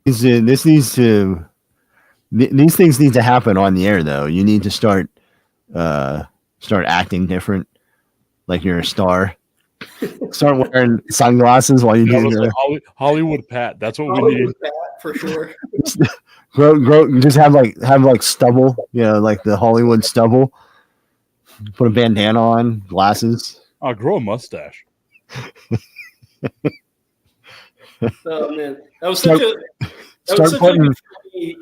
This needs to. These things need to happen on the air, though. You need to start acting different, like you're a star. Start wearing sunglasses while you do like Hollywood Pat. That's what we need. Pat, for sure. grow. Just have like stubble. Like the Hollywood stubble. Put a bandana on, glasses. I'll grow a mustache. Oh man, that was such a funny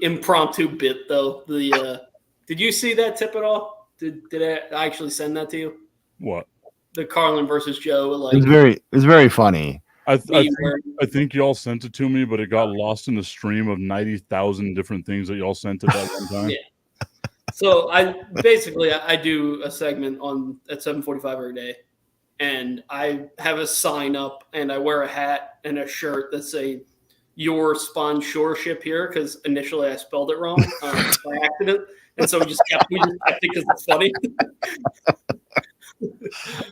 impromptu bit, though. Did you see that tip at all? Did I actually send that to you? What? The Carlin versus Joe. Like it's very funny. I think y'all sent it to me, but it got lost in the stream of 90,000 different things that y'all sent at that one time. Yeah. So I do a segment at 7:45 every day, and I have a sign up, and I wear a hat and a shirt that say "Your sponsorship" here, because initially I spelled it wrong by accident, and so we just kept it because it's funny.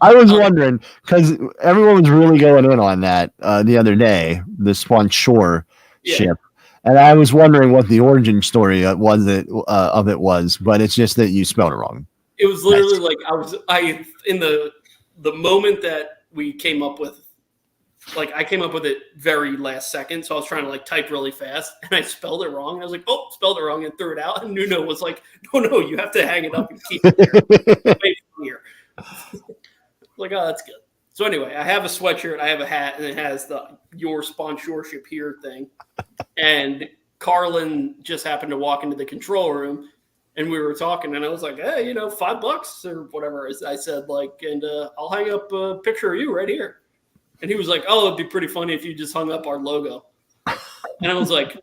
I was wondering, because everyone was really going in on that the other day, the sponsorship. Yeah. And I was wondering what the origin story of it was, but it's just that you spelled it wrong. It was literally like I in the moment that we came up with, like I came up with it very last second, so I was trying to like type really fast, and I spelled it wrong. I was like, "Oh, spelled it wrong," and threw it out. And Nuno was like, "No, you have to hang it up and keep it there." Here. Like, oh, that's good. So anyway, I have a sweatshirt, I have a hat, and it has the "Your sponsorship here" thing. And Carlin just happened to walk into the control room, and we were talking, and I was like, "Hey, $5 or whatever." I said, and I'll hang up a picture of you right here. And he was like, "Oh, it'd be pretty funny if you just hung up our logo." And I was like,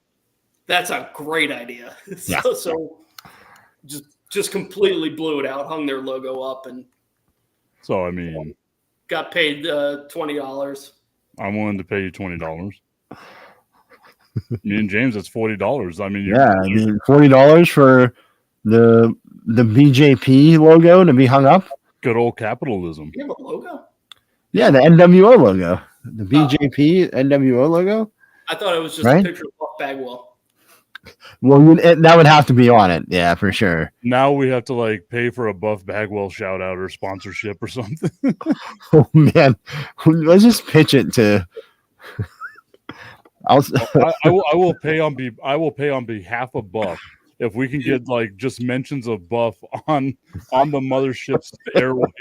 "That's a great idea." Yeah. So just completely blew it out, hung their logo up, and so I mean, got paid $20. I'm willing to pay you $20. Me and James, that's $40. I mean, $40 for the BJP logo to be hung up. Good old capitalism. You have a logo? Yeah, the NWO logo, the BJP NWO logo. I thought it was just a picture of Buff Bagwell. Well, that would have to be on it, yeah, for sure. Now we have to pay for a Buff Bagwell shout out or sponsorship or something. Oh man, let's just pitch it to. I will pay on behalf of Buff if we can get just mentions of Buff on the mothership's airway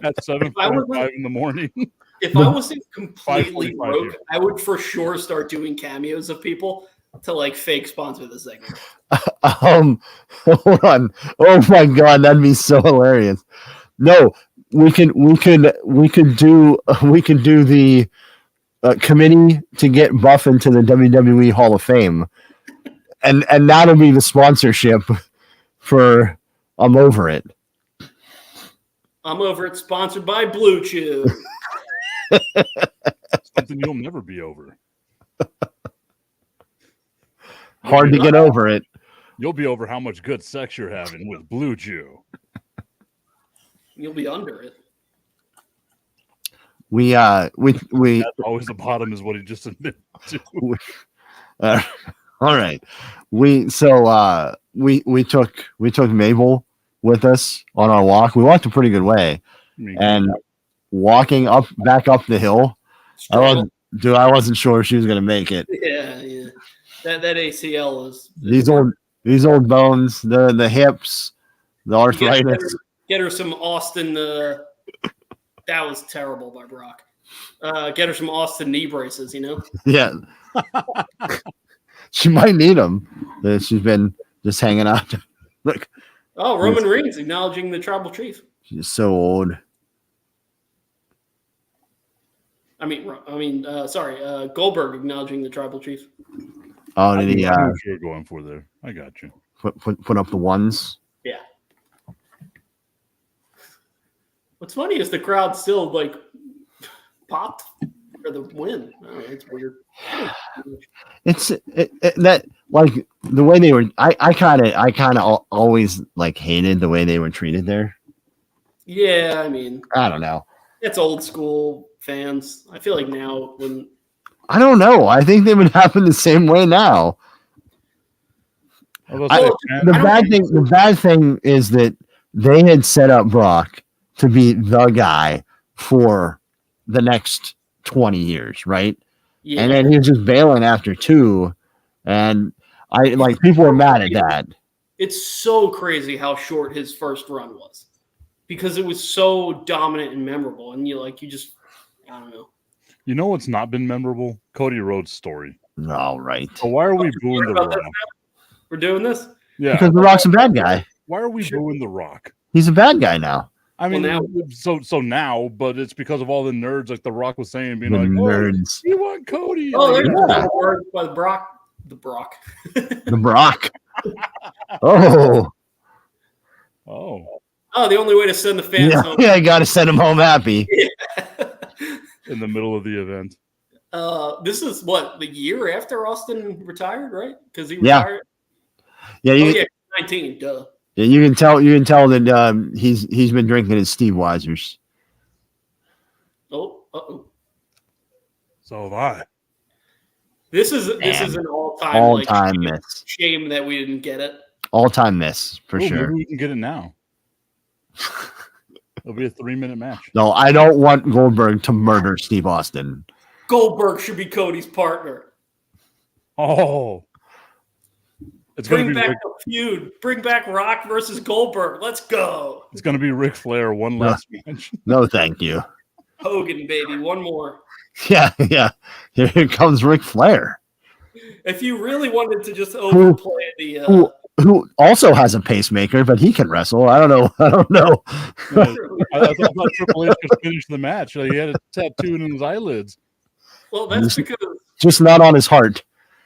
at 7:45 in the morning. If I wasn't completely broke, I would for sure start doing cameos of people to fake sponsor the segment. Hold on. Oh my god, that'd be so hilarious. No, we could do the committee to get Buff into the WWE Hall of Fame, and that'll be the sponsorship for I'm Over It. I'm Over It, sponsored by Blue Chew. Something you'll never be over. Hard to get over it. You'll be over how much good sex you're having with Blue Chew. You'll be under it. We That's always the bottom is what he just admitted to. All right. We took Mabel with us on our walk. We walked a pretty good way. And walking back up the hill, I wasn't sure she was gonna make it. Yeah. That ACL is these old bones, the hips, the arthritis. Get her some Austin. That was terrible by Brock. Get her some Austin knee braces. Yeah. She might need them. She's been just hanging out. Look. Oh, Roman Reigns acknowledging the tribal chief. She's so old. Sorry, Goldberg acknowledging the tribal chief. Oh, did he? I know what you're going for there. I got you. Put up the ones. Yeah. What's funny is the crowd still popped for the win. Oh, it's weird. It's that the way they were. I kind of always hated the way they were treated there. Yeah, I don't know. It's old school fans. I feel like now when I don't know. I think they would happen the same way now. The bad thing is that they had set up Brock to be the guy for the next 20 years, right? Yeah. And then he was just bailing after 2, and people were mad at that. It's so crazy how short his first run was, because it was so dominant and memorable, and I don't know. You know what's not been memorable? Cody Rhodes' story. All right. So why are we booing The Rock? We're doing this? Yeah. Because The Rock's a bad guy. Why are we booing The Rock? He's a bad guy now. I mean, so now, but it's because of all the nerds, like The Rock was saying, being nerds. You want Cody? Oh, there's word by Brock. The Brock. The Brock. Oh. The only way to send the fans home. Yeah, I got to send them home happy. In the middle of the event. This is the year after Austin retired, right? Because he retired. Yeah, 19. Duh. Yeah, you can tell that he's been drinking his Steve Weisers. Oh. So have I. This is an all-time miss. Shame that we didn't get it. All-time miss for sure. Maybe we can get it now. It'll be a 3-minute match. No, I don't want Goldberg to murder Steve Austin. Goldberg should be Cody's partner. Oh. Bring back the feud. Bring back Rock versus Goldberg. Let's go. It's going to be Ric Flair one last match. No, thank you. Hogan, baby. One more. Yeah. Here comes Ric Flair. If you really wanted to just overplay who also has a pacemaker, but he can wrestle. I don't know. I thought Triple H just finished the match. He had a tattoo in his eyelids. Well, that's because just not on his heart.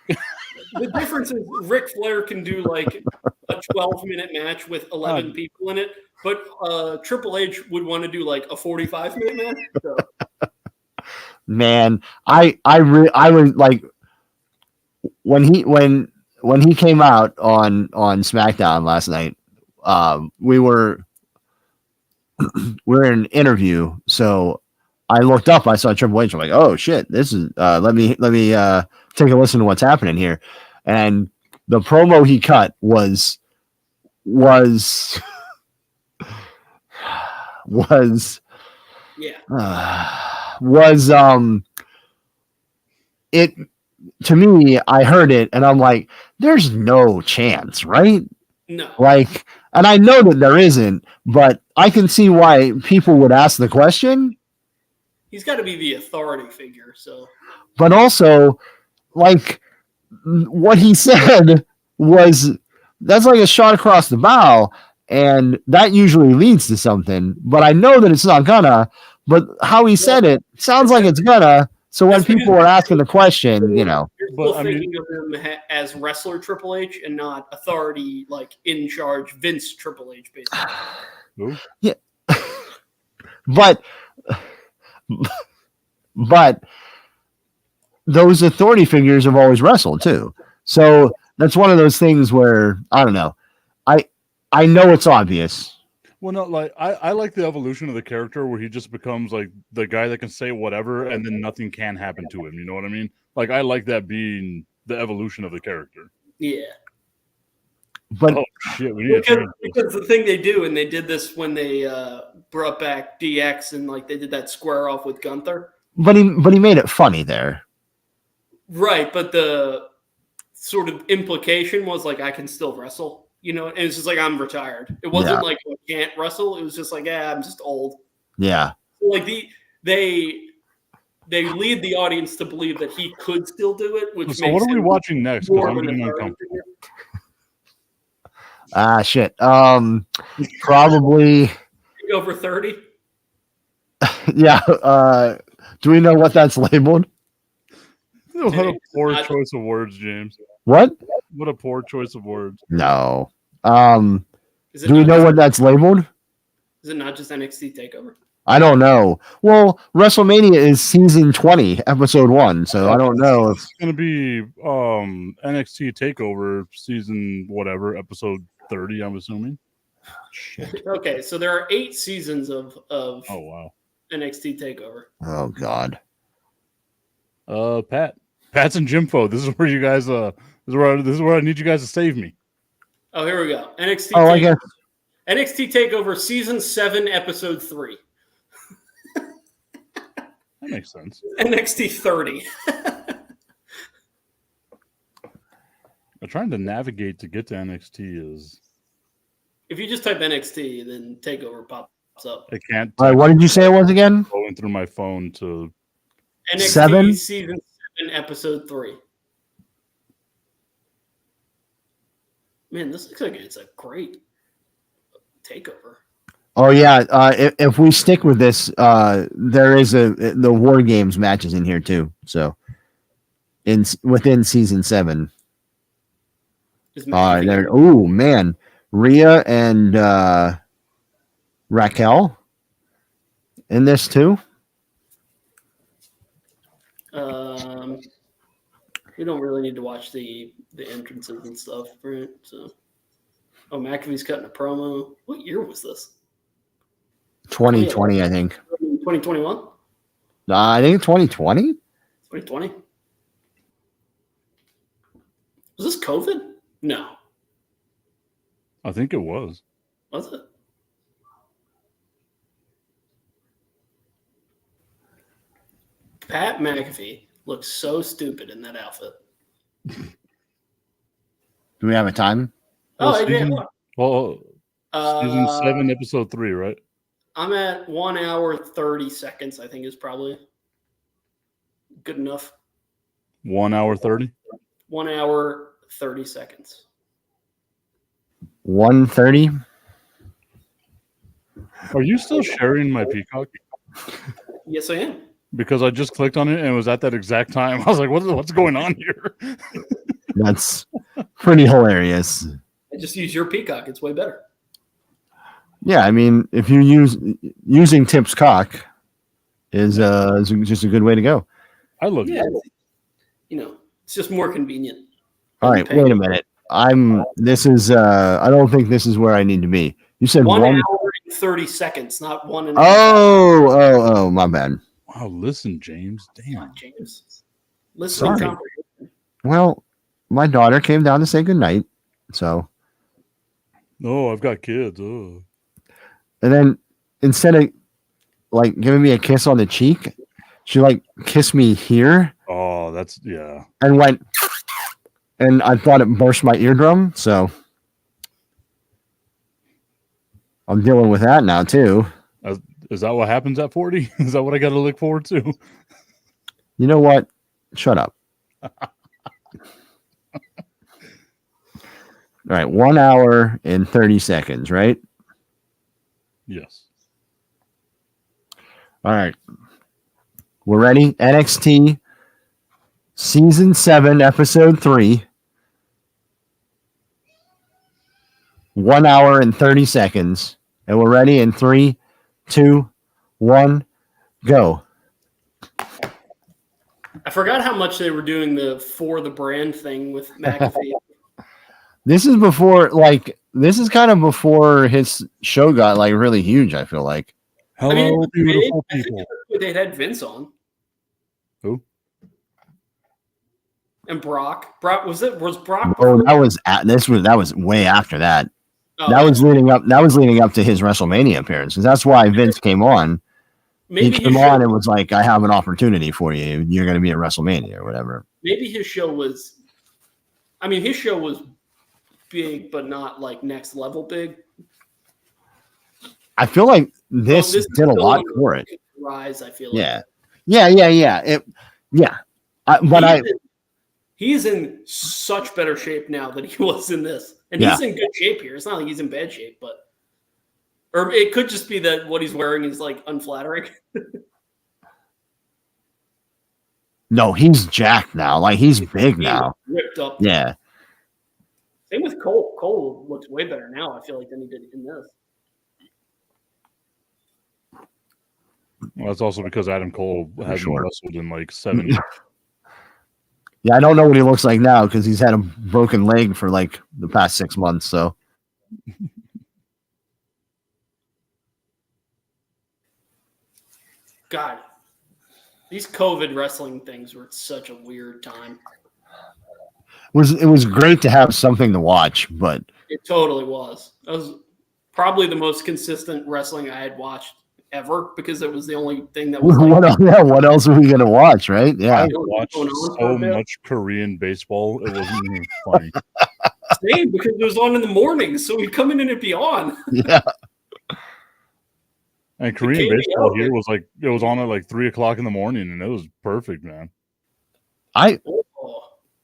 The difference is Ric Flair can do like a 12-minute match with 11 people in it, but Triple H would want to do like a 45-minute match. So. Man, I was like when he came out on SmackDown last night. We were in an interview, so I looked up. I saw Triple H. I'm like, oh shit, this is. Let me take a listen to what's happening here. And the promo he cut was it to me. I heard it and I'm like, there's no chance, right? No. Like, and I know that there isn't, but I can see why people would ask the question. He's got to be the authority figure, so. But also, like, what he said was, that's like a shot across the bow, and that usually leads to something. But I know that it's not gonna. But how he said it sounds like it's gonna. So when people are asking the question, you're still thinking of him as wrestler Triple H and not authority, like in charge Vince Triple H, basically. Yeah, but those authority figures have always wrestled too. So that's one of those things where I don't know. I know it's obvious. Well, no, like I like the evolution of the character where he just becomes like the guy that can say whatever and then nothing can happen to him. You know what I mean? Like I like that being the evolution of the character. Yeah. But shit, we need because the thing they do, and they did this when they brought back DX and like they did that square off with Gunther. But he made it funny there. Right, but the sort of implication was like I can still wrestle. And it's just like I'm retired. It wasn't like I can't wrestle. It was just like, I'm just old. Yeah. So like they lead the audience to believe that he could still do it. Which so what are we watching next? Because I'm getting uncomfortable. Shit. Probably over 30. Yeah. Do we know what that's labeled? What a poor choice of words, James. What? What a poor choice of words. No. Do we know what that's labeled? Is it not just NXT TakeOver? I don't know. Well, WrestleMania is season 20, episode 1, so I don't know if it's going to be NXT TakeOver season whatever, episode 30, I'm assuming. Shit. Okay, so there are 8 seasons of oh wow. NXT TakeOver. Oh god. Pat's and Jimfo. This is where you guys. This is where I need you guys to save me. Oh, here we go. NXT. Oh, I guess. NXT Takeover Season 7, Episode 3. That makes sense. NXT 30. I'm trying to navigate to get to NXT is. If you just type NXT, then Takeover pops up. I can't. All right, what did you say it was again? Going through my phone to NXT 7? Season 7, Episode 3. Man, this looks like it's a great takeover. Oh yeah, if we stick with this, there is the War Games matches in here too. So, within season 7. There. Oh man, Rhea and Raquel in this too. We don't really need to watch the entrances and stuff, right? So, McAfee's cutting a promo. What year was this? 2020, I think. 2021? I think 2020. 2020? Was this COVID? No. I think it was. Was it? Pat McAfee looks so stupid in that outfit. Do we have a time? Season 7, Episode 3, right? I'm at 1 hour 30 seconds. I think is probably good enough. 1 hour 30. 1 hour 30 seconds. 1:30. Are you still sharing my Peacock? Yes, I am. Because I just clicked on it and it was at that exact time. I was like, what's going on here? That's pretty hilarious. I just use your Peacock. It's way better. Yeah, I mean, if you using Tip's cock is just a good way to go. I love you. It's just more convenient. All right, wait a minute. I don't think this is where I need to be. You said 1 hour and 30 seconds, not 1 and Oh, my bad. Wow, listen, James. Damn. James. Listen. Sorry. Well, my daughter came down to say goodnight, so. Oh, I've got kids. Oh. And then instead of giving me a kiss on the cheek, she kissed me here. Oh, that's yeah. And went, and I thought it burst my eardrum, so I'm dealing with that now too. Is that what happens at 40? Is that what I got to look forward to? You know what? Shut up. All right, 1 hour and 30 seconds, right? Yes. All right. We're ready. NXT Season 7, Episode 3. 1 hour and 30 seconds. And we're ready in 3, 2, 1, go. I forgot how much they were doing the brand thing with McAfee. This is kind of before his show got really huge, I feel like. Hello, beautiful people. They had Vince on. Who? And Brock. Was Brock? Oh, that was way after that. Oh, that was leading up to his WrestleMania appearance. Because that's why Vince came on. He came on and was like, I have an opportunity for you. You're going to be at WrestleMania or whatever. Maybe his show was big, but not next level big. I feel like this did a lot for it. Rise, I feel like. Yeah. But he's in such better shape now than he was in this. And he's in good shape here. It's not like he's in bad shape, or it could just be that what he's wearing is unflattering. No, he's jacked now. He's big now. Ripped up. Yeah. Same with Cole. Cole looks way better now, I feel like, than he did in this. Well, that's also because Adam Cole hasn't wrestled in 7 years. Yeah, I don't know what he looks like now because he's had a broken leg for the past 6 months. So, God, These COVID wrestling things were such a weird time. It was great to have something to watch, but It totally was. That was probably the most consistent wrestling I had watched ever because it was the only thing that was like, what else are we gonna watch, right? Yeah. I watched so much Korean baseball. It wasn't even funny. Same, because it was on in the morning, so we'd come in and it'd be on. Yeah. And Korean baseball here was like, it was on at like 3:00 in the morning, and it was perfect, man. I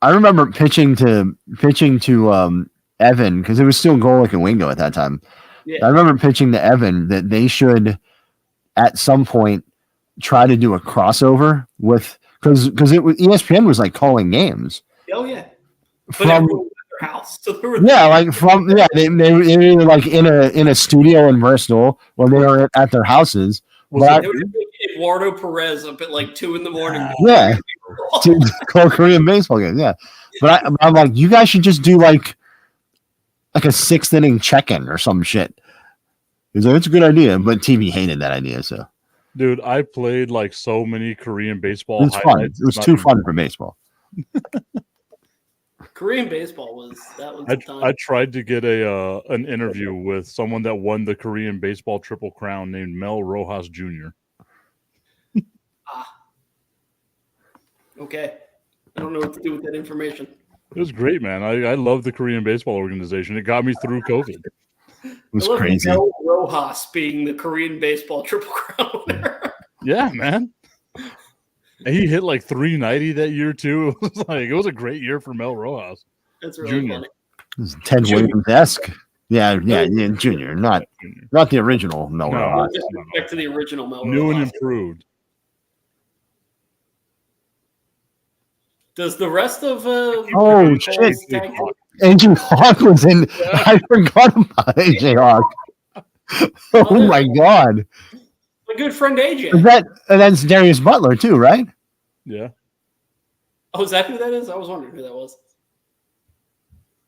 remember pitching to Evan because it was still Golic and Wingo at that time. Yeah. I remember pitching to Evan that they should at some point try to do a crossover with because ESPN was like calling games. Oh yeah. From their house. So they were they were like in a studio in Bristol or they were at their houses. They would Eduardo Perez up at like 2 a.m. Yeah, to call Korean baseball games. Yeah, but I'm like, you guys should just do like a 6th inning check-in or some shit. He's like, it's a good idea, but TV hated that idea. So, dude, I played like so many Korean baseball. It was fun. It was too fun for baseball. Korean baseball was the time. I tried to get an interview with someone that won the Korean baseball Triple Crown named Mel Rojas Jr. Okay. I don't know what to do with that information. It was great, man. I love the Korean baseball organization. It got me through COVID. It was crazy. Mel Rojas being the Korean baseball Triple Crown winner. Yeah, man. And he hit like 390 that year too. It was a great year for Mel Rojas. That's really funny. It was Ted Williams-esque. Yeah, Junior, not the original Mel Rojas. Back to the original Mel Rojas. New and improved. Does the rest of shit! AJ Hawk was in. Yeah. I forgot about AJ Hawk. Oh my god! My good friend AJ. That's Darius Butler too, right? Yeah. Oh, is that who that is? I was wondering who that was.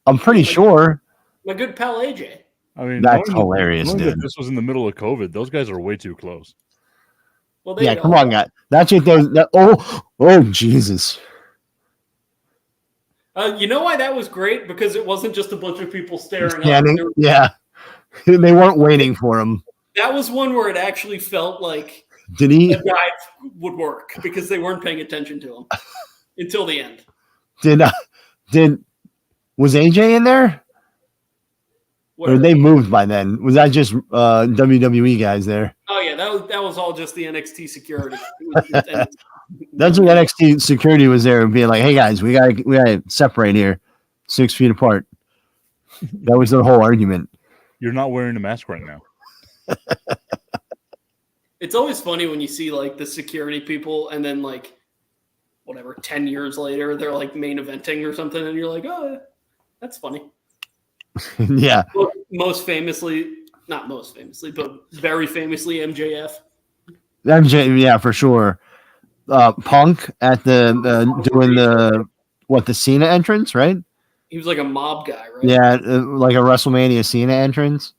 I'm pretty sure. My good pal AJ. I mean, that's hilarious, dude. This was in the middle of COVID. Those guys are way too close. Well, come on, guy. That's what those. Oh, Jesus. You know why that was great? Because it wasn't just a bunch of people staring up. Yeah. They weren't waiting for him. That was one where it actually felt like a dive would work because they weren't paying attention to him until the end. Was AJ in there? Or they moved by then? Was that just WWE guys there? Oh yeah, that was all just the NXT security. That's when NXT security was there, being like, "Hey guys, we gotta separate here, 6 feet apart." That was the whole argument. You're not wearing a mask right now. It's always funny when you see like the security people, and then like 10 years later, they're like main eventing or something, and you're like, "Oh, that's funny." Yeah. Well, not most famously, but very famously, MJF. Yeah, for sure. Punk at the doing the Cena entrance, right? He was like a mob guy, right? Yeah, like a WrestleMania Cena entrance.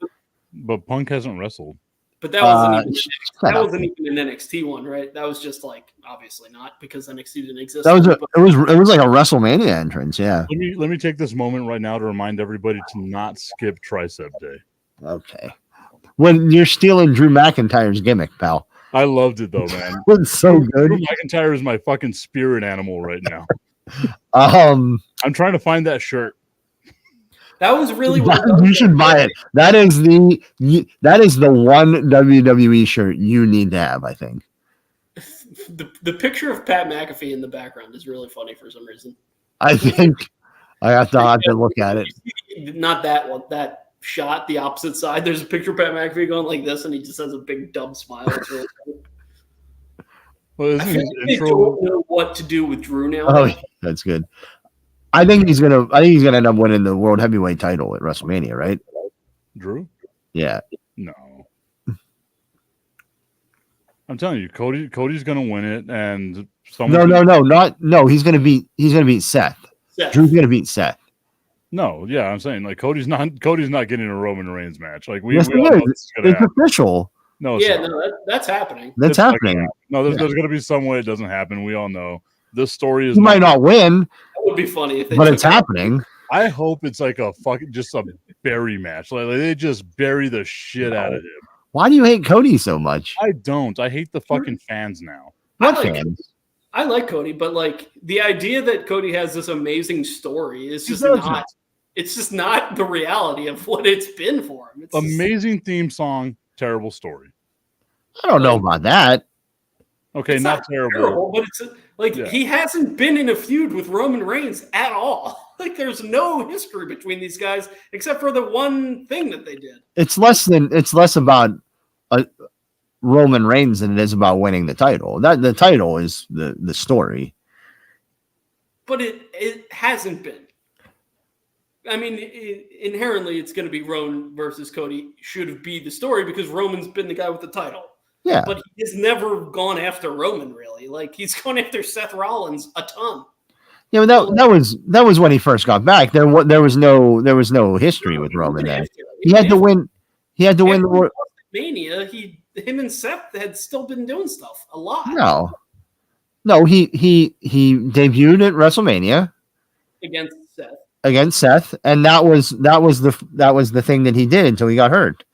But Punk hasn't wrestled. But that wasn't even an NXT one, right? That was just like obviously not because NXT didn't exist. It was like a WrestleMania entrance, yeah. Let me take this moment right now to remind everybody to not skip Tricep Day. Okay. When you're stealing Drew McIntyre's gimmick, pal. I loved it though, man. It's so good. Drew McIntyre is my fucking spirit animal right now. I'm trying to find that shirt. That was really you should buy it. That is the one WWE shirt you need to have, I think. The picture of Pat McAfee in the background is really funny for some reason. I think I have to look at it. Not that one. That shot, the opposite side. There's a picture of Pat McAfee going like this, and he just has a big dumb smile. It's really funny. Well, I feel like they don't know what to do with Drew now. Oh, that's good. I think he's gonna end up winning the World Heavyweight title at WrestleMania, right? Drew? Yeah. No. I'm telling you, Cody's gonna win it, and no. He's gonna beat Seth. Drew's gonna beat Seth. No, yeah, I'm saying like Cody's not getting a Roman Reigns match. Like it's official. No, Yeah, no, that's happening. That's It's not happening. gonna happen. No, there's going to be some way it doesn't happen. We all know this story is. You might not win, That would be funny if they. but took it's it. happening. I hope it's like just a bury match. Like they just bury the shit out of him. Why do you hate Cody so much? I don't. I hate the fucking fans now. What I like- fans? I like Cody, but like the idea that Cody has this amazing story is just doesn't. not. It's just not the reality of what it's been for him. It's just- Amazing theme song, terrible story. I don't know about that. Okay, it's not terrible. but it's like Yeah. he hasn't been in a feud with Roman Reigns at all. Like there's no history between these guys except for the one thing that they did. It's less about Roman Reigns than it is about winning the title. That the title is the story. But it hasn't been. I mean, inherently, it's going to be Roman versus Cody should be the story because Roman's been the guy with the title. Yeah, But he's never gone after Roman really. Like he's gone after Seth Rollins a ton. yeah. But that was when he first got back. There was no history with Roman then. He had to win. He had to win the war. Mania. Him and Seth had still been doing stuff a lot. No. He debuted at WrestleMania Against Seth, and that was the thing that he did until he got hurt.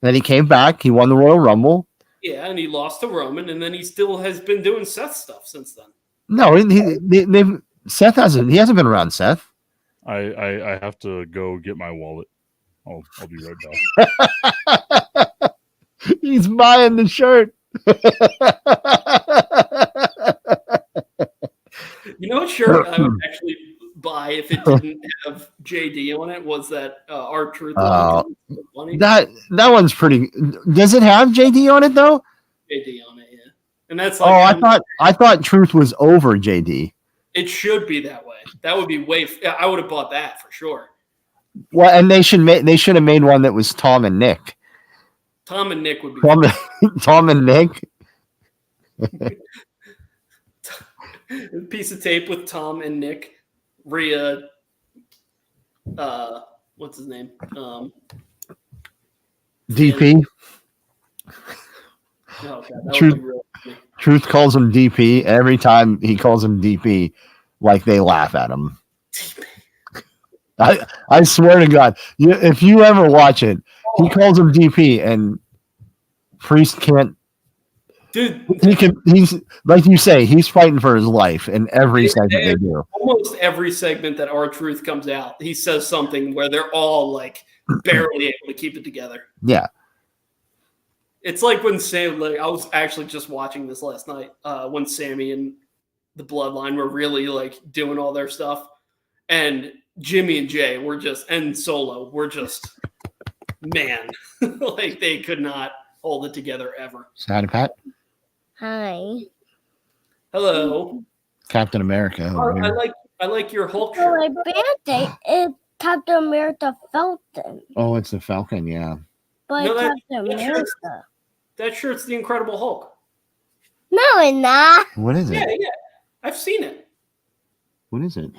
Then he came back. He won the Royal Rumble. Yeah, and he lost to Roman, and then he still has been doing Seth stuff since then. No, Seth hasn't. He hasn't been around Seth. I have to go get my wallet. I'll be right back. He's buying the shirt. You know what shirt I would actually buy if it didn't have JD on it was that R-Truth. That one's pretty. Does it have JD on it though? JD on it, yeah. And that's like I thought Truth was over JD. it should be that way. That would be I would have bought that for sure. Well, and they should have made one that was Tom and Nick. Tom and Nick would be Tom and Nick. a piece of tape with Tom and Nick. Rhea, what's his name? DP. Oh, God, that would be real funny. Truth calls him DP every time he calls him DP, like they laugh at him. I swear to God, if you ever watch it, he calls him DP, and Priest can't. Dude, He's like you say, he's fighting for his life in every segment they do. Almost every segment that R-Truth comes out, he says something where they're all like barely able to keep it together. Yeah. It's like when I was actually just watching this last night, when Sammy and the Bloodline were really like doing all their stuff, and Jimmy and Jay were and Solo were just, man, like they could not hold it together ever. Howdy, Pat. Hi. Hello, Captain America. I like your Hulk For shirt. my birthday, it's Captain America Falcon. Oh, it's the Falcon, yeah. But No, Captain that America. That shirt's the Incredible Hulk. No, it's not. What is it? Yeah, I've seen it. What is it?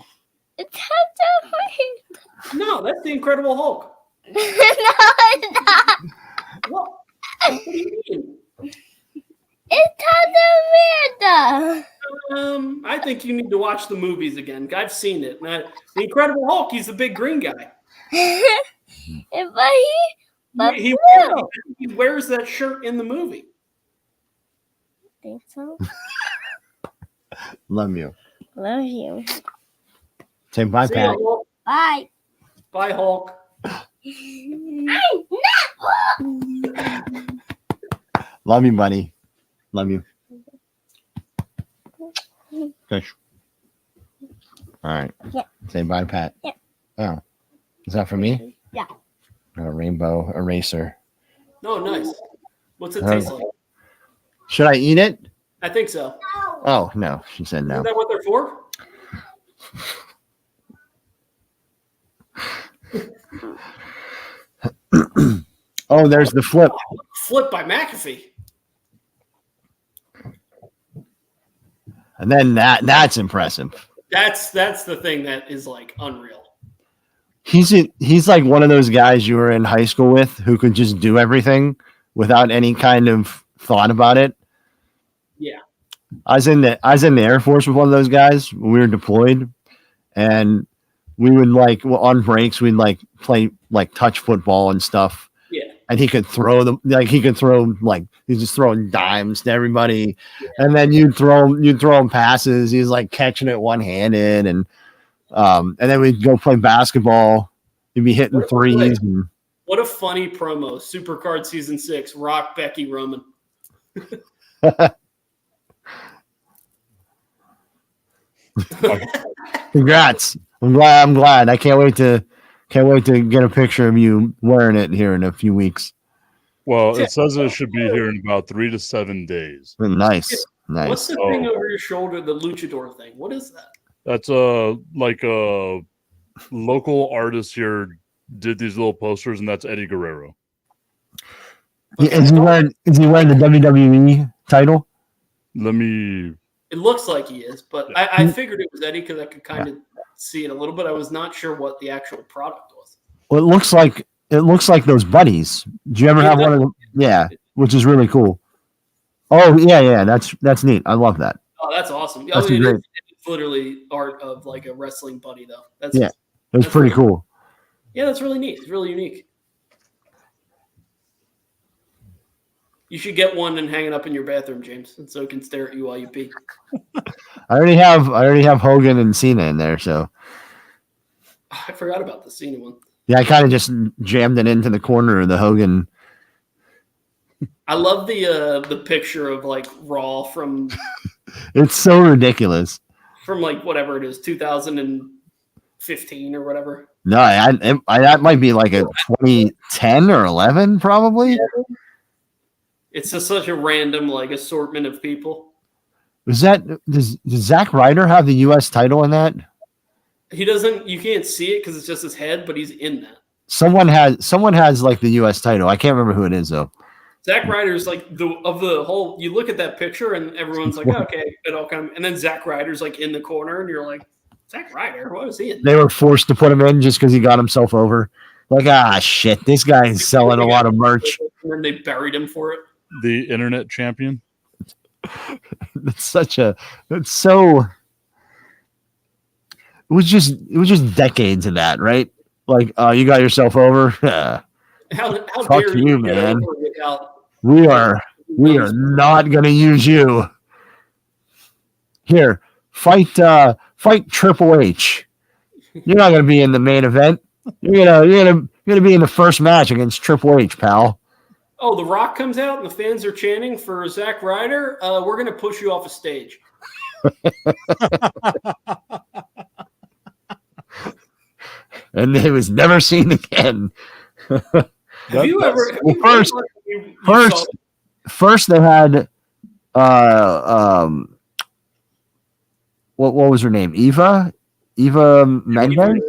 It's Captain America. No, that's the Incredible Hulk. No, it's not. What do you mean? It's Captain America. I think you need to watch the movies again. I've seen it. The Incredible Hulk, he's the big green guy. But he wears that shirt in the movie. Think so? Love you. Love you. Say bye, See ya, Pat. Hulk. Bye. Bye, Hulk. Love you, buddy. Love you. Fish. All right. Yeah. Say bye, Pat. Yeah. Oh. Is that for me? Yeah. A rainbow eraser. No, nice. What's it taste like? Should I eat it? I think so. Oh, no. She said no. Isn't that what they're for? Oh, there's the flip. Flip by McAfee. And then that's impressive. That's the thing that is like unreal. He's like one of those guys you were in high school with who could just do everything, without any kind of thought about it. Yeah. I was in the Air Force with one of those guys when we were deployed, and we would on breaks we'd play touch football and stuff. Yeah. And he could throw he's just throwing dimes to everybody, and then you'd throw him passes. He's catching it one-handed, and then we'd go play basketball. He'd be hitting threes. What a funny promo! Supercard Season 6, Rock, Becky, Roman. Congrats! I'm glad. I can't wait to get a picture of you wearing it here in a few weeks. Well, it says it should be here in about 3 to 7 days. Nice. What's the thing over your shoulder? The luchador thing. What is that? That's a local artist here did these little posters, and that's Eddie Guerrero. Is he wearing the WWE title? It looks like he is, but I figured it was Eddie because I could kind of see it a little bit. I was not sure what the actual product was. Well, it looks like those buddies. Do you ever have one of them? Yeah, which is really cool. Oh yeah, that's neat. I love that. Oh, that's awesome. That's great. It's literally art of a wrestling buddy, though. It was pretty cool. Yeah, that's really neat. It's really unique. You should get one and hang it up in your bathroom, James, and so it can stare at you while you pee. I already have Hogan and Cena in there, so I forgot about the Cena one. Yeah, I kind of just jammed it into the corner of the Hogan. I love the picture of Raw from. It's so ridiculous. From whatever it is, 2015 or whatever. No, that might be a 2010 or 11 probably. Yeah. It's just such a random assortment of people. Does Zack Ryder have the U.S. title in that? He doesn't. You can't see it because it's just his head, but he's in that. Someone has the U.S. title. I can't remember who it is though. Zack Ryder's the whole. You look at that picture and everyone's okay, it all kind of. And then Zack Ryder's in the corner, and you're like, Zack Ryder, what is he in? They were forced to put him in just because he got himself over. Shit, this guy is selling a lot of merch. And then they buried him for it. The internet champion. It was just decades of that, right? You got yourself over. How Fuck dare you, man. We are not going to use you. Here, fight Triple H. You're not going to be in the main event. You're gonna be in the first match against Triple H, pal. Oh, The Rock comes out and the fans are chanting for Zack Ryder. We're going to push you off a stage. And he was never seen again. Have you ever? First they had what was her name? Eva Mendes?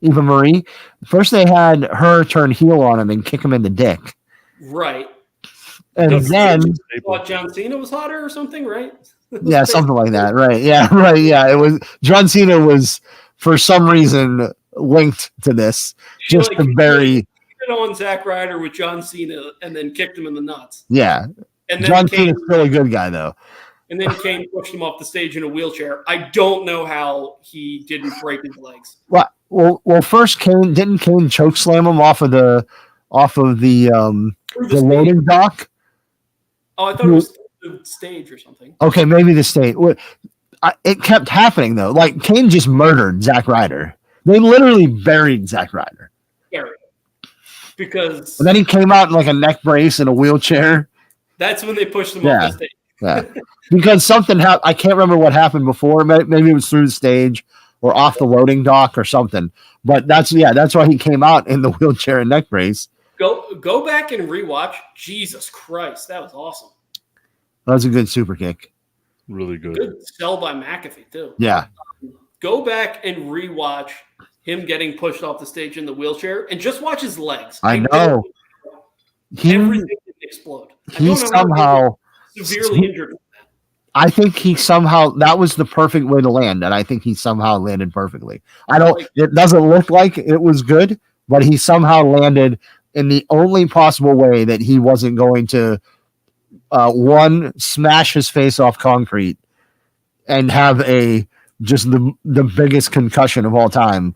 Eva Marie. First they had her turn heel on him and kick him in the dick. Right. And then thought John Cena was hotter or something, right? Yeah, something like that. Right. Yeah, right. Yeah. It was John Cena was for some reason linked to this. Just to bury on Zack Ryder with John Cena and then kicked him in the nuts. Yeah. And then John Cena's still a good guy though. And then Kane pushed him off the stage in a wheelchair. I don't know how he didn't break his legs. Well, first Kane choke slam him off of the loading dock. Oh, I thought it was the stage or something. Okay, maybe the stage. It kept happening though. Kane just murdered Zack Ryder. They literally buried Zack Ryder. Buried. Because and then he came out in a neck brace in a wheelchair. That's when they pushed him off the stage. Yeah. Because something happened. I can't remember what happened before. Maybe it was through the stage or off the loading dock or something. But that's why he came out in the wheelchair and neck brace. Go back and rewatch. Jesus Christ, that was awesome. That was a good super kick. Really good. Good sell by McAfee too. Yeah. Go back and rewatch him getting pushed off the stage in the wheelchair and just watch his legs. I know. Everything didn't explode. He somehow severely injured. I think that was the perfect way to land, and I think he somehow landed perfectly. It doesn't look like it was good, but he somehow landed in the only possible way that he wasn't going to one, smash his face off concrete and have just the biggest concussion of all time,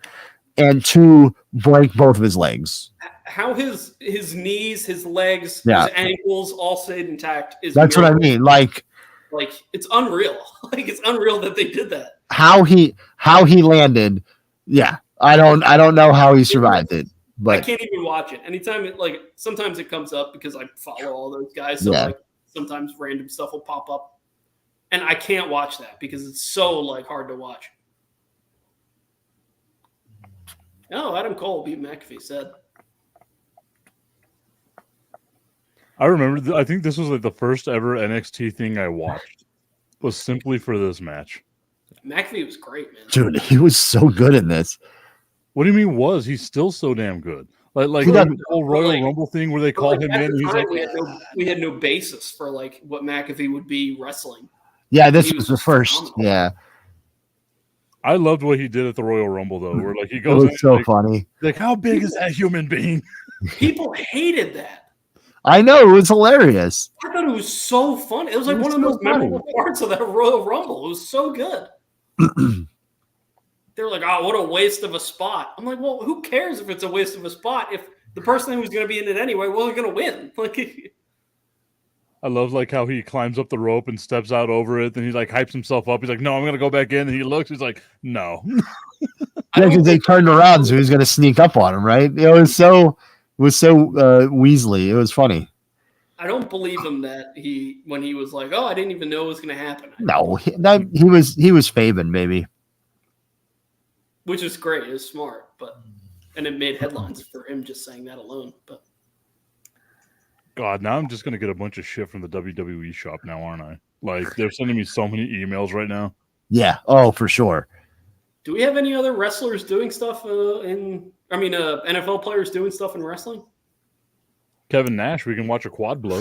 and two, break both of his legs. How his knees, his legs, Yeah. his ankles all stayed intact is That's what I mean. Like it's unreal. Like it's unreal that they did that. How he landed. Yeah. I don't know how he survived it. But I can't even watch it. Anytime sometimes it comes up because I follow all those guys. So Yeah. like sometimes random stuff will pop up. And I can't watch that because it's so like hard to watch. Oh, Adam Cole beat McAfee said. I remember. I think this was like the first ever NXT thing I watched. Was simply for this match. McAfee was great, man. dude, he was so good in this. What do you mean? He's still so damn good? Like He the doesn't- whole Royal Rumble thing where they call him at in. the And he's time, like, we had no basis for like what McAfee would be wrestling. Yeah, this He was was the first. phenomenal. Yeah. I loved what he did at the Royal Rumble though, where like he It goes in was so like, funny. like, how big is that human being? People hated that. I know, it was hilarious. I thought it was so funny. It was like It was one of the so most memorable parts of that Royal Rumble. It was so good. They were like, "Oh, what a waste of a spot." I'm like, "Well, who cares if it's a waste of a spot? If the person who's going to be in it anyway, well, they're going to win." Like, I love like how he climbs up the rope and steps out over it. Then he like hypes himself up. He's like, "No, I'm gonna go back in." And he looks. He's like, "No." I Yeah, don't because they think- turned around, so he was going to sneak up on him, right? It was so Weasley. It was funny. I don't believe him that when he was like, "Oh, I didn't even know it was going to happen." No, he was Fabian, baby. Which is great. It's smart, and it made headlines for him just saying that alone. But God, now I'm just gonna get a bunch of shit from the WWE shop now, aren't I? Like they're sending me so many emails right now. Yeah. Oh, for sure. do we have any other wrestlers doing stuff NFL players doing stuff in wrestling? Kevin Nash, we can watch a quad blow.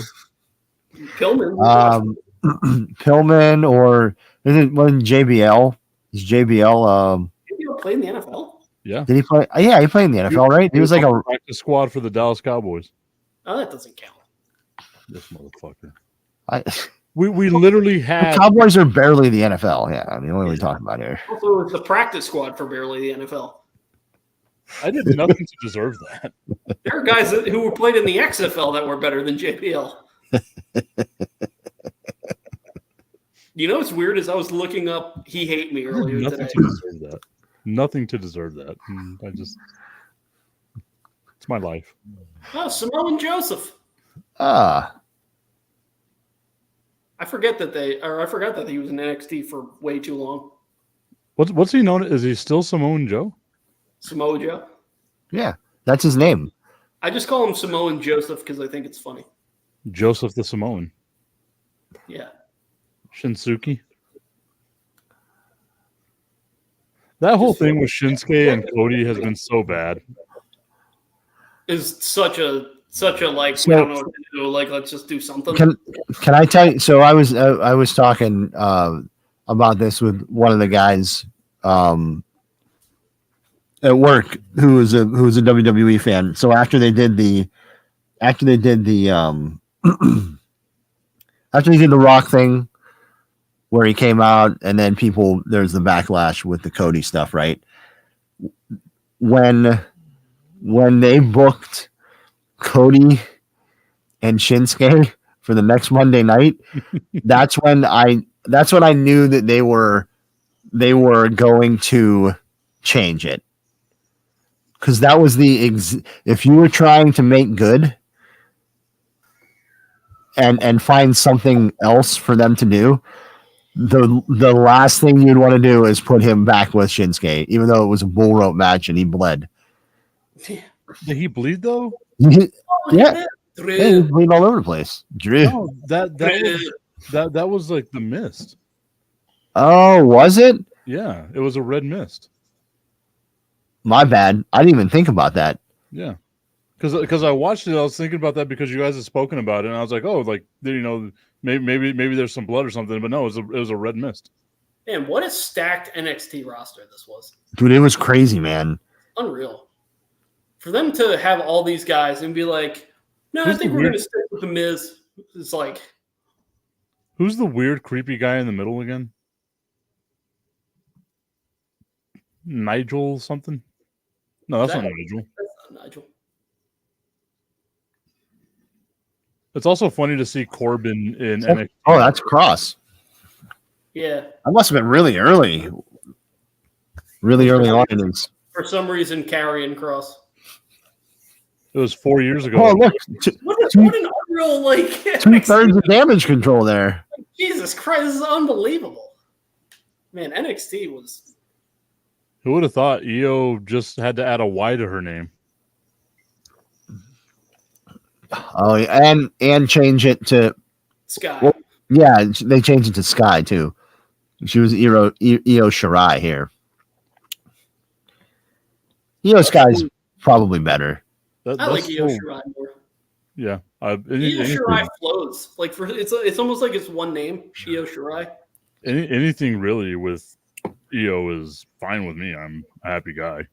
Pillman. Pillman or wasn't JBL? Is JBL? Maybe he'll play in the NFL. Yeah, Did he play? Yeah, he played in the NFL, right? He was like a. practice squad for the Dallas Cowboys. Oh, that doesn't count. This motherfucker. The We literally had Cowboys are barely the NFL. Yeah, I mean, what are we talking about here? Also, it's the practice squad for barely the NFL. I did nothing to deserve that. There are guys who were played in the XFL that were better than JPL. You know what's weird is I was looking up He Hate Me earlier Nothing today. to deserve that. Nothing to deserve that. It's my life. Oh, Samoan Joseph. Ah, I forgot that he was in NXT for way too long. What's he known? Is he still Samoan Joe? Samoa Joe. yeah, that's his name. I just call him Samoan Joseph because I think it's funny. Joseph the Samoan. Yeah. Shinsuke. That whole thing with Shinsuke and Cody has been so bad. Is such a like So- we don't know what to do. Like let's just do something. Can I tell you? So I was talking about this with one of the guys at work who was a WWE fan. So after they did the after they did the Rock thing where he came out, and then there's the backlash with the Cody stuff, right? When they booked Cody and Shinsuke for the next Monday night, that's when I knew that they were going to change it. Because that was if you were trying to make good and find something else for them to do, the last thing you'd want to do is put him back with Shinsuke, even though it was a bull rope match and he bled. Did he bleed though? Yeah, he Drew. was bleeding all over the place. Drew. No, that was like the mist. Oh, was it? Yeah, it was a red mist. My bad. I didn't even think about that. Yeah, because I watched it, I was thinking about that because you guys had spoken about it, and I was like, oh, like maybe there's some blood or something, but no, it was a red mist. Man, what a stacked NXT roster this was. Dude, it was crazy, man. Unreal. for them to have all these guys and be like, no, Who's I think the we're weird- going to stick with the Miz. It's like, Who's the weird, creepy guy in the middle again? Nigel something? No, that's not Nigel. that's not Nigel. It's also funny to see Corbin in NXT. Oh, that's Cross. Yeah. That must have been really early. Really early on in his. For some reason, Karrion Cross. It was 4 years ago. Oh, look. What an unreal, like... 2/3 of damage control there. Jesus Christ, this is unbelievable. Man, NXT was... Who would have thought Io just had to add a Y to her name? Oh, and change it to Sky. Well, yeah. They changed it to Sky too. She was Io Shirai here. Io Sky's probably better. I like Io Shirai more. Yeah, Io Shirai flows. Like it's almost like it's one name, Io Shirai. Anything really with Io is fine with me. I'm a happy guy.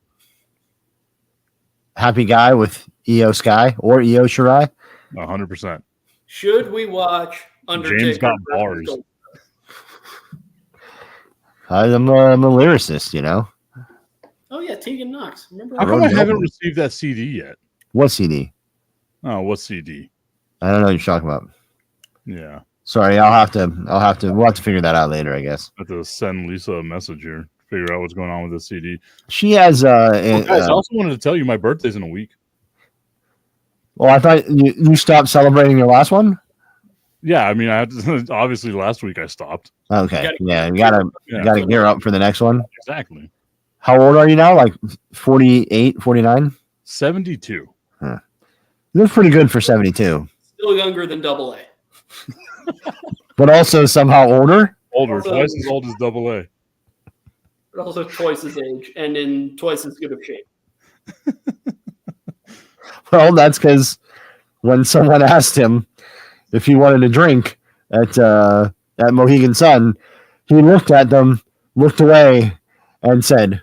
Happy guy with Io Sky or Io Shirai. 100%. Should we watch Undertaker? James got bars. I'm a lyricist, you know. Oh yeah, Tegan Knox. Remember? How come I haven't received that CD yet? What CD? Oh, what CD? I don't know what you're talking about. Yeah, Sorry, we'll have to figure that out later, I guess. I have to send Lisa a message here. Figure out what's going on with this CD. She has Guys, I also wanted to tell you my birthday's in a week. well, I thought you stopped celebrating your last one? Yeah, I mean, I had to, obviously last week I stopped. Okay. You gotta gear up for the next one. Exactly. How old are you now? Like 48, 49? 72. You look pretty good for 72. Still younger than Double A. But also somehow older? Older, Also- twice as old as Double A. But also twice his age and in twice as good of shape. Well, that's because when someone asked him if he wanted a drink at Mohegan Sun, he looked at them, looked away, and said,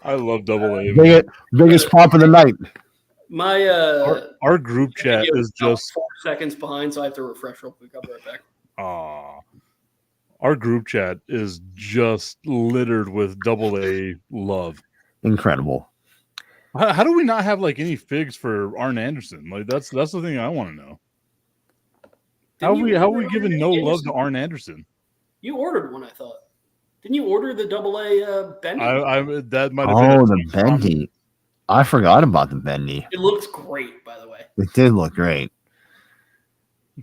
I love Double A. biggest pop of the night. My Our group chat video is about just 4 seconds behind, so I have to refresh real quick. I'll be right back. our group chat is just littered with Double A love. Incredible. How do we not have like any figs for Arn Anderson? Like that's the thing I want to know. How are we giving no love to Arn Anderson? You ordered one, I thought. Didn't you order the Double A bendy? That might have been Oh, the bendy. I forgot about the bendy. It looks great, by the way. It did look great.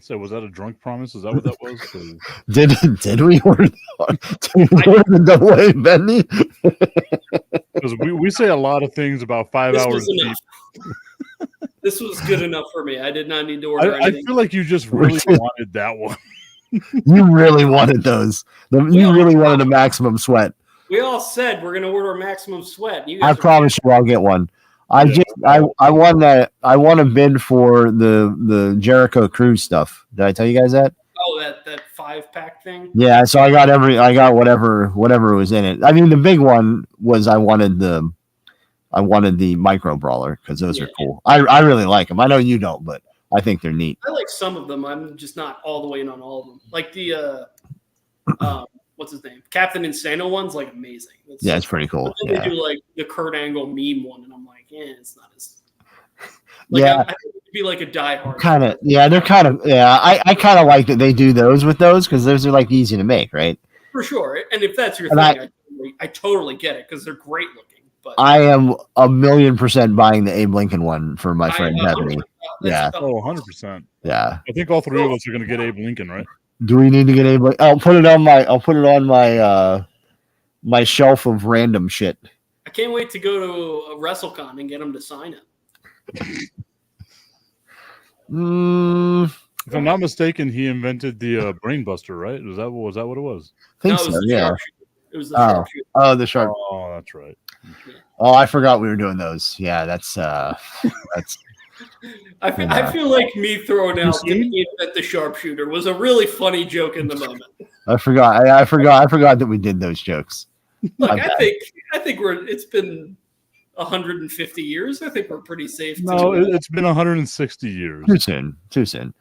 So was that a drunk promise? Is that what that was? 'Cause Did we order the double A bendy? Because we say a lot of things about 5 This hours was deep. enough. This was good enough for me. I did not need to order I anything. feel like you just really wanted that one. You really wanted those. You really wanted a maximum sweat. We all said we're going to order maximum sweat. You I guys promise you, I'll get one. I won that. I won a bid for the Jericho Cruise stuff. Did I tell you guys that? Oh, that 5-pack thing. Yeah. So I got whatever was in it. I mean, the big one was I wanted the micro brawler because those are cool. I really like them. I know you don't, but I think they're neat. I like some of them. I'm just not all the way in on all of them. Like the what's his name? Captain Insano one's like amazing. It's pretty cool. But then Yeah. they do like the Kurt Angle meme one, and I'm like, it's not as. Like, Yeah. I think it'd be like a diehard. Kind of. Yeah, they're kind of. Yeah, I kind of like that they do those with those because those are like easy to make, right? For sure. And if that's your And thing, I totally get it because they're great looking. But I am 1,000,000% buying the Abe Lincoln one for my friend Bethany. Yeah. Oh, 100%. Yeah. I think all three of us are going to get Abe Lincoln, right? Do we need to get Abe? I'll put it on my my shelf of random shit. I can't wait to go to a WrestleCon and get him to sign it. If I'm not mistaken, he invented the brain buster, right? Was that what it was? I think No, it so. was the Yeah. sharpshooter. It was the sharpshooter. Oh, the sharp. Oh, that's right. Oh, I forgot we were doing those. Yeah, that's. I feel like me throwing out the sharpshooter was a really funny joke in the moment. I forgot. I forgot that we did those jokes. Look, I think it's been 150 years. I think we're pretty safe. No, it's been 160 years. Too soon.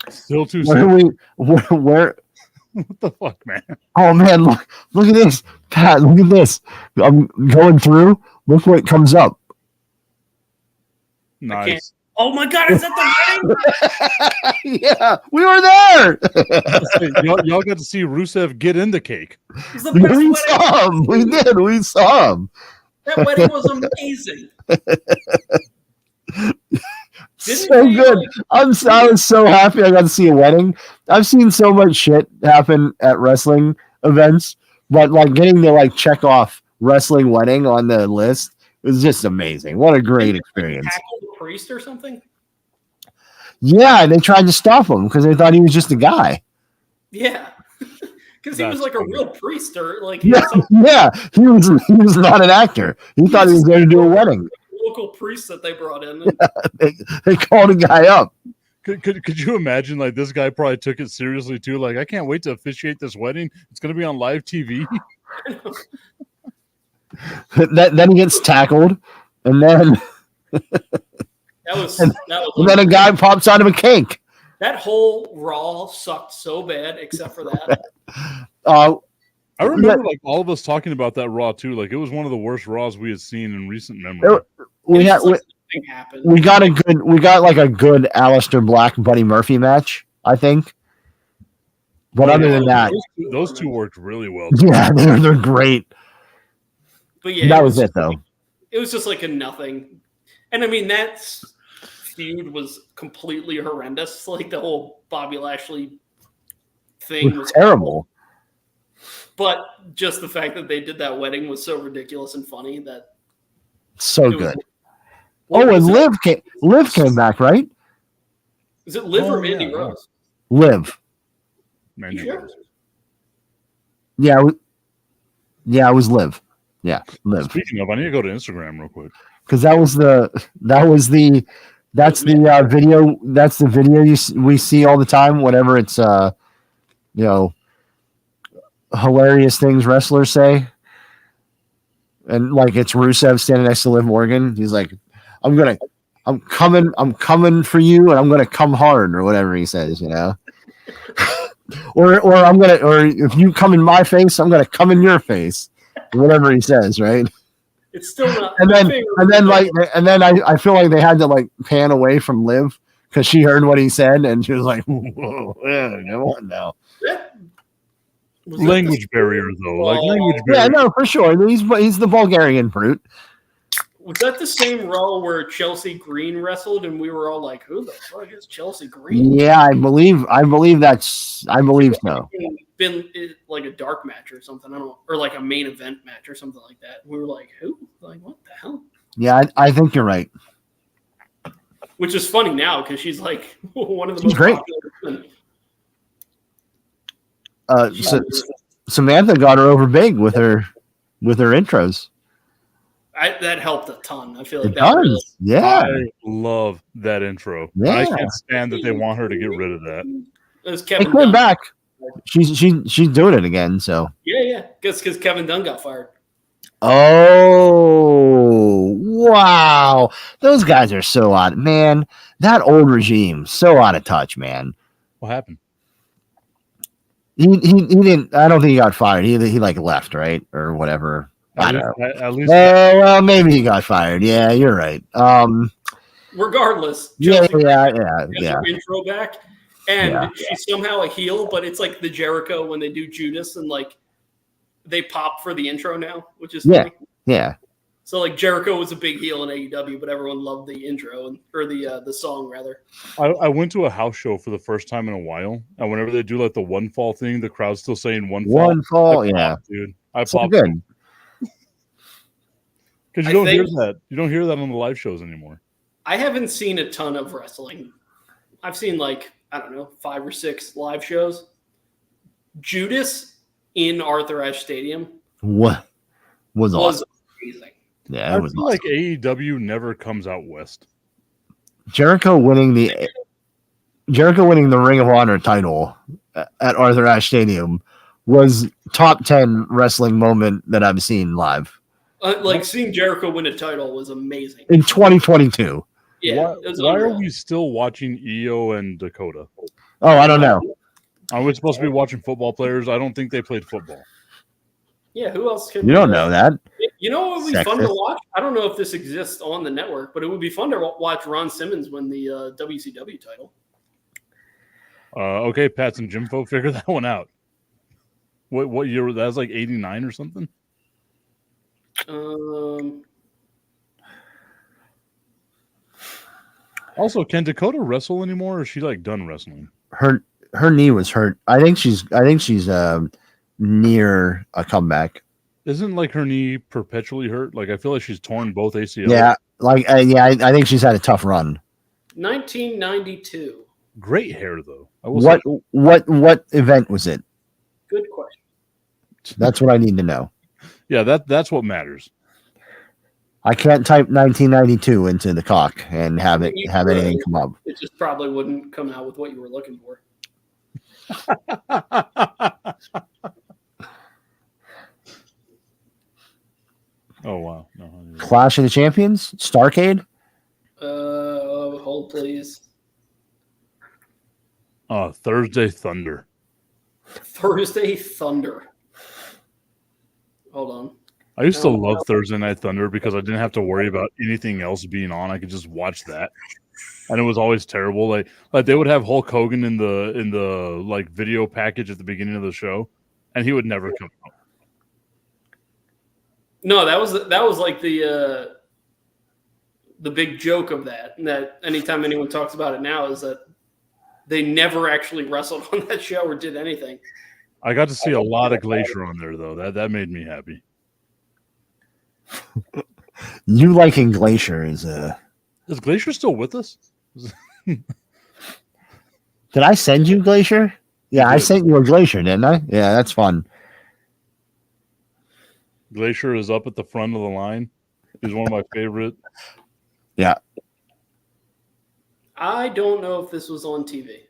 Still too Where soon. where What the fuck, man? Oh man, look at this, Pat. Look at this. I'm going through. Look what comes up. Nice. Oh my God, is that the wedding? Yeah, we were there. y'all got to see Rusev get in the cake. It was the best We wedding. saw him. We did. We saw him. That wedding was amazing. So good. I was so happy I got to see a wedding. I've seen so much shit happen at wrestling events, but like getting to like check off wrestling wedding on the list was just amazing. What a great experience. Tackle the priest or something? Yeah, they tried to stop him because they thought he was just a guy. Yeah. Because he was like a real priest or like Yeah, he was not an actor. He thought he was there to do a wedding. Local priest that they brought in. They called a guy up. Could you imagine, like, this guy probably took it seriously too? Like, I can't wait to officiate this wedding. It's going to be on live TV. Then he gets tackled, and then and then a guy pops out of a cake. That whole Raw sucked so bad, except for that. I remember like all of us talking about that Raw too. Like it was one of the worst Raws we had seen in recent memory. We got like a good Aleister Black Buddy Murphy match, I think. But other than that, those two worked really well. Yeah, they're great. But yeah, that was it though. It was just like a nothing. And I mean that feud was completely horrendous. Like the whole Bobby Lashley thing was terrible. But just the fact that they did that wedding was so ridiculous and funny that so good. And Liv came back, right? Is it Liv or Mandy Rose? Liv. Mandy sure? Rose. Yeah, it was Liv. Yeah, Liv. Speaking of, I need to go to Instagram real quick because that's the video. That's the video we see all the time. Whenever it's hilarious things wrestlers say, and like it's Rusev standing next to Liv Morgan. He's like, I'm coming for you, and I'm gonna come hard, or whatever he says, or if you come in my face, I'm gonna come in your face, whatever he says, right? It's still not. And then I feel like they had to like pan away from Liv because she heard what he said, and she was like, "Whoa, yeah, come on now." Language barrier, though. Like language barrier. Yeah, no, for sure. He's the Bulgarian brute. Was that the same Raw where Chelsea Green wrestled, and we were all like, "Who the fuck is Chelsea Green?" Yeah, I believe so. Been like a dark match or something, or like a main event match or something like that. We were like, "Who? Like, what the hell?" Yeah, I think you're right. Which is funny now because she's like one of the most popular women. Samantha got her over big with her intros. That helped a ton. I feel like it does. Yeah, I love that intro. Yeah. I can't stand that they want her to get rid of that. It was Kevin Dunn. Back. She's doing it again. So yeah, because Kevin Dunn got fired. Oh wow, those guys are so out, man. That old regime so out of touch, man. What happened? He didn't. I don't think he got fired. He like left, right, or whatever. I don't know. At least. Well, maybe he got fired. Yeah, you're right. Regardless. Yeah. Her intro back, and she's somehow a heel, but it's like the Jericho when they do Judas and like they pop for the intro now, which is funny. Yeah. So like Jericho was a big heel in AEW, but everyone loved the intro or the song rather. I went to a house show for the first time in a while, and whenever they do like the one fall thing, the crowd's still saying one fall. One fall, yeah, dude. I so popped good because you don't hear that. You don't hear that on the live shows anymore. I haven't seen a ton of wrestling. I've seen like I don't know 5 or 6 live shows. Judas in Arthur Ashe Stadium. What was awesome. Amazing. Yeah, I feel like AEW never comes out west. Jericho winning the Ring of Honor title at Arthur Ashe Stadium was top 10 wrestling moment that I've seen live Like seeing Jericho win a title was amazing. in 2022. Yeah, why are we still watching Io and Dakota? Oh, I don't know. Are we supposed to be watching football players? I don't think they played football. Yeah, who else can? You don't know that. You know what would be fun Sexist. to watch? I don't know if this exists on the network, but it would be fun to watch Ron Simmons win the WCW title. Okay, Pats and Jimfo, figure that one out. What year? That was like 89 or something? Also, can Dakota wrestle anymore, or is she like done wrestling? Her knee was hurt. I think she's near a comeback. Isn't like her knee perpetually hurt? Like I feel like she's torn both ACLs. Yeah, I think she's had a tough run. 1992. Great hair though. What event was it? Good question. That's what I need to know. Yeah, that's what matters. I can't type 1992 into the cock and have anything come up. It just probably wouldn't come out with what you were looking for. Oh wow! No, Clash of the Champions, Starcade. Hold please. Thursday Thunder. Thursday Thunder. Hold on. I used to love Thursday Night Thunder because I didn't have to worry about anything else being on. I could just watch that, and it was always terrible. Like they would have Hulk Hogan in the like video package at the beginning of the show, and he would never come out. No, that was like the big joke of that. And that anytime anyone talks about it now is that they never actually wrestled on that show or did anything. I got to see a lot of Glacier on there though. That made me happy. You liking Glacier is Glacier still with us? Did I send you Glacier? Yeah, I sent you a Glacier, didn't I? Yeah, that's fun. Glacier is up at the front of the line. He's one of my favorite. Yeah. I don't know if this was on TV.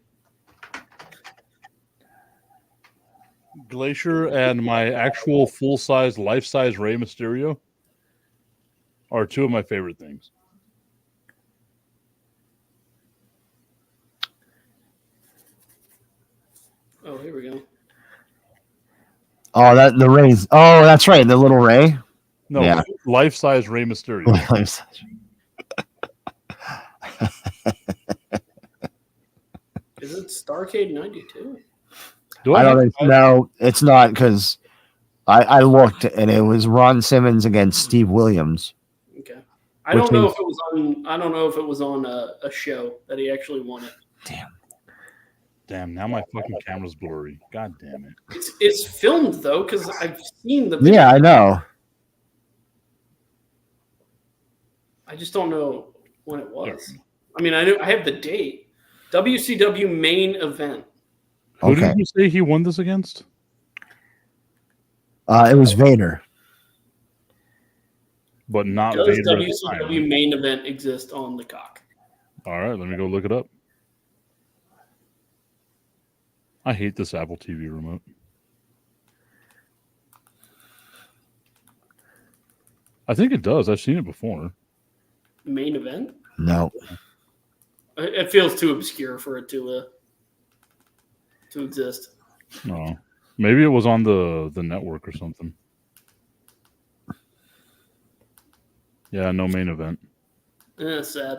Glacier and my actual full-size, life-size Rey Mysterio are two of my favorite things. Oh, here we go. Oh, the Rays. Oh, that's right. The little Ray. No, yeah. Life-size Rey Mysterio. Is it Starcade 92? I don't think. No, it's not because I looked and it was Ron Simmons against Steve Williams. Okay. I don't know if it was on a show that he actually won it. Damn, now my fucking camera's blurry. God damn it. It's filmed though, because I've seen the video. Yeah, I know. I just don't know when it was. I mean, I have the date. WCW main event. Who did you say he won this against? It was Vader. But not Does Vader. WCW main event exist on the cock? All right, let me go look it up. I hate this Apple TV remote. I think it does. I've seen it before. Main event? No. It feels too obscure for it to exist. No. Maybe it was on the network or something. Yeah, no main event. That's sad.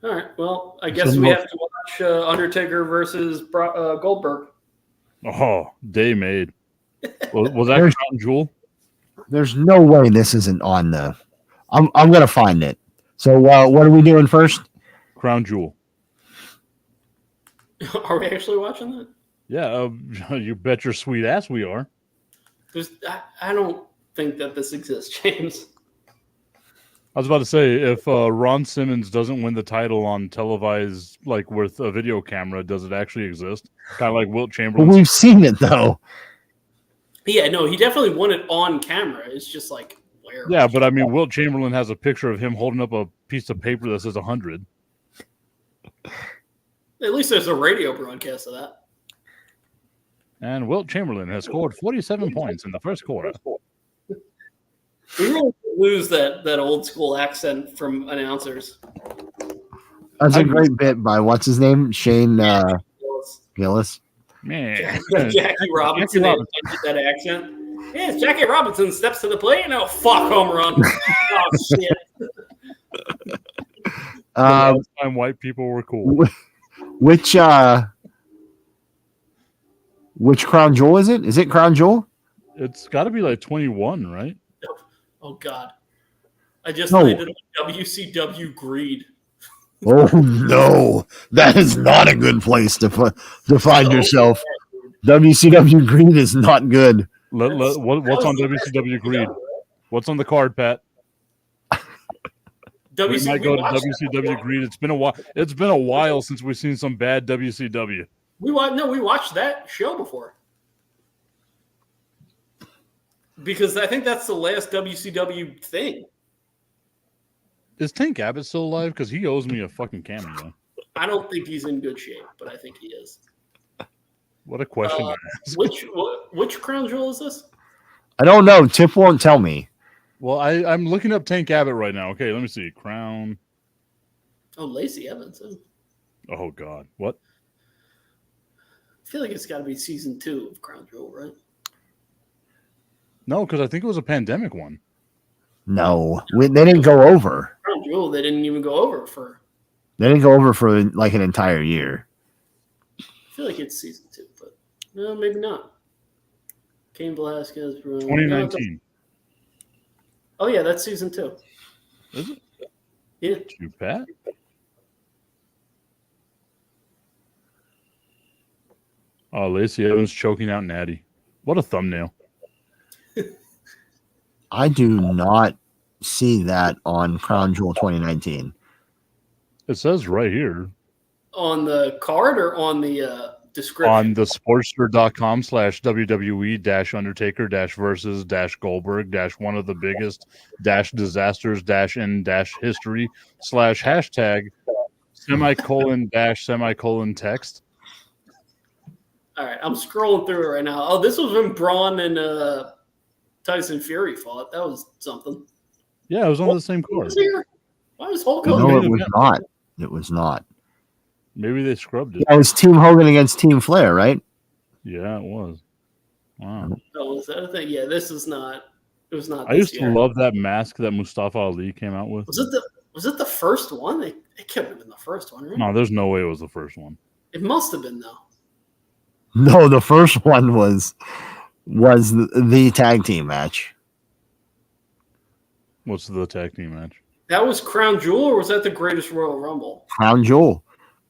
All right. Well, I guess we have to watch Undertaker versus Goldberg. Oh, day made. Was that Crown Jewel? There's no way this isn't on the. I'm gonna find it. So what are we doing first? Crown Jewel. Are we actually watching that? Yeah, you bet your sweet ass we are. I don't think that this exists, James. I was about to say, if Ron Simmons doesn't win the title on televised, like with a video camera, does it actually exist? Kind of like Wilt Chamberlain. We've seen it though. Yeah, no, he definitely won it on camera. It's just like where? Yeah, but I mean, Wilt Chamberlain has a picture of him holding up a piece of paper that says 100. At least there's a radio broadcast of that. And Wilt Chamberlain has scored 47 points in the first quarter. We really lose that old school accent from announcers. That's a great bit by what's his name, Shane Gillis. Man, Jackie Robinson did that accent. Yes, Jackie Robinson steps to the plate and fuck home run. Oh shit. Last time white people were cool. Which Crown Jewel is it? Is it Crown Jewel? It's got to be like 21, right? Oh God, I just landed on WCW Greed. Oh no, that is not a good place to find yourself. WCW Greed is not good. What's on WCW Greed? What's on the card, Pat? We might go to WCW Greed. It's been a while. It's been a while since we've seen some bad WCW. We watched that show before. Because I think that's the last WCW thing. Is Tank Abbott still alive? Because he owes me a fucking cameo. I don't think he's in good shape, but I think he is. What a question to ask. Which Crown Jewel is this? I don't know. Tip won't tell me. Well, I'm looking up Tank Abbott right now. Okay, let me see. Crown. Oh, Lacey Evans. Oh, God. What? I feel like it's got to be season 2 of Crown Jewel, right? No, because I think it was a pandemic one. No, they didn't go over. Crown Jewel, they didn't even go over for. They didn't go over for like an entire year. I feel like it's season 2, but no, maybe not. Cain Velasquez. 2019. Oh, yeah, that's season 2. Is it? Yeah. You, Pat? Oh, Lacey Evans choking out Natty. What a thumbnail. I do not see that on Crown Jewel 2019. It says right here. On the card or on the description? On the sportster.com/WWE-Undertaker-versus-Goldberg- one of the biggest -disasters-in-history ## text. All right, I'm scrolling through it right now. Oh, this was when Braun and Tyson Fury fought. That was something. Yeah, it was on the same card. Why was Hulk No, Hogan? it was not. It was not. Maybe they scrubbed it. It was Team Hogan against Team Flair, right? Yeah, it was. Wow. Oh, was that a thing? Yeah, this is not. It was not. I used to love that mask that Mustafa Ali came out with. Was it the first one? It couldn't have been the first one, right? No, there's no way it was the first one. It must have been though. No, the first one was the tag team match. What's the tag team match? That was Crown Jewel, or was that the Greatest Royal Rumble? Crown Jewel.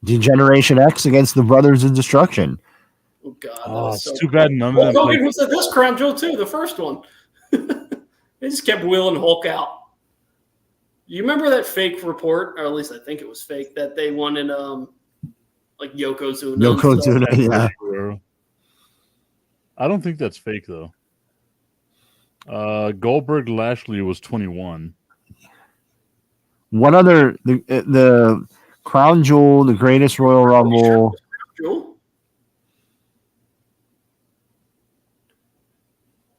Degeneration X against the Brothers of Destruction. Oh God! Oh, it's too bad none of them. Hogan was at this Crown Jewel too, the first one. They just kept wheeling Hulk out. You remember that fake report, or at least I think it was fake, that they wanted like Yokozuna. Yokozuna, yeah. I don't think that's fake though. Goldberg Lashley was 21. What other the Crown Jewel, the Greatest Royal Rumble? Jewel?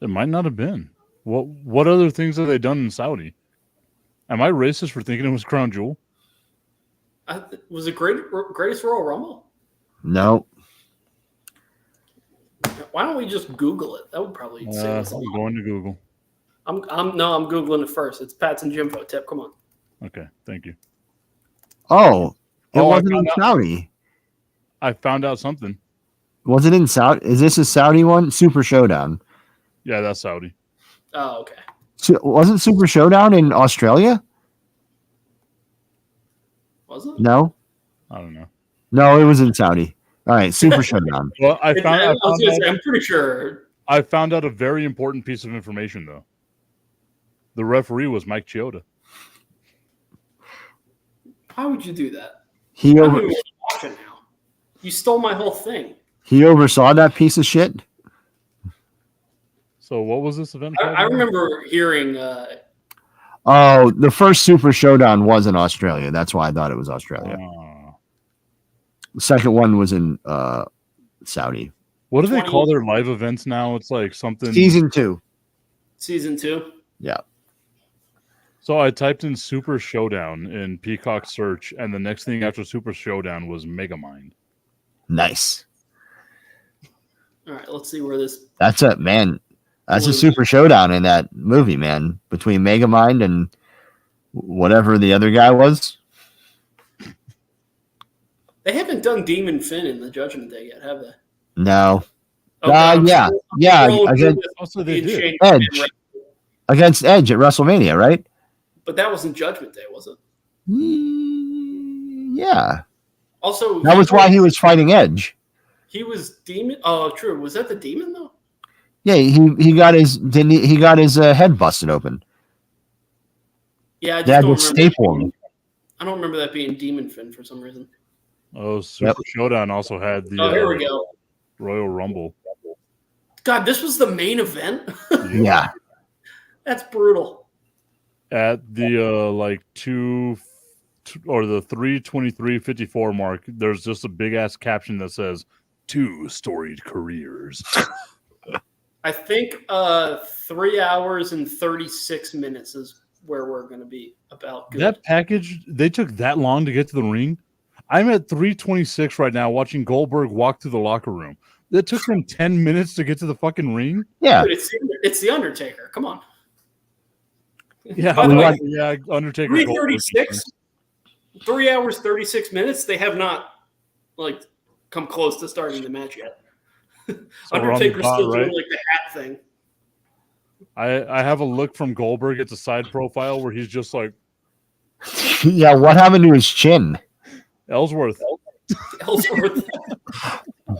It might not have been. What other things have they done in Saudi? Am I racist for thinking it was Crown Jewel? Was it Greatest Royal Rumble? No. Why don't we just Google it? That would probably save us a lot. I'm going to Google. I'm Googling it first. It's Pat's and Jimbo tip. Come on. Okay, thank you. Oh, it wasn't in Saudi. I found out something. Was it in Saudi? Is this a Saudi one? Super Showdown. Yeah, that's Saudi. Oh, okay. So, wasn't Super Showdown in Australia? Was it? No. I don't know. No, it was in Saudi. All right, Super Showdown. Well, I'm pretty sure. I found out a very important piece of information, though. The referee was Mike Chioda. Why would you do that? He I'm even watching now. You stole my whole thing. He oversaw that piece of shit. So what was this event? I remember hearing. Oh, the first Super Showdown was in Australia. That's why I thought it was Australia. The second one was in Saudi. What do they 20 call their live events now? It's like something. Season 2. Season 2. Yeah. So I typed in Super Showdown in Peacock search, and the next thing after Super Showdown was Megamind. Nice. All right, let's see where this. That's it, man. That's a super showdown in that movie, man. Between Megamind and whatever the other guy was. They haven't done Demon Finn in the Judgment Day yet, have they? No. Okay, yeah. Also, they did. Edge. Against Edge at WrestleMania, right? But that wasn't Judgment Day, was it? Yeah. Also, that was why he was fighting Edge. He was Demon. Oh, true. Was that the Demon though? Yeah, he got his head busted open. Yeah, I just don't staple him. I don't remember that being Demon Finn for some reason. Oh, Super Showdown also had the. Here we go. Royal Rumble. God, this was the main event. Yeah. That's brutal. At the 3:23:54 mark, there's just a big ass caption that says 2 storied careers. I think 3 hours and 36 minutes is where we're going to be about. Good. That package, they took that long to get to the ring. I'm at 3:26 right now watching Goldberg walk through the locker room. It took him 10 minutes to get to the fucking ring. Yeah. Dude, it's the Undertaker. Come on. Yeah, By the way, Undertaker. 3:36, 3 hours 36 minutes. They have not come close to starting the match yet. So Undertaker's still doing the hat thing. I have a look from Goldberg. It's a side profile where he's just like, yeah. What happened to his chin? Ellsworth.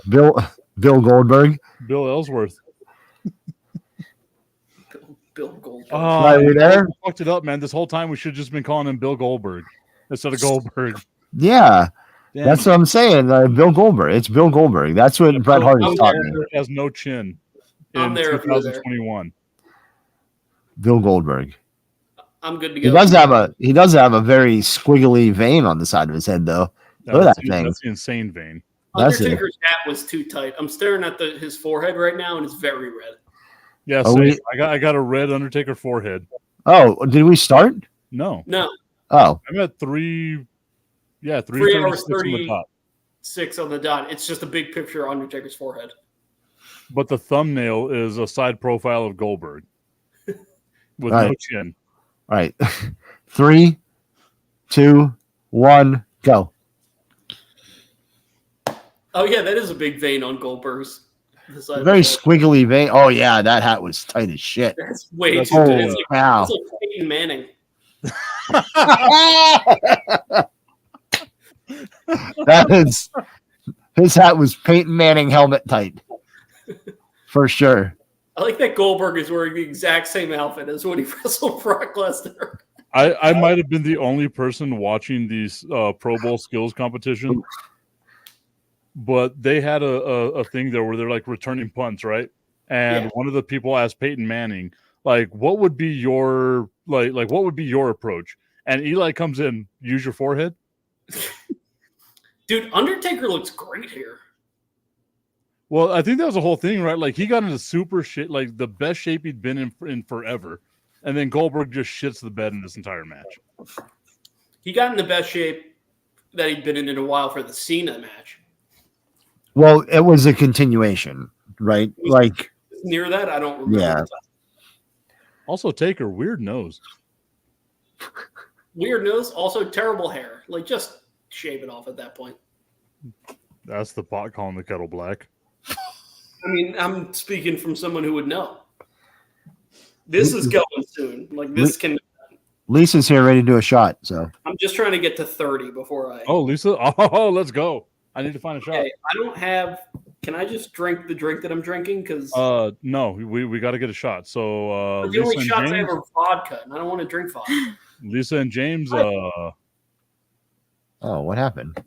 Bill Goldberg. Bill Ellsworth. Bill Goldberg. Oh, right, we there? Fucked it up, man. This whole time we should have just been calling him Bill Goldberg instead of Goldberg. Yeah. Damn. That's what I'm saying. Bill Goldberg. It's Bill Goldberg. That's what Bret Hart is talking about. Has no chin in 2021. Bill Goldberg. I'm good to go. He does have a very squiggly vein on the side of his head, though. Look at that thing. That's the insane vein. Undertaker's hat was too tight. I'm staring at his forehead right now, and it's very red. Yeah, I got a red Undertaker forehead. Oh, did we start? No. Oh, I'm at 3 hours 36 on the dot. It's just a big picture of Undertaker's forehead. But the thumbnail is a side profile of Goldberg with no chin. All right. 3, 2, 1, go. Oh yeah, that is a big vein on Goldberg's. Very squiggly vein. Oh yeah, that hat was tight as shit. That's way too tight. It's wow. It's like Peyton Manning. His hat was Peyton Manning helmet tight. For sure. I like that Goldberg is wearing the exact same outfit as when he wrestled Brock Lesnar. I might have been the only person watching these Pro Bowl skills competition, but they had a thing there where they're like returning punts, right? And one of the people asked Peyton Manning, what would be your what would be your approach? And Eli comes in, use your forehead. Dude, Undertaker looks great here. Well, I think that was the whole thing, right? He got into super shit, the best shape he'd been in forever. And then Goldberg just shits the bed in this entire match. He got in the best shape that he'd been in a while for the Cena match. Well, it was a continuation, right? Near that, I don't remember. Yeah. Also, Taker, weird nose. Weird nose, also terrible hair. Just shave it off at that point. That's the pot calling the kettle black. I mean, I'm speaking from someone who would know. This is going soon. Lisa's here ready to do a shot, so. I'm just trying to get to 30 before I. Oh, Lisa. Oh, let's go. I need to find a shot. Okay, I don't have. Can I just drink the drink that I'm drinking? Because no, we got to get a shot. So the only shots I have are vodka, and I don't want to drink vodka. Lisa and James. Oh, what happened?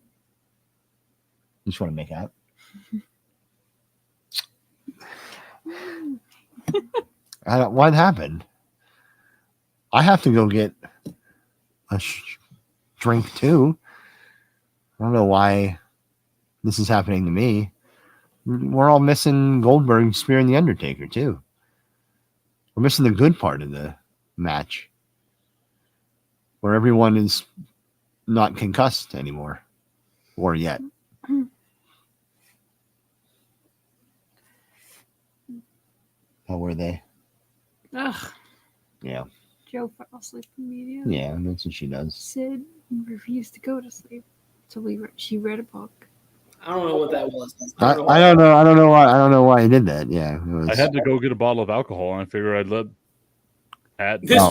You just want to make out? What happened? I have to go get a drink too. I don't know why this is happening to me. We're all missing Goldberg spearing the Undertaker too. We're missing the good part of the match, where everyone is not concussed anymore, or yet. How were they? Ugh. Yeah. Joe fell asleep immediately. Yeah, that's what she does. Sid refused to go to sleep, so she read a book. I don't know what that was. I don't know. I don't know why. I don't know why he did that. Yeah, it was, I had to go get a bottle of alcohol, and I figured I'd let Pat This,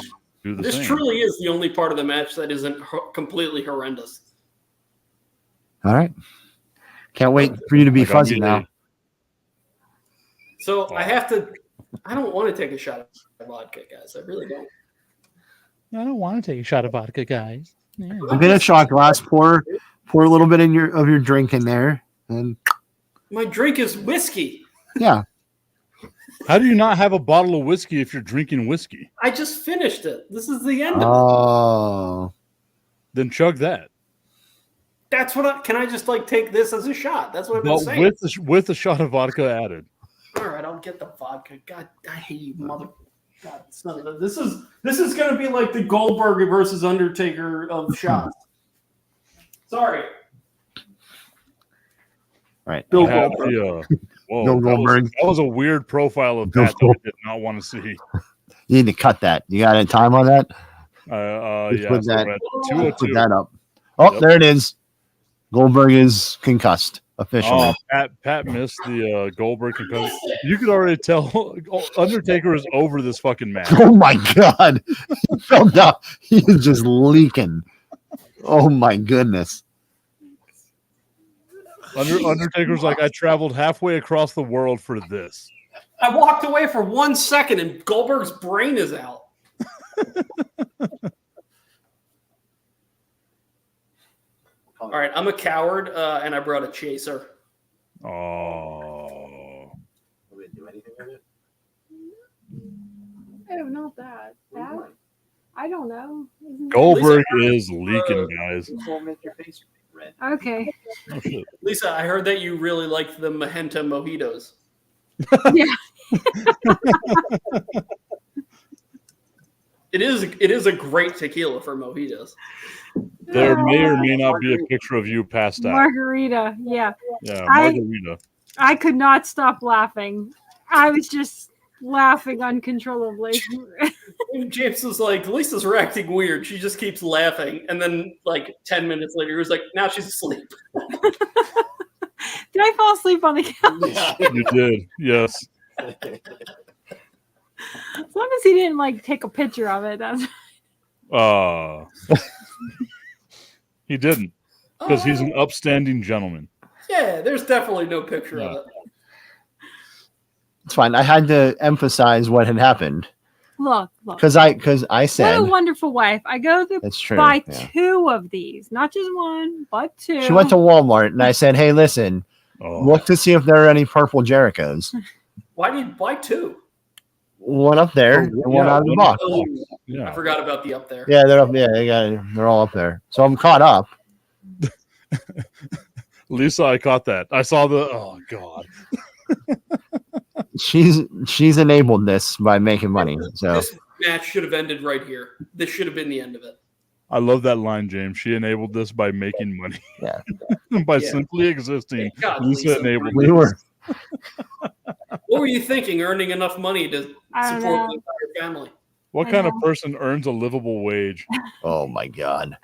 do the this same. truly is the only part of the match that isn't completely horrendous. All right. Can't wait for you to be Like, fuzzy now. So I don't want to take a shot of vodka, guys. I really don't. I don't want to take a shot of vodka, guys. Yeah. A bit of shot glass. Pour a little bit of your drink in there, and My drink is whiskey. yeah. How do you not have a bottle of whiskey if you're drinking whiskey? I just finished it. This is the end of it. Oh, Then chug that. That's what can I just like take this as a shot? That's what I've been Well, saying. with a shot of vodka added. All right, I'll get the vodka. God, I hate you, mother. God, son of a, this is gonna be like the Goldberg versus Undertaker of shots. Sorry, right. Bill I have Goldberg. Whoa, Bill Goldberg. That was a weird profile of Bill Pat that I did not want to see. You need to cut that. You got any time on that? Just Yeah, put so that- we're at Put 202. that up. Oh, Yep. there it is. Goldberg is concussed officially. Oh, Pat missed the Goldberg concussion. You could already tell Undertaker is over this fucking match. Oh my God. He fell down. He is just leaking. Oh my goodness. Undertaker's like, I traveled halfway across the world for this. I walked away for 1 second and Goldberg's brain is out. All right, I'm a coward, and I brought a chaser. Oh, Oh, not that. That? I don't know. Isn't that- Goldberg is leaking, guys. Okay. Oh, shit. Lisa, I heard that you really liked the Magenta mojitos. Yeah. It is a great tequila for mojitos. There may or may not be a picture of you passed out. Margarita. Yeah. Yeah, I- margarita. I could not stop laughing. I was just laughing uncontrollably. James was like, Lisa's reacting weird. She just keeps laughing. And then, like, 10 minutes later, he was like, now she's asleep. Did I fall asleep on the couch? You did, yes. As long as he didn't like take a picture of it. That's He didn't, because he's an upstanding gentleman. Yeah, there's definitely no picture Yeah. of it. It's fine. I had to emphasize what had happened look. because I What said a wonderful wife. I go to that's true. buy Yeah. 2 of these, not just 1, but 2. She went to Walmart and I said, "Hey, listen, Oh, look to see if there are any purple Jerichos." Why two? One up there, Oh, and one yeah, out of the one- box. Oh, I yeah. forgot about the up there. Yeah, they're up. Yeah, they're all up there. So I'm caught up. Lisa, I caught that. I saw the. Oh God. She's enabled this by making money. So This match should have ended right here. This should have been the end of it. I love that line, James. She enabled this by making money. Yeah. By Yeah. simply existing. God, Lisa Lisa, enabled we this. were. what were you thinking? Earning enough money to I don't support know. the entire family? What I kind of know. person earns a livable wage? Oh my God.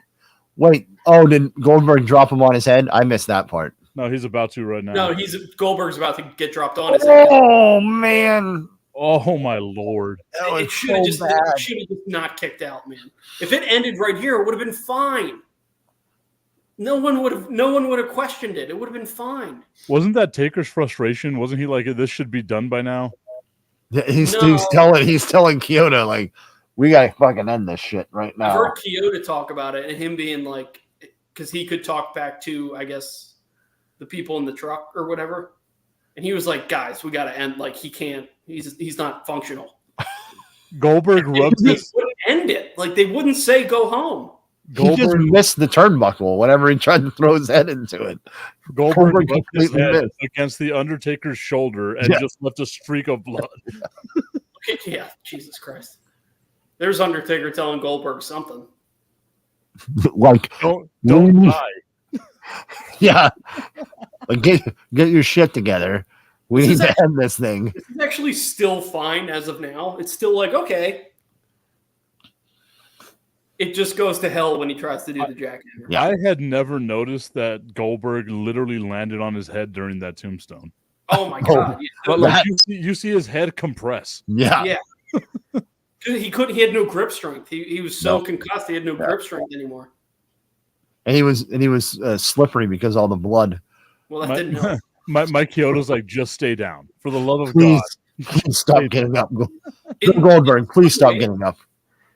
Wait. Oh, did Goldberg drop him on his head? I missed that part. No, he's about to right now. No, Goldberg's about to get dropped on his head. Oh man. Oh my lord. That was It should have so just bad. not kicked out, man. If it ended right here, it would have been fine. No one would have questioned it. It would have been fine. Wasn't that Taker's frustration? Wasn't he like, this should be done by now? Yeah, he's No. he's telling Kyoto like we gotta fucking end this shit right I've now. heard Kyoto talk about it and him being like, because he could talk back to, I guess, the people in the truck or whatever. And he was like, guys, we got to end. Like, he can't, he's not functional. Goldberg rubs They his wouldn't end it. Like, they wouldn't say go home. He just missed the turnbuckle whenever he tried to throw his head into it. Goldberg left his head against the Undertaker's shoulder and just left a streak of blood. Yeah, Jesus Christ. There's Undertaker telling Goldberg something. Like, don't die. Yeah. Like, get your shit together. We need to end this thing. This is actually still fine as of now. It's still like, okay. It just goes to hell when he tries to do the jackhammer. Yeah. I had never noticed that Goldberg literally landed on his head during that tombstone. Oh my god! Yeah. But like you see his head compress. Yeah. He couldn't. He had no grip strength. He was so concussed. He had no grip strength anymore. And he was slippery because of all the blood. Well, that didn't help. Mike Chiodo's like, just stay down for the love of God. Please stop getting up. Goldberg, please stop getting up.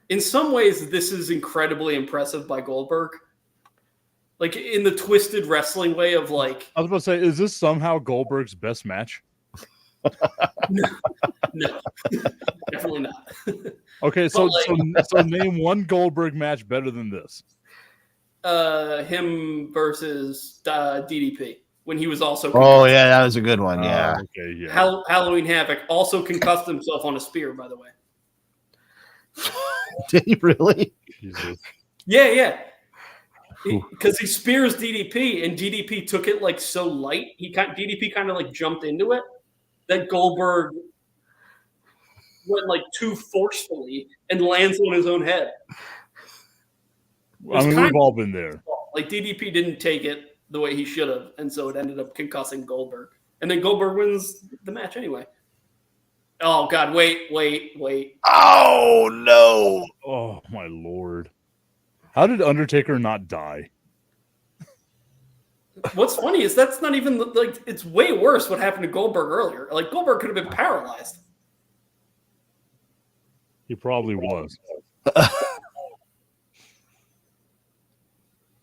In some ways, this is incredibly impressive by Goldberg. Like in the twisted wrestling way of like. I was about to say, is this somehow Goldberg's best match? No, definitely not. Okay, so name one Goldberg match better than this. Him versus DDP when he was also. Oh yeah, that was a good one. Yeah. Okay. Yeah. Halloween Havoc also concussed himself on a spear, by the way. Did he really? Jesus. Yeah. Because he spears DDP and DDP took it like so light. DDP kind of like jumped into it that Goldberg went like too forcefully and lands on his own head. I mean, we've all been there. Like DDP didn't take it the way he should have, and so it ended up concussing Goldberg. And then Goldberg wins the match anyway. Oh God! Wait! Oh no! Oh my Lord! How did Undertaker not die? What's funny is that's not even like it's way worse what happened to Goldberg earlier. Like Goldberg could have been paralyzed. He probably was.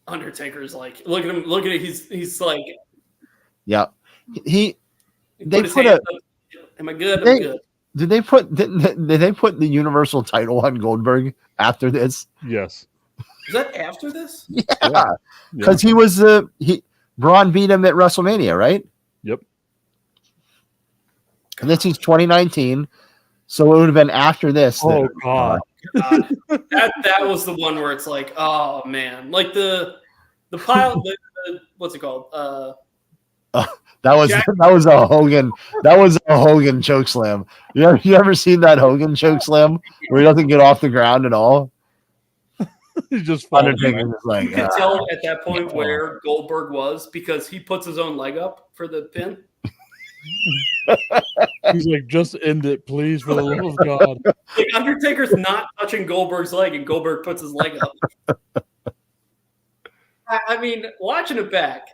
Undertaker's like, look at him. Look at it. He's like, yeah. They put a. Am I good? I'm good. Did they put the Universal title on Goldberg after this? Yes. Is that after this? Yeah, because he was Braun beat him at WrestleMania, right? Yep. And this is 2019, so it would have been after this. Oh God. That was the one where it's like, oh man, like the pile. What's it called? That was a Hogan. That was a Hogan choke slam. You ever seen that Hogan choke slam where he doesn't get off the ground at all? He's just Undertaker's like, you can tell at that point where Goldberg was because he puts his own leg up for the pin. He's like, just end it, please, for the love of God. Like Undertaker's not touching Goldberg's leg, and Goldberg puts his leg up. I mean, watching it back.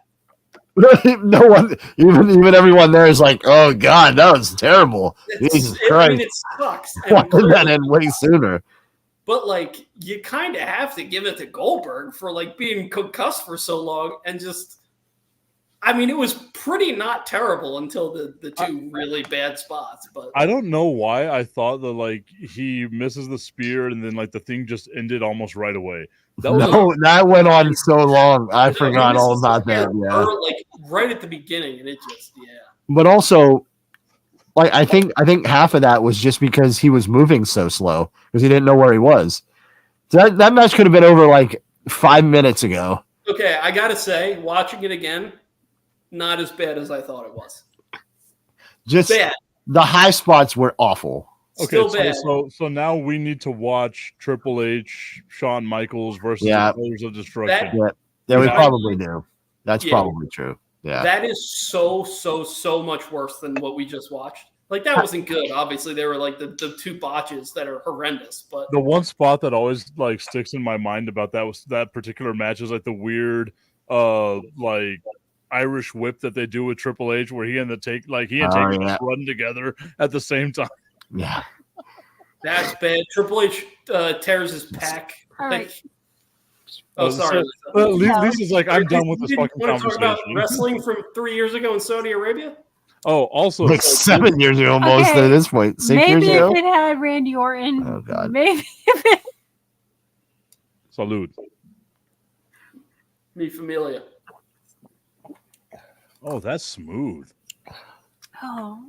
No one, even everyone there is like, "Oh God, that was terrible." Jesus Christ! I mean, it sucks. Why did that end way sooner? But like, you kind of have to give it to Goldberg for like being concussed for so long, and just, I mean, it was pretty not terrible until the two really bad spots. But I don't know why I thought that like he misses the spear and then like the thing just ended almost right away. That went on so long. I forgot all about that. Yeah, like right at the beginning, and it just But also, like I think half of that was just because he was moving so slow because he didn't know where he was. So that match could have been over like 5 minutes ago. Okay, I gotta say, watching it again, not as bad as I thought it was. Just bad. The high spots were awful. Okay, so now we need to watch Triple H, Shawn Michaels versus the Pillars of Destruction. Yeah, we probably do. That's probably true. Yeah, that is so much worse than what we just watched. Like that wasn't good. Obviously, they were like the two botches that are horrendous. But the one spot that always like sticks in my mind about that particular match is like the weird like Irish whip that they do with Triple H, where he and Taker run together at the same time. Yeah, that's bad. Triple H tears his pack. All right. Oh, sorry. Lisa's like, I'm done with this fucking conversation. Talk about wrestling from 3 years ago in Saudi Arabia? Oh, also like 7 years ago, almost at this point. 6 years ago. Maybe if it had Randy Orton. Oh God. Maybe if it. Salute. Mi Familia. Oh, that's smooth. Oh.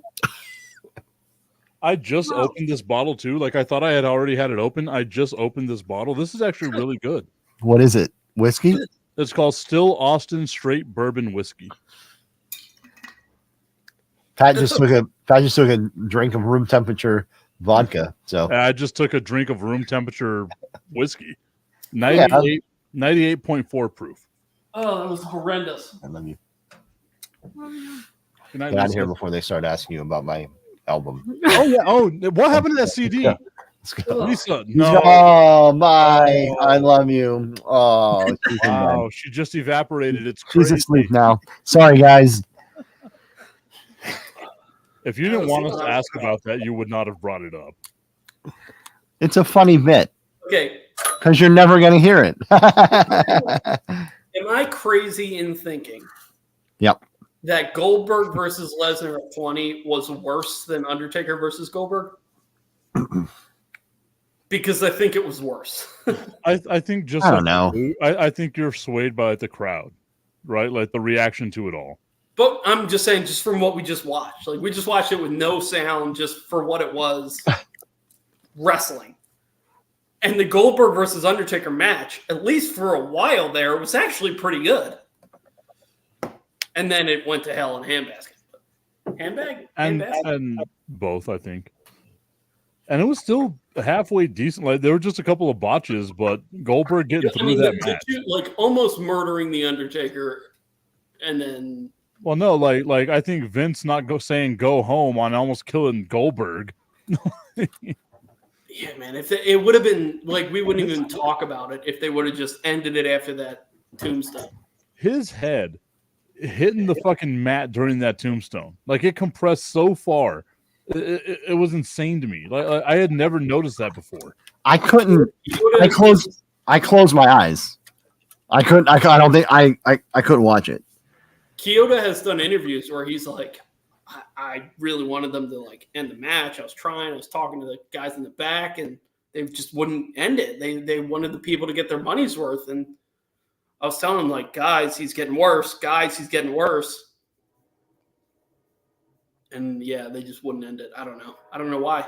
I just Wow. opened this bottle too. Like I thought I had already had it open. I just opened this bottle. This is actually really good. What is it? Whiskey? It's called Still Austin Straight Bourbon Whiskey. Pat just took a drink of room temperature vodka. So I just took a drink of room temperature whiskey. 98.4 proof. Oh, that was horrendous. I love you. Good night, Get out of Lisa. here before they start asking you about my album. Oh yeah. Oh, what happened to that CD? Yeah. Let's go. Lisa, no. Oh my! I love you. Oh, she's in bed. Wow, she just evaporated. It's She's crazy. asleep now. Sorry, guys. If you didn't want us to ask about that, you would not have brought it up. It's a funny bit Okay, because you're never going to hear it. am I crazy in thinking Yep. that Goldberg versus Lesnar at 20 was worse than Undertaker versus Goldberg? Because I think it was worse. I think just I don't know. I think you're swayed by the crowd, right? Like the reaction to it all. But I'm just saying, just from what we just watched. Like, we just watched it with no sound, just for what it was, wrestling. And the Goldberg versus Undertaker match, at least for a while there, was actually pretty good. And then it went to hell in a handbasket. Handbag? And both, I think. And it was still halfway decent. Like there were just a couple of botches, but Goldberg getting through that match. Like almost murdering the Undertaker, and then. Well, no, like I think Vince not saying go home on almost killing Goldberg. Yeah, man. If it would have been like, we wouldn't even talk about it if they would have just ended it after that tombstone. His head hitting the fucking mat during that tombstone, like it compressed so far. It was insane to me. Like I had never noticed that before. I couldn't. I closed my eyes. I couldn't. I don't think I couldn't watch it. Kyoto has done interviews where he's like, I really wanted them to like end the match. I was talking to the guys in the back, and they just wouldn't end it. They wanted the people to get their money's worth, and I was telling them like, guys, he's getting worse. Guys, he's getting worse. And yeah, they just wouldn't end it. I don't know. I don't know why.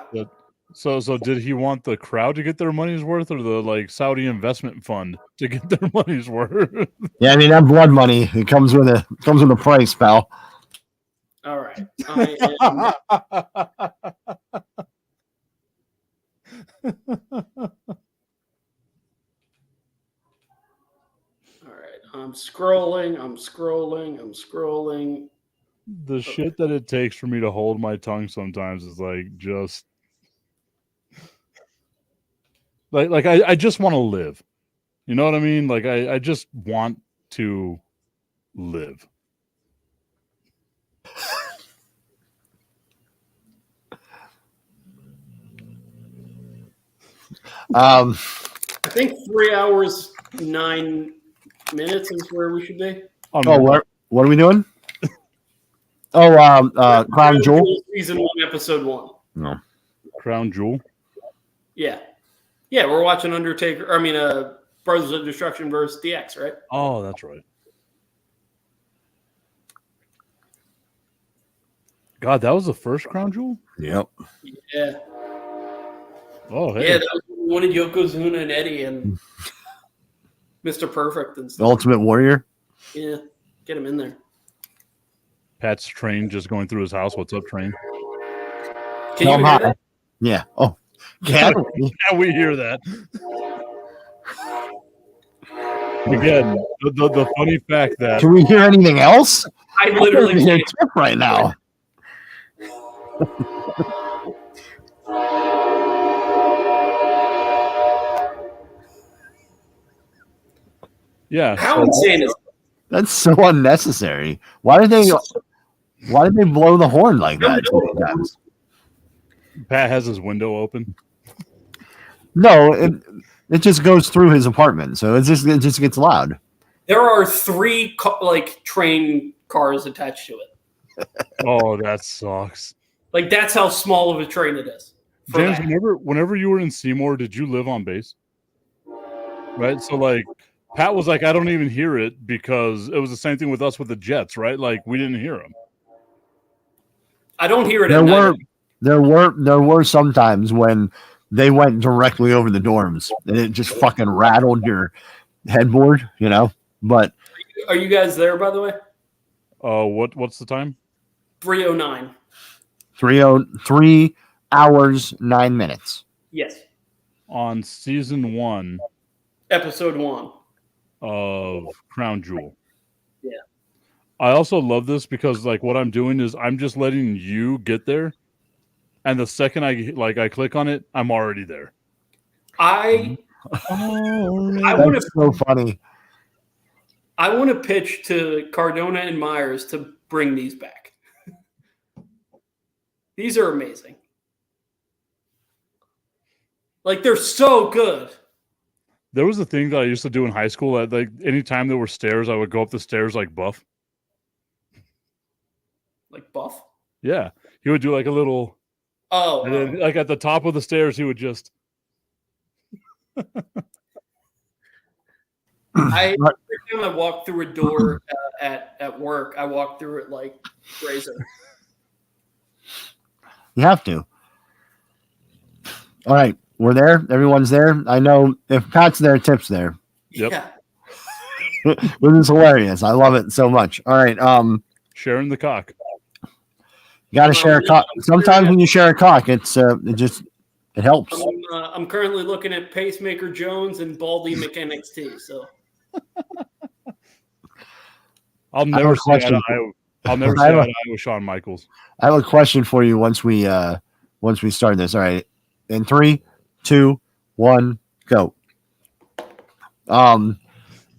So did he want the crowd to get their money's worth, or the like Saudi investment fund to get their money's worth? Yeah, I mean that blood money. It comes with a price, pal. All right. All right. I'm scrolling. The shit that it takes for me to hold my tongue sometimes is like just like I just want to live. You know what I mean? Like I just want to live. I think 3 hours 9 minutes is where we should be. What are we doing? Crown Jewel. Season 1, episode 1. No. Crown Jewel. Yeah, we're watching Undertaker. Brothers of Destruction versus DX, right? Oh, that's right. God, that was the first Crown Jewel? Yep. Yeah. Oh, hey. Yeah, that was one of Yokozuna and Eddie and Mr. Perfect and The stuff. Ultimate Warrior. Yeah, get him in there. Pat's train just going through his house. What's up, train? Can you hear that? Yeah. Oh, yeah. Now we hear that. Again, the funny fact that Can we hear anything else? I literally can't hear can't. Tip right now. yeah, How insane is That's so unnecessary. Why did they blow the horn like that? Pat has his window open. No, it just goes through his apartment, so it just gets loud. There are 3 train cars attached to it. Oh, that sucks. Like, that's how small of a train it is. for James, that. whenever you were in Seymour, did you live on base? Right, so like Pat was like, I don't even hear it because it was the same thing with us with the Jets, right? Like we didn't hear him. I don't hear it. There were some times when they went directly over the dorms and it just fucking rattled your headboard, But Are you guys there, by the way? What's the time? 3:09. 3 hours 9 minutes. Yes. On season 1, Episode 1 of Crown Jewel. Yeah. I also love this because like what I'm doing is I'm just letting you get there, and the second I click on it, I'm already there. I want That's so funny. I want to pitch to Cardona and Myers to bring these back. These are amazing. Like they're so good. There was a thing that I used to do in high school. That like anytime there were stairs, I would go up the stairs like Buff. Like Buff? Yeah, he would do like a little. And then, like at the top of the stairs, he would just. Every time I walk through a door at work, I walk through it like Razor. You have to. All right, we're there. Everyone's there. I know if Pat's there, Tip's there. Yep. Yeah. This is hilarious. I love it so much. All right. Sharing the cock. You got to share a cock. Sometimes when you share a cock, it helps. I'm currently looking at Pacemaker Jones and Baldy McNXT. So I'll never say eye to eye with Shawn Michaels. I have a question for you once we start this. All right. In 3, 2, 1, go. Do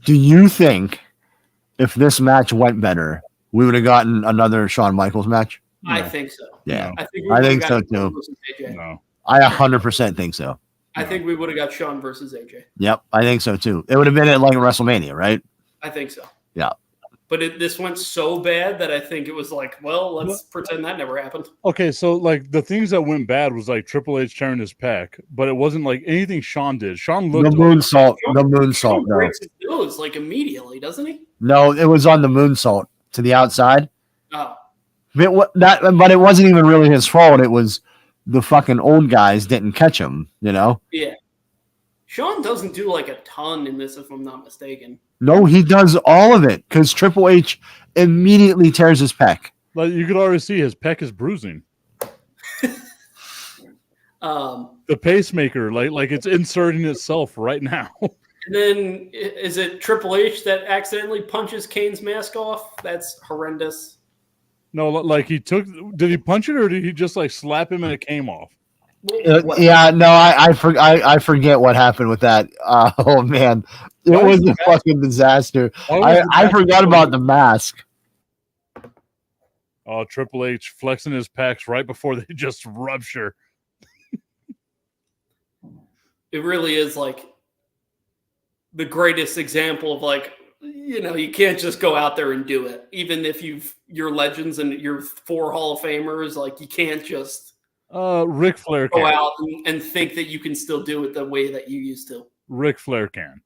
you think if this match went better, we would have gotten another Shawn Michaels match? No. I think so. Yeah, I think so too. No. I 100% think so. I think we would have got Shawn versus AJ. Yep, I think so too. It would have been at like WrestleMania, right? I think so. Yeah. But this went so bad that I think it was like, well, let's pretend that never happened. Okay, so like the things that went bad was like Triple H tearing his pec, but it wasn't like anything Shawn did. Shawn looked the moonsault. Shawn No, breaks his nose like immediately, doesn't he? no, it was on the moonsault to the outside. Oh, But it wasn't even really his fault. It was the fucking old guys didn't catch him. yeah. Shawn doesn't do like a ton in this, if I'm not mistaken. No, he does all of it because Triple H immediately tears his pec. Like you could already see his pec is bruising. The pacemaker, like it's inserting itself right now. And then is it Triple H that accidentally punches Kane's mask off? That's horrendous. No, like did he punch it or did he just like slap him and it came off? Yeah, no, I forget what happened with that. Oh man, it was a fucking disaster. I forgot about the mask. Oh, Triple H flexing his pecs right before they just rupture. It really is like the greatest example of like, you can't just go out there and do it. Even if you're legends and you're 4 Hall of Famers, like you can't just Ric Flair go out and think that you can still do it the way that you used to. Ric Flair can.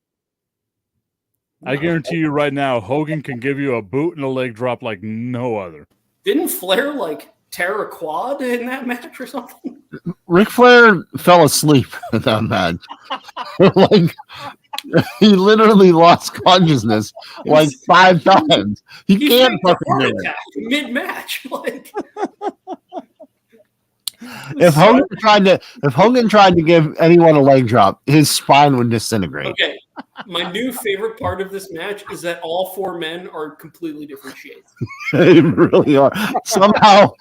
I guarantee you right now, Hogan can give you a boot and a leg drop like no other. Didn't Flair like tear a quad in that match or something? Ric Flair fell asleep in that match. Like he literally lost consciousness like 5 times. He can't fucking do it. Mid-match, like. If Hogan tried to give anyone a leg drop, his spine would disintegrate. Okay, my new favorite part of this match is that all 4 men are completely different shades. They really are. Somehow,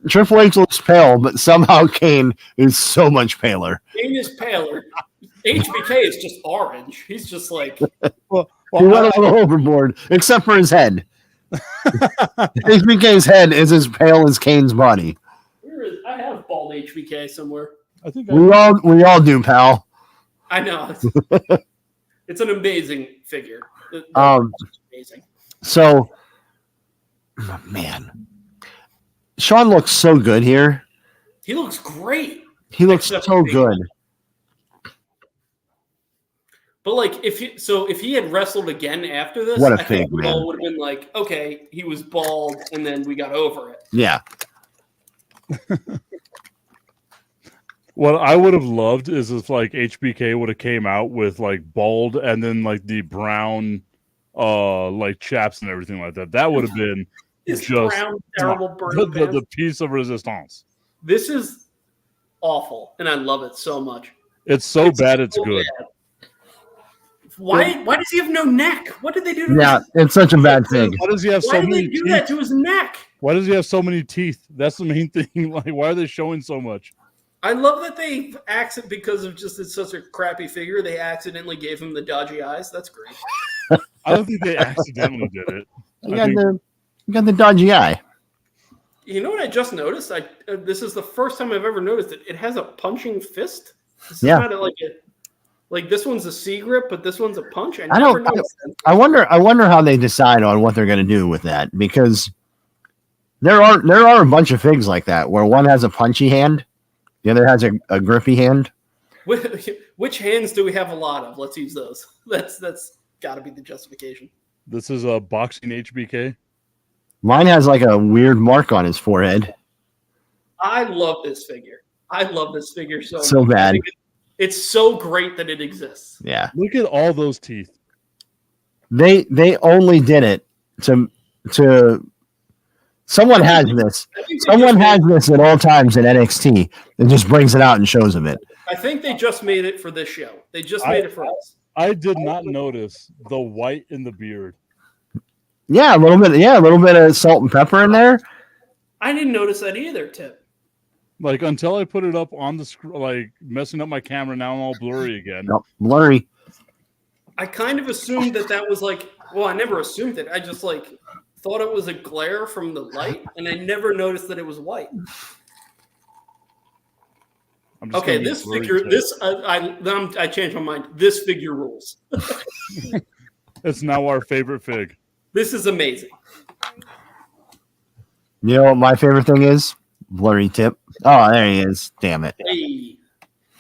Triple H looks pale, but somehow Kane is so much paler. Kane is paler. HBK is just orange. He's just like. He went a little overboard, except for his head. HBK's head is as pale as Kane's body. I have bald HBK somewhere. I think we all do, pal. I know. It's an amazing figure. Amazing. So, man, Shawn looks so good here. He looks great. He looks so good. But like, if he had wrestled again after this, What a I think fig, we man. all would have been like, okay, he was bald, and then we got over it. Yeah. What I would have loved is if like HBK would have came out with like bald and then like the brown like chaps and everything like that. That would have been His just brown, terrible burning pants. the piece of resistance. This is awful, and I love it so much. It's so bad it's good. bad. Why does he have no neck? What did they do to Yeah, his it's such a bad thing. Why does he have Why so did many they do teeth? that to his neck? Why does he have so many teeth? That's the main thing. Like, why are they showing so much? I love that they because of just it's such a crappy figure. They accidentally gave him the dodgy eyes. That's great. I don't think they accidentally did it. You got the dodgy eye. You know what I just noticed? This is the first time I've ever noticed it. It has a punching fist. This is not like this one's a C grip, but this one's a punch. I never noticed that. I wonder how they decide on what they're going to do with that, because there are a bunch of figs like that where one has a punchy hand, the other has a grippy hand. Which hands do we have a lot of? Let's use those. That's got to be the justification. This is a boxing HBK. Mine has like a weird mark on his forehead. I love this figure. I love this figure so So much. bad. It's so great that it exists. Yeah. Look at all those teeth. They only did it to someone has this. Someone has this at all times in NXT and just brings it out and shows them it. I think they just made it for this show. They just made it for us. I did not notice the white in the beard. Yeah, a little bit. Yeah, a little bit of salt and pepper in there. I didn't notice that either, Tip. Like, until I put it up on the screen, like messing up my camera. Now I'm all blurry again. Nope, blurry. I kind of assumed that was like, well, I never assumed it. I just like thought it was a glare from the light, and I never noticed that it was white. Okay, this figure, I changed my mind. This figure rules. It's now our favorite fig. This is amazing. You know what my favorite thing is? Blurry Tip. Oh, there he is. Damn it. Hey,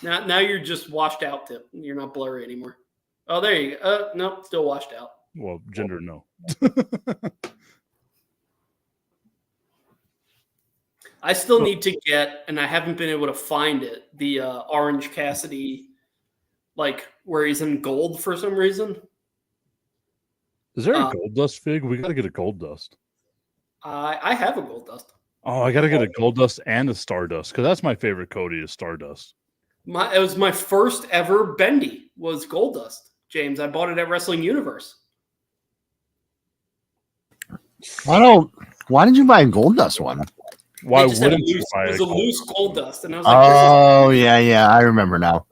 now you're just washed out, Tip. You're not blurry anymore. Oh, there you go. Nope, still washed out. Well, gender no. I still need to get, and I haven't been able to find it, the Orange Cassidy, like where he's in gold for some reason. Is there a gold dust fig? We got to get a gold dust. I have a gold dust. Oh, I got to get a gold dust and a stardust because that's my favorite Cody is stardust. It was my first ever bendy was gold dust, James. I bought it at Wrestling Universe. Why did you buy a gold dust one? Why It wouldn't you buy it was a loose gold dust, and I was like, Oh, yeah, I remember now.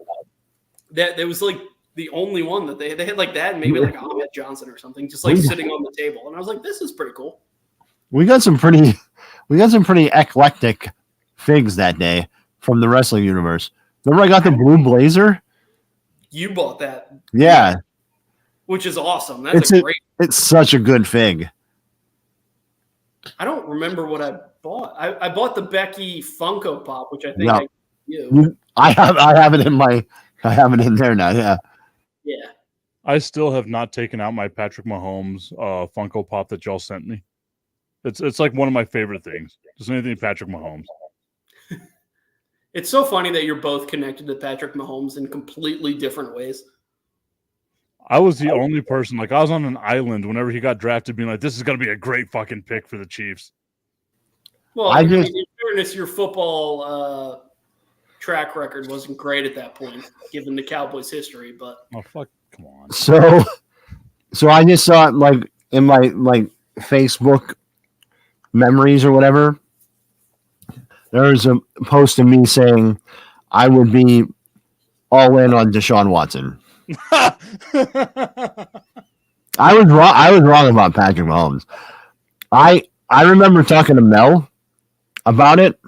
There was like the only one that they had like that, and maybe like Ahmed Johnson or something, just like sitting on the table, and I was like, this is pretty cool. We got some pretty eclectic figs that day from the Wrestling Universe. Remember I got the blue blazer? You bought that, Yeah. which is awesome. That's great. It's such a good fig. I don't remember what I bought. I bought the Becky Funko Pop, which I think I have it in there now. Yeah. Yeah. I still have not taken out my Patrick Mahomes Funko Pop that y'all sent me. It's like one of my favorite things. Just anything Patrick Mahomes. It's so funny that you're both connected to Patrick Mahomes in completely different ways. I was the only person, like I was on an island whenever he got drafted, being like, this is going to be a great fucking pick for the Chiefs. Well, in fairness, your football track record wasn't great at that point, given the Cowboys' history. But oh fuck, come on. So I just saw it like in my Facebook memories or whatever. There's a post of me saying I would be all in on Deshaun Watson. I was wrong about Patrick Mahomes. I remember talking to Mel about it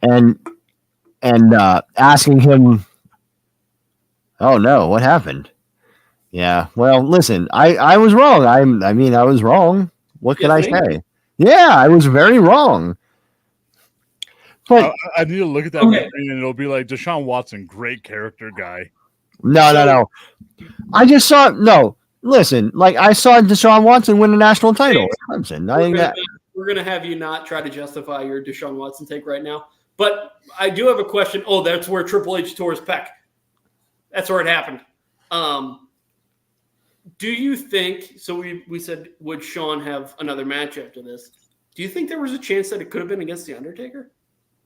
and asking him, oh no, what happened? Yeah, well, listen, I was wrong. I was wrong. What can I say? Yeah, I was very wrong. But I need to look at that screen and it'll be like Deshaun Watson, great character guy. No. I just saw no. Listen, like I saw Deshaun Watson win a national title. Clemson. We're gonna have you not try to justify your Deshaun Watson take right now. But I do have a question. Oh, that's where Triple H tore his pec. That's where it happened. Do you think? So we said, would Sean have another match after this? Do you think there was a chance that it could have been against the Undertaker?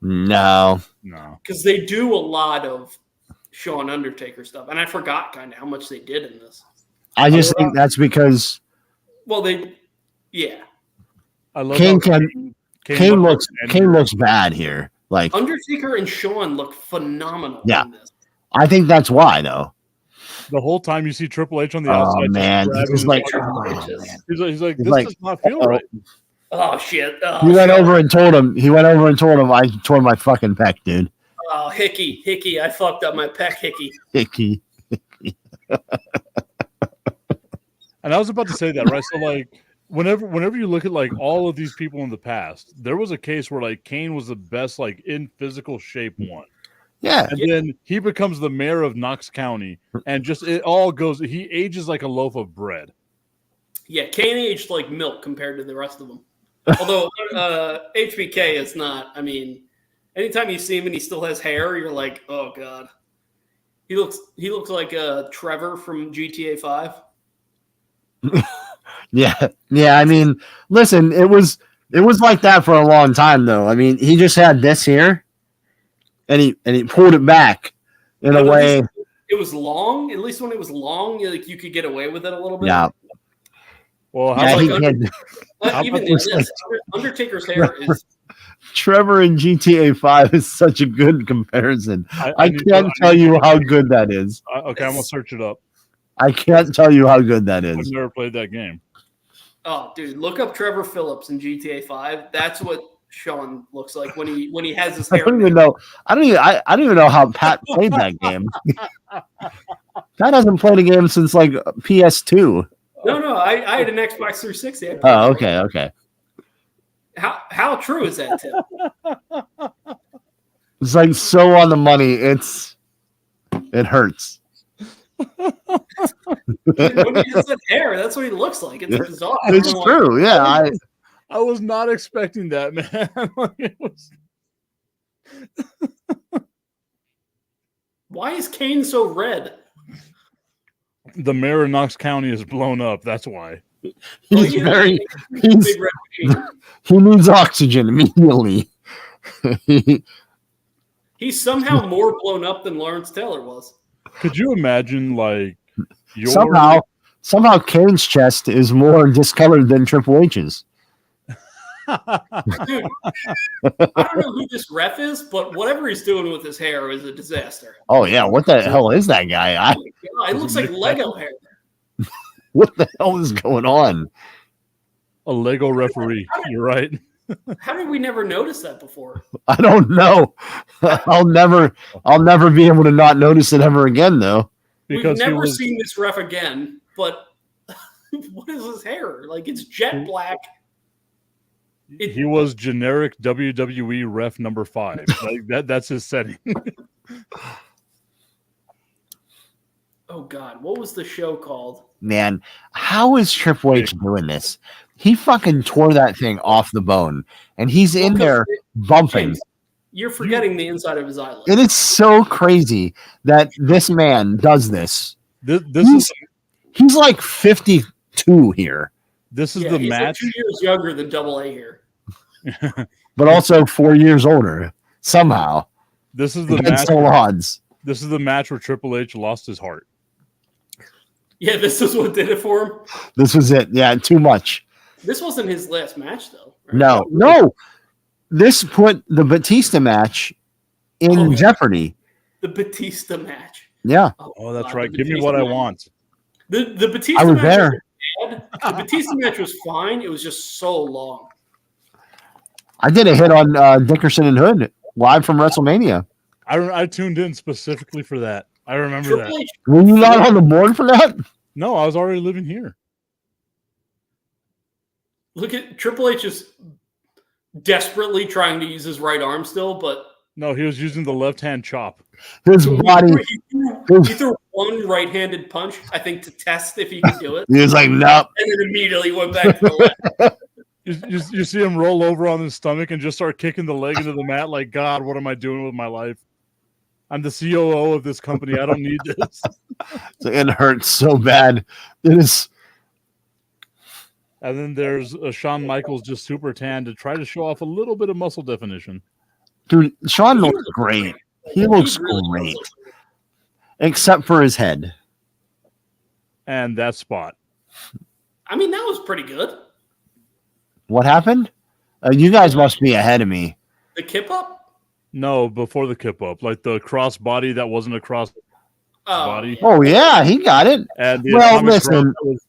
No. Because they do a lot of Shawn Undertaker stuff, and I forgot kind of how much they did in this. I just think that's because. Well, I love Kane looks bad here. Like Undertaker and Shawn look phenomenal. Yeah, in this. I think that's why though. The whole time you see Triple H on the outside, man, he's like, he's like, this does not feel right. Oh shit! He went over and told him. I tore my fucking pec, dude. Oh, Hickey! I fucked up my pec, Hickey. And I was about to say that, right? So like, whenever you look at like all of these people in the past, there was a case where like Kane was the best, like in physical shape one. Yeah. And then he becomes the mayor of Knox County, and just it all goes. He ages like a loaf of bread. Yeah, Kane aged like milk compared to the rest of them. Although HBK is not. I mean, anytime you see him and he still has hair, you're like, oh god. He looks like Trevor from GTA 5. Yeah. I mean, listen, it was like that for a long time though. I mean, he just had this here, and he pulled it back in a way. It was long. At least when it was long, like you could get away with it a little bit. Yeah. Well, Undertaker's hair is. Trevor in GTA 5 is such a good comparison. I can't tell you how good that is. Okay, I'm gonna search it up. I can't tell you how good that is. I've never played that game. Oh, dude, look up Trevor Phillips in GTA 5. That's what Sean looks like when he has his hair. I don't even know how Pat played that game. Pat hasn't played a game since like PS2. No, I had an Xbox 360. Oh, okay. How true is that, Tim? It's like so on the money. It hurts. When he has that hair, that's what he looks like. It's bizarre. It's true. Yeah, I was not expecting that, man. It was... Why is Kane so red? The mayor of Knox County is blown up. That's why. He needs oxygen immediately. He's somehow more blown up than Lawrence Taylor was. Could you imagine, like, somehow Kane's chest is more discolored than Triple H's? Dude, I don't know who this ref is, but whatever he's doing with his hair is a disaster. Oh yeah, what the hell is that guy? It looks like Lego hair. What the hell is going on? A Lego referee. You're right. How did we never notice that before? I don't know. I'll never be able to not notice it ever again, though. Because we've never seen this ref again. But what is his hair? Like it's jet black. He was generic WWE ref number 5. Like that's his setting. Oh God, what was the show called? Man, how is Triple H doing this? He fucking tore that thing off the bone, and he's in there bumping. You're forgetting the inside of his eyelid. It is so crazy that this man does this. He's like 52 here. This is the match. Like 2 years younger than Double A here, but also 4 years older somehow. This is the match. Odds. This is the match where Triple H lost his heart. Yeah, this is what did it for him. This was it. Yeah, too much. This wasn't his last match, though. Right? No. This put the Batista match in jeopardy. The Batista match. Yeah. Oh, that's right. Give me what I want. The Batista I was match there. Was bad. The Batista match was fine. It was just so long. I did a hit on Dickerson and Hood live from WrestleMania. I tuned in specifically for that. I remember that. Were you not on the board for that? No, I was already living here. Look at Triple H is desperately trying to use his right arm still, but no, he was using the left-hand chop. His body. He threw one right-handed punch, I think, to test if he could do it. He was like, nope. And then immediately went back to the left. You see him roll over on his stomach and just start kicking the leg into the mat like, God, what am I doing with my life? I'm the COO of this company. I don't need this. It hurts so bad. It is. And then there's Shawn Michaels just super tan to try to show off a little bit of muscle definition. Dude, Shawn He looks looks great. great. He looks really great. does look Except for his head. And that spot. I mean, that was pretty good. What happened? You guys must be ahead of me. The kip up? No, before the kip up. Like the cross body that wasn't a cross body. Yeah. Oh, yeah, he got it. And the Well, atomic drop listen. that was,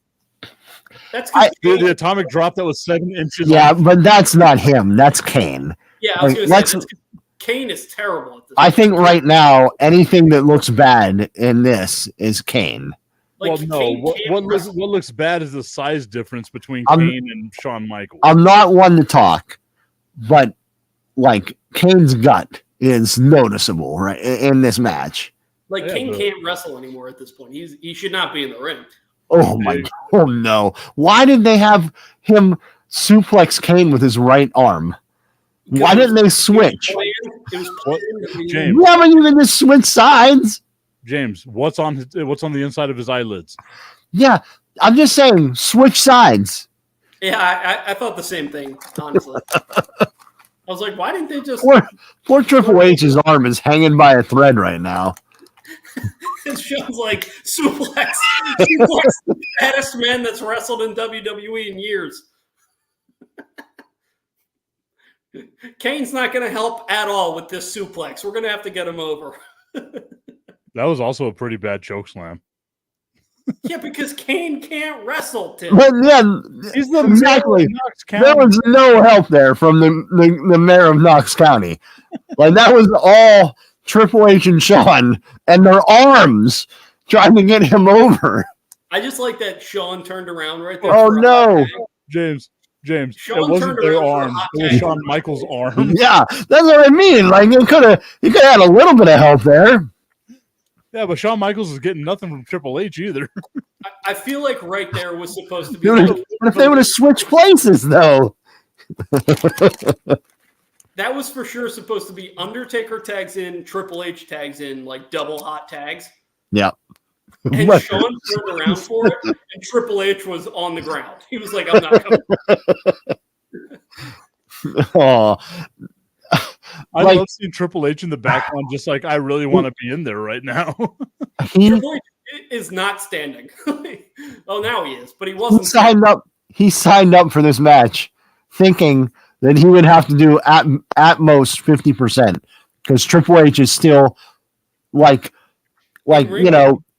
That's 'cause the atomic drop that was 7 inches. Yeah, off. but that's not him. That's Kane. Yeah, I was Like, going to let's- say, that's 'cause Kane is terrible at this. I think right now, anything that looks bad in this is Kane. Like, Well, no. Kane What can't wrestle. looks bad is the size difference between I'm- Kane and Shawn Michaels. I'm not one to talk, but like Kane's gut is noticeable right in this match. Like, Yeah, Kane but- can't wrestle anymore at this point. He should not be in the ring. Oh my! Oh no! Why did they have him suplex Kane with his right arm? Why didn't they switch? It was What? planned to be- James. Yeah, but you can just switch sides. James, what's on the inside of his eyelids? Yeah, I'm just saying, switch sides. Yeah, I thought the same thing, honestly. I was like, why didn't they just... Poor Triple H's arm is hanging by a thread right now. It shows like suplex the baddest man that's wrestled in WWE in years. Kane's not going to help at all with this suplex. We're going to have to get him over. That was also a pretty bad choke slam. Yeah, because Kane can't wrestle, Tim. But yeah, He's the exactly. mayor of Knox County. There was no help there from the mayor of Knox County. Like that was all Triple H and Shawn and their arms trying to get him over. I just like that Shawn turned around right there. Oh for a no! hot tag. James, Shawn it wasn't turned their around for a arm. hot It was tag. Shawn Michaels' arm. Yeah, that's what I mean. Like he could have had a little bit of help there. Yeah, but Shawn Michaels is getting nothing from Triple H either. I feel like right there was supposed to be. Dude, like, what if they would have switched places though? that was for sure supposed to be Undertaker tags in, Triple H tags in, like double hot tags. Yeah. And But- Shawn turned around for it, and Triple H was on the ground. He was like, I'm not coming. Oh, I Like- love seeing Triple H in the background, just like I really want to be in there right now. he Triple H is not standing. Oh, now he is, but he wasn't. signed up. He signed up for this match, thinking that he would have to do at most 50% because Triple H is still like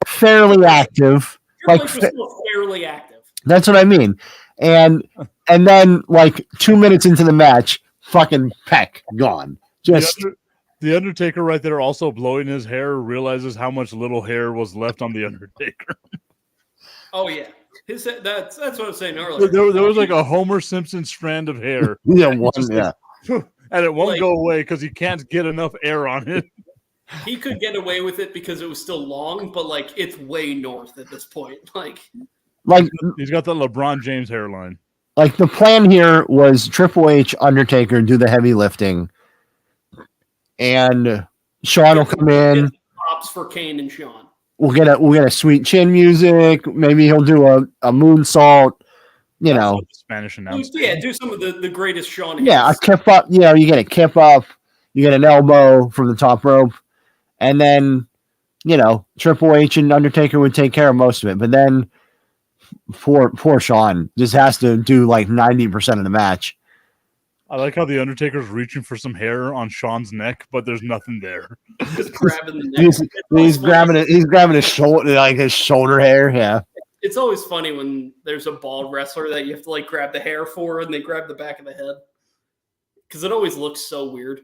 fairly active. Triple like, H was still fairly active. That's what I mean. And then like 2 minutes into the match, fucking Peck gone. Just The Undertaker right there also blowing his hair realizes how much little hair was left on the Undertaker. Oh yeah, that's what I was saying earlier. There was like a Homer Simpson strand of hair, yeah, and it won't Like- go away because he can't get enough air on it. He could get away with it because it was still long, but like it's way north at this point. like He's got the LeBron James hairline. like the plan here was Triple H, Undertaker do the heavy lifting, and Shawn will come in. Props for Kane and Shawn. We'll get a sweet chin music. Maybe he'll do a moonsault. You That's know, what the Spanish announced. Yeah, do some of the greatest Shawn. yeah, a hits. kip up. You know, you get a kip up. You get an elbow from the top rope, and then Triple H and Undertaker would take care of most of it. But then poor Shawn just has to do like 90% of the match. I like how the Undertaker's reaching for some hair on Shawn's neck, but there's nothing there. Just grabbing the neck. He's grabbing it. He's grabbing his shoulder, like his shoulder hair. Yeah. It's always funny when there's a bald wrestler that you have to like grab the hair for, and they grab the back of the head because it always looks so weird.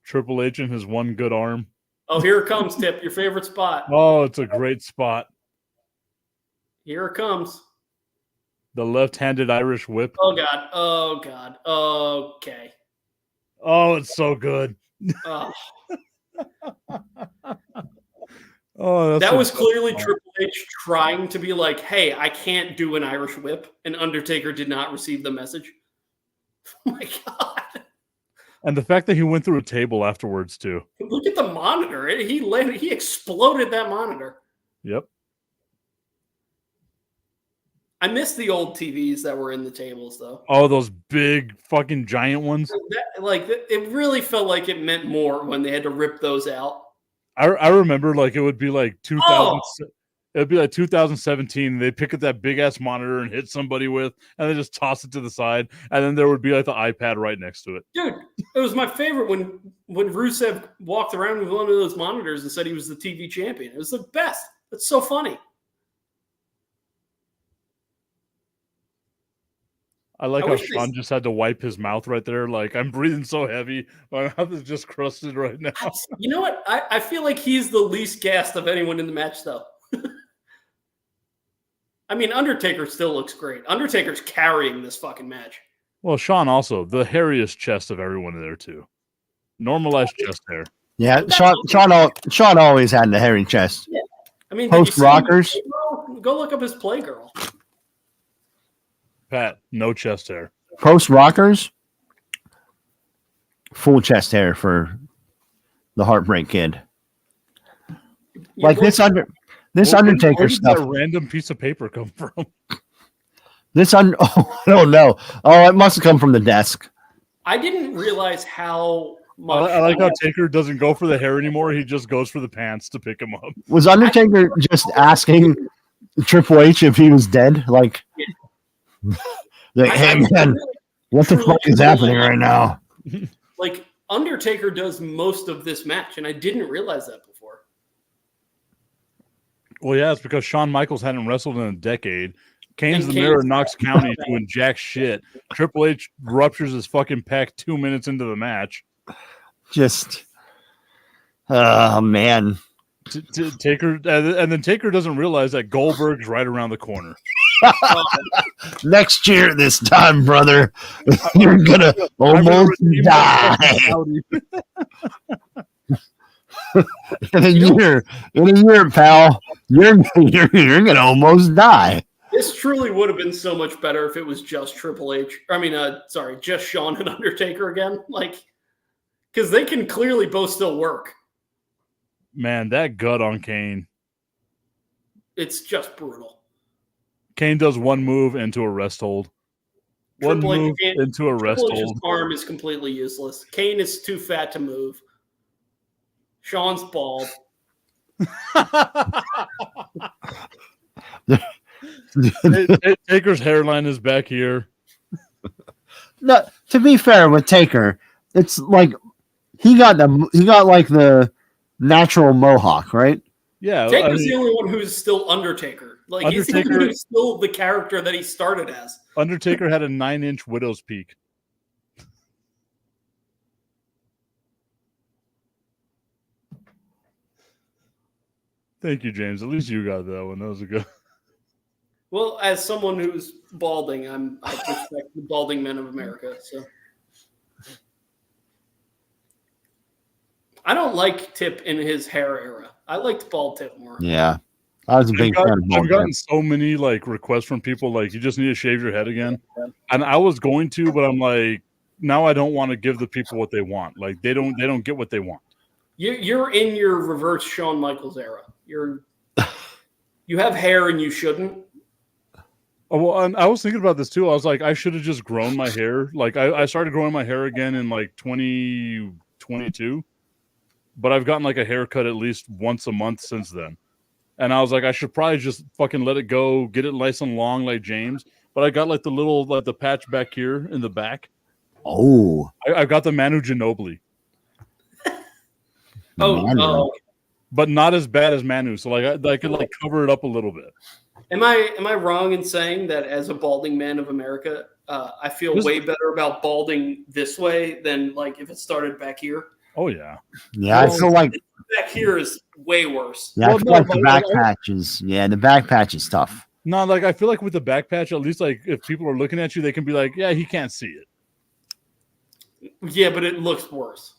Triple H and his one good arm. Oh, here it comes, Tip. Your favorite spot. Oh, it's a great spot. Here it comes. The left-handed Irish whip. Oh God. Oh God. Okay. Oh, it's so good. Oh. Oh, that was clearly Triple H trying to be like, hey, I can't do an Irish whip, and Undertaker did not receive the message. Oh my God. And the fact that he went through a table afterwards too. Look at the monitor. He exploded that monitor. Yep. I miss the old TVs that were in the tables, though. Oh, those big fucking giant ones. It really felt like it meant more when they had to rip those out. I remember like it would be like 2000. It would be like 2017. They'd pick up that big ass monitor and hit somebody with, and then just toss it to the side, and then there would be like the iPad right next to it. Dude, it was my favorite when Rusev walked around with one of those monitors and said he was the TV champion. It was the best. It's so funny. I like how Sean just had to wipe his mouth right there. Like, I'm breathing so heavy. My mouth is just crusted right now. You know what? I feel like he's the least gassed of anyone in the match, though. I mean, Undertaker still looks great. Undertaker's carrying this fucking match. Well, Sean also, the hairiest chest of everyone in there, too. Normalized chest hair. Yeah, Sean always had the hairy chest. Yeah. I mean, Post rockers. Go look up his Playgirl. Pat, no chest hair. Post rockers, full chest hair for the Heartbreak Kid. Like Undertaker stuff. Where did that random piece of paper come from? I don't know. Oh, it must have come from the desk. I didn't realize how much. I like how Taker doesn't go for the hair anymore. He just goes for the pants to pick him up. Was Undertaker just asking Triple H if he was dead? Like, hey man, what the fuck is happening right now? Like, Undertaker does most of this match, and I didn't realize that before. Well, yeah, it's because Shawn Michaels hadn't wrestled in a decade. Kane's the mayor of Knox County doing jack shit. Triple H ruptures his fucking pec 2 minutes into the match. Just, oh man. Taker, and then Taker doesn't realize that Goldberg's right around the corner. Next year, this time, brother, you're gonna almost die. In a year, pal, you're gonna almost die. This truly would have been so much better if it was just Triple H. Just Shawn and Undertaker again. Like, because they can clearly both still work. Man, that gut on Kane. It's just brutal. Kane does one move into a rest hold. Triple One move into a rest Triple H's hold. arm is completely useless. Kane is too fat to move. Sean's bald. Taker's hairline is back here. No, to be fair with Taker, it's like he got like the natural mohawk, right? Yeah, Taker's the only one who's still Undertaker. Like, he's the one who's still the character that he started as. Undertaker had a 9-inch widow's peak. Thank you, James. At least you got that one. That was a good. Well, as someone who's balding, I respect the balding men of America. So I don't like Tip in his hair era. I liked bald Tip more. Yeah, I was a big fan of bald I've gotten so many like requests from people like, you just need to shave your head again, and I was going to, but I'm like, now I don't want to give the people what they want. Like they don't get what they want. You're in your reverse Shawn Michaels era. You have hair and you shouldn't. Oh, well, and I was thinking about this too. I was like, I should have just grown my hair. Like I started growing my hair again in like 2022, but I've gotten like a haircut at least once a month since then. And I was like, I should probably just fucking let it go, get it nice and long like James. But I got like the little like the patch back here in the back. Oh, I got the Manu Ginobili. Oh, but not as bad as Manu. So like I could like cover it up a little bit. Am I wrong in saying that as a balding man of America, I feel way better about balding this way than like if it started back here? Oh yeah. Yeah, well, I feel like back here is way worse. Yeah, I feel like the back patches. Yeah, the back patch is tough. No, like I feel like with the back patch, at least like if people are looking at you, they can be like, yeah, he can't see it. Yeah, but it looks worse.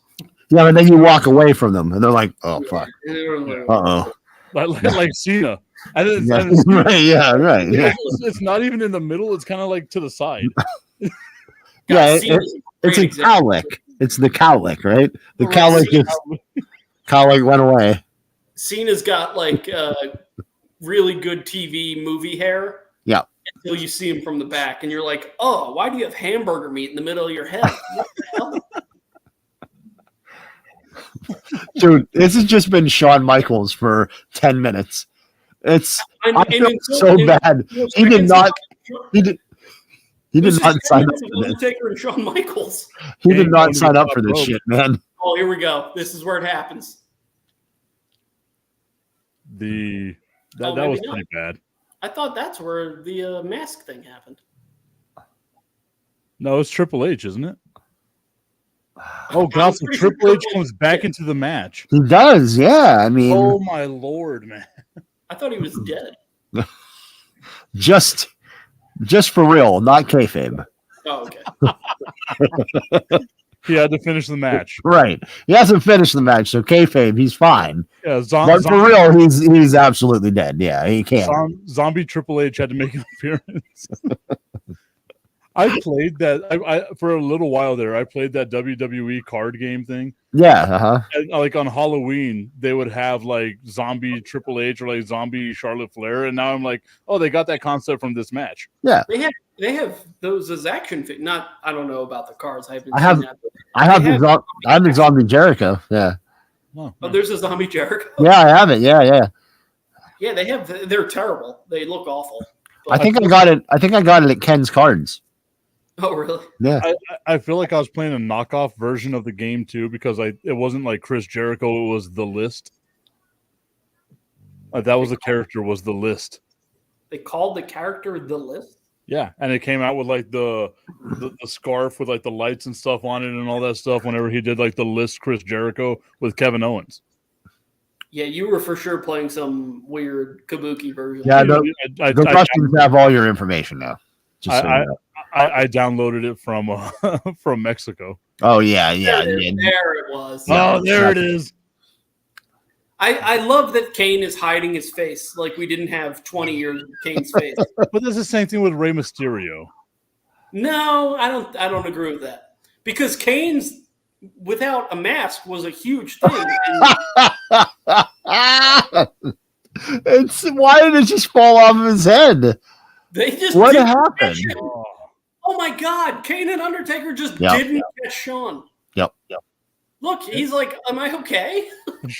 Yeah, and then you walk away from them, and they're like, "Oh fuck, uh-oh." like Cena. And then, Yeah, and Cena, right. Yeah, right. Yeah, it's not even in the middle. It's kind of like to the side. yeah. Cena's a It's great a example. cowlick. It's the cowlick, right? The Right, cowlick Cena- is cowlick went away. Cena's got like really good TV movie hair. Yeah. Until you see him from the back, and you're like, "Oh, why do you have hamburger meat in the middle of your head?" What the hell? Dude, this has just been Shawn Michaels for 10 minutes. I feel so bad. He did not. He did not sign up for this. Undertaker and Shawn Michaels. He did not sign up for this shit, man. Oh, here we go. This is where it happens. That was maybe pretty bad. I thought that's where the mask thing happened. No, it's Triple H, isn't it? Oh God! So Triple H comes back into the match. He does, yeah. I mean, Oh my lord, man! I thought he was dead. just for real, not kayfabe. Oh, okay. He had to finish the match. Right. He hasn't finished the match, so kayfabe, he's fine. Yeah, But for real, he's absolutely dead. Yeah, he can't. Zombie Triple H had to make an appearance. I played that I for a little while there. I played that WWE card game thing. Yeah, And, like on Halloween, they would have like zombie Triple H or like zombie Charlotte Flair, and now I'm like, oh, they got that concept from this match. Yeah, they have those as action figures. Not, I don't know about the cards. I I have the zombie Jericho. Yeah. Oh, there's a zombie Jericho. Yeah, I have it. Yeah. Yeah, they have. They're terrible. They look awful. I think I got it at Ken's Cards. Oh, really? Yeah. I feel like I was playing a knockoff version of the game too, because it wasn't like Chris Jericho, it was The List. That was the character, was The List. They called the character The List? Yeah, and it came out with like the scarf with like the lights and stuff on it and all that stuff whenever he did like The List Chris Jericho with Kevin Owens. Yeah, you were for sure playing some weird kabuki version. Yeah, the Russians have all your information now. Just so you know. I downloaded it from Mexico. Oh yeah. There it was. Oh, there it is. I love that Kane is hiding his face like we didn't have 20 years of Kane's face. But that's the same thing with Rey Mysterio. No, I don't agree with that. Because Kane's without a mask was a huge thing. Why did it just fall off of his head? They just what didn't happened? catch him. Oh my God! Kane and Undertaker just didn't catch Shawn. Yep. Look, he's like, "Am I okay?"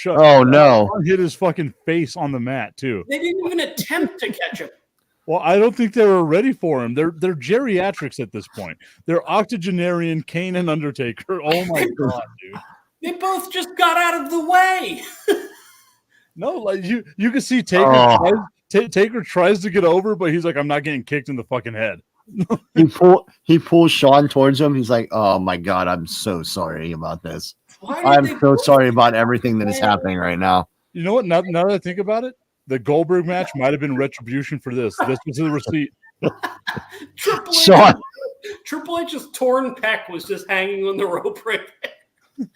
Oh no! Shawn hit his fucking face on the mat too. They didn't even attempt to catch him. Well, I don't think they were ready for him. They're geriatrics at this point. They're octogenarian Kane and Undertaker. Oh my God, dude! They both just got out of the way. No, like you can see Taker. Taker tries to get over, but he's like, "I'm not getting kicked in the fucking head." He pulls Shawn towards him. He's like, "Oh my God, I'm so sorry about this. I'm so sorry about everything that is happening right now." You know what? Now that I think about it, the Goldberg match might have been retribution for this. This was the receipt. Triple H's torn pec was just hanging on the rope right there.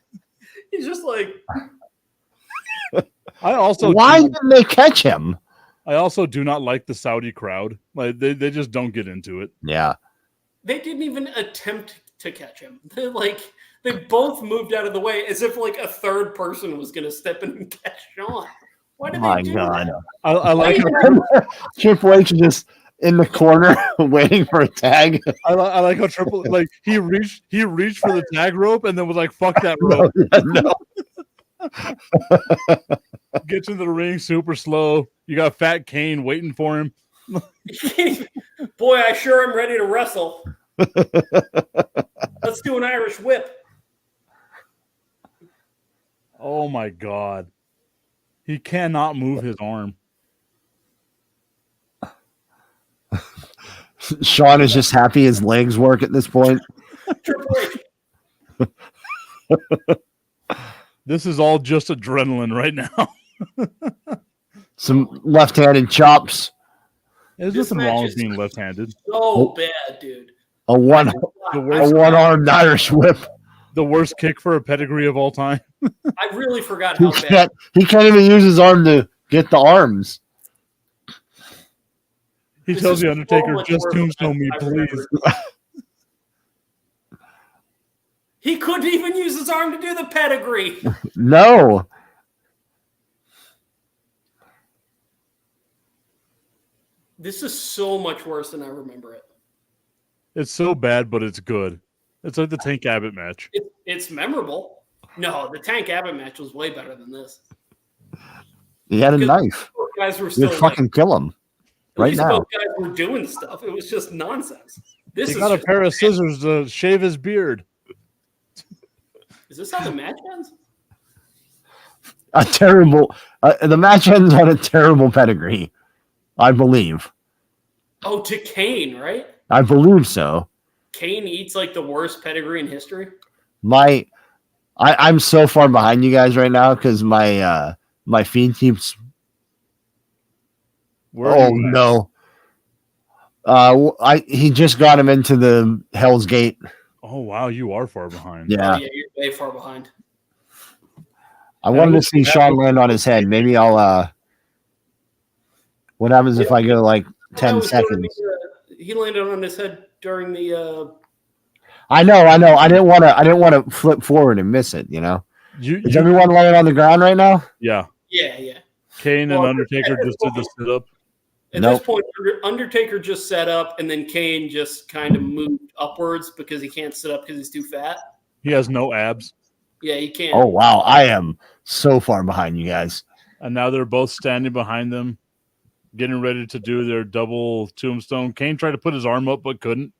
He's just like. Why didn't they catch him? I also do not like the Saudi crowd. Like they just don't get into it. Yeah. They didn't even attempt to catch him. They both moved out of the way as if like a third person was going to step in and catch Shawn. Why did they do that? I like Triple H is just in the corner waiting for a tag. I like how he reached for the tag rope and then was like, "Fuck that rope." No. Gets into the ring super slow. You got Fat Kane waiting for him. Boy, I sure am ready to wrestle. Let's do an Irish whip. Oh my God. He cannot move his arm. Shawn is just happy his legs work at this point. This is all just adrenaline right now. Some left-handed chops. There's nothing wrong with being left-handed. So bad, dude. A one-armed Irish whip. The worst kick for a pedigree of all time. I really forgot how bad. He can't even use his arm to Get the arms. He This tells is the Undertaker, so much just worse tombstone me, than I please. remembered. He couldn't even use his arm to do the pedigree. No. This is so much worse than I remember it. It's so bad, but it's good. It's like the Tank Abbott match. It's memorable. No, the Tank Abbott match was way better than this. He had a Because knife. both guys were You'd still fucking kill him at right least now. both guys were doing stuff. It was just nonsense. This He is got a just- pair of scissors to shave his beard. Is this how the match ends? A terrible. The match ends on a terrible pedigree, I believe. Oh, to Kane, right? I believe so. Kane eats like the worst pedigree in history. I'm so far behind you guys right now because my feed keeps. Where are Oh you at? no! He just got him into the Hell's Gate. Oh, wow, you are far behind. Yeah, Oh, yeah, you're way far behind. I wanted to see Sean land on his head. Maybe I'll. What happens if I go like That 10 was during seconds? he landed on his head during the. I know. I didn't want to flip forward and miss it. You know. Is everyone laying on the ground right now? Yeah. Yeah. Kane and Well, Undertaker at this just did the point- sit up. At Nope. this point, Undertaker just set up, and then Kane just kind of moved upwards because he can't sit up because he's too fat. He has no abs. Yeah, he can't. Oh wow, I am so far behind you guys. And now they're both standing behind them, getting ready to do their double tombstone. Kane tried to put his arm up, but couldn't.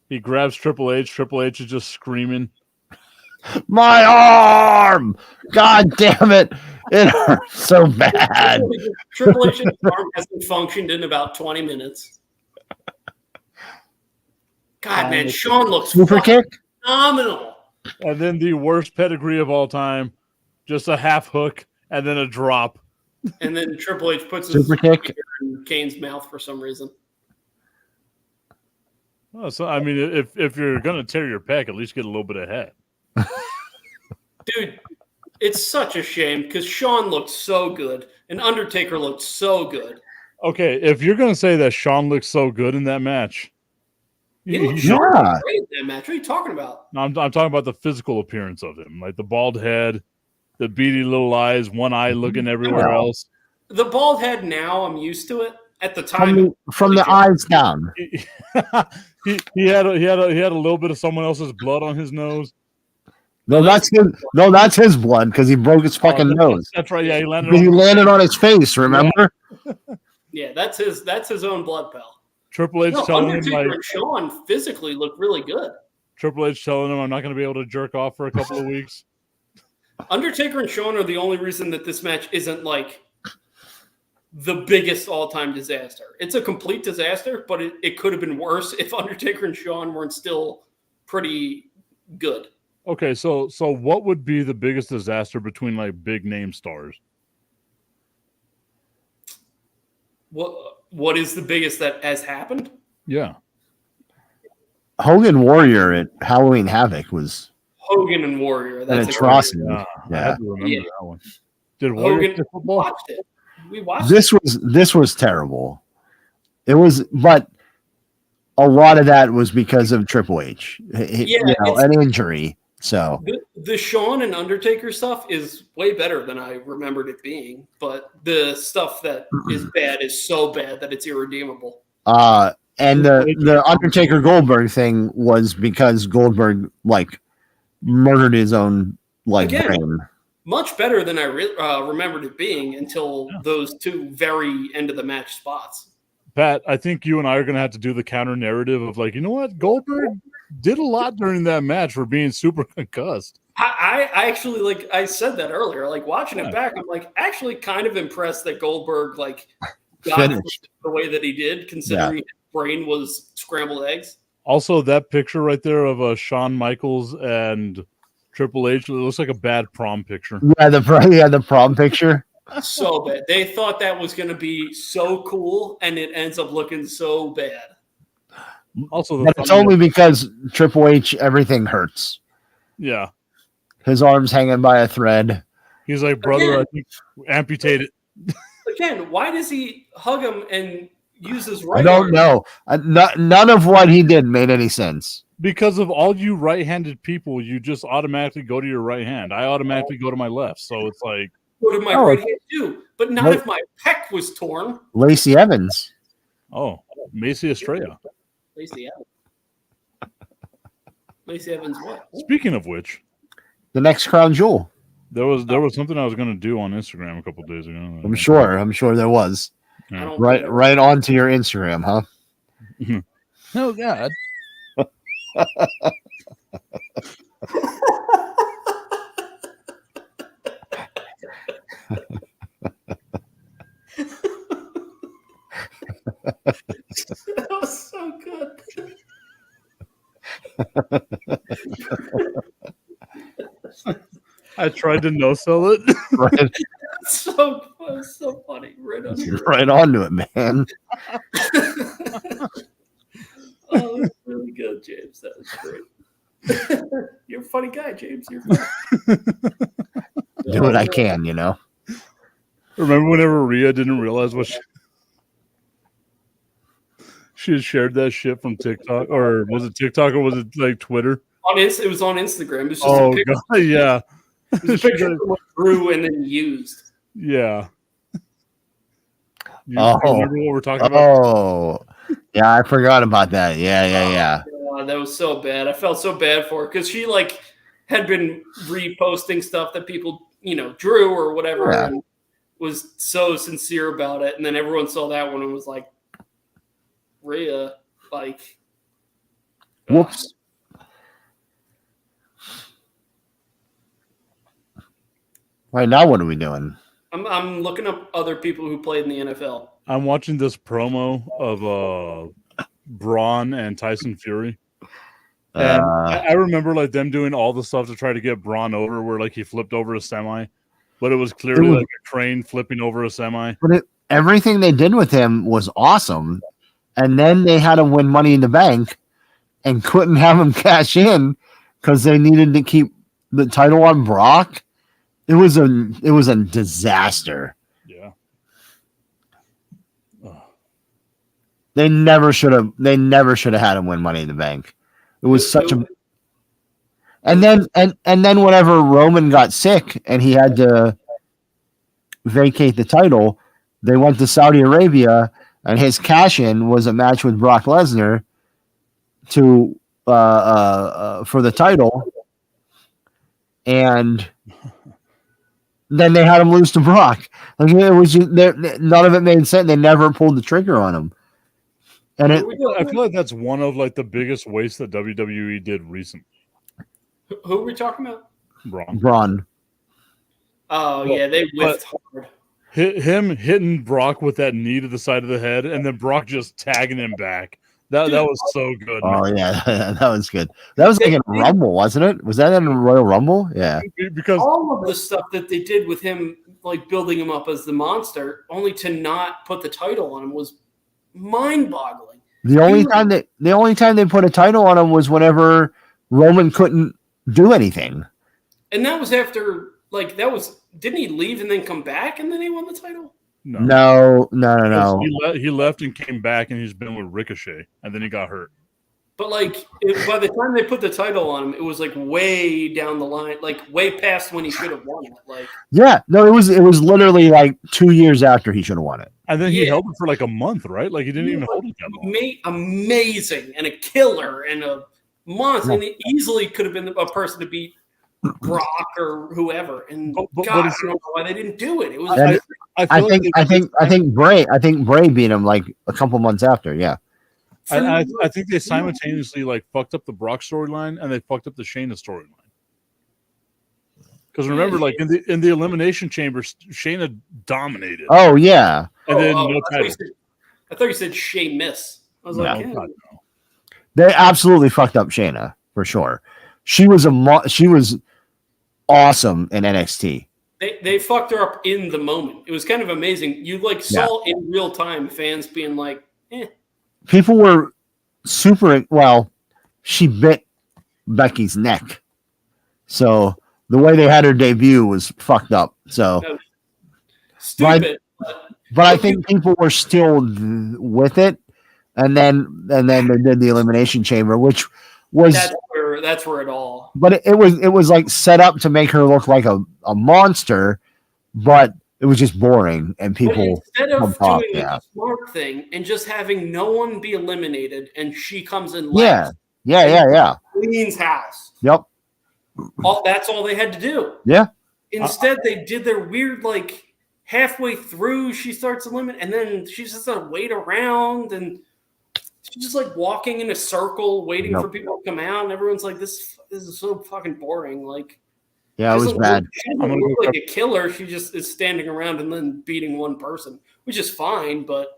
He grabs Triple H. Triple H is just screaming. My arm! God damn it! It hurts so bad. Triple H's arm hasn't functioned in about 20 minutes. God, man, Sean looks Super fucking kick? phenomenal. And then the worst pedigree of all time, just a half hook and then a drop. And then Triple H puts his Super kick? finger in Kane's mouth for some reason. Oh, so I mean, if you're gonna tear your pec, at least get a little bit of head. Dude, it's such a shame because Sean looked so good and Undertaker looked so good. Okay, if you're gonna say that Sean looks so good in that match, He looked Yeah. great in that match. What are you talking about? I'm talking about the physical appearance of him, like the bald head, the beady little eyes, one eye looking everywhere Yeah. else. The bald head now, I'm used to it. At the time, From the eyes down. He had a little bit of someone else's blood on his nose. No, that's his blood because he broke his fucking nose. That's right. Yeah, he landed Because he on landed on his face. Remember? yeah, that's his own blood, pal. Triple H No, telling him Undertaker like and Sean physically look really good. Triple H telling him I'm not going to be able to jerk off for a couple of weeks. Undertaker and Sean are the only reason that this match isn't like the biggest all-time disaster. It's a complete disaster, but it could have been worse if Undertaker and Sean weren't still pretty good. Okay, so what would be the biggest disaster between like big name stars? What is the biggest that has happened? Yeah. Hogan Warrior at Halloween Havoc was Hogan and Warrior. an That's a atrocity. I Yeah. had to remember Yeah. that one. Did Warrior Hogan play we football? watched it. We watched This was terrible. It was, but a lot of that was because of Triple H. it's- An injury. So it. The Sean and Undertaker stuff is way better than I remembered it being, but the stuff that is bad is so bad that it's irredeemable. and the Undertaker Goldberg thing was because Goldberg like murdered his own like Again. brain. Much better than I remembered it being until those two very end of the match spots. Pat, I think you and I are going to have to do the counter narrative of like, you know what? Goldberg did a lot during that match for being super concussed. I actually, like I said that earlier, like watching Yeah. it back, I'm like actually kind of impressed that Goldberg like got Finished. the way that he did, considering his brain was scrambled eggs. Also, that picture right there of Shawn Michaels and Triple H, it looks like a bad prom picture. Yeah, the prom picture. So bad. They thought that was going to be so cool, and it ends up looking so bad. Also, But it's only because Triple H everything hurts. yeah. His arms hanging by a thread. He's like, brother, I think amputate it. Again, why does he hug him and use his right I don't arm? know. None of what he did made any sense. Because of all you right-handed people, you just automatically go to your right hand. I automatically go to my left. So it's like, Go to my right hand too, but not What? if my pec was torn. Lacey Evans. oh, Macy Estrella. Lacey Evans. Lacey Evans what? Speaking of which, The next crown jewel. there was something I was going to do on Instagram a couple days ago. I'm sure there was. I don't Right onto your Instagram, huh? Oh God. That was so good. I tried to no sell it. Right, so funny. Right on your right onto it, man. Oh, that's really good, James. That was great. You're a funny guy, James. You're funny. Do what I can, you know. Remember whenever Rhea didn't realize what she had shared that shit from TikTok, or was it TikTok, or was it like Twitter? It was on Instagram. It was just Oh a picture, god, yeah, it was a picture of what Drew and then used. yeah. You Oh. remember what we're talking about? Oh, yeah, I forgot about that. Yeah. God, that was so bad. I felt so bad for her because she like had been reposting stuff that people, drew or whatever, Yeah. and was so sincere about it. And then everyone saw that one and was like, Rhea, like, Whoops. Right now, what are we doing? I'm looking up other people who played in the NFL. I'm watching this promo of Braun and Tyson Fury. And I remember like them doing all the stuff to try to get Braun over, where like he flipped over a semi, but it was clearly like a train flipping over a semi. But everything they did with him was awesome, and then they had to win Money in the Bank, and couldn't have him cash in because they needed to keep the title on Brock. It was a disaster. Yeah. They never should have had him win Money in the Bank. It was such a. And then whenever Roman got sick and he had to vacate the title, they went to Saudi Arabia, and his cash in was a match with Brock Lesnar to for the title, and then they had him lose to Brock. Like, it was none of it made sense. They never pulled the trigger on him. And I feel like that's one of like the biggest wastes that WWE did recently. Who are we talking about? Braun. Oh, yeah, they whiffed hard. Him hitting Brock with that knee to the side of the head, and then Brock just tagging him back. That was so good. Oh, yeah, that was good. That was like in Rumble, wasn't it? Was that in a Royal Rumble? Yeah. Because all of the stuff that they did with him, like building him up as the monster, only to not put the title on him was mind-boggling. The only time they put a title on him was whenever Roman couldn't do anything. And that was after, didn't he leave and then come back and then he won the title? No. He left and came back, and he's been with Ricochet, and then he got hurt. But by the time they put the title on him, it was like way down the line, like way past when he should have won it. It was literally like 2 years after he should have won it. And then he held it for like a month, right? Like he didn't even hold it that long. Amazing and a killer and a monster, and it easily could have been a person to beat Brock or whoever. And I don't know why they didn't do it. It was. I think Bray beat him like a couple months after. Yeah. I think they simultaneously like fucked up the Brock storyline and they fucked up the Shayna storyline. Because remember, like in the Elimination Chamber, Shayna dominated. Oh yeah. And then no title. I thought you said Sheamus. I was like, yeah. They absolutely fucked up Shayna for sure. She was awesome in NXT. They fucked her up in the moment. It was kind of amazing. You saw in real time fans being like, eh. People were super. Well, she bit Becky's neck, so the way they had her debut was fucked up. So, No, stupid. but I think people were still with it, and then they did the Elimination Chamber, which was that's where it all. But it was like set up to make her look like a monster, but it was just boring, and people instead of off, doing a smart thing and just having no one be eliminated, and she comes in last. Yeah. Cleans house. Yep. That's all they had to do. Yeah. Instead, they did their weird, like, halfway through, she starts eliminating, and then she just has to wait around, and she's just, like, walking in a circle, waiting for people to come out, and everyone's like, this is so fucking boring. Like, yeah, it was bad. She doesn't look like a killer. She just is standing around and then beating one person, which is fine, but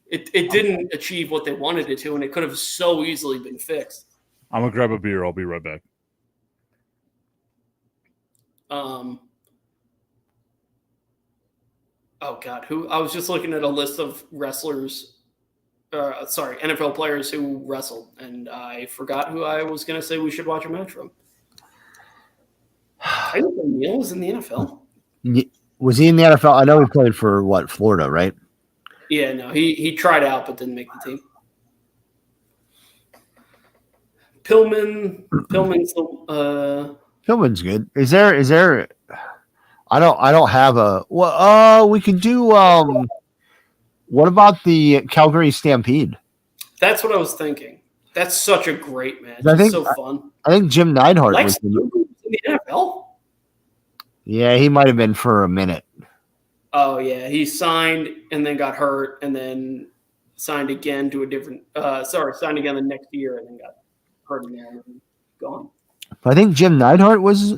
it didn't achieve what they wanted it to, and it could have so easily been fixed. I'm going to grab a beer. I'll be right back. Oh God, I was just looking at a list of wrestlers, NFL players who wrestled, and I forgot who I was going to say we should watch a match from. Tyler O'Neill was in the NFL. Was he in the NFL? I know he played for Florida, right? Yeah, no, he tried out but didn't make the team. Pillman's Pillman's good. Is there? I don't have a. Well, we could do. What about the Calgary Stampede? That's what I was thinking. That's such a great match. It's so fun. I think Jim Neidhart was in the NFL. Yeah, he might have been for a minute. Oh yeah, he signed and then got hurt, and then signed again to a different. Signed again the next year, and then got hurt again and gone. I think Jim Neidhart was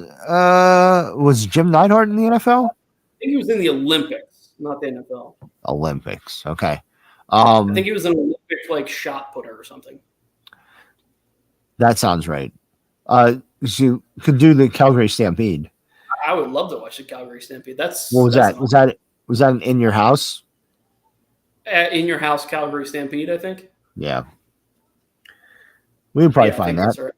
Jim Neidhart in the NFL? I think he was in the Olympics, not the NFL. Olympics, okay. I think he was an Olympic shot putter or something. That sounds right. You could do the Calgary Stampede. I would love to watch the Calgary Stampede. What was that? Was that in your house? In your house, Calgary Stampede, I think. Yeah. We would probably find that. Right.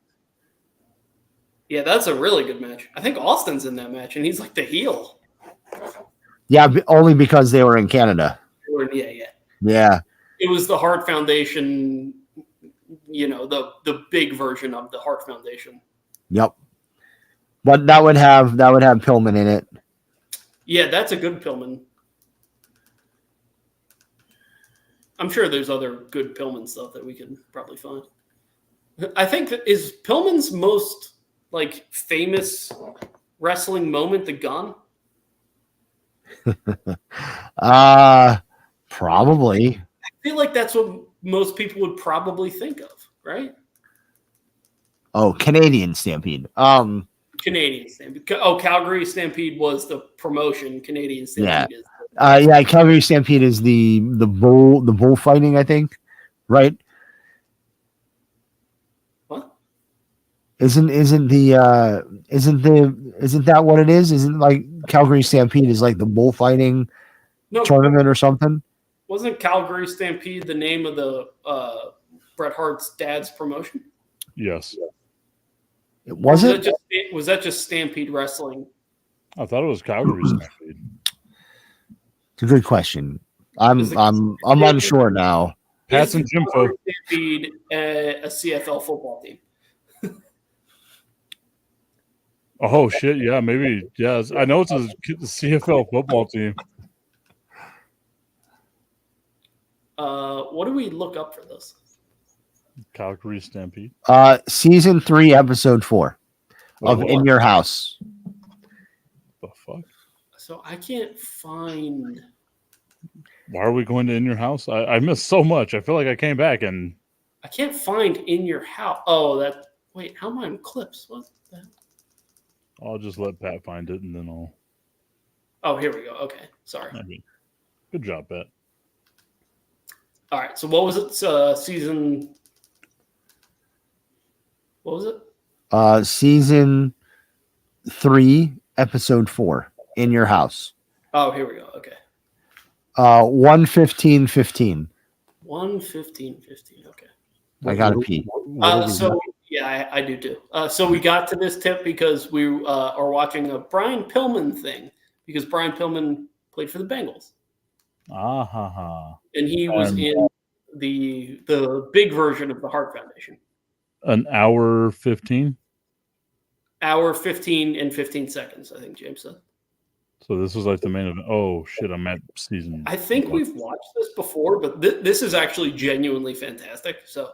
Yeah, that's a really good match. I think Austin's in that match, and he's like the heel. Yeah, only because they were in Canada. Yeah. It was the Hart Foundation, the big version of the Hart Foundation. Yep. But that would have Pillman in it. Yeah, that's a good Pillman. I'm sure there's other good Pillman stuff that we can probably find. I think is Pillman's most famous wrestling moment the gun? Probably. I feel like that's what most people would probably think of, right? Oh, Canadian Stampede. Canadian Stampede. Oh, Calgary Stampede was the promotion. Canadian Stampede is. Calgary Stampede is the bullfighting, I think, right? What? Isn't that what it is? Isn't Calgary Stampede is the bullfighting tournament or something? Wasn't Calgary Stampede the name of the Bret Hart's dad's promotion? Yes. It wasn't. Was that just Stampede Wrestling? I thought it was Calgary Stampede. It's a good question. I'm unsure now. Pat's and Jimfo. Stampede, a CFL football team. Oh shit! Yeah, maybe. Yeah, I know it's a CFL football team. What do we look up for this? Calgary Stampede. Season 3, episode 4 of In Your House. The fuck? So I can't find. Why are we going to In Your House? I missed so much. I feel like I came back and I can't find In Your House. Oh, wait. How am I in clips? What's that? I'll just let Pat find it and then I'll. Oh, here we go. Okay, sorry. Good job, Pat. All right. So what was it? Season. What was it? Season 3, episode 4, In Your House. Oh, here we go. Okay. 1:15:15. 1:15:15. Okay. I gotta pee. So Yeah, I do too. So we got to this tip because we are watching a Brian Pillman thing because Brian Pillman played for the Bengals. Ah ha ha. And he was in the big version of the Heart Foundation. An hour 15. Hour 15 and 15 seconds, I think James said. So this was like the main event. Oh shit! I'm at season. I think we've watched this before, but this is actually genuinely fantastic. So,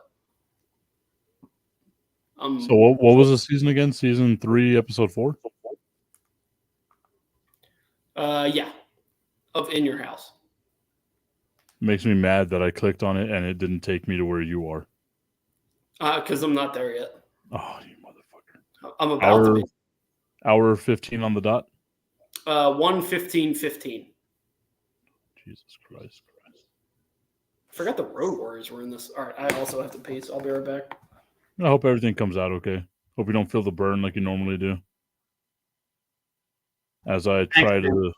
so what was the season again? Season 3, episode 4. Yeah, of In Your House. Makes me mad that I clicked on it and it didn't take me to where you are. Because I'm not there yet. Oh, you motherfucker! I'm about to be. Hour 15 on the dot. 1:15:15. Jesus Christ! I forgot the Road Warriors were in this. All right, I also have to pee, so I'll be right back. I hope everything comes out okay. Hope you don't feel the burn like you normally do. As I try to.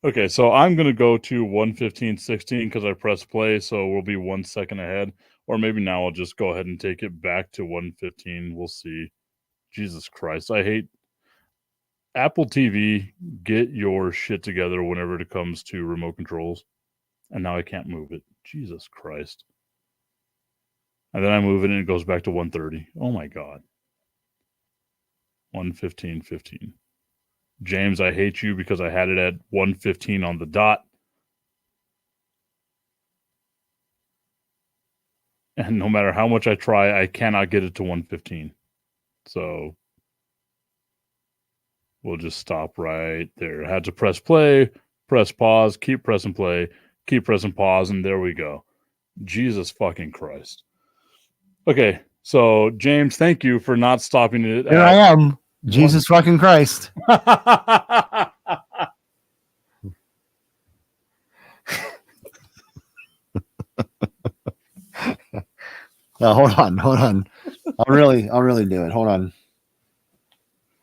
Okay, so I'm going to go to 1:15:16 because I pressed play, so we'll be 1 second ahead. Or maybe now I'll just go ahead and take it back to 1:15. We'll see. Jesus Christ, I hate Apple TV. Get your shit together whenever it comes to remote controls. And now I can't move it. Jesus Christ. And then I move it and it goes back to 1:30. Oh my God. 1:15:15. James, I hate you because I had it at 1:15 on the dot. And no matter how much I try, I cannot get it to 1:15. So we'll just stop right there. I had to press play, press pause, keep pressing play, keep pressing pause, and there we go. Jesus fucking Christ. Okay, so James, thank you for not stopping it. Here I am. Jesus fucking Christ. No, hold on. I'll really do it. Hold on.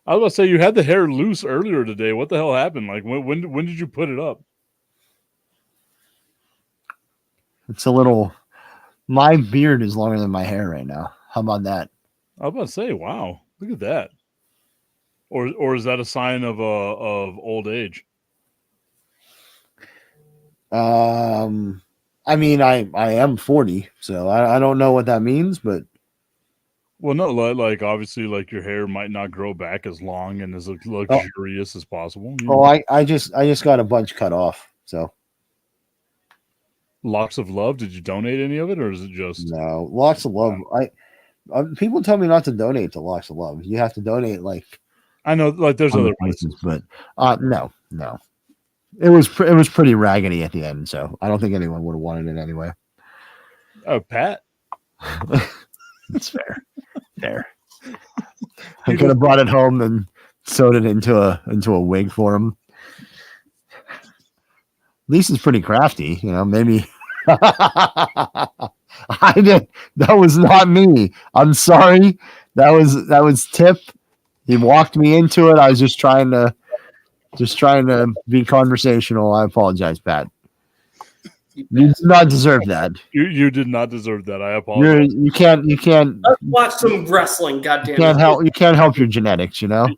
I was about to say you had the hair loose earlier today. What the hell happened? Like when did you put it up? It's a little. My beard is longer than my hair right now. How about that? I was about to say, wow, look at that. Or is that a sign of old age? I mean, I am 40, so I don't know what that means, but well, no, like obviously, like your hair might not grow back as long and as luxurious as possible. Oh, I just got a bunch cut off. So Locks of Love. Did you donate any of it, or is it just no Locks of Love? People tell me not to donate to Locks of Love. You have to donate like I know, like there's other places, but no. It was pretty raggedy at the end, so I don't think anyone would have wanted it anyway. Oh, Pat. It's fair. I could have brought it home and sewed it into a wig for him. Lisa's pretty crafty, maybe. I did. That was not me. I'm sorry. That was Tip. He walked me into it. I was just trying to be conversational. I apologize, Pat. You did not deserve that. You did not deserve that. I apologize. You can't. Let's watch some wrestling. Goddamn. You can't help your genetics. You know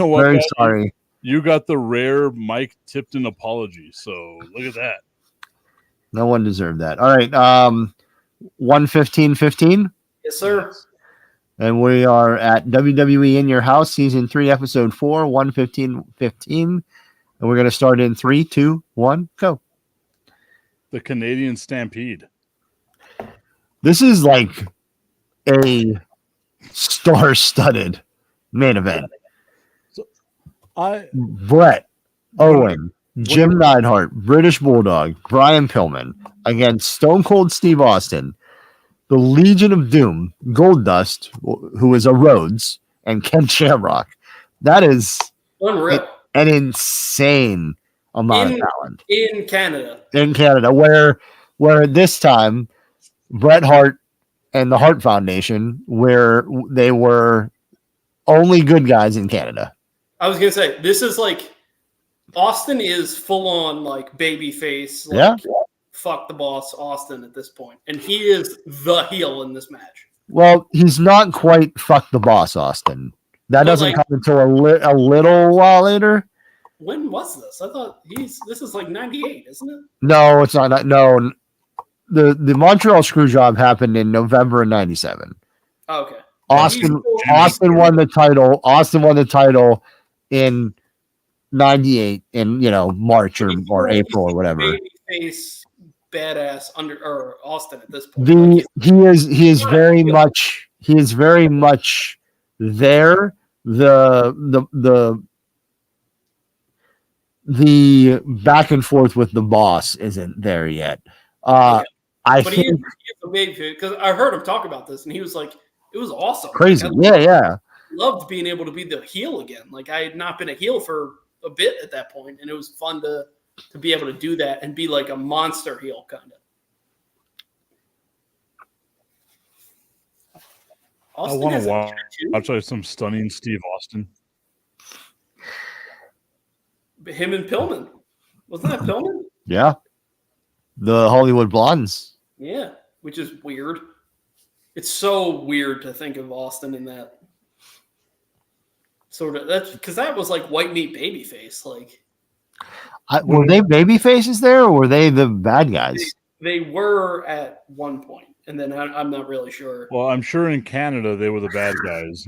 what? Very sorry. You got the rare Mike Tipton apology. So look at that. No one deserved that. All right. 1:15:15. Yes, sir. And we are at WWE In Your House, Season 3, Episode 4, 1:15:15. And we're going to start in 3, 2, 1, go. The Canadian Stampede. This is like a star-studded main event. Brett, Owen, Jim Neidhart, British Bulldog, Brian Pillman against Stone Cold Steve Austin, the Legion of Doom, Goldust, who is a Rhodes, and Ken Shamrock. That is unreal. An insane amount of talent in Canada. Where this time Bret Hart and the Hart Foundation, where they were only good guys in Canada. I was gonna say this is like Austin is full on like baby face, fuck the boss Austin at this point, and he is the heel in this match. Well, he's not quite fuck the boss, Austin. That But, doesn't like- come until a little while later. When was this? I thought this is like 98, isn't it? No, it's not. No, the Montreal screw job happened in November of '97. Oh, okay. Austin won the title. Austin won the title in '98 in March or April or whatever. Babyface badass or Austin at this point. He is very much there. The back and forth with the boss isn't there yet. I But think he is a babyface because I heard him talk about this, and he was like, "It was awesome, crazy." Like, Yeah. loved being able to be the heel again. Like I had not been a heel for a bit at that point, and it was fun to be able to do that and be like a monster heel kind of. I want to watch like some stunning Steve Austin. Him and Pillman. Wasn't that Pillman? Yeah. The Hollywood Blondes. Yeah, which is weird. It's so weird to think of Austin in that sort of. That's because that was like white meat babyface. Like, Were they baby faces there, or were they the bad guys? they were at one point, and then I'm not really sure. Well, I'm sure in Canada they were the bad guys.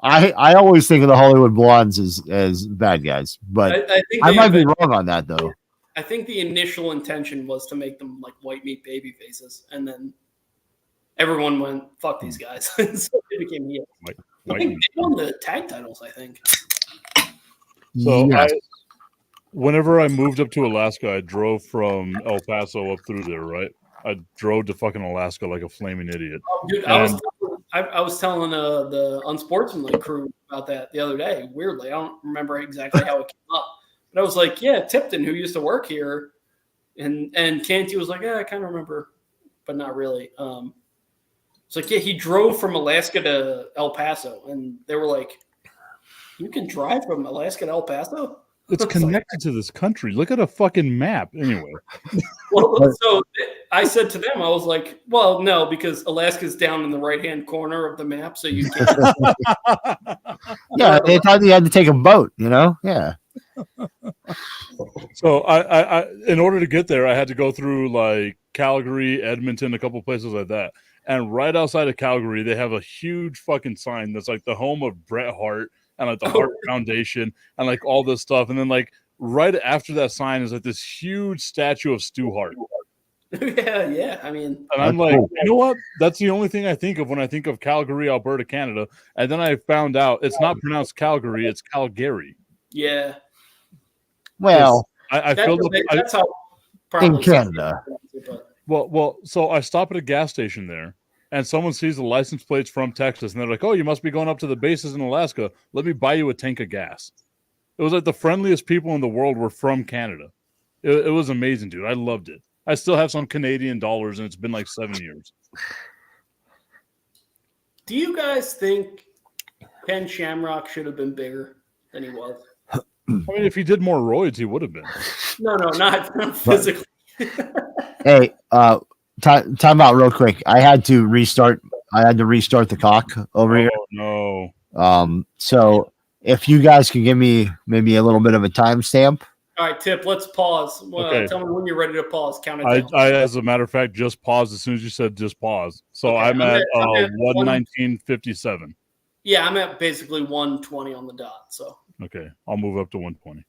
I always think of the Hollywood Blondes as bad guys, but I think I they might be wrong on that though. I think the initial intention was to make them like white meat baby faces, and then everyone went, "Fuck these guys," so they became heels. I think they won the tag titles. I think. So Yes. whenever I moved up to Alaska, I drove from El Paso up through there. Right, I drove to fucking Alaska like a flaming idiot. Oh, dude, I was telling the Unsportsmanlike crew about that the other day. Weirdly, I don't remember exactly how it came up. But I was like, yeah, Tipton, who used to work here, and Canty was like, yeah, I kind of remember, but not really. It's like, yeah, he drove from Alaska to El Paso, and they were like, you can drive from Alaska to El Paso? It's connected to this country. Look at a fucking map. Anyway. Well, so I said to them, I was like, well, no, because Alaska's down in the right-hand corner of the map, so you can't. Yeah, they thought you had to take a boat, Yeah. So I in order to get there, I had to go through like Calgary, Edmonton, a couple places like that. And right outside of Calgary, they have a huge fucking sign that's like the home of Bret Hart and like the Hart Foundation and like all this stuff. And then like right after that sign is like this huge statue of Stu Hart. Yeah. I mean, and I'm like, you know what? That's the only thing I think of when I think of Calgary, Alberta, Canada. And then I found out it's not pronounced Calgary, it's Calgary. Yeah. Well, I feel that's how in Canada. Well, so I stop at a gas station there, and someone sees the license plates from Texas, and they're like, "Oh, you must be going up to the bases in Alaska. Let me buy you a tank of gas." It was like the friendliest people in the world were from Canada. It was amazing, dude. I loved it. I still have some Canadian dollars, and it's been like 7 years. Do you guys think Ken Shamrock should have been bigger than he was? I mean, if he did more roids, he would have been. No, not physically. Hey, time out real quick. I had to restart the cock over here. No. So if you guys can give me maybe a little bit of a timestamp. All right, Tip, let's pause. Okay. Tell me when you're ready to pause. Count it down. I, as a matter of fact, just paused as soon as you said just pause. So Okay, I'm at 1:19:57. 1:19:57. Yeah, I'm at basically 1:20 on the dot. So Okay, I'll move up to 1:20.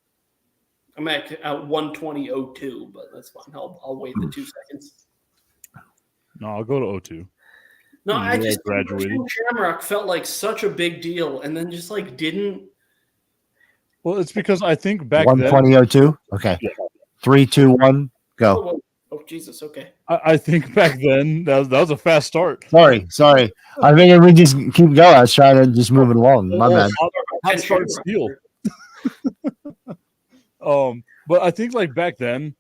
I'm at 1:20:02, but that's fine. I'll wait the 2 seconds. No, I'll go to 02. No, I just graduated. Shamrock felt like such a big deal, and then just like didn't. Well, it's because I think back 1:20:02. Okay. 3, 2, 1, go. Oh Jesus! Okay. I think back then that was a fast start. Sorry. I figured we just keep going. I was trying to just move it along. My bad. Hot start steal. But I think like back then,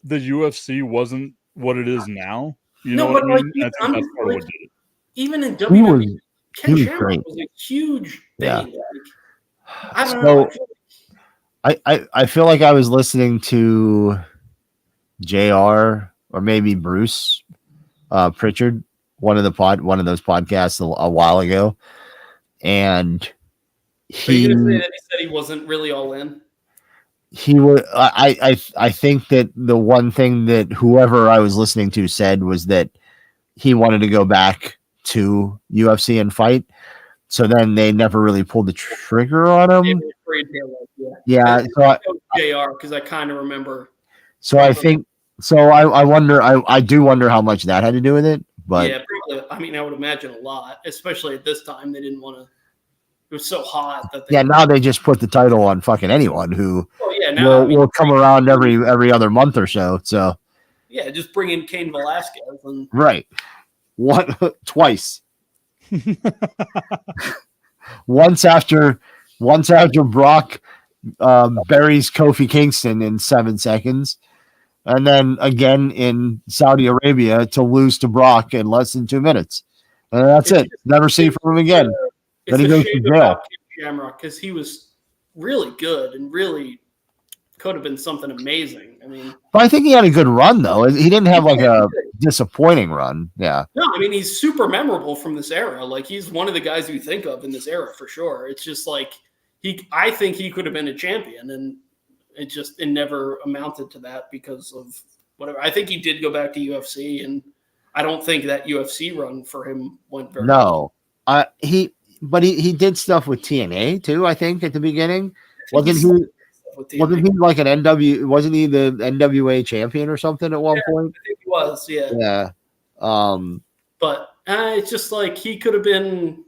the UFC wasn't what it is now. You know what I mean? I think that's part of what did it. Even in WWE, Ken was Shamrock great. was a huge thing. Yeah. Like, I don't know. I feel like I was listening to JR or maybe Bruce Pritchard, one of those podcasts a while ago, and Are you going to say that he said he wasn't really all in? He would. I think that the one thing that whoever I was listening to said was that he wanted to go back to UFC and fight. So then they never really pulled the trigger on him. Yeah. So JR, because I kind of remember. So I think. So I wonder. I do wonder how much that had to do with it. But yeah, probably. I mean, I would imagine a lot, especially at this time. They didn't want to. It was so hot that. Now they just put the title on fucking anyone who. Oh yeah, now will come around every other month or so. So. Yeah, just bring in Cain Velasquez and. Right. Twice. once after Brock buries Kofi Kingston in 7 seconds, and then again in Saudi Arabia to lose to Brock in less than 2 minutes, and that's it. Never see from him again. Then he goes to jail. Shamrock, because he was really good and really could have been something amazing. I mean, but I think he had a good run though. He didn't have like a disappointing run. Yeah. No, I mean he's super memorable from this era. Like he's one of the guys you think of in this era for sure. It's just like I think he could have been a champion, and it never amounted to that because of whatever. I think he did go back to UFC, and I don't think that UFC run for him went very well. He did stuff with TNA too, I think, at the beginning. Wasn't he like an NW? Wasn't he the NWA champion or something at one point? I think he was, yeah. Yeah. But it's just like he could have been.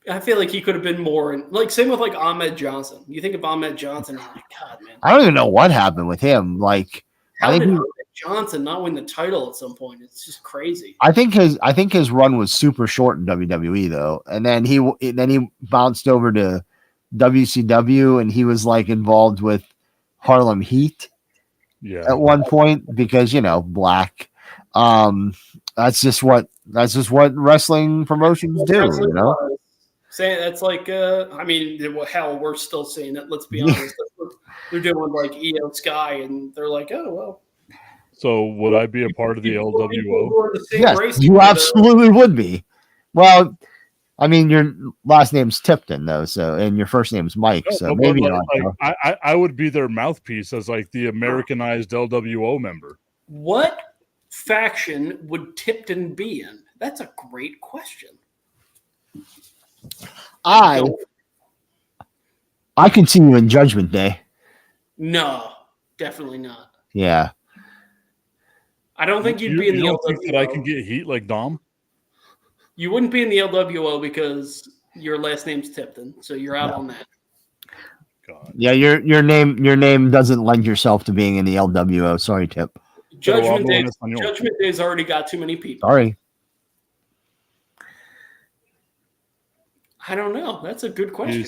I feel like he could have been more, like same with like Ahmed Johnson. You think of Ahmed Johnson, you're like, God, man. I don't even know what happened with him. Like, how did Ahmed Johnson not win the title at some point? It's just crazy. I think his run was super short in WWE though, and then he bounced over to WCW, and he was like involved with Harlem Heat at one point because black. That's just what wrestling promotions do. Saying that's like I mean, hell, we're still saying it. Let's be honest. They're doing like Io Sky, and they're like, oh well. So would I be a part of the LWO? Yes, you absolutely would be. Well, I mean, your last name's Tipton, though, and your first name's Mike, so maybe not. I would be their mouthpiece as like the Americanized LWO member. What faction would Tipton be in? That's a great question. I can see you in Judgment Day. No, definitely not. Yeah. I don't think you'd be in the LWO. Think that I can get heat like Dom? You wouldn't be in the LWO because your last name's Tipton, so you're out on that. God. Yeah, your name doesn't lend yourself to being in the LWO. Sorry, Tip. Judgment Day's already got too many people. Sorry. I don't know. That's a good question.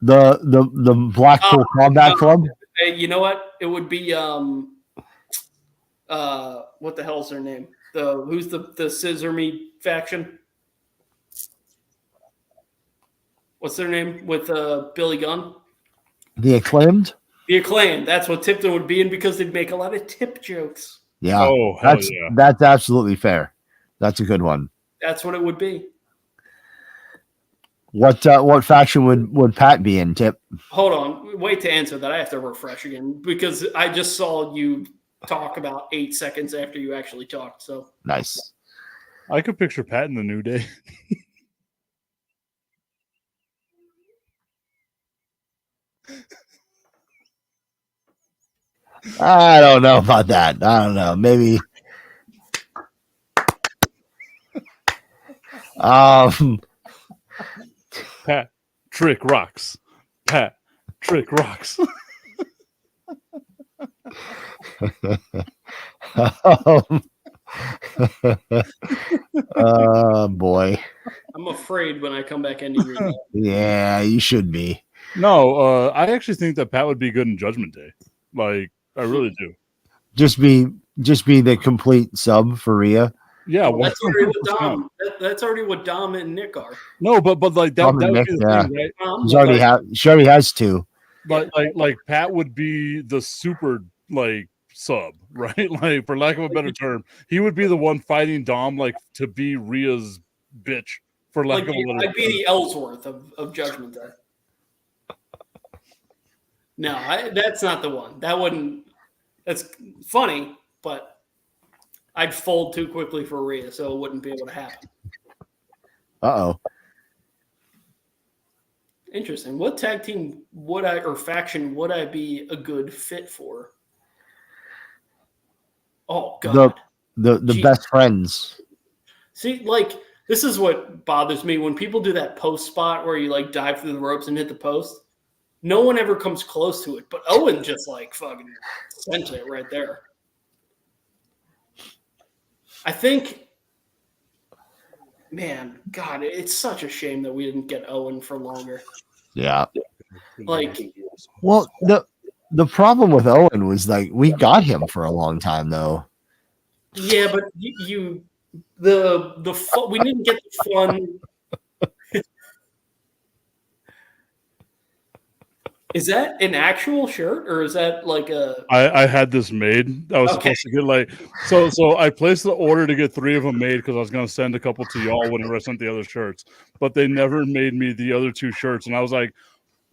The Blackpool Combat Club. You know what? It would be what the hell's their name? Who's the Scissor Me faction? What's their name with Billy Gunn? The Acclaimed. The Acclaimed. That's what Tipton would be in because they'd make a lot of tip jokes. Yeah. Oh, that's absolutely fair. That's a good one. That's what it would be. What faction would Pat be in, Tip? Hold on. Wait to answer that. I have to refresh again because I just saw you talk about 8 seconds after you actually talked. So nice. I could picture Pat in the New Day. I don't know about that. I don't know. Maybe. Pat Trick rocks. Pat Trick rocks. Boy. I'm afraid when I come back into your Yeah, you should be. No, I actually think that Pat would be good in Judgment Day. Like, I really do. Just be the complete sub for Rhea. Yeah, well, that's already what Dom. That's already what Dom and Nick are. No, but like that would be the thing, right? She already has two. But like Pat would be the super like sub, right? Like, for lack of a better term, he would be the one fighting Dom, like, to be Rhea's bitch, for lack Like, of a better I'd be the Ellsworth of Judgment Day. No, that's not the one. That wouldn't. That's funny, but I'd fold too quickly for Rhea, so it wouldn't be able to happen. Uh-oh. Interesting. What tag team or faction would I be a good fit for? Oh God, The Jeez. best friends. See, like, this is what bothers me when people do that post spot where you like dive through the ropes and hit the post. No one ever comes close to it, but Owen just like fucking sent it right there. I think, man, God, it's such a shame that we didn't get Owen for longer. Yeah. Like, Well, the problem with Owen was like we got him for a long time though. yeah, but we didn't get the fun. Is that an actual shirt or is that like a? I had this made. I was Okay. supposed to get like so I placed the order to get 3 of them made because I was going to send a couple to y'all whenever I sent the other shirts, but they never made me the other 2 shirts, and I was like,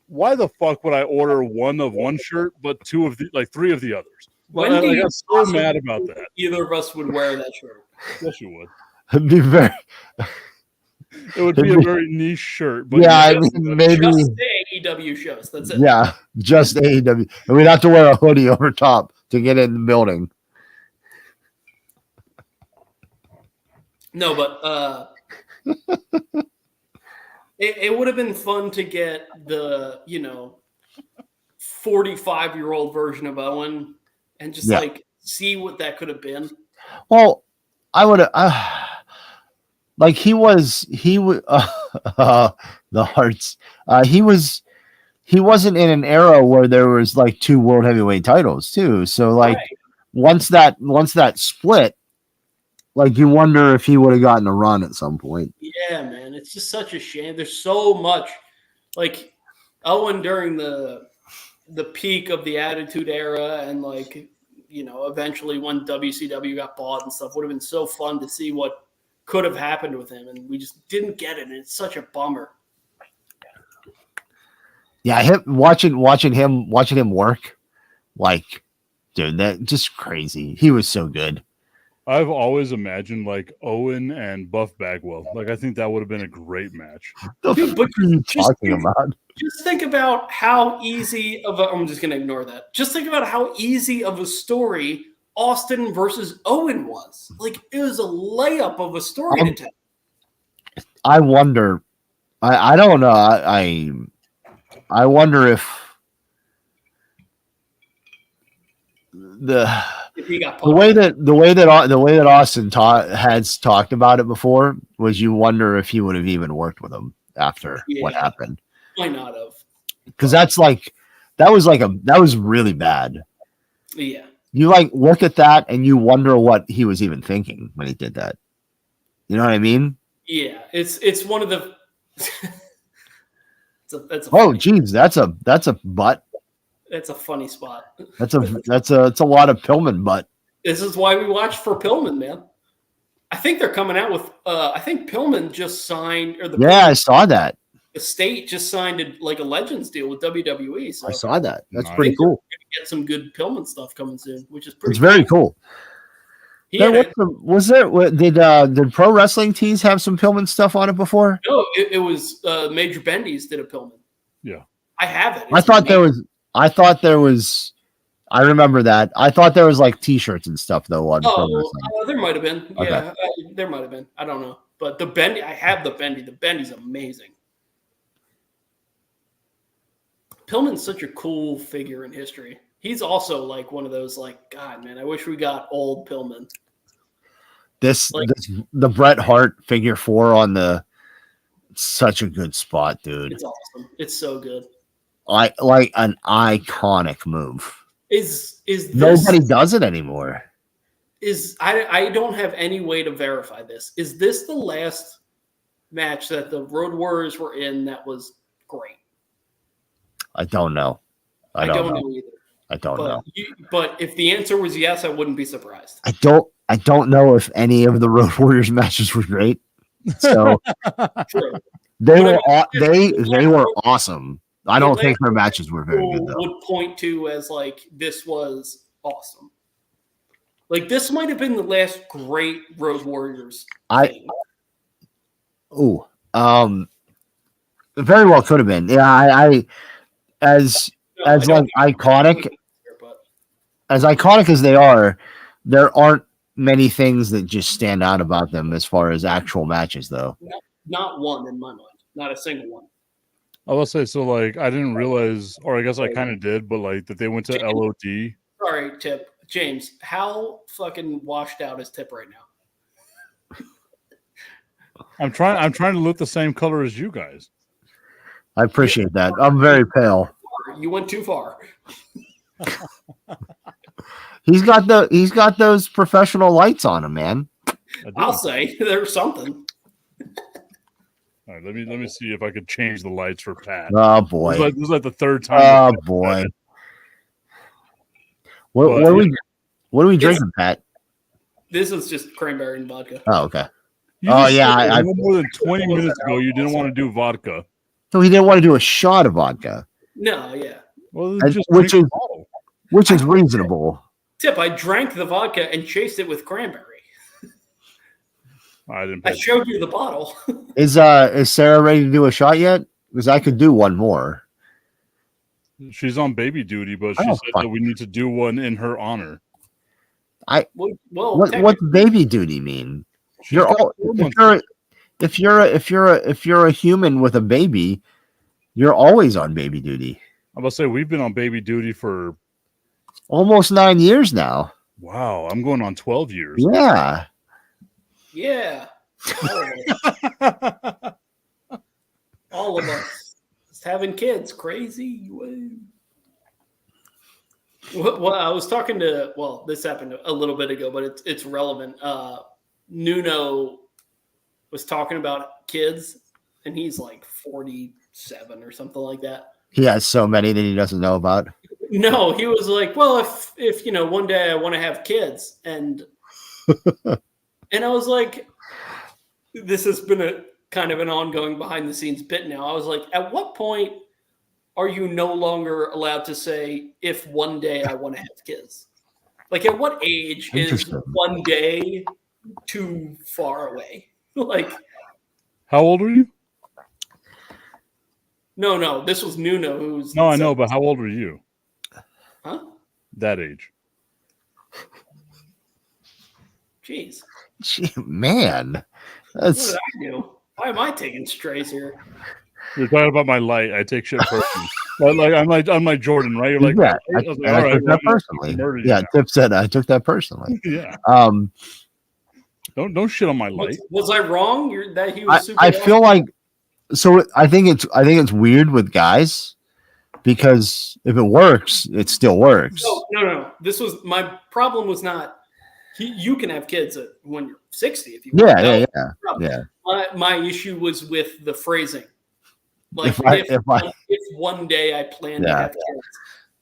why the fuck would I order 1 of one shirt but 3 of the others? When Like, do I you got so mad about that. Either of us would wear that shirt. Yes, you would. It'd be very. It would be a very niche shirt, but Yeah, I yes, mean, maybe. Just the AEW shows. That's it. Yeah, just AEW, and we'd have to wear a hoodie over top to get in the building. No, but it would have been fun to get the 45-year-old version of Owen and just like see what that could have been. Well, I would have. Like he was the Hearts. He wasn't in an era where there was like 2 world heavyweight titles too. So like once that split, like you wonder if he would have gotten a run at some point. Yeah, man, it's just such a shame. There's so much like Owen during the peak of the Attitude Era, and like eventually when WCW got bought and stuff, would have been so fun to see what could have happened with him, and we just didn't get it, and it's such a bummer. Yeah, watching him work, like, dude, that just crazy. He was so good. I've always imagined like Owen and Buff Bagwell. Like, I think that would have been a great match. Dude, what are you talking about? Just think about how easy of I'm just going to ignore that. Just think about how easy of a story Austin versus Owen was. Like, it was a layup of a story to tell. I wonder. I don't know. I wonder if the way that Austin has talked about it before was you wonder if he would have even worked with him after what happened. Why not have? Because that was really bad. Yeah. You like look at that and you wonder what he was even thinking when he did that. You know what I mean? Yeah, it's one of the. Geez, that's a butt. That's a funny spot. That's a lot of Pillman butt. This is why we watch for Pillman, man. I think they're coming out with. I think Pillman just signed, or I saw that. The state just signed a Legends deal with WWE. So I saw that. That's pretty cool. We're gonna get some good Pillman stuff coming soon, which is pretty. It's very cool. Did Pro Wrestling Tees have some Pillman stuff on it before? No, it was Major Bendy's did a Pillman. Yeah, I have it. I thought there was. I remember that. I thought there was like T-shirts and stuff though on Pro Wrestling. There might have been. Okay. Yeah, there might have been. I don't know, but the Bendy, I have the Bendy. The Bendy's amazing. Pillman's such a cool figure in history. He's also like one of those like, God, man, I wish we got old Pillman. The Bret Hart figure 4 on the such a good spot, dude. It's awesome. It's so good. Like an iconic move. Is this, nobody does it anymore? I don't have any way to verify this. Is this the last match that the Road Warriors were in that was great? I don't know. I don't know either. I don't know. But if the answer was yes, I wouldn't be surprised. I don't know if any of the Road Warriors matches were great. So True. they But were I mean, they were awesome. I don't think their Atlanta matches were very good though. would point to as like this was awesome. Like this might have been the last great Road Warriors thing. Very well could have been. Yeah, I as like iconic as iconic as they are, there aren't many things that just stand out about them as far as actual matches though. Not one in my mind. Not a single one. I will say, so like I didn't realize, or I guess I kind of did, but like that they went to LOD. Sorry, Tip. James, how fucking washed out is Tip right now? I'm trying to look the same color as you guys. I appreciate that. I'm very pale. You went too far. He's got those professional lights on him, man. I'll say there's something. All right, let me see if I could change the lights for Pat. Oh boy, this is like the third time. Oh boy. What are we drinking, Pat? This is just cranberry and vodka. Oh, okay. I more than 20 minutes ago, you didn't want to do vodka. So he didn't want to do a shot of vodka. No, yeah. Well, which is reasonable. Tip, I drank the vodka and chased it with cranberry. I showed you the bottle. Is Sarah ready to do a shot yet? Because I could do one more. She's on baby duty, but she said that we need to do one in her honor. What's baby duty mean? If you're a human with a baby, you're always on baby duty. I'm about to say we've been on baby duty for almost 9 years now. Wow, I'm going on 12 years. Yeah. Yeah. All of us. Just having kids. Crazy. Well, I was talking to, this happened a little bit ago, but it's relevant. Nuno was talking about kids, and he's like 47 or something like that. He has so many that he doesn't know about. No, he was like, well, if one day I want to have kids, and I was like, this has been a kind of an ongoing behind the scenes bit now. I was like, at what point are you no longer allowed to say, if one day I want to have kids? Like, at what age is one day too far away? Like, how old are you? No, this was Nuno. Who's I know, but how old are you? Huh? That age. Jeez. Man. What did I do? Why am I taking strays here? You're talking about my light. I take shit personally. Like I'm like Jordan, right? You're like, yeah, I took that personally. Yeah, Tip said I took that personally. Yeah. Don't shit on my light. Was I wrong? That he was super I feel like I think it's weird with guys because if it works, it still works. No. This was my problem. Was not you can have kids when you're 60 if you want. Yeah. My issue was with the phrasing. Like if one day I plan to have kids,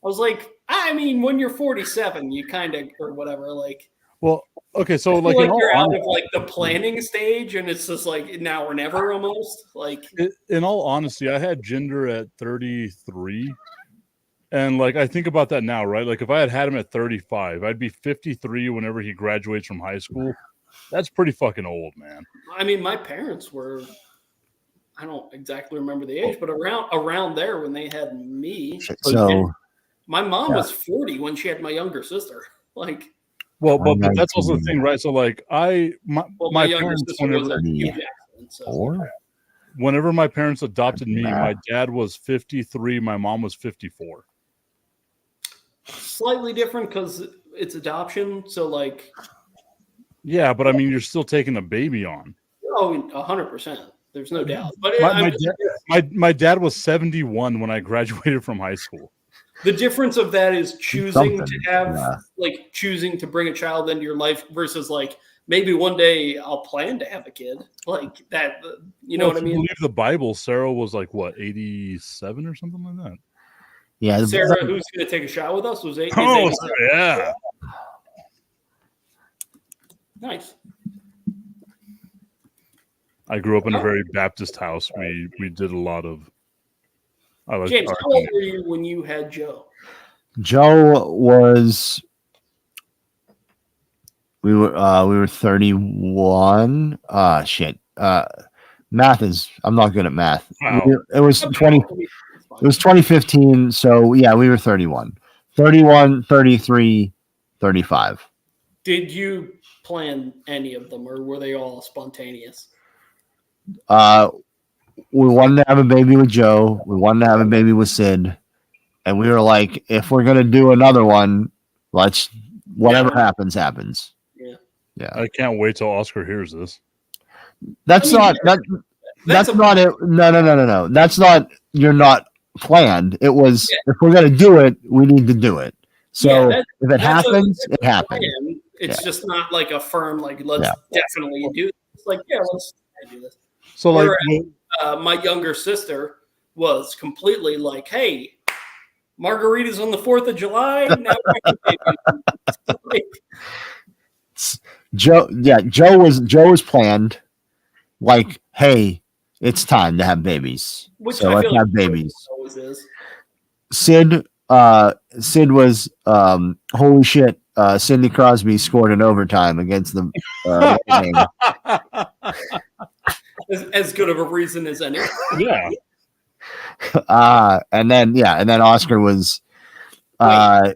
I was like, I mean, when you're 47, you kind of or whatever. Like, well, okay, so like you're out of like the planning stage, and it's just like now or never almost. Like, in all honesty, I had gender at 33. And like I think about that now, right? Like if I had him at 35, I'd be 53 whenever he graduates from high school. That's pretty fucking old, man. I mean, my parents were, I don't exactly remember the age, but around there when they had me. So my mom was 40 when she had my younger sister. Like, well, but that's also the thing, right? So like my parents whenever my parents adopted me, my dad was 53, my mom was 54. Slightly different because it's adoption. So like, yeah, but I mean, you're still taking a baby on. Oh, 100%. There's no doubt. But my dad was 71 when I graduated from high school. The difference of that is choosing to have choosing to bring a child into your life versus like maybe one day I'll plan to have a kid like that. You know what I mean? If you believe the Bible, Sarah was like what 87 or something like that. Yeah, Sarah, who's going to take a shot with us, was eight. Oh, yeah. Nice. I grew up in a very Baptist house. We did a lot of. James, how old were you when you had Joe? Joe was. We were 31. Shit. Math is. I'm not good at math. Wow. It was 20. It was 2015. So yeah, we were 31, 33, 35. Did you plan any of them, or were they all spontaneous? We wanted to have a baby with Joe. We wanted to have a baby with Sid, and we were like, if we're gonna do another one, let's whatever happens. Yeah. I can't wait till Oscar hears this. That's not it. No. That's not. You're not planned. It was if we're gonna do it, we need to do it. So if it happens, it happens. It's just not like a firm like let's definitely do this. It's like let's do this. So like my younger sister was completely like, hey, margaritas on the 4th of July. Now Joe was planned. Like, hey, it's time to have babies. So let's have babies. Always is. Sid was holy shit. Sidney Crosby scored in overtime against the as good of a reason as any. Yeah. And then Oscar was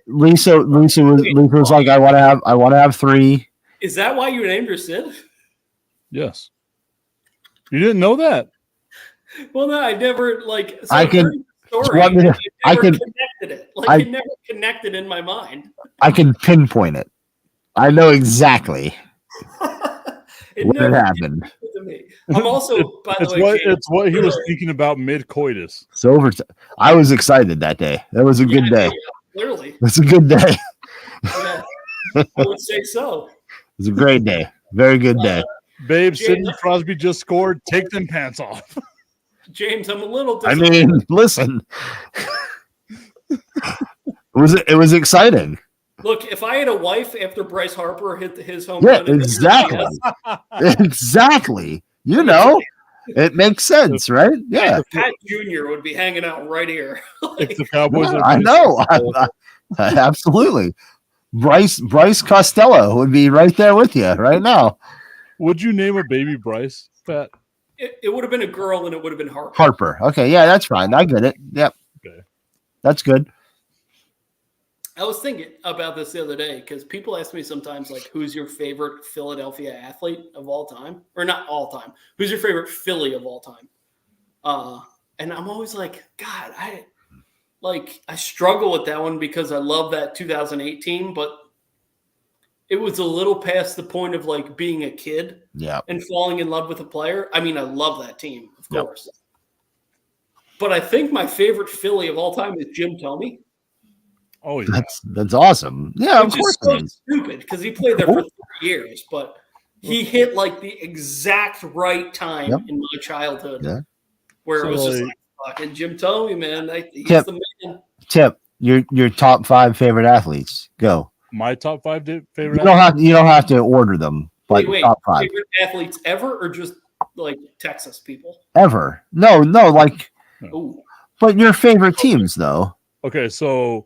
Lisa was like, I want to have 3. Is that why you named her Sid? Yes. You didn't know that? Well, no, I never connected it. Like it never connected in my mind. I can pinpoint it. I know exactly what happened. To me. I'm also, by the way, it's what he was thinking about mid-coitus. It's over. I was excited that day. That was a good day. Clearly, it's a good day. Yeah, I would say so. It was a great day. Very good day. Babe, Sidney Crosby just scored. Take them pants off. James, I'm a little disappointed. I mean, listen. It was exciting. Look, if I had a wife after Bryce Harper hit his home run. Yeah, exactly. Exactly. You know, it makes sense, right? Yeah. Pat Jr. would be hanging out right here. If the Cowboys I know. Absolutely. Bryce Costello would be right there with you right now. Would you name a baby Bryce, Pat? It would have been a girl and it would have been Harper. Harper. Okay, yeah, that's fine. I get it. Yep. Okay. That's good. I was thinking about this the other day because people ask me sometimes, like, who's your favorite Philadelphia athlete of all time? Or not all time. Who's your favorite Philly of all time? And I'm always like, God, I struggle with that one because I love that 2008 team, but it was a little past the point of like being a kid and falling in love with a player. I mean, I love that team, of course. But I think my favorite Philly of all time is Jim Thome. Oh, yeah. That's awesome. Yeah, which of course. Is so stupid because he played there for 3 years, but he hit like the exact right time in my childhood where it was just like fucking Jim Thome, man. He's the man. Tip, your top 5 favorite athletes. Go. My top 5 favorite. You don't have to order them. Like wait, top 5 favorite athletes ever, or just like Texas people? Ever? No, like. Ooh. But your favorite teams, though. Okay, so.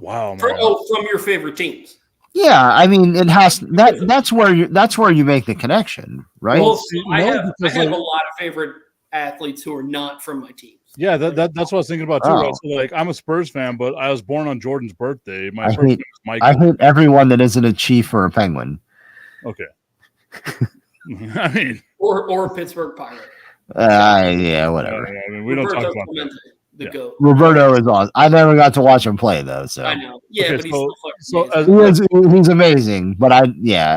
Wow, man. From your favorite teams. Yeah, I mean, it has that's where you make the connection, right? Well, I have a lot of favorite athletes who are not from my teams. Yeah, that's what I was thinking about too. Right? So, like, I'm a Spurs fan, but I was born on Jordan's birthday. My first name is Mike. I hate everyone that isn't a Chief or a Penguin. Okay. I mean, or a Pittsburgh Pirate. Yeah, whatever. I mean, we don't talk about that. The GOAT. Roberto is awesome. I never got to watch him play though, so I know. Yeah, okay, but he's amazing. But I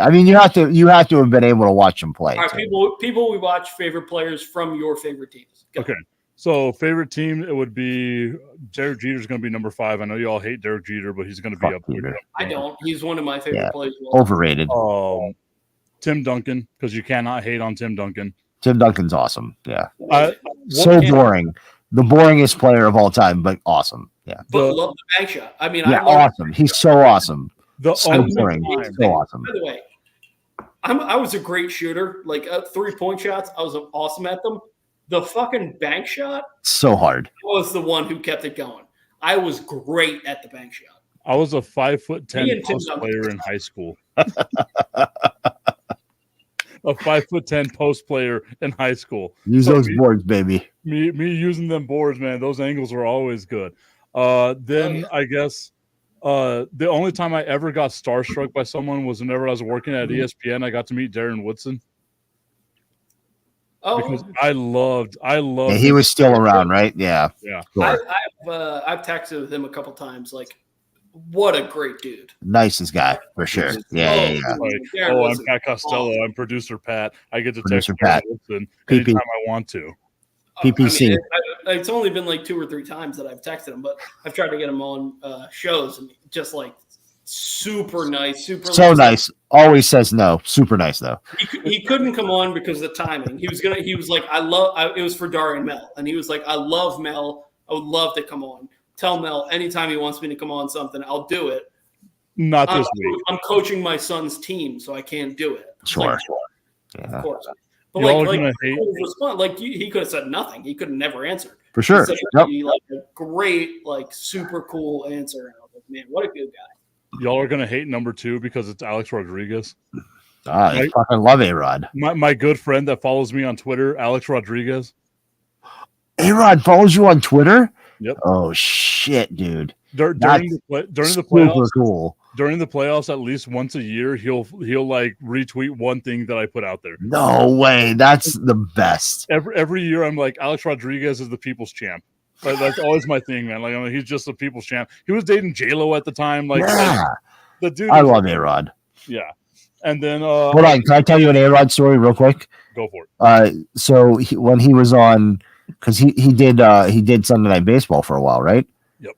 mean, you have to have been able to watch him play. All right, people, we watch favorite players from your favorite teams. Go. Okay, so favorite team, it would be Derek Jeter's going to be number 5. I know you all hate Derek Jeter, but he's going to be up there. I don't. He's one of my favorite players. Overrated. Tim Duncan, because you cannot hate on Tim Duncan. Tim Duncan's awesome. Yeah. So boring. the boringest player of all time, but awesome. Yeah. But love the bank shot. I mean, Yeah, awesome. He's so awesome. The So only boring. time, So awesome. By the way, I was a great shooter. Like 3-point shots, I was awesome at them. The fucking bank shot So hard. was the one who kept it going. I was great at the bank shot. I was a 5'10" Me and Tim post Duncan. player in high school. A 5'10" post player in high school. Use So those boards, baby. Me using them boards, man. Those angles were always good. Then I guess the only time I ever got starstruck by someone was whenever I was working at ESPN. I got to meet Darren Woodson because I loved. Yeah, he was still around, right? Yeah. Yeah. Sure. I've texted with him a couple times. Like, what a great dude. Nicest guy for sure. Yeah. Like, Darren I'm Woodson. Pat Costello. Awesome. I'm producer Pat. I get to Producer text Pat. Darren Woodson PP. anytime I want to. PPC. I mean, it's only been like 2 or 3 times that I've texted him, but I've tried to get him on shows and just like super nice, So nice. Always says no. Super nice though. He couldn't come on because of the timing. He was like, it was for Darian Mel, and he was like, I love Mel. I would love to come on. Tell Mel anytime he wants me to come on something, I'll do it. Not this week. I'm coaching my son's team, so I can't do it. Sure. Like, Yeah. of course. But Y'all are like gonna hate. respond, like he could have said nothing. He could have never answered. For sure. He said, Yep. like a great, like super cool answer. And I was like, man, what a good guy. Y'all are gonna hate number 2 because it's Alex Rodriguez. I Right. fucking love A-Rod. My good friend that follows me on Twitter, Alex Rodriguez. A-Rod follows you on Twitter? Yep. Oh shit, dude. During That's the Super playoffs, cool. during the playoffs, at least once a year, he'll like retweet one thing that I put out there. No way. That's the best. Every year, I'm like, Alex Rodriguez is the people's champ. Like, that's always my thing, man. Like, I mean, he's just the people's champ. He was dating J-Lo at the time. Like, Yeah. the dude. I love A-Rod. Yeah. And then Hold on. Can I tell you an A-Rod story real quick? go for it. So when he was on, because he did Sunday Night Baseball for a while, right? Yep.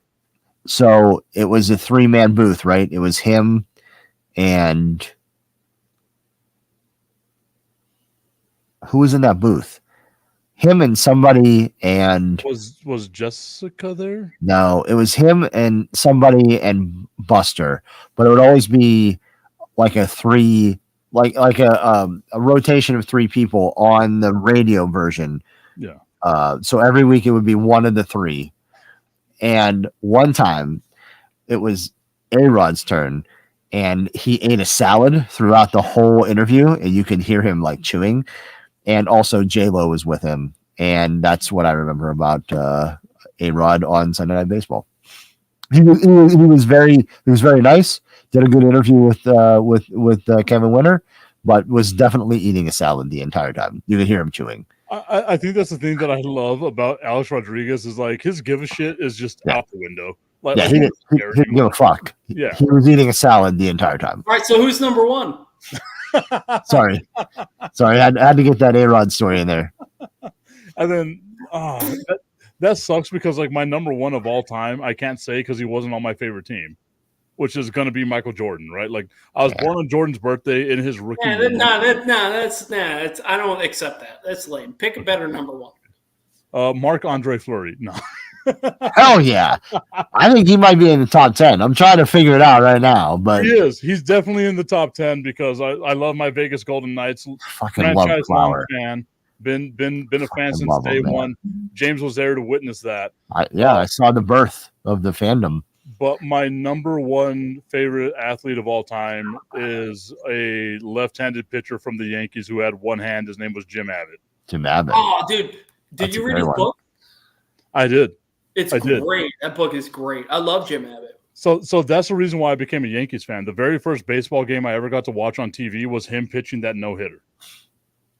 So it was a 3-man booth, right? It was him and who was in that booth? Him and somebody, and Was Jessica there? no, it was him and somebody and Buster, but it would always be like a 3, like a rotation of 3 people on the radio version. Yeah. So every week it would be one of the 3. And one time it was A-Rod's turn and he ate a salad throughout the whole interview and you could hear him like chewing. And also J-Lo was with him. And that's what I remember about A-Rod on Sunday Night Baseball. He was very nice. Did a good interview with Kevin Winter, but was definitely eating a salad the entire time. You could hear him chewing. I think that's the thing that I love about Alex Rodriguez is like his give a shit is just out the window. Like, Yeah, he didn't give a fuck. Yeah. He was eating a salad the entire time. All right, so who's number 1? Sorry, I had to get that A-Rod story in there. And then that sucks because like my number 1 of all time, I can't say because he wasn't on my favorite team, which is going to be Michael Jordan, right? Like I was born on Jordan's birthday in his rookie year. That's I don't accept that. That's lame. Pick a better number 1. Marc-Andre Fleury. No. Hell yeah. I think he might be in the top 10. I'm trying to figure it out right now, but He is. He's definitely in the top 10 because I love my Vegas Golden Knights. fucking love Franchise long Flower. fan. Been a fan since love day him, man. one. James was there to witness that. I saw the birth of the fandom. But my number 1 favorite athlete of all time is a left-handed pitcher from the Yankees who had one hand. His name was Jim Abbott. Jim Abbott. Oh, dude, did That's you a read great his one. book? I did. It's I did. great. That book is great. I love Jim Abbott. So that's the reason why I became a Yankees fan. The very first baseball game I ever got to watch on TV was him pitching that no-hitter.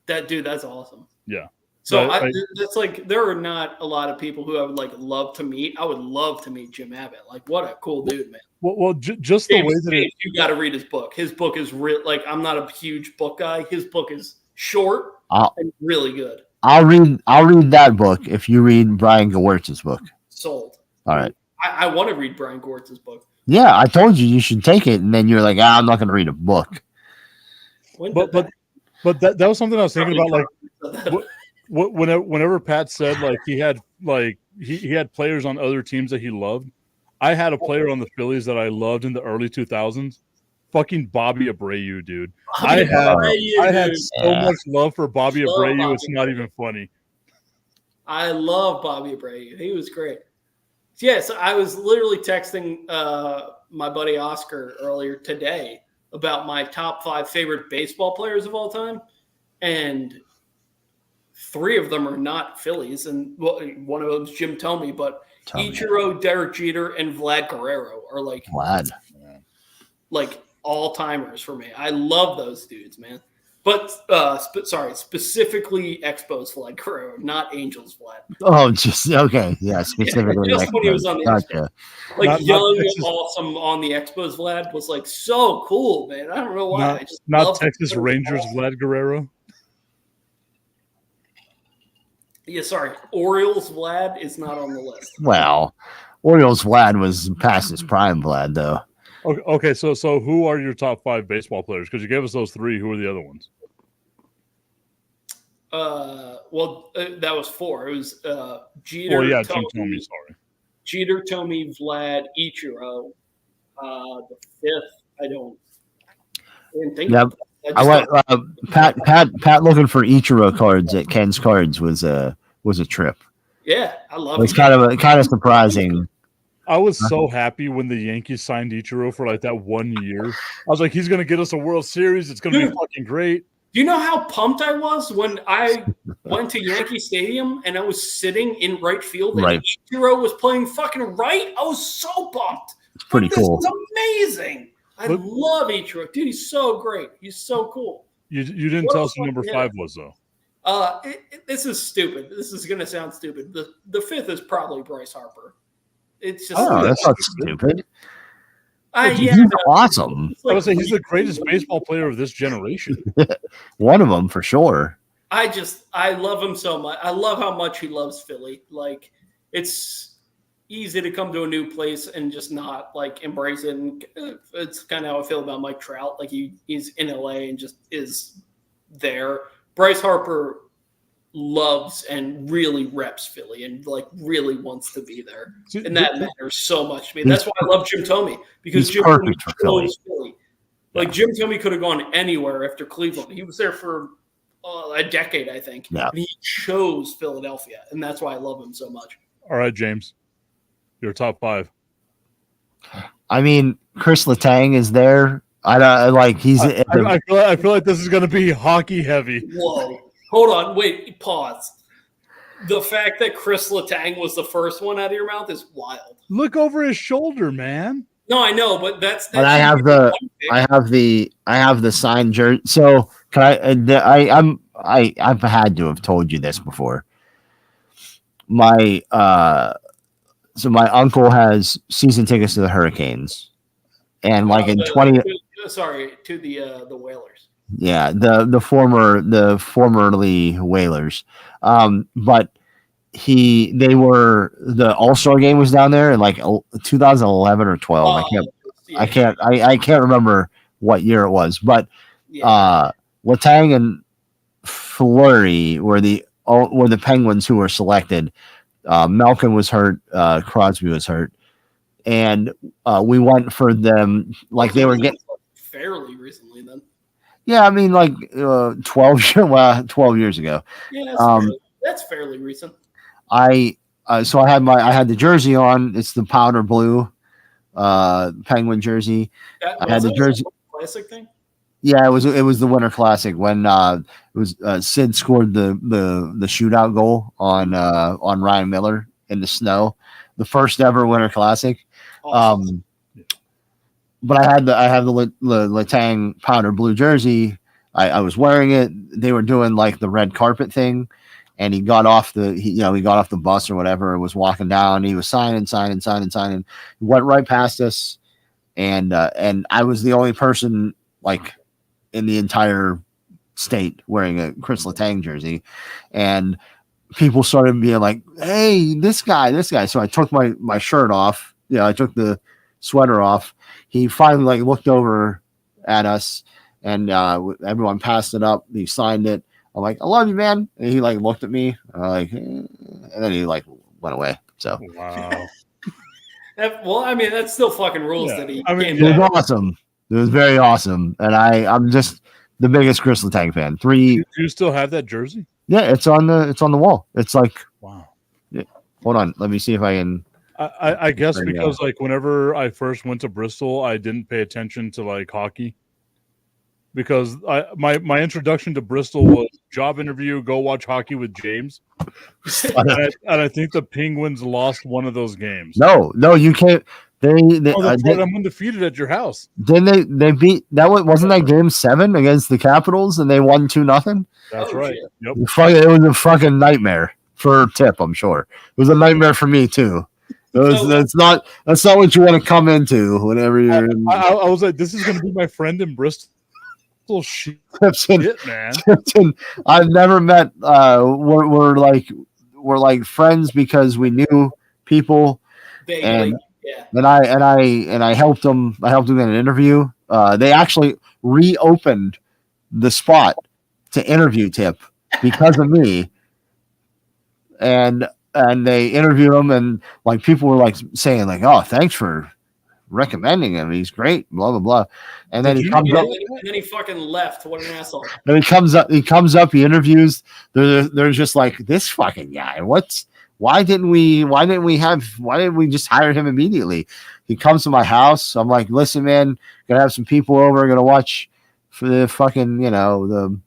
That's awesome. Yeah. So But it's like there are not a lot of people who I would like love to meet. I would love to meet Jim Abbott. Like, what a cool dude, man. Just the way that it, You got to read his book. His book is real. Like, I'm not a huge book guy. His book is short and really good. I'll read that book if you read Brian Gewirtz's book. Sold. All right. I want to read Brian Gewirtz's book. Yeah, I told you should take it, and then you're like, I'm not going to read a book. but that was something I was thinking about. Like, whenever Pat said like he had like he had players on other teams that he loved. I had a player on the Phillies that I loved in the early 2000s. Fucking Bobby Abreu, dude. I had so much love for Bobby Abreu. It's not even funny. I love Bobby Abreu. He was great. Yes, I was literally texting my buddy Oscar earlier today about my top 5 favorite baseball players of all time, and 3 of them are not Phillies, and one of them is Jim Thome, but Ichiro, Derek Jeter, and Vlad Guerrero are like all-timers for me. I love those dudes, man. But specifically Expos Vlad Guerrero, not Angels Vlad. Oh, just okay, yeah, specifically. Just when he was on the gotcha. Expos. Like young, awesome on the Expos Vlad was like so cool, man. I don't know why. I just not Texas Rangers Vlad Guerrero. Yeah, sorry. Orioles Vlad is not on the list. Well, Orioles Vlad was past his prime Vlad, though. Okay, so who are your top 5 baseball players? Because you gave us those 3. Who are the other ones? That was 4. It was Jeter. Jim Thome, sorry. Jeter, Thome, Vlad, Ichiro. The 5th, I didn't think. Yep. I went Pat looking for Ichiro cards at Ken's Cards was a trip. Yeah, I love it. It's kind of surprising. I was so happy when the Yankees signed Ichiro for like that 1 year. I was like, he's going to get us a World Series. It's going to be fucking great. Do you know how pumped I was when I went to Yankee Stadium and I was sitting in right field and Ichiro was playing fucking right? I was so pumped. It's pretty cool. This is amazing. I love Ichiro. Dude, he's so great. He's so cool. You didn't tell us who number 5 was, though. This is stupid. This is going to sound stupid. The 5th is probably Bryce Harper. It's just that's not stupid. He's awesome. I would say he's the greatest baseball player of this generation. One of them for sure. I love him so much. I love how much he loves Philly. Like, it's easy to come to a new place and just not like embrace it. And it's kind of how I feel about Mike Trout. Like he's in LA and just is there. Bryce Harper loves and really reps Philly and like really wants to be there. And that matters so much to me. That's why I love Jim Thome, because Jim Thome chose Philly. Like Jim Thome could have gone anywhere after Cleveland. He was there for a decade, I think. Yeah. And he chose Philadelphia. And that's why I love him so much. All right, James. Your top 5. I mean, Chris Letang is there. I feel like this is going to be hockey heavy. Whoa. Hold on. Wait. Pause. The fact that Chris Letang was the first one out of your mouth is wild. Look over his shoulder, man. No, I know, but that's and I have the signed jersey. So can I've had to have told you this before. My uncle has season tickets to the Hurricanes, and like in 20. To the Whalers. Yeah, the formerly Whalers, but the All-Star game was down there in like 2011 or 12. I can't remember what year it was, but Letang and Fleury were the Penguins who were selected. Malkin was hurt, Crosby was hurt, and we went for them like they were getting fairly recently then. Yeah, I mean, like 12 years ago. Yeah, that's fairly recent. I had the jersey on. It's the powder blue Penguin jersey. I had the jersey. Classic thing. Yeah, it was the Winter Classic when it was Sid scored the shootout goal on Ryan Miller in the snow, the first ever Winter Classic. Awesome. But I had the Letang powder blue jersey. I was wearing it. They were doing like the red carpet thing, and he got off the bus or whatever and was walking down. He was signing. He went right past us, and I was the only person like in the entire state wearing a Chris Letang jersey, and people started being like, "Hey, this guy." So I took my shirt off. I took the sweater off. He finally looked over at us, and everyone passed it up. He signed it. I'm like, "I love you, man." And he looked at me, and then he went away. So Wow. Well, I mean, that's still fucking rules Yeah. that he. I mean, came it was back. awesome. It was very awesome, and I'm just the biggest Chris Letang fan. Do you still have that jersey? Yeah, it's on the wall. It's like, Wow. hold on, let me see if I can. I guess Right because like whenever I first went to Bristol, I didn't pay attention to like hockey. Because my introduction to Bristol was job interview, go watch hockey with James, and I think the Penguins lost one of those games. No, you can't. They That's right. I'm undefeated at your house. then they beat that one. Wasn't that game 7 against the Capitals and they won 2-0? That's Oh, right. shit. Yep. It was a fucking nightmare for Tip. I'm sure it was a nightmare for me too. That's not what you want to come into whenever you're. I was like, this is going to be my friend in Bristol. Shit, man. I've never met. We're like friends because we knew people, Vaguely, and yeah. and I helped them. I helped them in an interview. They actually reopened the spot to interview Tip because of me, and they interviewed him, and like people were like saying like, "Oh, thanks for recommending him. He's great." Blah blah blah. And then he comes up. And then he fucking left. What an asshole! Then he comes up. He interviews. They're just like, this fucking guy. Why didn't we just hire him immediately? He comes to my house. I'm like, listen, man, gonna have some people over. Gonna watch for the fucking, the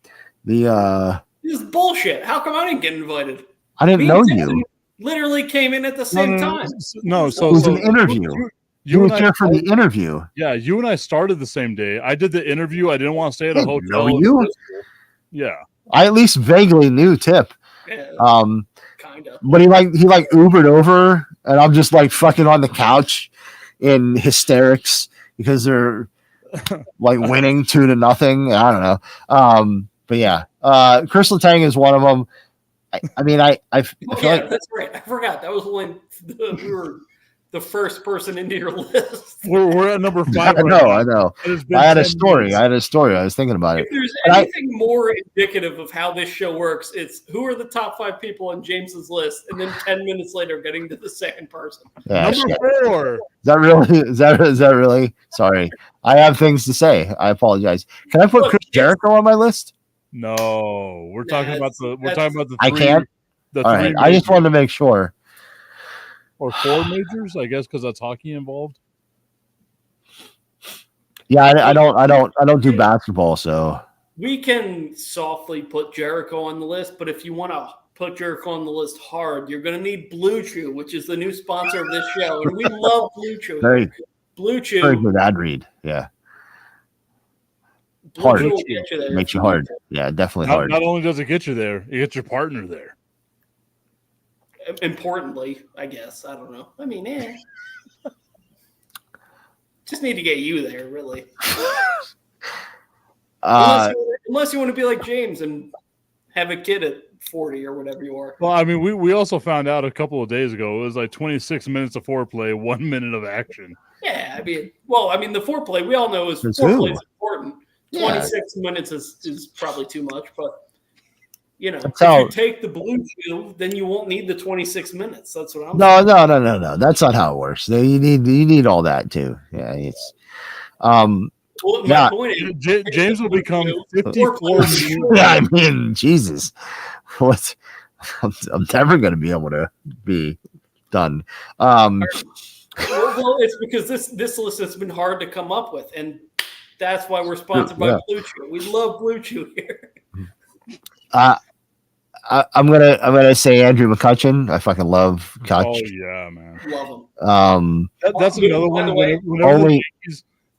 This is bullshit. How come I didn't get invited? I didn't know Jason you. literally came in at the same time. No, It was an interview. You were here for the interview. Yeah, you and I started the same day. I did the interview. I didn't want to stay at a hotel. Know you? Yeah. I at least vaguely knew Tip. Yeah, Kinda. But he Ubered over, and I'm just like fucking on the couch in hysterics because they're like winning 2-0. I don't know. But yeah, Chris Letang is one of them. I mean, I feel like that's right. I forgot that was when we were the first person into your list. We're at number 5. I know. I had a 10 story. minutes. I had a story. I was thinking about If it. there's anything more indicative of how this show works, it's who are the top 5 people on James's list, and then 10 minutes later getting to the second person. Yeah, Number 4. Is that really? Is that really? Sorry, I have things to say. I apologize. Can I put Look, Chris Jericho on my list? No, we're talking about the. We're that's- talking about the. I 3, can't? The All 3 right. I just wanted to make sure. or 4 majors, I guess, because that's hockey involved. Yeah, I don't do basketball, so We can softly put Jericho on the list, but if you want to put Jericho on the list hard, you're going to need Blue Chew, which is the new sponsor of this show, and we love Blue Chew. very Blue Chew, very good ad read. Yeah, Blue hard. Chew will get you there. makes you hard. Yeah, definitely hard. Not only does it get you there, it gets your partner there. Importantly, I guess. I don't know. I mean, just need to get you there, really. Unless you want to be like James and have a kid at 40 or whatever you are. Well, I mean, we also found out a couple of days ago it was like 26 minutes of foreplay, 1 minute of action. Yeah, I mean, the foreplay, we all know foreplay is important. 26 minutes is probably too much, but if you take the Blue Chew, then you won't need the 26 minutes. That's what I'm saying. No. That's not how it works. You need all that too. Yeah, it's Well, my point is, James will become 54. yeah, I mean, Jesus, what? I'm never going to be able to be done. Well, it's because this list has been hard to come up with, and that's why we're sponsored by Blue Chew. We love Blue Chew here. I'm gonna say Andrew McCutcheon. I fucking love Kutch. Oh yeah, man. Love him. That's another one. Whenever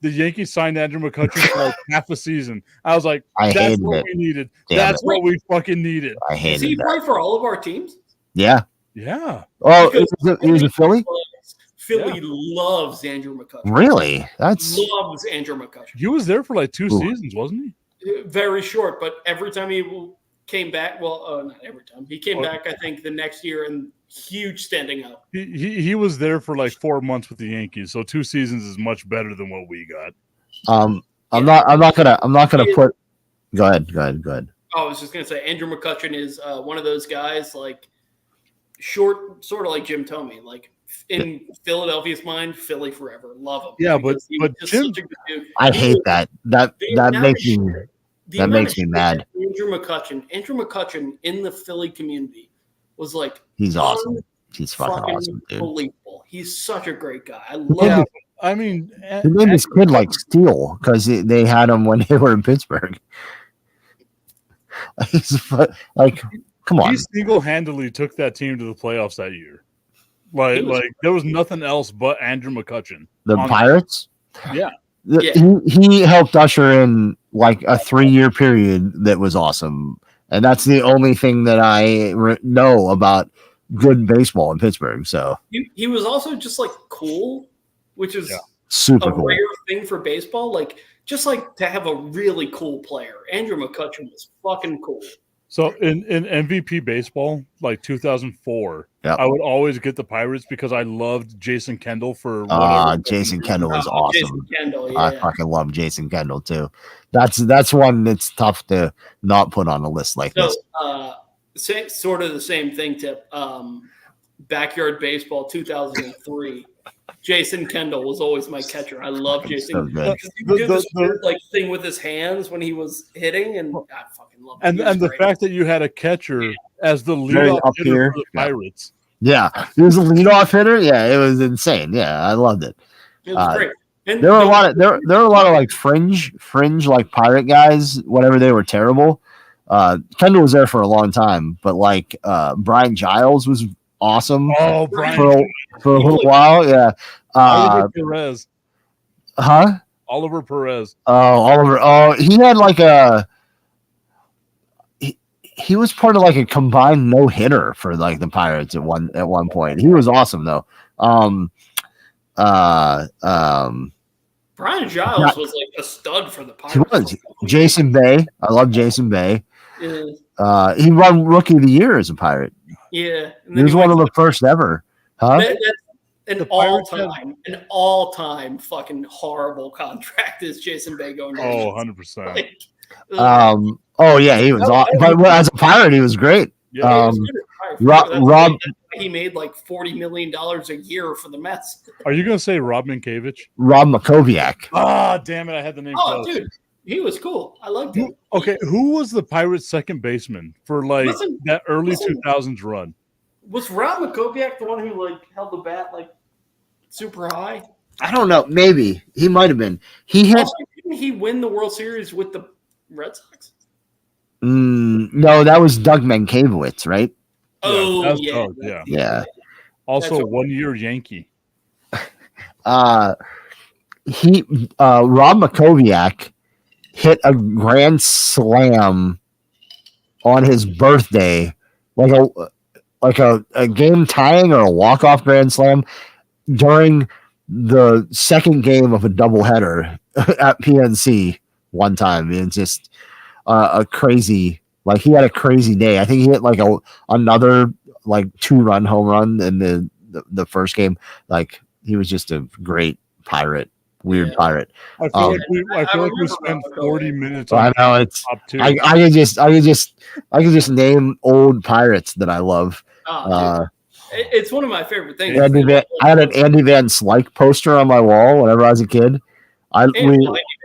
the Yankees signed Andrew McCutcheon for like half a season, I was like, "That's what we needed. That's what we fucking needed." I hated Does he that. play for all of our teams? Yeah. Yeah. Oh, he was a Philly. Philly loves Andrew McCutcheon. Really? Loves Andrew McCutcheon. He was there for like 2 seasons, wasn't he? Very short, but every time he came back, not every time he came back, I think the next year, and huge standing up. He was there for like 4 months with the Yankees, so 2 seasons is much better than what we got. I'm not gonna put. Go ahead. I was just gonna say Andrew McCutcheon is one of those guys. Like, short, sort of like Jim Thome. Like in Philadelphia's mind, Philly forever. Love him. Yeah, because he was but just Jim, such a good dude. I He hate was- that. That the that amount makes of me shit- the that amount makes of me shit mad. that Andrew McCutcheon in the Philly community was like He's awesome. He's fucking awesome, dude. unbelievable. He's such a great guy. I love yeah, him. I mean, He named his kid like Steel because they had him when they were in Pittsburgh. Like, come on. he single-handedly took that team to the playoffs that year. He was- Like there was nothing else but Andrew McCutcheon. The on- Pirates? Yeah. He helped usher in like a 3-year period that was awesome. And that's the only thing that I know about good baseball in Pittsburgh. So he was also just like cool, which is super a cool. rare thing for baseball. Like just like to have a really cool player. Andrew McCutcheon was fucking cool. So in MVP baseball, like 2004, Yep. I would always get the Pirates because I loved Jason Kendall for whatever. Jason Kendall was Jason awesome. Kendall, I yeah. fucking love Jason Kendall too. That's one that's tough to not put on a list like So this. sort of the same thing to Backyard Baseball 2003. Jason Kendall was always my catcher. I love Jason So good. because he did this weird, like thing with his hands when he was hitting, and I fucking love him. And the fact that you had a catcher as the Very leadoff up hitter here. for the Yeah. Pirates. Yeah, he was a leadoff hitter. Yeah, it was insane. Yeah, I loved it. it was great. And There were a lot of there were a lot of like fringe like pirate guys. Whatever they were terrible. Kendall was there for a long time, but like Brian Giles was awesome Oh, Brian for a little while. Yeah. Oliver Perez. Huh? Oliver Perez. Oh, Oliver. Oh, he had like he was part of like a combined no hitter for like the Pirates at one point. He was awesome though. Brian Giles was like a stud for the Pirates. He was. Jason Bay. I love Jason Bay. Yeah. He won Rookie of the Year as a Pirate. Yeah. And He was one of the first ever. Huh? That's an The Pirates all-time fucking horrible contract is Jason Bay going to Oh, 100%. like, Oh yeah, he was. But as a Pirate, he was great. Yeah. he was good at Pirates. Rob- That's Rob- why he made like $40 million a year for the Mets. Are you going to say Rob Minkiewicz? Rob Makoviak. Ah, damn it. I had the name Oh, close. dude, he was cool. I liked him. Okay, who was the Pirates' second baseman for like Wasn't- that early wasn't- 2000s run? Was Rob Makoviak the one who like held the bat like super high? I don't know. Maybe he might have been. He hit. Also, didn't he win the World Series with the Red Sox? No, that was Doug Mankiewicz, right? Oh that's yeah, Doug, yeah. Yeah. Also, That's what- 1 year Yankee. Rob Makoviak hit a grand slam on his birthday, like a game tying or a walk-off grand slam during the second game of a doubleheader at PNC one time. It's just a crazy, like he had a crazy day. I think he hit like another like 2-run home run in the first game. Like he was just a great Pirate, weird Yeah. Pirate. I feel like we remember spent Rob 40 Makoviak. minutes I on know it's. top two. I could just name old Pirates that I love. Oh, dude. It's one of my favorite things. I had an Andy Van Slyke poster on my wall whenever I was a kid.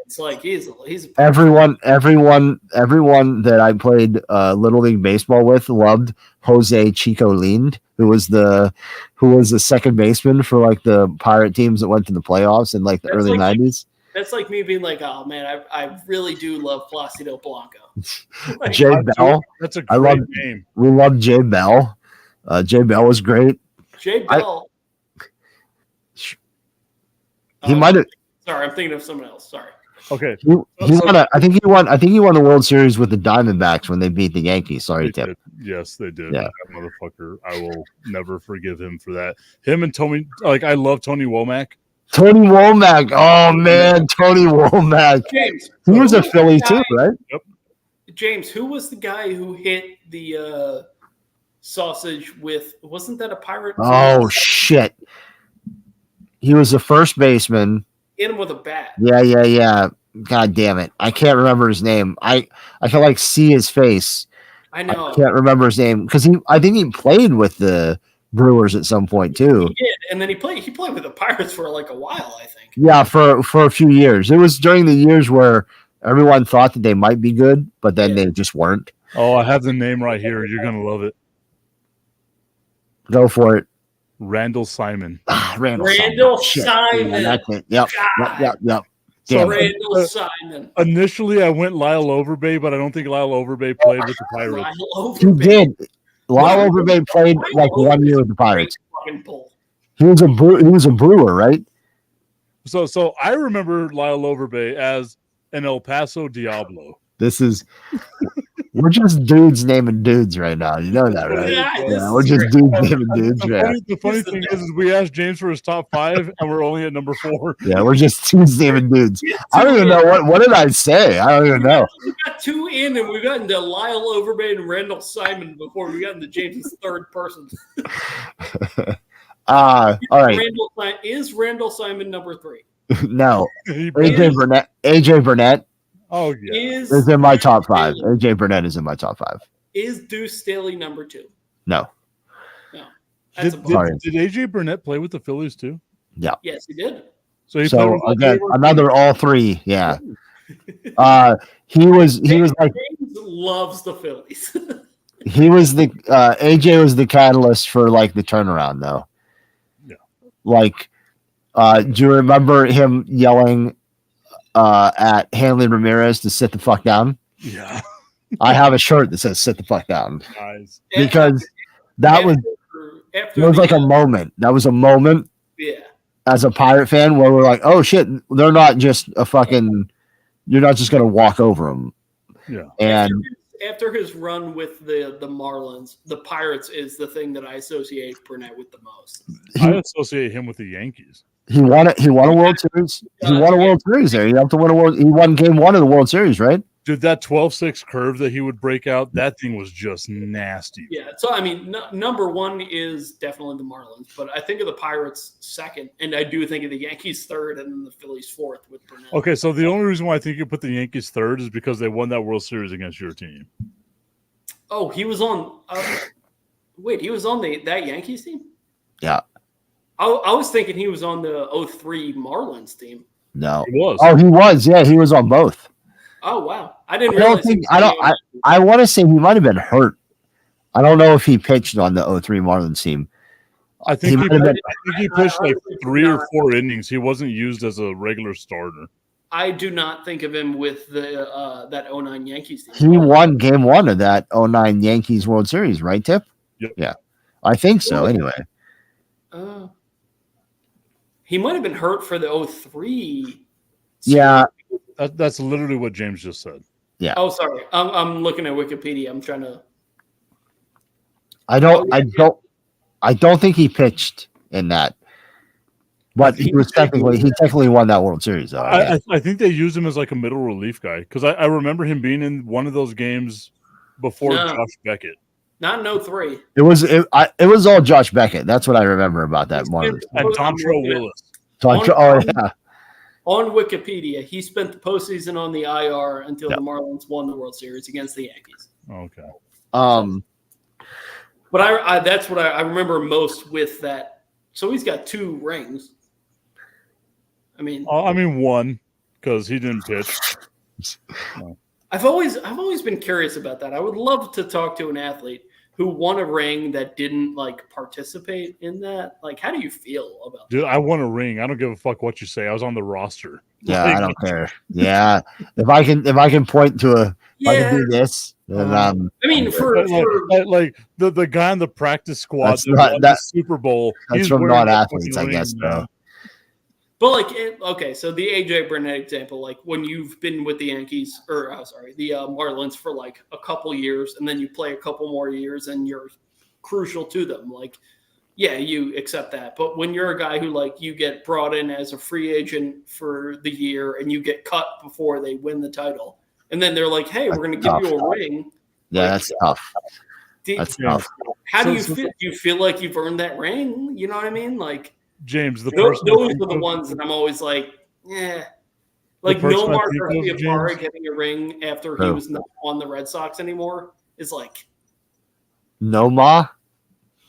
It's like he's Everyone that I played Little League baseball with loved Jose Chico Lind, who was the second baseman for like the Pirate teams that went to the playoffs in like the early '90s. That's like me being like, oh man, I really do love Placido Blanco. Like, Jay Bell, That's a I great love- name. we loved Jay Bell. Jay Bell was great. Jay Bell. He might have. Sorry, I'm thinking of someone else. Sorry. Okay. He won. I think he won the World Series with the Diamondbacks when they beat the Yankees. Sorry, They Tim. did. Yes, they did. Yeah. That motherfucker. I will never forgive him for that. Him and Tony, like I love Tony Womack. Tony Womack. Oh man, Tony Womack. James. He was who a Philly the too, guy- right? James, who was the guy who hit the sausage with? Wasn't that a Pirate? Oh shit. He was the first baseman. Hit him with a bat. Yeah. God damn it. I can't remember his name. I can like see his face. I know. I can't remember his name because I think he played with the Brewers at some point too. He did, and then he played with the Pirates for like a while, I think. Yeah, for a few years. It was during the years where everyone thought that they might be good, but then they just weren't. Oh, I have the name right here. You're gonna love it. Go for it. Randall Simon. Randall Simon. Yeah, that's it. Yep. So Damn. Randall Simon. Initially, I went Lyle Overbay, but I don't think Lyle Overbay played with the Pirates. He did. Lyle Overbay played like 1 year with the Pirates. He was a brewer, right? So I remember Lyle Overbay as an El Paso Diablo. We're just dudes naming dudes right now. You know that, right? Yeah, we're just dudes naming dudes. The funny thing is we asked James for his top 5, and we're only at number 4. Yeah, we're just dudes naming dudes. I don't even know what did I say. I don't even know. We got 2 in, and we got into Lyle Overbay and Randall Simon before we got into James's third person. All right. Is Randall Simon number 3? No. AJ Burnett. Oh yeah, is in my top 5. AJ Burnett is in my top 5. Is Deuce Staley number 2? No. Did AJ Burnett play with the Phillies too? Yeah. Yes, he did. So again, another all 3. Yeah. He was like James loves the Phillies. he was the AJ was the catalyst for like the turnaround though. Yeah. Like, do you remember him yelling at Hanley Ramirez to sit the fuck down? Yeah. I have a shirt that says sit the fuck down. Nice. Because that was like a moment. That was a moment. Yeah. As a Pirate fan where we're like, oh shit, they're not just a fucking, you're not just going to walk over them. Yeah. And after his run with the Marlins, the Pirates is the thing that I associate Burnett with the most. I associate him with the Yankees. He won a World Series. He won a World Series there. He won game 1 of the World Series, right? Dude, that 12-6 curve that he would break out, that thing was just nasty. Yeah, so I mean, number 1 is definitely the Marlins, but I think of the Pirates second, and I do think of the Yankees third, and then the Phillies fourth with Burnett. Okay, so the only reason why I think you put the Yankees third is because they won that World Series against your team. Oh, he was on. Wait, he was on that Yankees team? Yeah. I was thinking he was on the 03 Marlins team. No. He was. Oh, he was. Yeah, he was on both. Oh wow, I didn't realize. I want to say he might have been hurt. I don't know if he pitched on the 03 Marlins team. I think he pitched like 3 or 4 innings. He wasn't used as a regular starter. I do not think of him with the that 09 Yankees team. He won game 1 of that 09 Yankees World Series, right, Tip? Yep. Yeah. I think so, anyway. He might have been hurt for the 03. Yeah. That's literally what James just said. Yeah. Oh, sorry. I'm looking at Wikipedia. I'm trying to. I don't think he pitched in that. But he technically won that World Series though. I think they used him as like a middle relief guy because I remember him being in one of those games before Josh Beckett. Not in 03. It was all Josh Beckett. That's what I remember about that one. And Dontrelle Willis. Yeah. On Wikipedia, he spent the postseason on the IR until the Marlins won the World Series against the Yankees. Okay. But I that's what I remember most with that. So he's got 2 rings. I mean, 1 because he didn't pitch. No. I've always been curious about that. I would love to talk to an athlete who won a ring that didn't like participate in that. Like, how do you feel about that? Dude, I won a ring. I don't give a fuck what you say. I was on the roster. Yeah, I don't care. Yeah. If I can point to I can do this. Then, I mean, for like the guy on the practice squad that's not, the Super Bowl. That's from non-athletes, I guess, bro. But like, okay, so the AJ Burnett example, like when you've been with the Yankees or the Marlins for like a couple years, and then you play a couple more years, and you're crucial to them. Like, yeah, you accept that. But when you're a guy who like you get brought in as a free agent for the year, and you get cut before they win the title, and then they're like, "Hey, we're going to give you a ring." Yeah, like, that's tough. That's tough. How do you feel? Do you feel like you've earned that ring? You know what I mean? Like. James, those are the ones that I'm always like, yeah. Like Nomar Garciaparra getting a ring after he was not on the Red Sox anymore. is like No ma.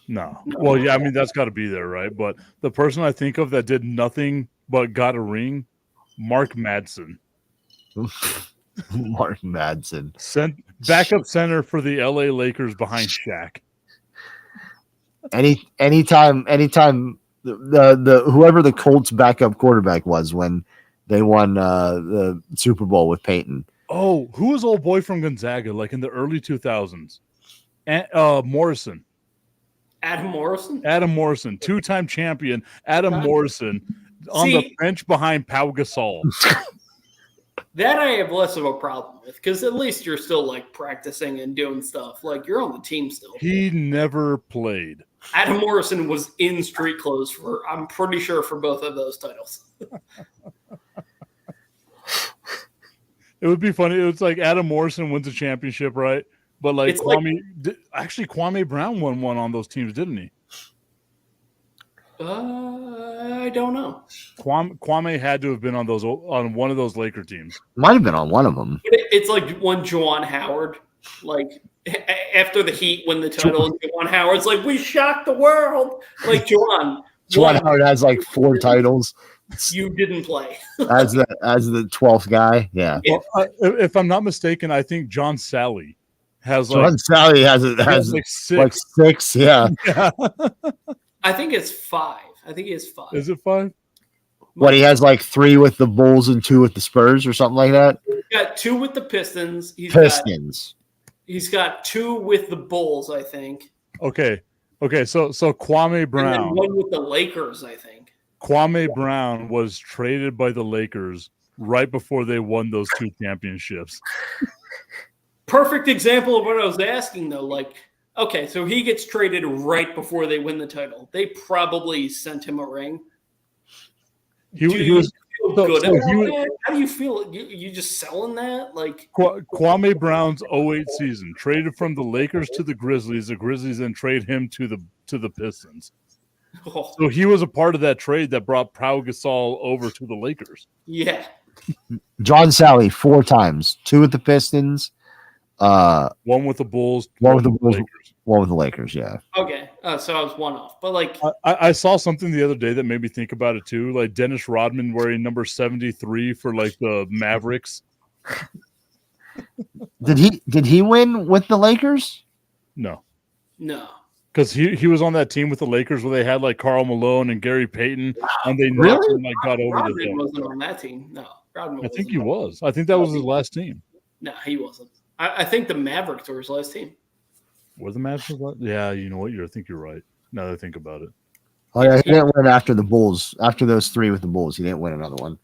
No. Well, yeah, I mean that's got to be there, right? But the person I think of that did nothing but got a ring, Mark Madsen, Mark Madsen. backup center for the LA Lakers behind Shaq. Anytime the whoever the Colts backup quarterback was when they won the Super Bowl with Peyton. Oh, who was old boy from Gonzaga, like in the early 2000s? Morrison. Adam Morrison. Adam Morrison, two-time champion. Adam Morrison on the bench behind Pau Gasol. That I have less of a problem with because at least you're still like practicing and doing stuff. Like you're on the team still. He never played. Adam Morrison was in street clothes for, I'm pretty sure, for both of those titles. It would be funny. It's like Adam Morrison wins a championship, right? But like Kwame Brown won one on those teams, didn't he? I don't know. Kwame had to have been on one of those Laker teams. Might have been on one of them. It's like one Juwan Howard, like after the Heat win the title, and Juwan Howard's like, we shocked the world. Like Juwan Howard has like 4 titles. You didn't play as the 12th guy. Yeah. Well, if I'm not mistaken, I think John Sally has John Sally has like 6. Like 6. Yeah. I think it's 5. I think he has 5. Is it 5? What, he has like 3 with the Bulls and 2 with the Spurs or something like that? He's got 2 with the Pistons. He's got 2 with the Bulls, I think. Okay. So Kwame Brown. And then 1 with the Lakers, I think. Kwame Brown was traded by the Lakers right before they won those 2 championships. Perfect example of what I was asking, though. Like, okay, so he gets traded right before they win the title. They probably sent him a ring. How do you feel? You just selling that? Like Kwame Brown's 08 season, traded from the Lakers to the Grizzlies. The Grizzlies then trade him to the Pistons. Oh. So he was a part of that trade that brought Pau Gasol over to the Lakers. Yeah. John Sally 4 times. 2 with the Pistons. 1 with the Bulls. 1 with the Bulls. 1 with the Lakers. Yeah. Okay. So I was 1 off, but like I saw something the other day that made me think about it too. Like Dennis Rodman wearing number 73 for like the Mavericks. Did he win with the Lakers? No. Because he was on that team with the Lakers where they had like Karl Malone and Gary Payton, and they never like got over Rodman the hill. wasn't on that team. No, Rodman. I think he was. I think that was his last team. No, he wasn't. I think the Mavericks were his last team. Were the Mavericks? Yeah, you know what? I think you're right. Now that I think about it. Oh yeah, he didn't win after the Bulls. After those 3 with the Bulls, he didn't win another one.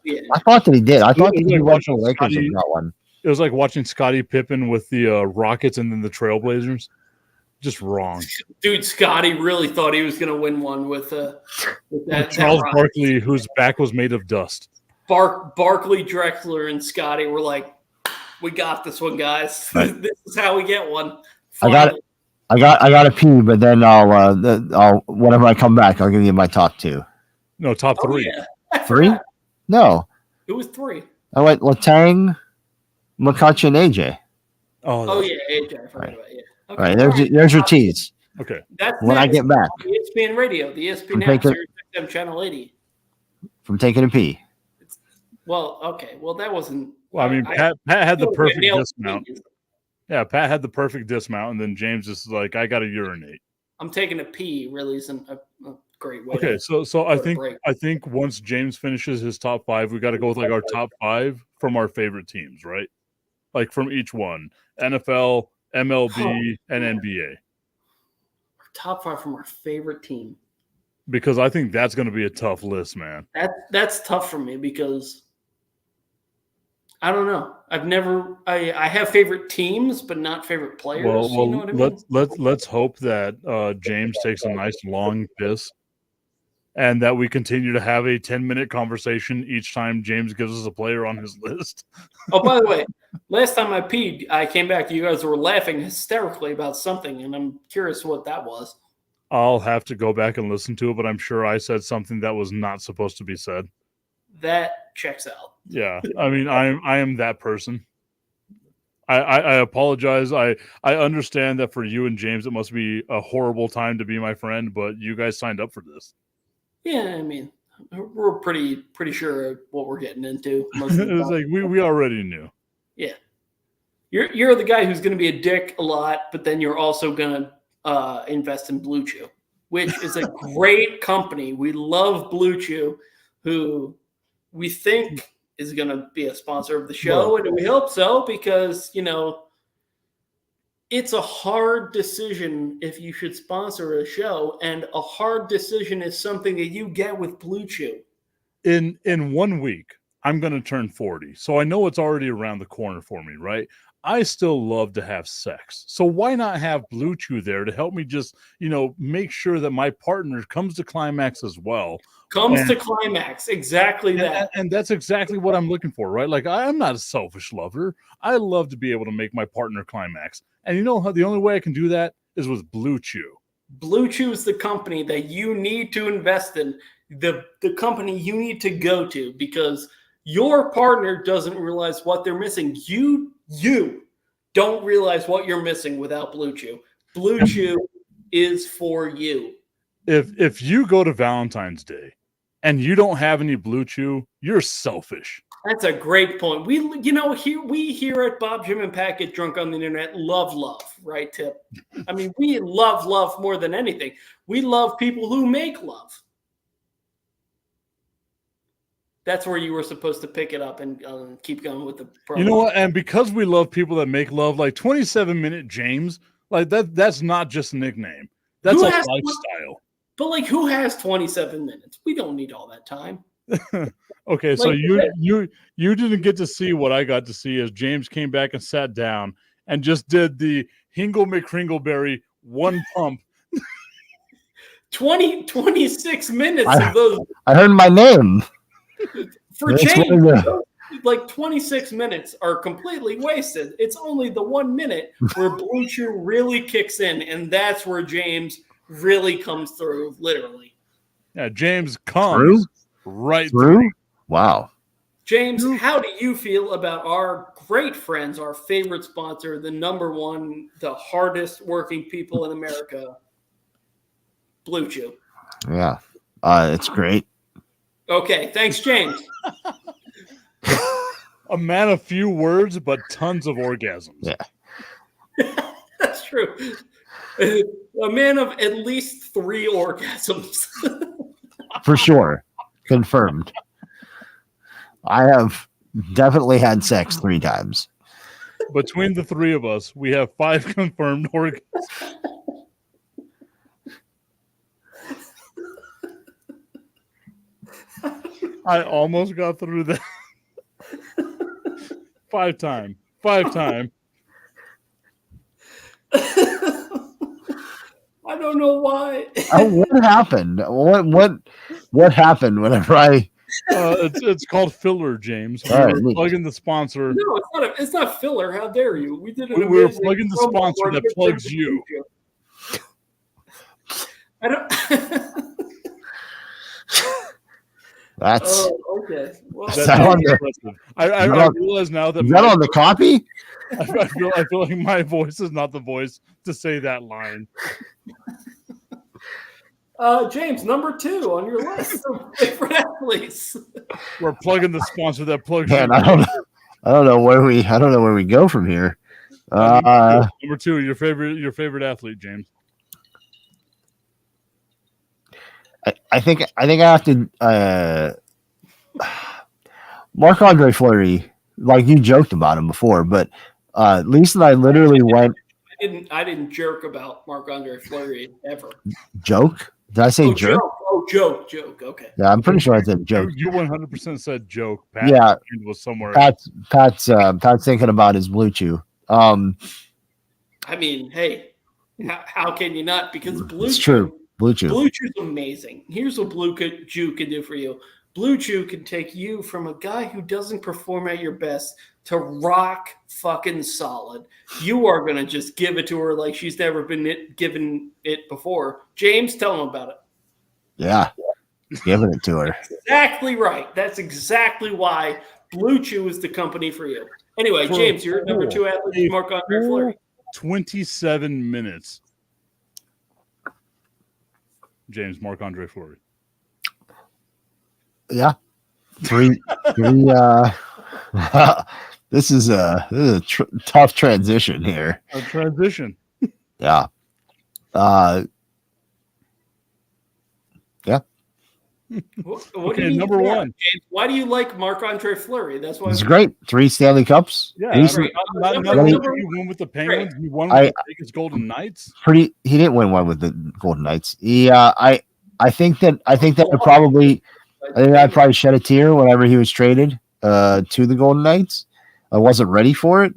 Yeah. I thought that he did. I thought that he like went to the Lakers and got one. It was like watching Scottie Pippen with the Rockets and then the Trailblazers. Just wrong. Dude, Scotty really thought he was going to win one with Charles Barkley, whose back was made of dust. Barkley, Drexler, and Scotty were like, "We got this one, guys. Right. This is how we get one." Finally. I got to pee, but then I'll whenever I come back, I'll give you my top 2. No, top 3. Yeah. 3? No. It was 3. I went Letang, McCutcheon, and AJ. Oh yeah, AJ. I forgot about it. All right, there's your tease. Okay. That's when I get back. ESPN Radio, the ESPN app, Sirius XM Channel 80. From taking a pee. Well, okay. Well, that wasn't. Well, I mean, Pat had the perfect dismount. Yeah, Pat had the perfect dismount, and then James is like, "I got to urinate." I'm taking a pee. Really isn't a great way. Okay, so I think once James finishes his top 5, we got to go with like our top 5 from our favorite teams, right? Like from each one: NFL, MLB, and NBA. Top 5 from our favorite team. Because I think that's going to be a tough list, man. That's tough for me because I don't know. I have favorite teams, but not favorite players. Well, you know what I mean? let's hope that James takes a nice long piss, and that we continue to have a 10-minute conversation each time James gives us a player on his list. Oh, by the way, last time I peed, I came back. You guys were laughing hysterically about something, and I'm curious what that was. I'll have to go back and listen to it, but I'm sure I said something that was not supposed to be said. That checks out. Yeah, I mean, I am that person. I apologize. I understand that for you and James, it must be a horrible time to be my friend, but you guys signed up for this. Yeah, I mean, we're pretty sure what we're getting into. Most of the It's time. like we already knew. Yeah, you're the guy who's going to be a dick a lot, but then you're also going to invest in Blue Chew, which is a great company. We love Blue Chew, who we think is going to be a sponsor of the show, and we hope so because, you know, it's a hard decision if you should sponsor a show, and a hard decision is something that you get with Blue Chew. In 1 week, I'm going to turn 40, so I know it's already around the corner for me, right? I still love to have sex, so why not have Blue Chew there to help me just, you know, make sure that my partner comes to climax as well. To climax, exactly that. And that's exactly what I'm looking for, right? Like, I'm not a selfish lover. I love to be able to make my partner climax. And you know how the only way I can do that is with Blue Chew. Blue Chew is the company that you need to invest in, the company you need to go to, because your partner doesn't realize what they're missing. You don't realize what you're missing without Blue Chew. Blue Chew is for you. If you go to Valentine's Day and you don't have any Blue Chew, you're selfish. That's a great point. We here at Bob, Jim, and Pat Get Drunk on the Internet love, right, Tip? I mean, we love more than anything. We love people who make love. That's where you were supposed to pick it up and keep going with the promo. You know what? And because we love people that make love, like 27-minute James, like that's not just a nickname. That's a lifestyle. But like, who has 27 minutes? We don't need all that time. Okay, so you didn't get to see what I got to see as James came back and sat down and just did the Hingle McCringleberry one pump. 26 minutes of those. I heard my name. For James, like 26 minutes are completely wasted. It's only the 1 minute where Blue Chew really kicks in, and that's where James really comes through, literally. Yeah, James comes right through. Wow. James, how do you feel about our great friends, our favorite sponsor, the number one, the hardest working people in America, Blue Chew? Yeah, it's great. Okay, thanks, James. A man of few words, but tons of orgasms. Yeah. That's true. A man of at least 3 orgasms. For sure. Confirmed. I have definitely had sex 3 times. Between the 3 of us, we have 5 confirmed orgasms. I almost got through that. 5 times. I don't know why. What happened? What happened whenever I? It's called filler, James. All right, We're plugging the sponsor. No, it's not filler. How dare you? We did We were plugging the sponsor that plugs you. I don't. That's okay. Well, I realize now that on the copy. I feel like my voice is not the voice to say that line. James, number 2 on your list of favorite athletes. We're plugging the sponsor that plugs Man, you. I don't know where we go from here. Number 2, your favorite athlete, James. I think I have to Marc-Andre Fleury, like you joked about him before, but Lisa and I literally went. I didn't jerk about Marc-Andre Fleury ever. Joke? Did I say jerk? Joke. Okay. Yeah, I'm pretty sure I said joke. You 100% said joke. Pat Yeah, was somewhere. Pat's thinking about his Blue Chew. I mean, hey, how can you not? Because It's true. Blue Chew. Blue Chew's amazing. Here's what Blue Chew can do for you. Blue Chew can take you from a guy who doesn't perform at your best to rock fucking solid. You are going to just give it to her like she's never been given it before. James, tell them about it. Yeah, giving it to her. Exactly right. That's exactly why Blue Chew is the company for you. Anyway, For James, you're number full- 2 athlete, a Marc-Andre Fleury. 27 minutes. James Marc-Andre Fleury. Yeah. Three. This is a tough transition here. A transition. Yeah. What Okay, do you mean number yeah, one. James? Why do you like Marc-Andre Fleury? That's why. It's great. 3 Stanley Cups. Yeah, He's Right. not Number- only number- did he win with the Penguins, he won I- with the Vegas Golden Knights. He didn't win one with the Golden Knights. I think that I probably shed a tear whenever he was traded to the Golden Knights. I wasn't ready for it.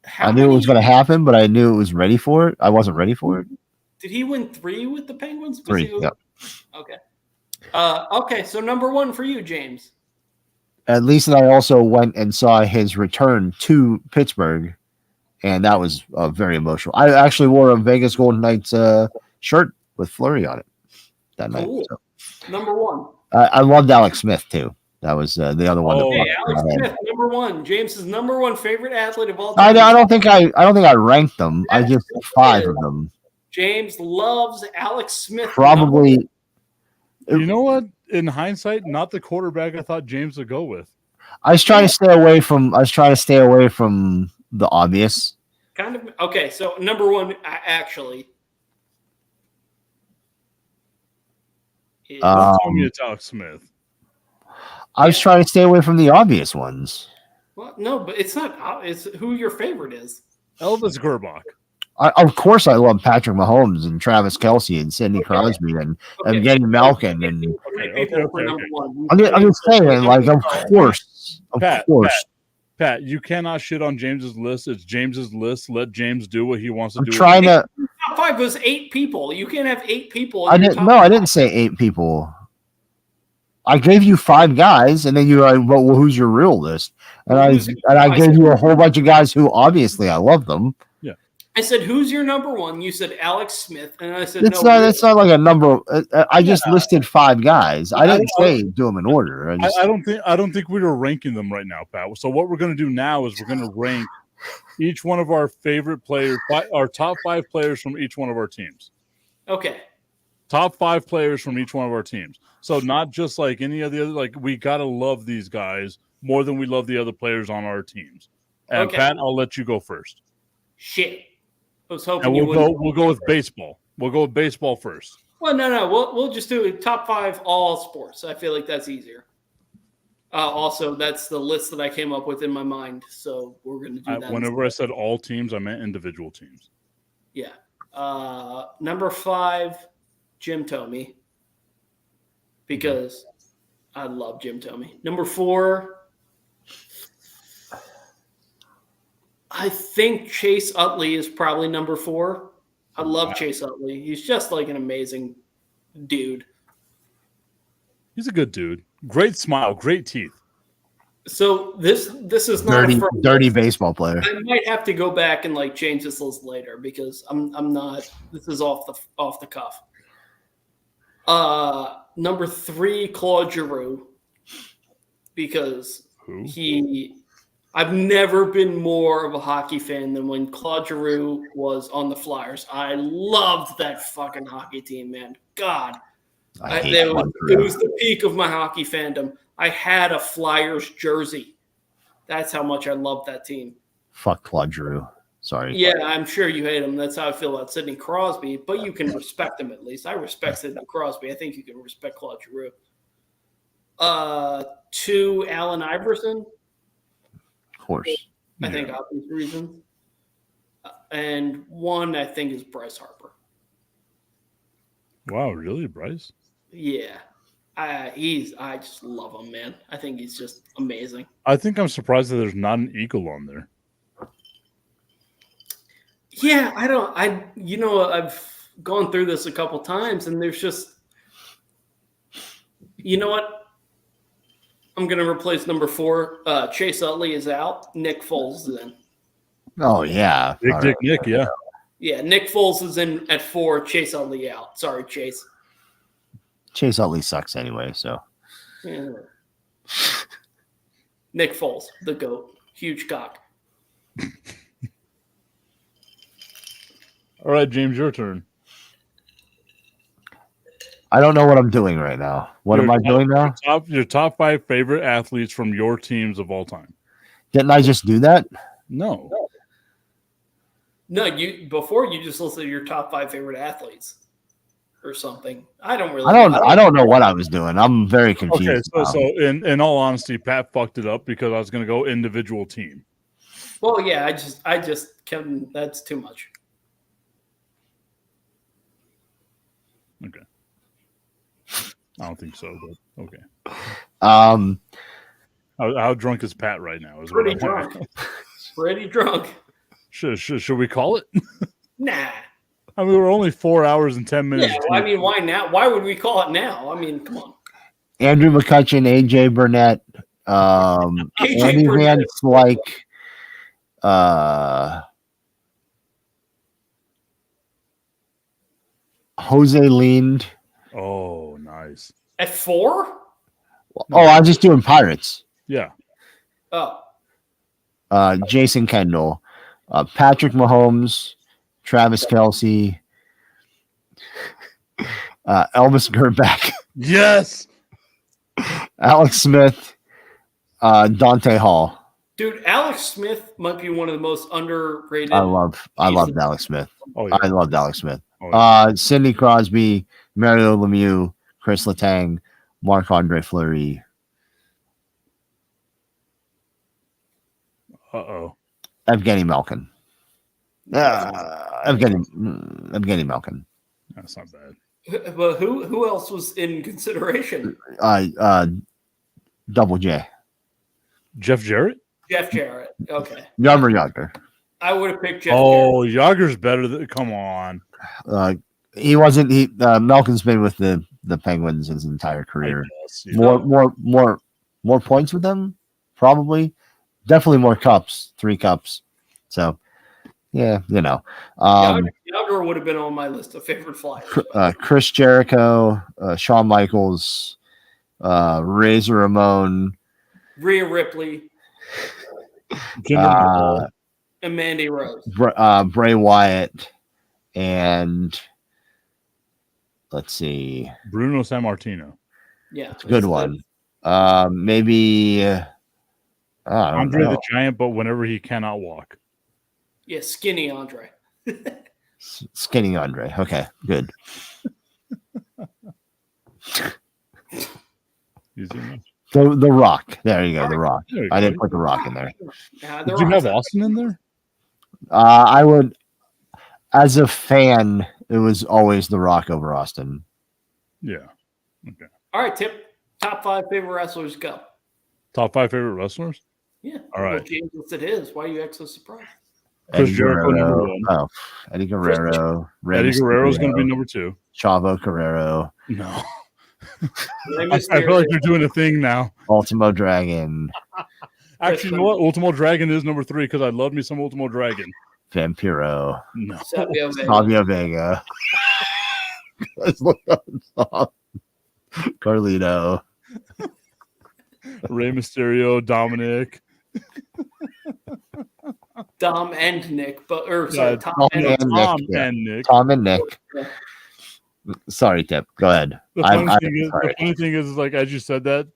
How I knew it was many- going to happen, but I knew it was ready for it. I wasn't ready for it. Did he win 3 with the Penguins? Was 3. he- Yeah. Okay. Okay, so number 1 for you, James. At least I also went and saw his return to Pittsburgh, and that was very emotional. I actually wore a Vegas Golden Knights shirt with Fleury on it that night. Cool. So. Number 1. I loved Alex Smith too. That was the other one. Oh, that Okay, popped in Alex my head. Smith, number 1. James's number 1 favorite athlete of all I time. don't think I ranked them. I just 5 of them. James loves Alex Smith. Probably. You know what? In hindsight, not the quarterback I thought James would go with. I was trying to stay away from the obvious. Kind of. Okay, so number 1 actually. Is, Um, Tell me it's Alex Smith. I was trying to stay away from the obvious ones. well, no, but it's not. It's who your favorite is. Elvis Gerbach. Of course, I love Patrick Mahomes and Travis Kelce and Sidney Crosby and Evgeny Malkin and Three Okay, people okay, for okay, number 1. I'm just saying, like, of course. Pat, you cannot shit on James's list. It's James's list. Let James do what he wants to I'm do. trying to. Top 5 was 8 people. You can't have 8 people. I in your didn't. top No, I five. didn't say 8 people. I gave you 5 guys, and then you were like, "Well, who's your real list?" And I gave you a whole bunch of guys who obviously I love them. I said, "Who's your number 1?" You said Alex Smith, and I said, It's "No." not. It's not like a number. I just listed 5 guys. I didn't I- say do them in order. I just, I don't think we were ranking them right now, Pat. So what we're going to do now is we're going to rank each one of our favorite players, our top 5 players from each one of our teams. Okay. Top 5 players from each one of our teams. So not just like any of the other. Like we got to love these guys more than we love the other players on our teams. And Okay. Pat, I'll let you go first. Shit. I was hoping And you we'll would. go with baseball. We'll go with baseball first. Well, no. We'll just do it top 5 all sports. I feel like that's easier. Also, that's the list that I came up with in my mind. So we're going to do that. Whenever I said all teams, I meant individual teams. Yeah. Number 5, Jim Thome, because I love Jim Thome. Number 4, I think Chase Utley is probably number 4. I love Chase Utley. He's just like an amazing dude. He's a good dude. Great smile, great teeth. So this is not a firm dirty list. baseball player. I might have to go back and like change this list later because I'm not. This is off the cuff. Number 3, Claude Giroux, because Who? I've never been more of a hockey fan than when Claude Giroux was on the Flyers. I loved that fucking hockey team, man. God, it was the peak of my hockey fandom. I had a Flyers jersey. That's how much I loved that team. Fuck Claude Giroux. Sorry. Yeah, I'm sure you hate him. That's how I feel about Sidney Crosby, but you can respect him at least. I respect Sidney Crosby. I think you can respect Claude Giroux. 2, Allen Iverson. Of course. I think obvious reasons. And 1, I think, is Bryce Harper. Wow, really, Bryce? Yeah. I just love him, man. I think he's just amazing. I think I'm surprised that there's not an Eagle on there. Yeah, I've gone through this a couple times, and there's just, you know what? I'm going to replace number 4. Chase Utley is out. Nick Foles is in. Oh yeah. Big All Dick right. Nick, yeah. Yeah, Nick Foles is in at 4. Chase Utley out. Sorry, Chase. Chase Utley sucks anyway. So Yeah. Nick Foles, the GOAT. huge cock. All right, James, your turn. I don't know what I'm doing right now. What am I doing now? Your top 5 favorite athletes from your teams of all time. Didn't I just do that? No. No, before you just listed your top 5 favorite athletes or something. I don't know what I was doing. I'm very confused. Okay, so in all honesty, Pat fucked it up because I was going to go individual team. Well, yeah, I just can. That's too much. Okay. I don't think so, but okay. How drunk is Pat right now? Is Pretty drunk. Pretty drunk. Should we call it? Nah. I mean, we're only 4 hours and 10 minutes. Yeah, I mean, why now? Why would we call it now? I mean, come on. Andrew McCutcheon, AJ Burnett, Andy Van Slyke, Jose Lind. Oh, nice. At 4? Oh, I'm just doing Pirates. Yeah. Oh. Jason Kendall, Patrick Mahomes, Travis Kelce, Elvis Gerback. Yes. Alex Smith, Dante Hall. Dude, Alex Smith might be one of the most underrated. I loved Alex Smith. Oh, yeah. I loved Alex Smith. Oh, yeah. Sidney Crosby, Mario Lemieux, Chris Letang, Marc-Andre Fleury. Uh-oh. Evgeny Malkin. Evgeny Malkin. That's not bad. But who else was in consideration? Double J. Jeff Jarrett? Jeff Jarrett. Okay. Yarmer Yager. I would have picked Jeff Jarrett. Yager's better than. Come on. He wasn't. Malkin's been with the Penguins his entire career. Guess, yeah. More points with them, probably. Definitely more cups. 3 cups. So, yeah, you know. Yager would have been on my list of favorite flyers. Chris Jericho, Shawn Michaels, Razor Ramon, Rhea Ripley, and Mandy Rose, Bray Wyatt, and let's see, Bruno Sammartino. Yeah, it's a good one. Maybe Andre the Giant, but whenever he cannot walk. Yeah, skinny Andre. Skinny Andre. Okay, good. Easy enough. The Rock. There you go. The Rock. I didn't put the Rock in there. Did you have Austin in there? I would, as a fan, it was always the Rock over Austin. Yeah. Okay. All right, Tip. Top 5 favorite wrestlers, go. Top 5 favorite wrestlers? Yeah. All right. Well, James listed his. Why are you so surprised? Chris Jericho, number 1. Oh, Eddie Guerrero. Eddie Guerrero's going to be number 2. Chavo Guerrero. No. I feel like you're doing a thing now. Ultimo Dragon. Actually, you know what? Ultimo Dragon is number 3 because I love me some Ultimo Dragon. Vampiro. No. Savio Vega. Let's look up. Carlito. Rey Mysterio, Dominic. Dom and Nick, Tom and Nick. Tom and Nick. Sorry, Tip. Go ahead. The funny thing is, like as you said that,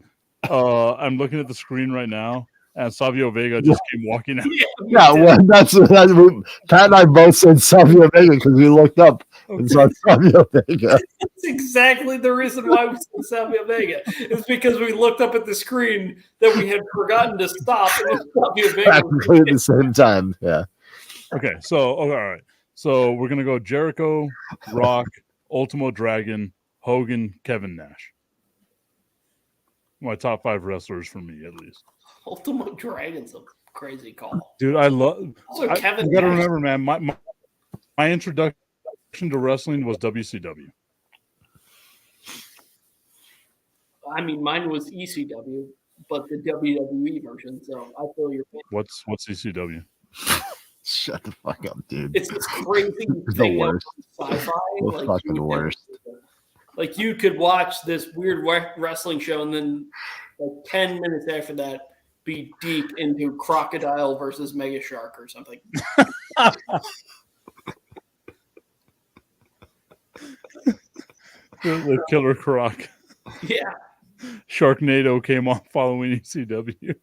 I'm looking at the screen right now, and Savio Vega just came walking out. Yeah, well, that's Pat and I both said Savio Vega because we looked up and saw Savio Vega. That's exactly the reason why we said Savio Vega. It's because we looked up at the screen that we had forgotten to stop, and Savio Vega practically at the same time. Yeah. Okay, so all right, so we're gonna go Jericho, Rock, Ultimo Dragon, Hogan, Kevin Nash. My top 5 wrestlers for me, at least. Ultimo Dragon's a crazy call. Dude, I love. Also, Kevin you got to Nash. remember, man. My introduction to wrestling was WCW. I mean, mine was ECW, but the WWE version. So I feel your pain. What's ECW? Shut the fuck up, dude. It's this crazy The thing worst. Sci-fi. The fucking worst. Like you could watch this weird wrestling show, and then like 10 minutes after that, be deep into Crocodile versus Mega Shark or something. The Killer Croc. Yeah. Sharknado came on following ECW.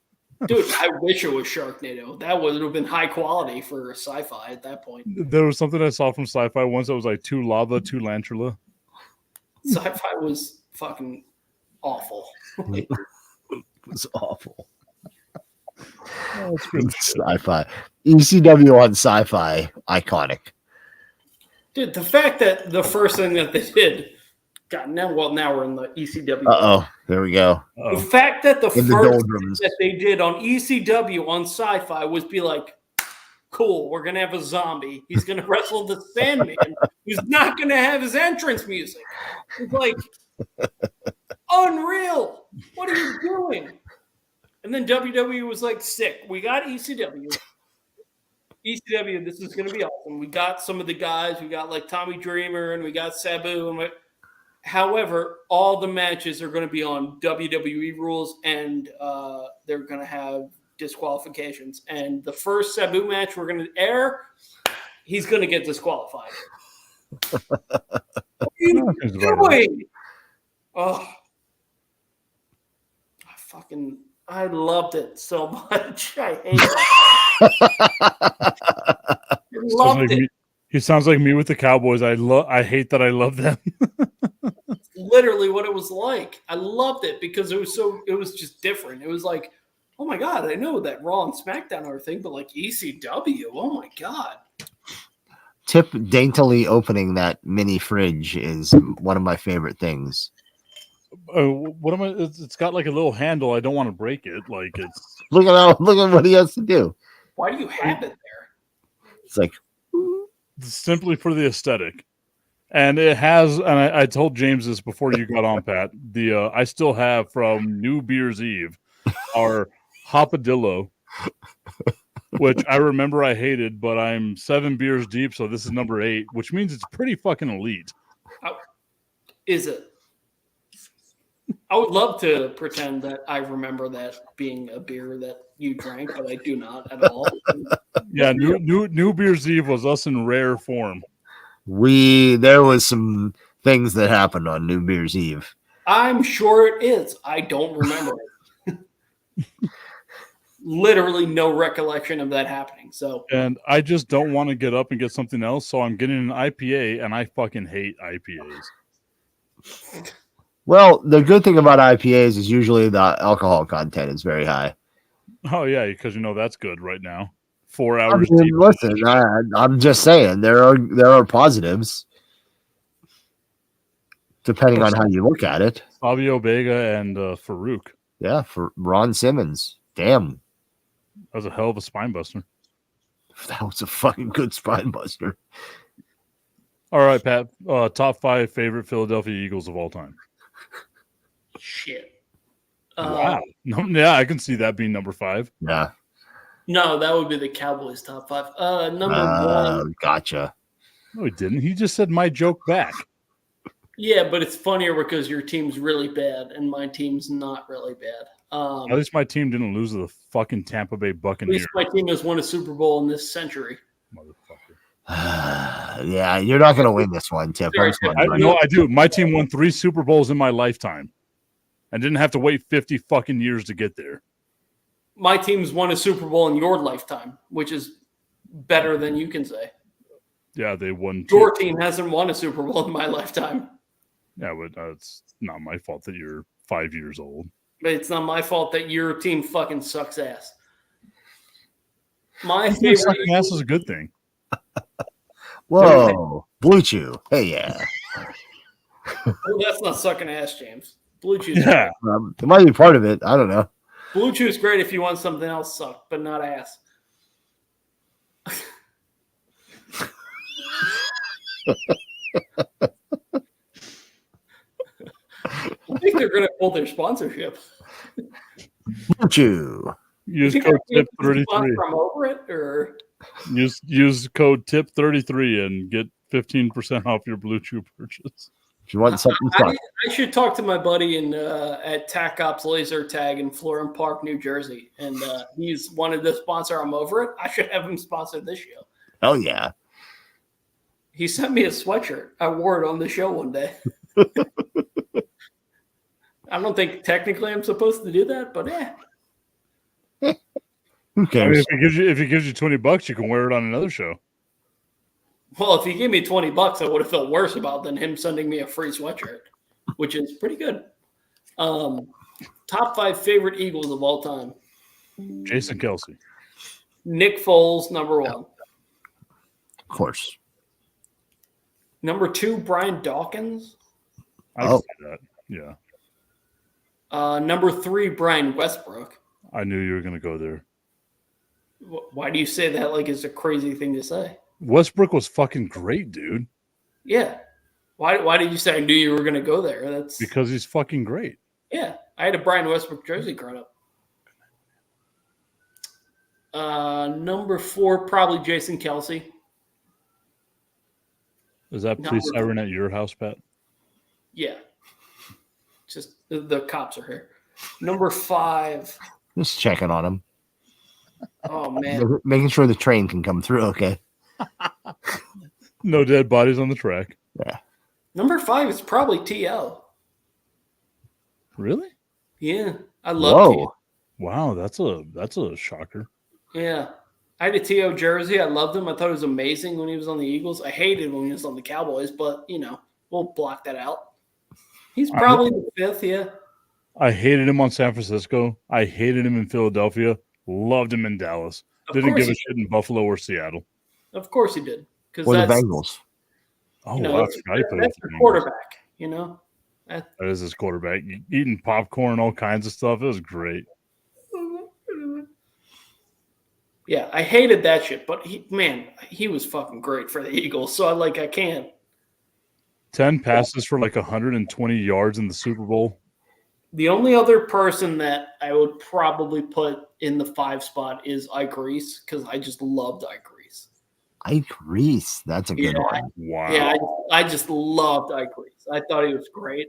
Dude, I wish it was Sharknado. That would have been high quality for sci-fi at that point. There was something I saw from Sci-Fi once that was like 2 lava, 2 lantula. Sci-fi was fucking awful. It was awful. Oh, it's good shit. Sci-fi. ECW on Sci-Fi, iconic. Dude, the fact that the first thing that they did, God, now we're in the ECW. There we go. The fact that the In the first thing doldrums. that they did on ECW on Sci-Fi was be like, cool, we're gonna have a zombie. He's gonna wrestle the Sandman. He's not gonna have his entrance music. It's like unreal. What are you doing? And then WWE was like, sick. We got ECW. ECW, this is gonna be awesome. We got some of the guys. We got like Tommy Dreamer and we got Sabu. And however, all the matches are going to be on WWE rules, and they're going to have disqualifications. And the first Sabu match we're going to air, he's going to get disqualified. What are you doing? Oh, I loved it so much. I hate it. I loved it. He sounds like me with the Cowboys. I hate that I love them. Literally what it was like. I loved it because it was just different. It was like, oh my God, I know that Raw and SmackDown are a thing, but like ECW, oh my God. Tip daintily opening that mini fridge is one of my favorite things. What am I? It's got like a little handle. I don't want to break it. Like it's Look at what he has to do. Why do you have it there? It's like simply for the aesthetic. And it has, and I told James this before you got on, Pat. I still have from New Beer's Eve our Hopadillo, which I remember I hated, but I'm 7 beers deep, so this is number 8, which means it's pretty fucking elite. Is it? I would love to pretend that I remember that being a beer that you drank, but I do not at all. Yeah, New Beer's Eve was us in rare form. There was some things that happened on New Year's Eve. I'm sure it is. I don't remember it. Literally no recollection of that happening. So, and I just don't want to get up and get something else, so I'm getting an IPA, and I fucking hate IPAs. Well, the good thing about IPAs is usually the alcohol content is very high. Oh yeah, because that's good right now. 4 hours. Listen, I'm just saying there are positives depending on how you look at it. Fabio Vega and Farouk. Yeah, for Ron Simmons. Damn, that was a hell of a spine buster. That was a fucking good spine buster. All right, Pat. Top 5 favorite Philadelphia Eagles of all time. Shit. Wow. Yeah, I can see that being number 5. Yeah. No, that would be the Cowboys' top 5. Number 1. Gotcha. No, he didn't. He just said my joke back. Yeah, but it's funnier because your team's really bad and my team's not really bad. At least my team didn't lose to the fucking Tampa Bay Buccaneers. At least my team has won a Super Bowl in this century. Motherfucker. Yeah, you're not going to win this one, Tip. I do. My team won 3 Super Bowls in my lifetime and didn't have to wait 50 fucking years to get there. My team's won a Super Bowl in your lifetime, which is better than you can say. Yeah, they won. Your team hasn't won a Super Bowl in my lifetime. Yeah, but it's not my fault that you're 5 years old. But it's not my fault that your team fucking sucks ass. My favorite sucking ass is a good thing. Whoa, Blue Chew. Hey, yeah. Well, that's not sucking ass, James. Blue Chew's Yeah. It might be part of it. I don't know. Blue Chew's great if you want something else sucked, but not ass. I think they're going to pull their sponsorship. Blue Chew. Use code TIP 33. From over it, or use code TIP 33 and get 15% off your Blue Chew purchase. If you want something fun. I should talk to my buddy at Tac Ops Laser Tag in Florham Park, New Jersey, and he's wanted to sponsor. I'm over it. I should have him sponsor this show. Oh yeah. He sent me a sweatshirt. I wore it on the show one day. I don't think technically I'm supposed to do that, but yeah. Who I cares? mean, if he gives you $20, you can wear it on another show. Well, if he gave me $20, I would have felt worse about than him sending me a free sweatshirt, which is pretty good. Top 5 favorite Eagles of all time. Jason Kelsey. Nick Foles, number 1. Of course. Number 2, Brian Dawkins. I can see that. Yeah. Number 3, Brian Westbrook. I knew you were going to go there. Why do you say that like it's a crazy thing to say? Westbrook was fucking great, dude. Yeah. Why did you say I knew you were going to go there? That's because he's fucking great. Yeah. I had a Brian Westbrook jersey growing up. Number 4, probably Jason Kelsey. Is that police siren at your house, Pat? Yeah. Just the cops are here. Number 5. Just checking on him. Oh man. Making sure the train can come through, okay? No dead bodies on the track. Yeah. Number 5 is probably TL. Really? Yeah. I love TL. Wow, that's a shocker. Yeah. I had a T.O. jersey. I loved him. I thought it was amazing when he was on the Eagles. I hated when he was on the Cowboys, but, we'll block that out. He's probably the 5th, yeah. I hated him on San Francisco. I hated him in Philadelphia. Loved him in Dallas. Didn't give a shit in Buffalo or Seattle. Of course he did. Or the Bengals. Oh, wow. That's the quarterback, That is his quarterback. Eating popcorn, all kinds of stuff. It was great. Yeah, I hated that shit, but he was fucking great for the Eagles. So I can't. 10 passes for 120 yards in the Super Bowl. The only other person that I would probably put in the 5 spot is Ike Reese because I just loved Ike Reese. Ike Reese, that's a good one. Wow. Yeah, I just loved Ike Reese. I thought he was great.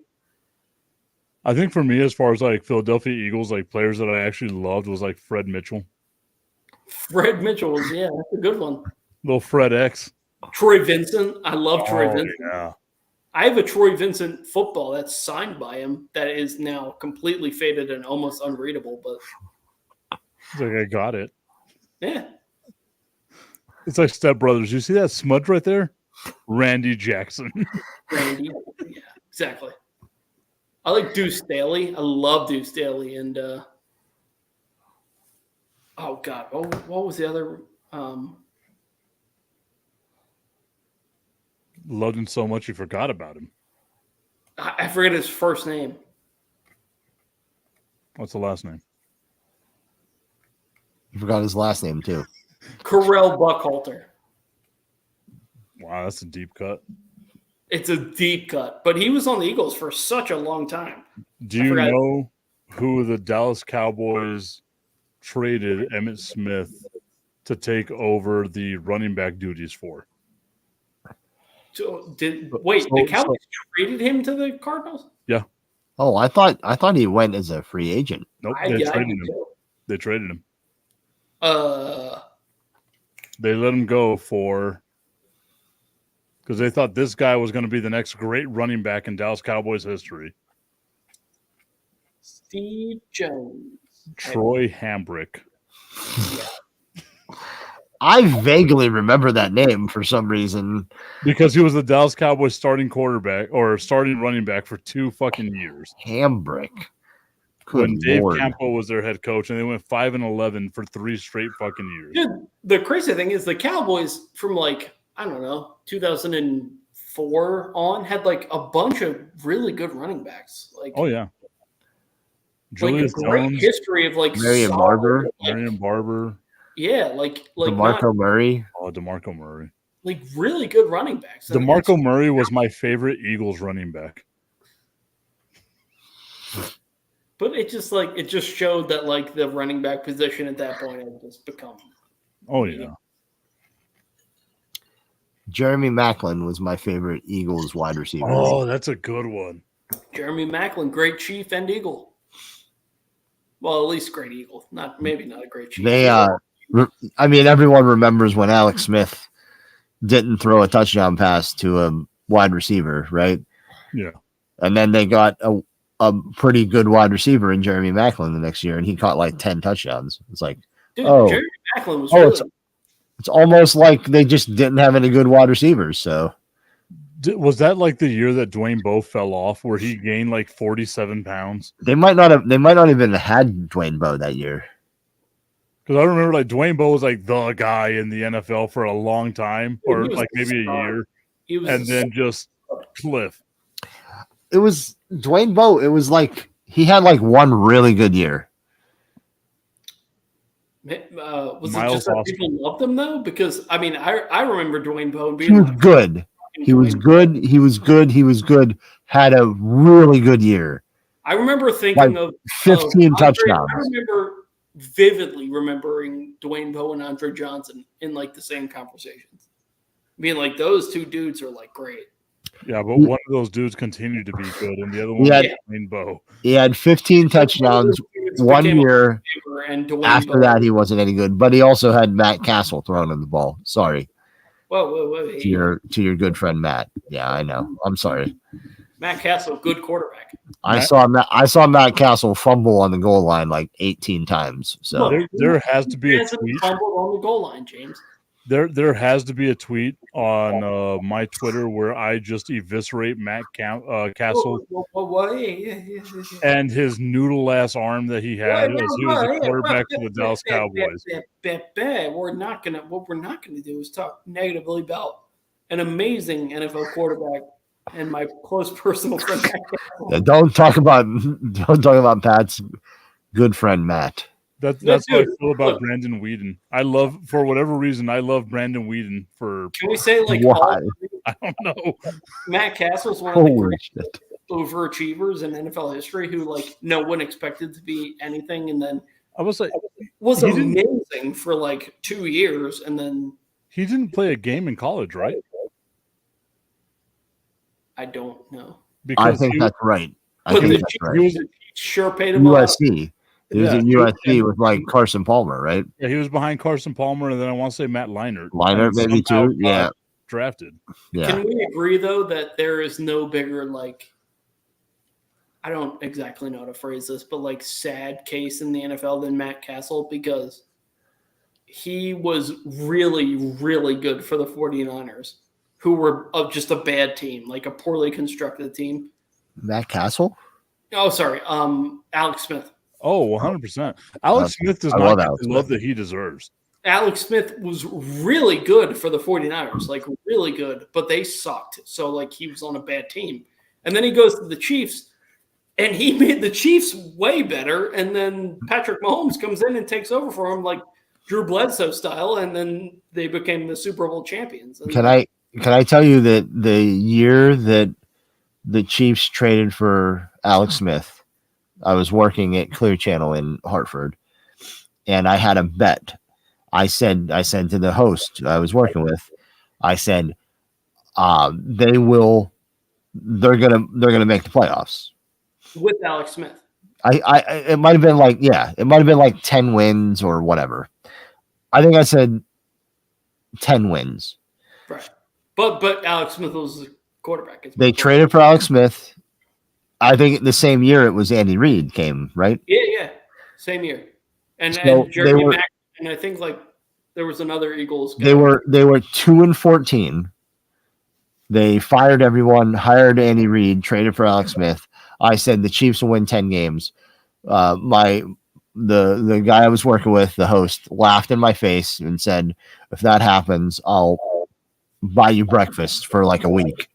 I think for me, as far as Philadelphia Eagles, players that I actually loved was Fred Mitchell. Fred Mitchell was, that's a good one. Little Fred X. Troy Vincent. I love Troy Vincent. Yeah. I have a Troy Vincent football that's signed by him that is now completely faded and almost unreadable, but It's I got it. Yeah. It's like Step Brothers. You see that smudge right there? Randy Jackson. Randy. Yeah, exactly. I like Deuce Staley. I love Deuce Staley. And, oh, God. What was the other? Loved him so much you forgot about him. I forget his first name. What's the last name? You forgot his last name, too. Correll Buckhalter. Wow, that's a deep cut. It's a deep cut. But he was on the Eagles for such a long time. Do you know who the Dallas Cowboys traded Emmitt Smith to take over the running back duties for? So the Cowboys traded him to the Cardinals? Yeah. Oh, I thought he went as a free agent. Nope, they traded him. They traded him. They let him go because they thought this guy was going to be the next great running back in Dallas Cowboys history. Steve Jones. Troy Hambrick. Yeah. I vaguely remember that name for some reason. Because he was the Dallas Cowboys starting quarterback or starting running back for 2 fucking years. Hambrick. When Dave Campo was their head coach, and they went 5-11 for 3 straight fucking years. Dude, the crazy thing is the Cowboys from 2004 on had a bunch of really good running backs. Oh yeah. Julius a great Jones, history of Marion Barber. Marion Barber. Yeah, DeMarco Murray. Oh, DeMarco Murray. Really good running backs. DeMarco Murray was my favorite Eagles running back. But it just showed that the running back position at that point had just become. Oh yeah. Jeremy Maclin was my favorite Eagles wide receiver. Oh, that's a good one. Jeremy Maclin, great Chief and Eagle. Well, at least great Eagle. Maybe not a great Chief. I mean, everyone remembers when Alex Smith didn't throw a touchdown pass to a wide receiver, right? Yeah. And then they got a pretty good wide receiver in Jeremy Maclin the next year, and he caught like 10 touchdowns. It's like, Dude, oh, Jeremy Maclin was really. It's almost like they just didn't have any good wide receivers. So Was that like the year that Dwayne Bowe fell off, where he gained like 47 pounds? they might not even had Dwayne Bowe that year. Because I remember like Dwayne Bowe was like the guy in the NFL for a long time, or He was like maybe a year, and then just cliff. It was Dwayne Bowe. It was like he had like one really good year. Was Miles it just that Austin. people loved him though? Because I mean, I remember Dwayne Bowe being He was good. He was good. He was good. He was good. Had a really good year. I remember thinking Like of 15 touchdowns. I remember vividly remembering Dwayne Bowe and Andre Johnson in like the same conversations, being like those two dudes are like great. Yeah, but one of those dudes continued to be good, and the other one Yeah. was Dwayne Bowe. He had 15 touchdowns one year. And Dwayne After Bowe. that, he wasn't any good. But he also had Matt Castle throwing him the ball. Sorry Whoa. to your good friend Matt. Yeah, I know. I'm sorry. Matt Castle, good quarterback. I saw Matt Castle fumble on the goal line like 18 times. So There has to be He a hasn't tweet. fumbled on the goal line, James. There has to be a tweet on my Twitter where I just eviscerate Matt Castle and his noodle ass arm that he had as he was a quarterback for the Dallas Cowboys. What we're not gonna do is talk negatively about an amazing NFL quarterback and my close personal friend. Matt Castle. yeah, don't talk about Pat's good friend Matt. That's Look, how I dude, feel about look. Brandon Whedon. For whatever reason, I love Brandon Whedon for Can we say like Why? I don't know. Matt Castle's one of the Holy great shit! overachievers in NFL history who like no one expected to be anything and then I was like, was He didn't- amazing for like 2 years and then he didn't play a game in college, right? I don't know. I Because think he, that's right. I But think the that's Chiefs right. sure paid him a lot. USC. He was Yeah, in USC with like Carson Palmer, right? he was behind Carson Palmer, and then I want to say Matt Leinart. Leinart and maybe somehow too. got Yeah, drafted. yeah. Can we agree though that there is no bigger like I don't exactly know how to phrase this, but like sad case in the NFL than Matt Castle because he was really, really good for the 49ers, who were just a bad team, like a poorly constructed team. Matt Castle. Oh, sorry. Alex Smith. Oh, 100%. Alex Smith does I not love get Alex the love Smith. that he deserves. Alex Smith was really good for the 49ers, like really good, but they sucked. So like he was on a bad team. And then he goes to the Chiefs and he made the Chiefs way better. And then Patrick Mahomes comes in and takes over for him like Drew Bledsoe style. And then they became the Super Bowl champions. And Can I tell you that the year that the Chiefs traded for Alex Smith, I was working at Clear Channel in Hartford, and I had a bet. I said to the host I was working with, I said, they're gonna make the playoffs. with Alex Smith. It might have been like 10 wins or whatever. I think I said 10 wins. Right. But Alex Smith was the quarterback. It's They traded for Alex Smith. I think the same year it was Andy Reid came, right? Yeah. Same year. And, So and Jeremy they were- Mack, and I think like there was another Eagles guy. They were 2-14. They fired everyone, hired Andy Reid, traded for Alex Smith. I said the Chiefs will win 10 games. The guy I was working with, the host, laughed in my face and said, "If that happens, I'll buy you breakfast for like a week."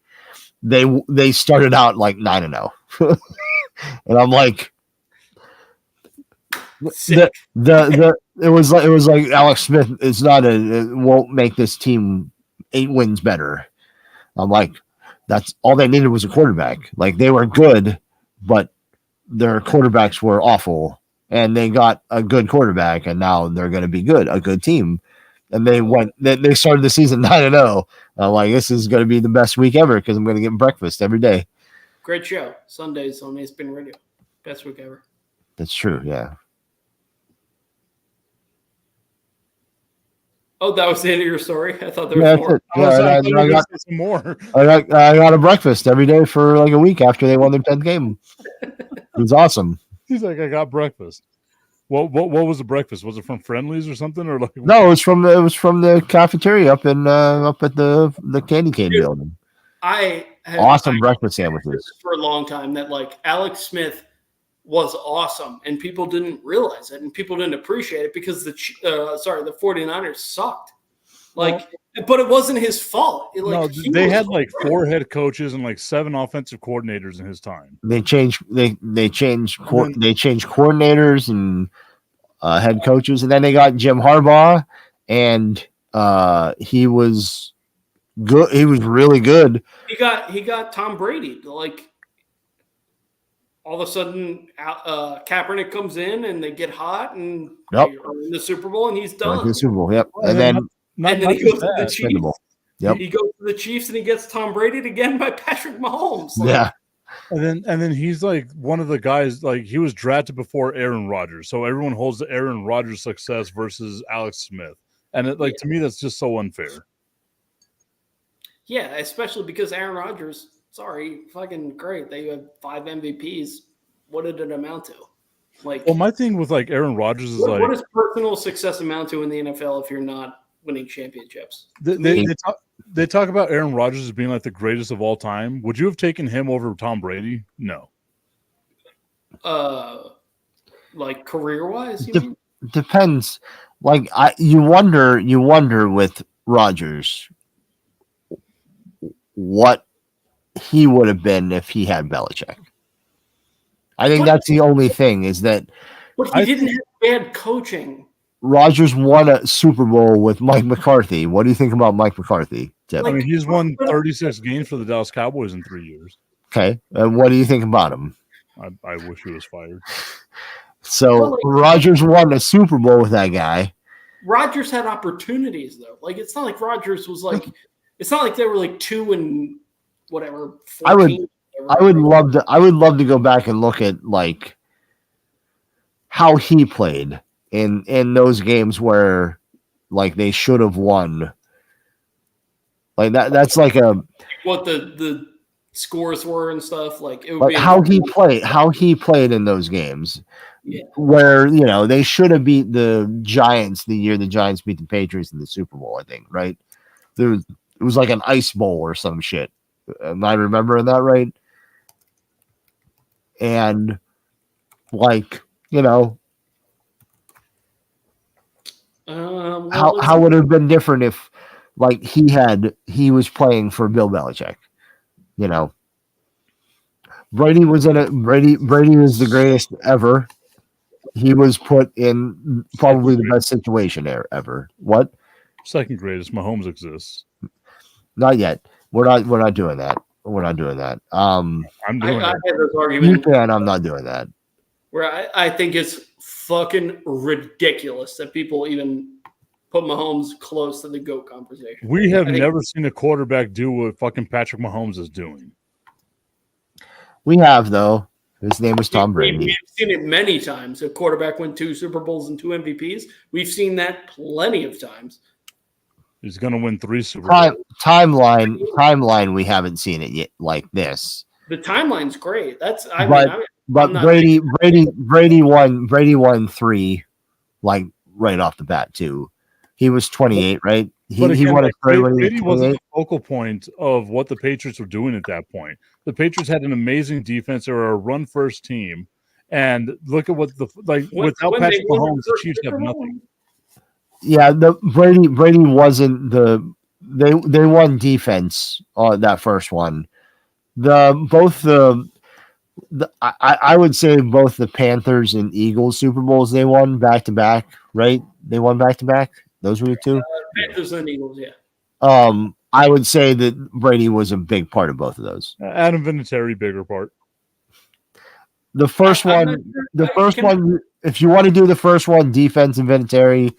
They started out like 9-0, and I'm like, Sick. it was like Alex Smith is it won't make this team 8 wins better. I'm like, that's all they needed was a quarterback. Like they were good, but their quarterbacks were awful, and they got a good quarterback, and now they're going to be good, a good team. and they started the season 9-0. I'm like, this is going to be the best week ever because I'm going to get breakfast every day. Great show. Sundays on A-Spin Radio. Best week ever. That's true. Yeah. Oh, that was the end of your story? I thought there was more. I got some more. I got a breakfast every day for like a week after they won their 10th game. It was awesome. He's like, I got breakfast. What was the breakfast? Was it from Friendlies or something? Or like No, it was from the cafeteria up at the Candy Cane building. I had Awesome breakfast sandwiches for a long time that like Alex Smith was awesome and people didn't realize it and people didn't appreciate it because the 49ers sucked. Like, but it wasn't his fault. They had like 4 head coaches and like 7 offensive coordinators in his time. They changed coordinators and head coaches, and then they got Jim Harbaugh, and he was good. He was really good. He got Tom Brady. Like, all of a sudden, Kaepernick comes in and they get hot and Yep. they are in the Super Bowl and he's done. The Super Bowl, yep. And then He goes to the Chiefs. Yep. He goes to the Chiefs and he gets Tom Brady again by Patrick Mahomes. Yeah. And then he's like one of the guys, like he was drafted before Aaron Rodgers. So everyone holds the Aaron Rodgers success versus Alex Smith. And to me, that's just so unfair. Yeah, especially because Aaron Rodgers, fucking great. They had 5 MVPs. What did it amount to? Like, well, my thing with like Aaron Rodgers is what does personal success amount to in the NFL if you're not winning championships? They talk about Aaron Rodgers as being like the greatest of all time. Would you have taken him over Tom Brady? No. Like career wise, Depends. Like you wonder with Rodgers what he would have been if he had Belichick. I think that's the only thing is that. But he didn't have bad coaching. Rodgers won a Super Bowl with Mike McCarthy. What do you think about Mike McCarthy, Tim? I mean, he's won 36 games for the Dallas Cowboys in 3 years. Okay, and what do you think about him? I wish he was fired. So Rodgers won a Super Bowl with that guy. Rodgers had opportunities though. Like it's not like Rodgers was like. It's not like they were like 2 and whatever. 14. I would love to go back and look at like how he played in those games where like they should have won. Like that's like what the scores were and stuff. Like it would but be how he played in those games. Yeah. Where they should have beat the Giants the year the Giants beat the Patriots in the Super Bowl, I think, right? It was like an ice bowl or some shit. Am I remembering that right? And like, how would it have been different if like he was playing for Bill Belichick? Brady was the greatest ever. He was put in probably the best situation ever. What? Second greatest. Mahomes exists. Not yet. We're not doing that. We're not doing that. I'm doing I it. had this argument. And I'm not doing that. Where I think it's fucking ridiculous that people even put Mahomes close to the GOAT conversation. We have never seen a quarterback do what fucking Patrick Mahomes is doing. We have, though. His name was Tom Brady. We've seen it many times. A quarterback win 2 Super Bowls and 2 MVPs. We've seen that plenty of times. He's going to win 3 Super Bowls. Timeline, we haven't seen it yet like this. The timeline's great. But Brady won 3 like right off the bat too. He was 28, right? He won a third when he was 28. Wasn't the focal point of what the Patriots were doing at that point. The Patriots had an amazing defense. They were a run-first team, and look at what without Patrick Mahomes, the Chiefs have nothing. Yeah, Brady wasn't they won defense on that first one. I would say both the Panthers and Eagles Super Bowls they won back to back, right? They won back to back. Those were the 2. Panthers and Eagles, yeah. I would say that Brady was a big part of both of those. Adam Vinatieri, bigger part. The first one, if you want to do the first one, defense and Vinatieri,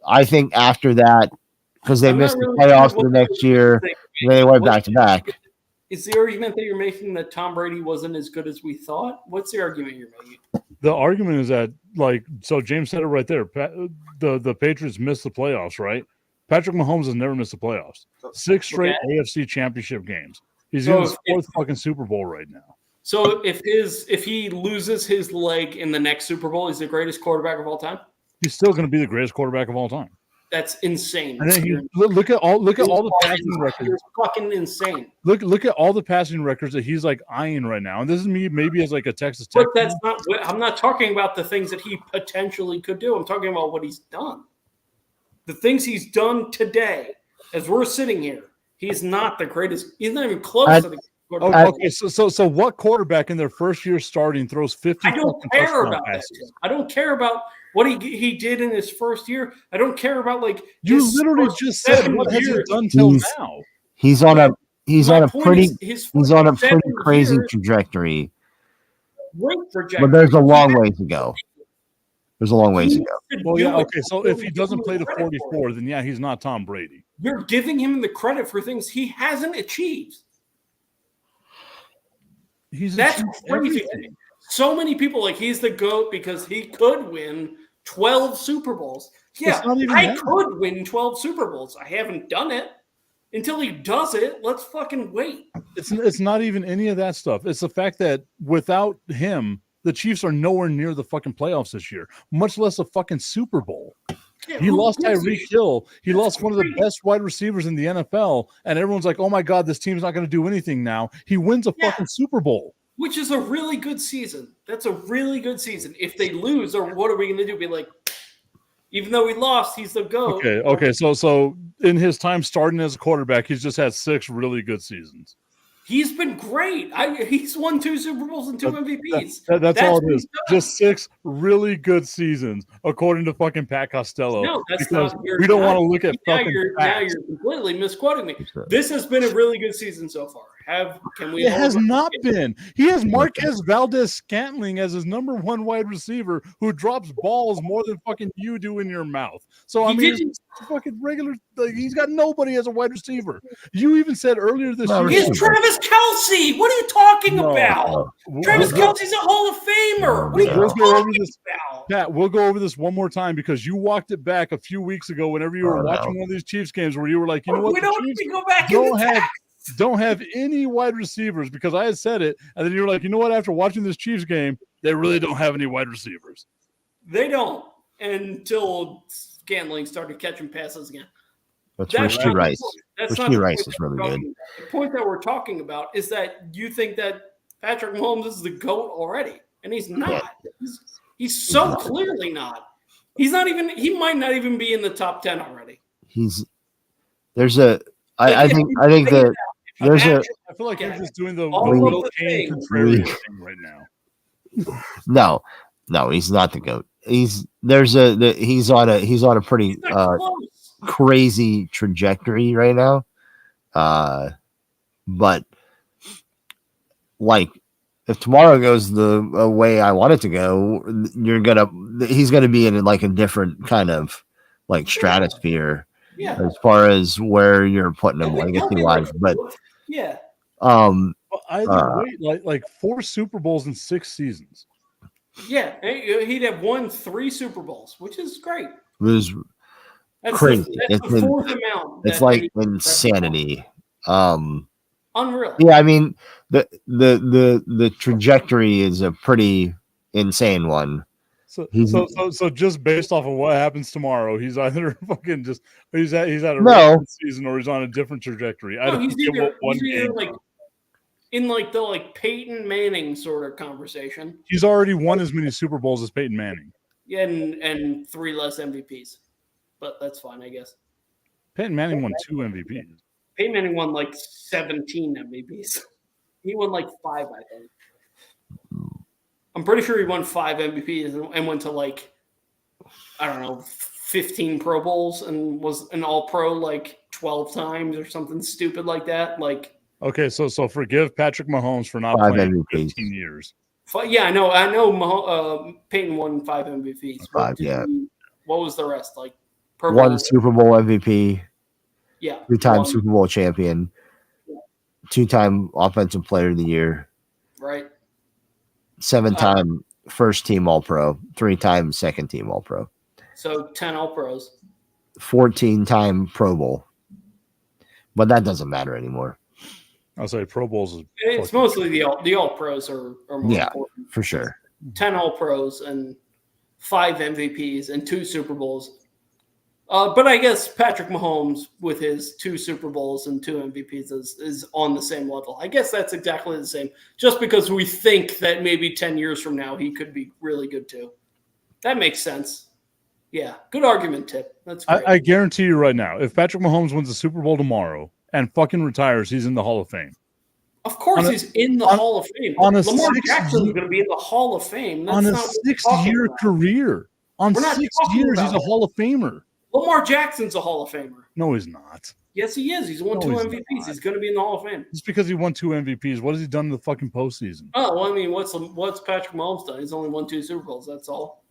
I think after that, because they I'm missed not the really playoffs sure the what next the year, thing- they went what- back to back. Is the argument that you're making that Tom Brady wasn't as good as we thought? What's the argument you're making? The argument is that, like, so James said it right there. The Patriots missed the playoffs, right? Patrick Mahomes has never missed the playoffs. 6 straight AFC Championship games. He's in his fourth fucking Super Bowl right now. So if he loses his leg in the next Super Bowl, he's the greatest quarterback of all time. He's still going to be the greatest quarterback of all time. That's insane. And then look at all the passing records. You're fucking insane. Look at all the passing records that he's like eyeing right now. And this is me maybe as like a Texas Tech. But that's not. I'm not talking about the things that he potentially could do. I'm talking about what he's done. The things he's done today, as we're sitting here, he's not the greatest. He's not even close to the quarterback. Okay, so what quarterback in their first year starting throws 50? I don't care about that. I don't care about what he did in his first year. I don't care about like you literally just said what has he done till now. He's on a pretty crazy trajectory. Great trajectory. But there's a long way to go. There's a long ways to go. Well, yeah, okay. So if he doesn't play to 44, then yeah, he's not Tom Brady. You're giving him the credit for things he hasn't achieved. That's crazy. Everything. So many people like he's the GOAT because he could win 12 Super Bowls. Yeah, I could win 12 Super Bowls. I haven't done it. Until he does it, let's fucking wait. It's not even any of that stuff. It's the fact that without him, the Chiefs are nowhere near the fucking playoffs this year, much less a fucking Super Bowl. Yeah, he lost Tyreek Hill. He lost one of the best wide receivers in the NFL, and everyone's like, oh my God, this team's not going to do anything now. He wins a fucking Super Bowl. Which is a really good season. That's a really good season. If they lose, or what are we going to do? Be like, even though he lost, he's the GOAT. Okay. So in his time starting as a quarterback, he's just had 6 really good seasons. He's been great. He's won 2 Super Bowls and 2 MVPs. That's all it is. Just 6 really good seasons, according to fucking Pat Costello. No, that's because not. We don't want to look at fucking now you're completely misquoting me. This has been a really good season so far. It has not been. He has Marquez Valdez-Scantling as his number 1 wide receiver who drops balls more than fucking you do in your mouth. So, I mean, it's fucking regular. Like, he's got nobody as a wide receiver. You even said earlier this year. He's Travis Kelce. What are you talking about? Travis Kelce's a Hall of Famer. What are you talking about? Pat, we'll go over this one more time because you walked it back a few weeks ago whenever you were watching one of these Chiefs games where you were like, you know what? We don't need to go back don't have any wide receivers because I had said it, and then you were like, you know what? After watching this Chiefs game, they really don't have any wide receivers. They don't until Scantling started catching passes again. That's Rashee Rice. Rashee Rice is really good. The point that we're talking about is that you think that Patrick Mahomes is the GOAT already, and he's not. Yeah. He's so clearly not. He's not even. He might not even be in the top 10 already. I think that. I feel like you're just doing the little Kane contrarian thing right now. No, he's not the GOAT. He's on a pretty crazy trajectory right now. But like if tomorrow goes the way I want it to go, he's gonna be in like a different kind of like stratosphere. Yeah. As far as where you're putting him legacy-wise, but yeah. Either way, like 4 Super Bowls in 6 seasons. Yeah, he'd have won 3 Super Bowls, which is great. It was crazy. That's the 4th amount. It's like insanity. Unreal. Yeah, I mean the trajectory is a pretty insane one. So just based off of what happens tomorrow, he's either fucking just he's at a regular season or he's on a different trajectory. I don't know what game. Like in like the Peyton Manning sort of conversation. He's already won as many Super Bowls as Peyton Manning. Yeah, and 3 less MVPs, but that's fine, I guess. Peyton Manning won 2 MVPs. Peyton Manning won like 17 MVPs. He won like 5, I think. I'm pretty sure he won 5 MVPs and went to like, I don't know, 15 Pro Bowls and was an All-Pro like 12 times or something stupid like that. Like, okay, so forgive Patrick Mahomes for not playing 15 years. Yeah, I know. Peyton won 5 MVPs. 5, yeah. What was the rest? Like one Super Bowl MVP, Yeah. 2-time Super Bowl champion, 2-time Offensive Player of the Year, Right. 7-time first team All-Pro, 3-time second team All-Pro. So 10 All-Pros. 14-time Pro Bowl. But that doesn't matter anymore. I'll say Pro Bowls is It's mostly the All-Pros are more important. For sure. 10 All-Pros and 5 MVPs and 2 Super Bowls. But I guess Patrick Mahomes with his 2 Super Bowls and 2 MVPs is on the same level. I guess that's exactly the same. Just because we think that maybe 10 years from now he could be really good too. That makes sense. Yeah, good argument, Tip. That's great. I guarantee you right now, if Patrick Mahomes wins the Super Bowl tomorrow and fucking retires, he's in the Hall of Fame. Of course, he's in the Hall of Fame. Lamar Jackson's going to be in the Hall of Fame. That's on a 6-year career. On 6 years, he's a Hall of Famer. Lamar Jackson's a Hall of Famer. No, he's not. Yes, he is. He's won 2 MVPs. Not. He's going to be in the Hall of Fame. Just because he won 2 MVPs, what has he done in the fucking postseason? Oh, well, I mean, what's Patrick Mahomes done? He's only won 2 Super Bowls. That's all.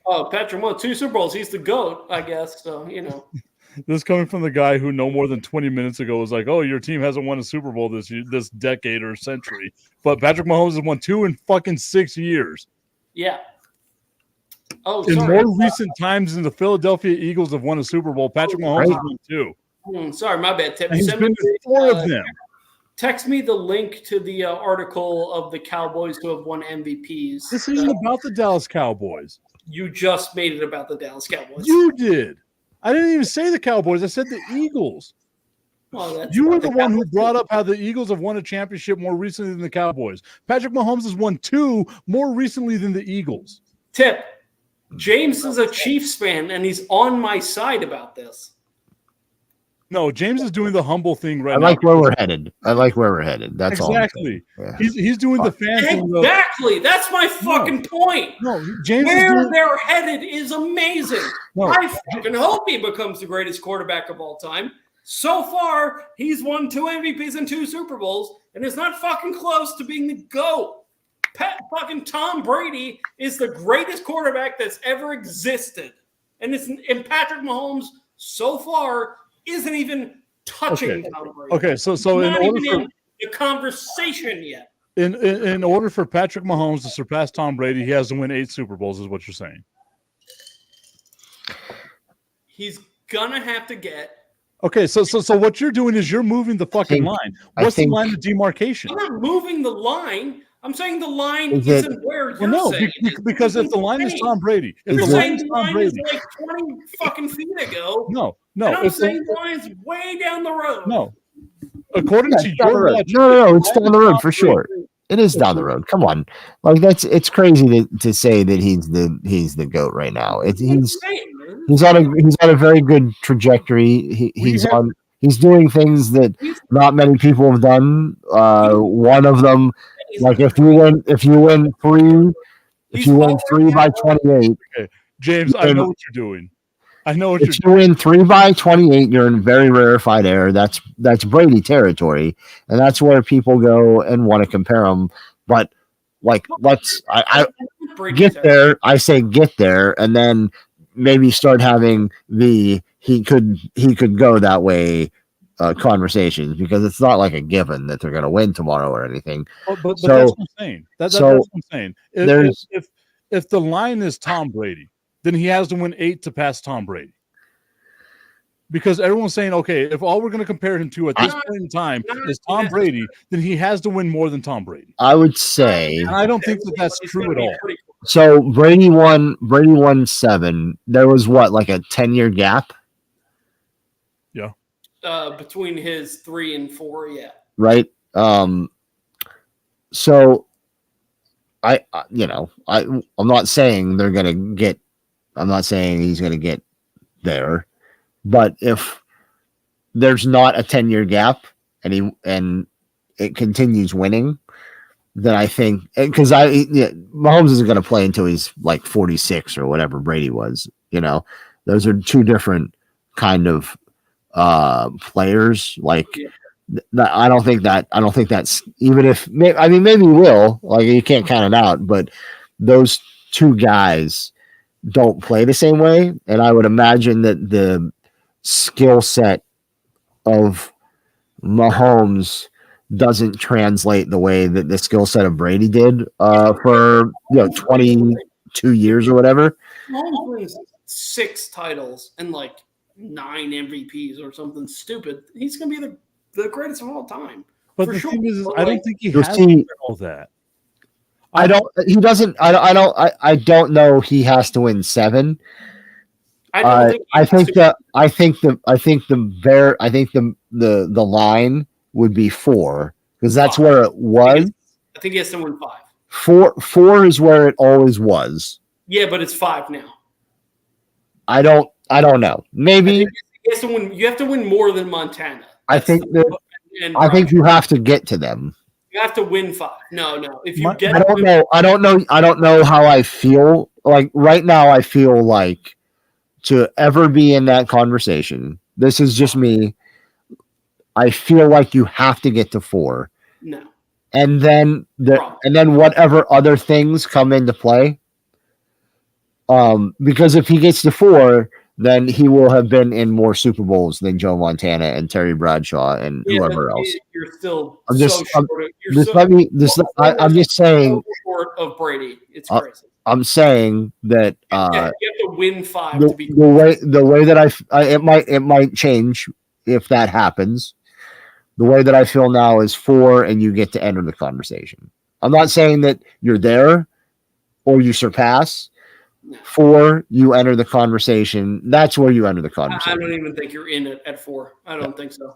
Oh, Patrick won 2 Super Bowls. He's the GOAT, I guess. So, you know. This coming from the guy who no more than 20 minutes ago was like, "Oh, your team hasn't won a Super Bowl this decade or century." But Patrick Mahomes has won 2 in fucking 6 years. Yeah. Oh, in more recent times than the Philadelphia Eagles have won a Super Bowl, Patrick Mahomes has won 2. Sorry, my bad, Tip. He's been to 4 of them. Text me the link to the article of the Cowboys who have won MVPs. This isn't about the Dallas Cowboys. You just made it about the Dallas Cowboys. You did. I didn't even say the Cowboys. I said the Eagles. Well, you were the one who brought up how the Eagles have won a championship more recently than the Cowboys. Patrick Mahomes has won 2 more recently than the Eagles. Tip, James is a Chiefs fan, and he's on my side about this. No, James is doing the humble thing right now. I like where we're headed. That's exactly. all. Yeah. He's doing the fan thing. Exactly. That's my fucking point. No, James where they're headed is amazing. No. I fucking hope he becomes the greatest quarterback of all time. So far, he's won 2 MVPs and 2 Super Bowls, and is not fucking close to being the GOAT. Fucking Tom Brady is the greatest quarterback that's ever existed. And Patrick Mahomes, so far, isn't even touching Tom Brady. Okay, so in not order even for in the conversation yet. In order for Patrick Mahomes to surpass Tom Brady, he has to win 8 Super Bowls, is what you're saying. He's gonna have to get. Okay, so what you're doing is you're moving the fucking line. What's the line of demarcation? I'm not moving the line. I'm saying the line isn't where you're saying. Because if the line is Tom Brady, if the line is Tom Brady, like 20 fucking feet ago. No. And I'm saying the line's way down the road. No. According to your logic, no, it's down the road for sure. It is down the road. Come on, like it's crazy to say that he's the GOAT right now. He's on a very good trajectory. He's doing things that not many people have done. One of them, like if you win 3 by 28. Okay. James, I know what you're doing. I know what if you win 3 by 28, you're in very rarefied air. That's Brady territory, and that's where people go and want to compare them. But I get there. I say get there, and then maybe start having the he could go that way conversations, because it's not like a given that they're going to win tomorrow or anything. But that's what I'm saying. That's what I'm saying. If the line is Tom Brady, then he has to win 8 to pass Tom Brady. Because everyone's saying, okay, if all we're going to compare him to at this point in time is Tom Brady, then he has to win more than Tom Brady. I would say. And I don't think that's true at all. So Brady won 7. There was like a 10-year gap? Yeah. Between his 3 and 4, yeah. Right. So I'm not saying they're going to get. I'm not saying he's going to get there, but if there's not a 10-year gap and it continues winning, then I think, because Mahomes isn't going to play until he's like 46 or whatever Brady was. Those are 2 different kind of players. Like I don't think that's, even if maybe he will. Like you can't count it out, but those 2 guys don't play the same way, and I would imagine that the skill set of Mahomes doesn't translate the way that the skill set of Brady did for 22 years or whatever. Mahomes wins 6 titles and like 9 MVPs or something stupid. He's going to be the greatest of all time. But for the sure. thing is, But I don't like, think he you'll has see- all that. I don't. He doesn't. I don't know. He has to win 7. I don't think. I think the line would be 4 because that's 5. where it was. I think he has to win 5. 4 is where it always was. Yeah, but it's 5 now. I don't know. Maybe He has to win. You have to win more than Montana. I think that I think you have to get to them. You have to win 5. No. If you I get, I don't know how I feel. Like right now, I feel like to ever be in that conversation. This is just me. I feel like you have to get to 4, no. and then Wrong. whatever other things come into play. Because if he gets to 4, then he will have been in more Super Bowls than Joe Montana and Terry Bradshaw and whoever else. You're still I'm just- so short. I'm just saying. Short of Brady. It's Uh, crazy. I'm saying that You have to win 5 the, to be. the way that it might change if that happens. The way that I feel now is 4, and you get to enter the conversation. I'm not saying that you're there or you surpass. 4, you enter the conversation. That's where you enter the I conversation. don't even think you're in it at 4. I don't think so.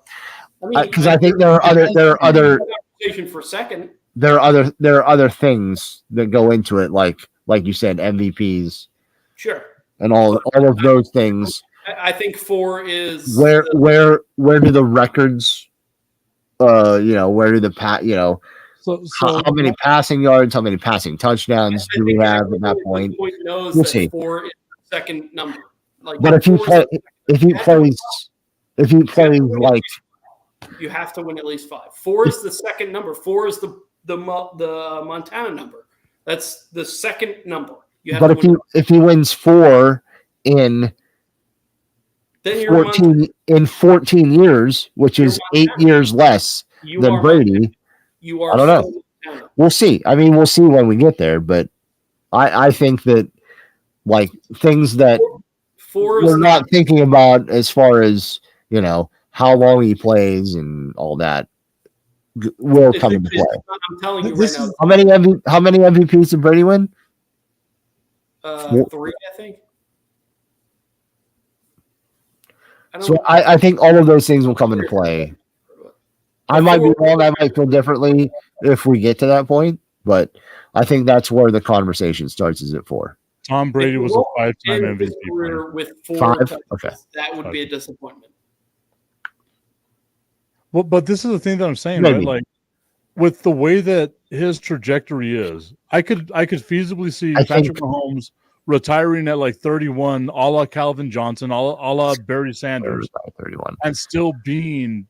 Because I think there are other conversation for second. there are other things that go into it, like you said, MVPs Sure. and all of those things. I think 4 is Where do the records? Where do the So how many passing yards, how many passing touchdowns do we have at that point? Knows We'll that see. 4 is the second number. Like, But if he 4 is- plays like you have to win at least 5. 4 is the second number. 4 is the Montana number. That's the second number. You have but to win. if he wins 4 in Then you're 14 years, which is 8 years less than Brady, You are. I don't know. still Montana. we'll see. I mean, we'll see when we get there, but I think that like things that 4 is we're not thinking about as far as how long he plays and all that will come into play. I'm telling you This right is- How many MVPs did Brady win? now. 3, I think. I don't So know. I think all of those things will come into play. I might be wrong. I might feel differently if we get to that point, but I think that's where the conversation starts. Is at 4? Tom Brady was a 5-time End his MVP. career with 4 5? touchdowns. Okay. That would be a disappointment. Well, but this is the thing that I'm saying, Maybe. right? Like with the way that his trajectory is, I could feasibly see I Patrick think- Mahomes retiring at like 31, a la Calvin Johnson, a la Barry Sanders, 31. and still being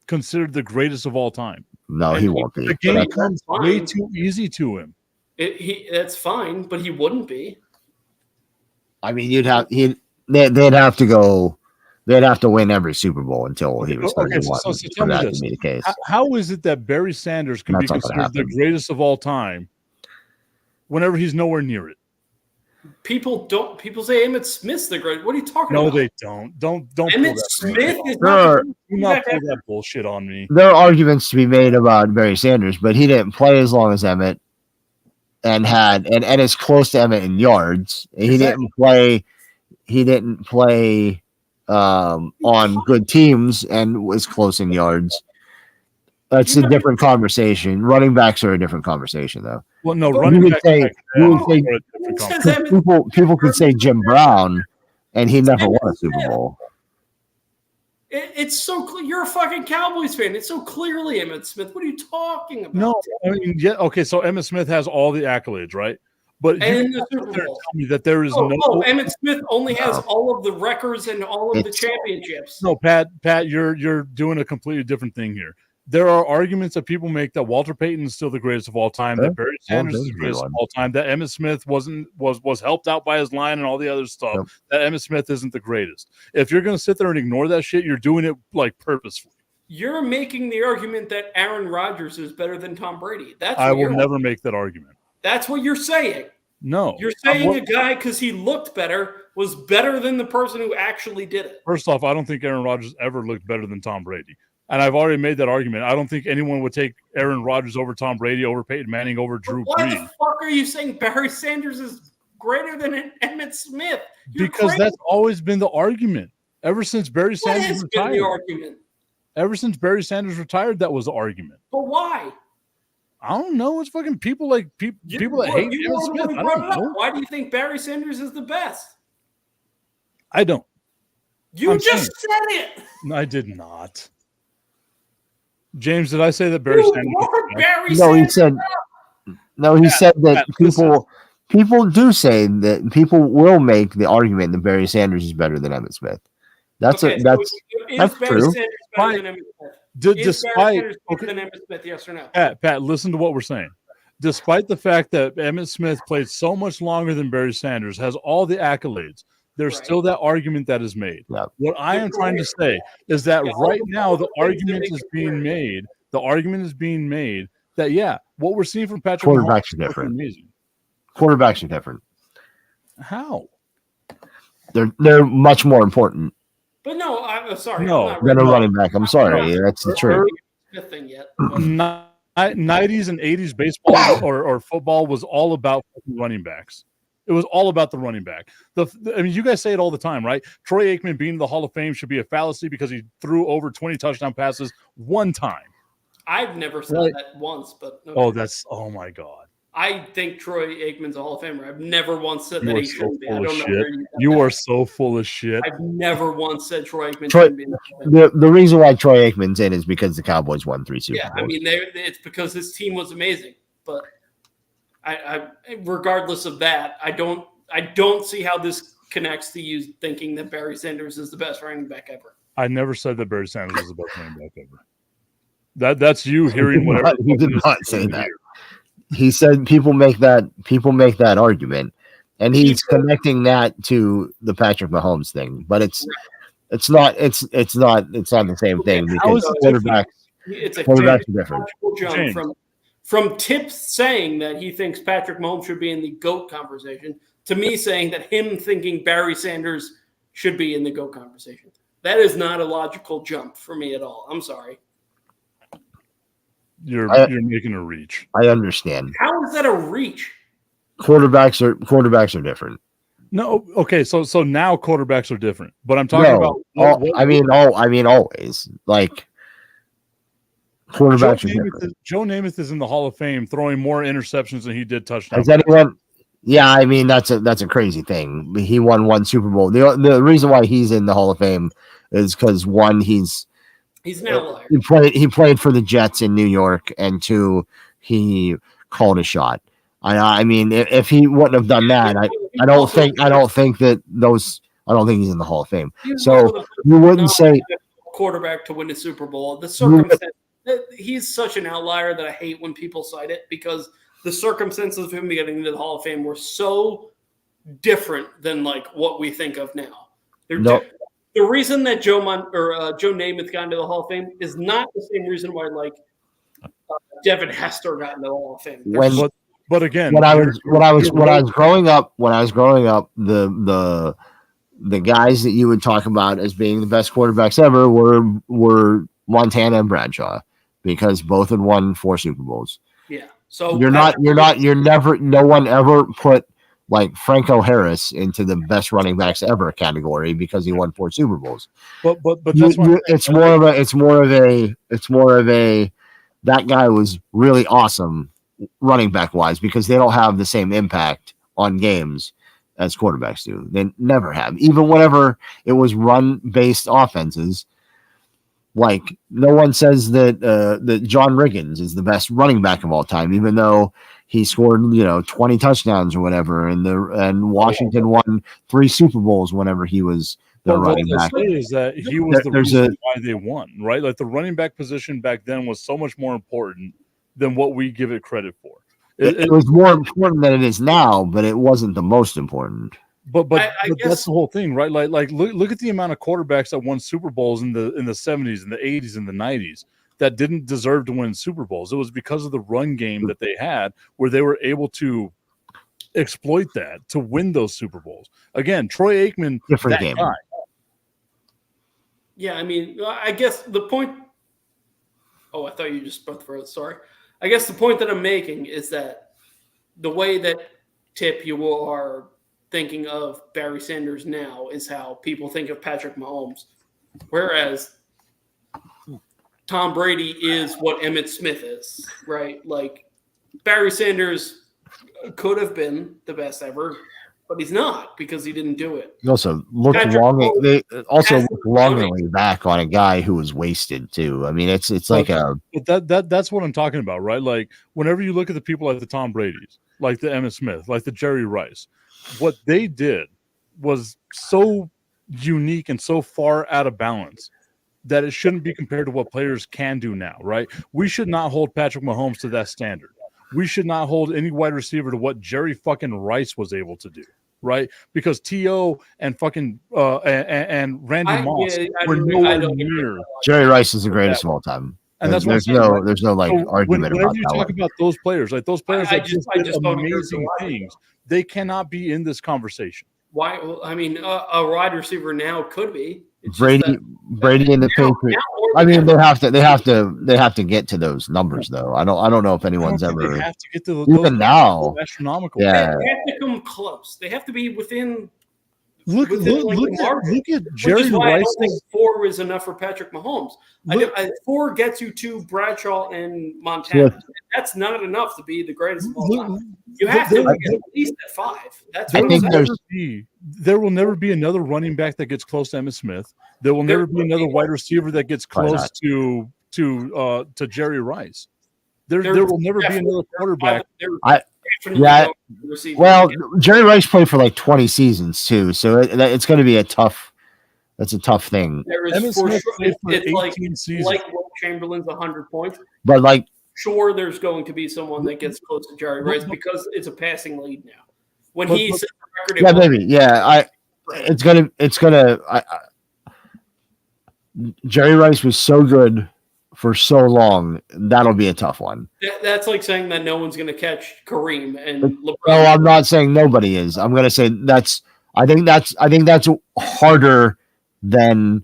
considered the greatest of all time. No, he won't be. The game But comes fine. way too easy to him. That's fine, but he wouldn't be. I mean, they'd have to go. They'd have to win every Super Bowl until he was Okay, 31 so for tell me that this. to be the case. How is it that Barry Sanders can be That's not gonna considered the happen. greatest of all time whenever he's nowhere near it? People say Emmitt Smith's the great. What are you talking No, about? they don't. Don't pull Emmitt that Smith bullshit. is There not. are- Do not pull that bullshit on me. There are arguments to be made about Barry Sanders, but he didn't play as long as Emmett, and is close to Emmett in yards. He Exactly. didn't play on good teams and was close in yards. That's a different conversation. Running backs are a different conversation, though. Well, no, But running you would back. say- you would say- are a different Who says conversation. Emmitt- People could say Jim Brown, and he never won a Super Bowl. It's so clear. You're a fucking Cowboys fan. It's so clearly Emmitt Smith. What are you talking about? No, I mean, yeah, okay. So Emmitt Smith has all the accolades, right? But you And the can't Super sit there and Bowl. tell me that there is Oh, no. Emmitt Smith only has No. all of the records and all of the It's- championships. No, Pat, you're doing a completely different thing here. there are arguments that people make that Walter Payton is still the greatest of all time, that Barry Sanders is the greatest of all time, that Emmitt Smith was helped out by his line and all the other stuff, that Emmitt Smith isn't the greatest. If you're going to sit there and ignore that shit, you're doing it like purposefully. You're making the argument that Aaron Rodgers is better than Tom Brady. I will never make that argument. That's what you're saying. No. You're saying a guy, because he looked better, was better than the person who actually did it. First off, I don't think Aaron Rodgers ever looked better than Tom Brady. And I've already made that argument. I don't think anyone would take Aaron Rodgers over Tom Brady, over Peyton Manning, over Drew Brees. Why the fuck are you saying Barry Sanders is greater than Emmitt Smith? Because that's always been the argument. Ever since Barry Sanders retired. Been the argument? Ever since Barry Sanders retired, that was the argument. But why? I don't know. It's fucking people that hate Emmitt Smith. I don't know. Why do you think Barry Sanders is the best? I don't. You just said it. No, I did not. James, did I say that Barry Sanders? No, he said. No, he said that people do say that people will make the argument that Barry Sanders is better than Emmitt Smith. That's true. Yes or no? Pat, listen to what we're saying. Despite the fact that Emmitt Smith played so much longer than Barry Sanders, has all the accolades, there's still that argument that is made. Yeah. What I am trying to say is that right now the argument is being made. The argument is being made that what we're seeing from Patrick quarterbacks are different. Amazing. Quarterbacks are different. How? They're much more important. But no, I'm sorry. No, than a running back. I'm sorry. That's the truth. Thing yet. 90s and 80s baseball or football was all about running backs. It was all about the running back. I mean, you guys say it all the time, right? Troy Aikman being in the Hall of Fame should be a fallacy because he threw over 20 touchdown passes one time. I've never said that once, but okay. Oh my God. I think Troy Aikman's a Hall of Famer. I've never once said that he shouldn't be. I don't know where you are so full of shit. I've never once said Troy Aikman shouldn't be in the Hall of Fame. The reason why Troy Aikman's in is because the Cowboys won 3 Super Bowls. Yeah, I mean, it's because his team was amazing. But I regardless of that, I don't see how this connects to you thinking that Barry Sanders is the best running back ever. I never said that Barry Sanders is the best running back ever. That's you hearing whatever. He did not say that. He said people make that argument, and he's connecting that to the Patrick Mahomes thing. But it's not the same thing because quarterbacks are different. Jump from Tips saying that he thinks Patrick Mahomes should be in the GOAT conversation to me saying that him thinking Barry Sanders should be in the GOAT conversation. That is not a logical jump for me at all. I'm sorry. You're making a reach. I understand. How is that a reach? Quarterbacks are different. No, okay, so now quarterbacks are different. But I'm talking about always. Like quarterbacks are different. Joe Namath is in the Hall of Fame throwing more interceptions than he did touchdowns. Has anyone? Yeah, I mean that's a crazy thing. He won 1 Super Bowl. The reason why he's in the Hall of Fame is because 1, he's an outlier. He played for the Jets in New York, and 2, he called a shot. I mean, if he wouldn't have done that, I don't think he's in the Hall of Fame. So you wouldn't say quarterback to win the Super Bowl. The circumstance, he's such an outlier that I hate when people cite it because the circumstances of him getting into the Hall of Fame were so different than like what we think of now. The reason that Joe Namath got into the Hall of Fame is not the same reason why Devin Hester got into the Hall of Fame. But again, when I was growing up, the guys that you would talk about as being the best quarterbacks ever were Montana and Bradshaw because both had won 4 Super Bowls. Yeah. So no one ever put like Franco Harris into the best running backs ever category because he won 4 Super Bowls. But it's more of a that guy was really awesome running back wise because they don't have the same impact on games as quarterbacks do. They never have. Even whenever it was run based offenses, like no one says that John Riggins is the best running back of all time, even though he scored 20 touchdowns or whatever, and Washington won 3 Super Bowls whenever he was their But what running I back. say is that he was the There's reason why they won, right? Like the running back position back then was so much more important than what we give it credit for. It was more important than it is now, but it wasn't the most important. But I that's guess- the whole thing, right? Like look at the amount of quarterbacks that won Super Bowls in the 70s and the 80s and the 90s that didn't deserve to win Super Bowls. It was because of the run game that they had, where they were able to exploit that to win those Super Bowls. Again, Troy Aikman, Different that game. guy. Yeah, I mean, I guess the point. Oh, I thought you just spoke for it. Sorry. I guess the point that I'm making is that the way that Tip you are thinking of Barry Sanders now is how people think of Patrick Mahomes, whereas Tom Brady is what Emmitt Smith is, right? Like Barry Sanders could have been the best ever, but he's not because he didn't do it. They also look Patrick long. They also has look the longingly back on a guy who was wasted too. I mean, it's like a But that's what I'm talking about, right? Like whenever you look at the people like the Tom Brady's, like the Emmitt Smith, like the Jerry Rice, what they did was so unique and so far out of balance that it shouldn't be compared to what players can do now, right? We should not hold Patrick Mahomes to that standard. We should not hold any wide receiver to what Jerry fucking Rice was able to do, right? Because T.O. and fucking and Randy Moss were nowhere near. Jerry Rice is the greatest of all time. And that's there's what I'm saying, there's no like So argument whenever about you that talk one. about those players, like those players I that just did don't agree with amazing the logic. things, they cannot be in this conversation. Why? Well, I mean, a wide receiver now could be. It's just Brady and the now Patriots. more I than mean, ever. they have to get to those numbers though. I don't know if I don't anyone's think ever they have to get to even those now. astronomical. Yeah. They have to come close. They have to be within. Look Within, like, the margin. at Which Jerry is why I don't think Rice's. 4 is enough for Patrick Mahomes. Look- 4 gets you to Bradshaw and Montana. Look. That's not enough to be the greatest of all Look, time. You have to be at least at 5. That's I what I'm think saying. there's- There will never be another running back that gets close to Emmitt Smith. There will never be another wide receiver that gets Probably close not. to Jerry Rice. There There's will never be definitely- another quarterback. Yeah, Well, Jerry Rice played for like 20 seasons too, so it's going to be a tough. That's a tough thing. there is Emmitt for Smith sure. played for It's 18 seasons. like Will Chamberlain's 100 points. But like, Sure, there's going to be someone that gets close to Jerry Rice because it's a passing lead now. When But- he but- set the record, yeah, it was- maybe, yeah. It's gonna. Jerry Rice was so good for so long. That'll be a tough one. that's like saying that no one's going to catch Kareem and LeBron. No, I'm not saying nobody is. I'm gonna say I think that's harder than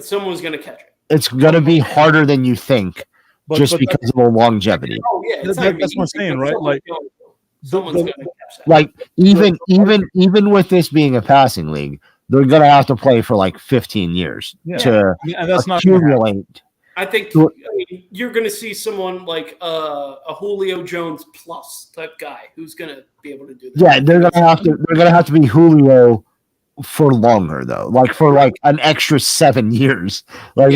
Someone's going to catch it. it's gonna be harder than you think, But, just but because of the longevity. Oh yeah, it's That- not even that's what I'm easy, saying, but right? Like, someone's going to catch that. Like even with this being a passing league, they're gonna have to play for like 15 years Yeah. to and that's not gonna happen. accumulate. I think Sure. you're going to see someone like a Julio Jones plus type guy who's going to be able to do that. Yeah, they're gonna have to be Julio for longer though, like for like an extra 7 years. Like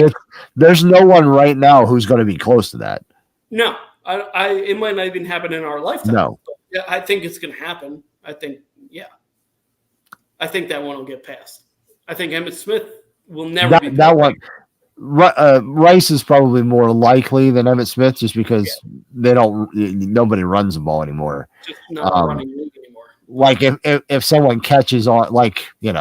there's no one right now who's gonna be close to that. No, it might not even happen in our lifetime. No. But yeah, I think it's going to happen. I think that one will get passed. I think Emmitt Smith will never be That one. Rice is probably more likely than Emmitt Smith, just because nobody runs the ball anymore. just not running league anymore. Like if someone catches on, like you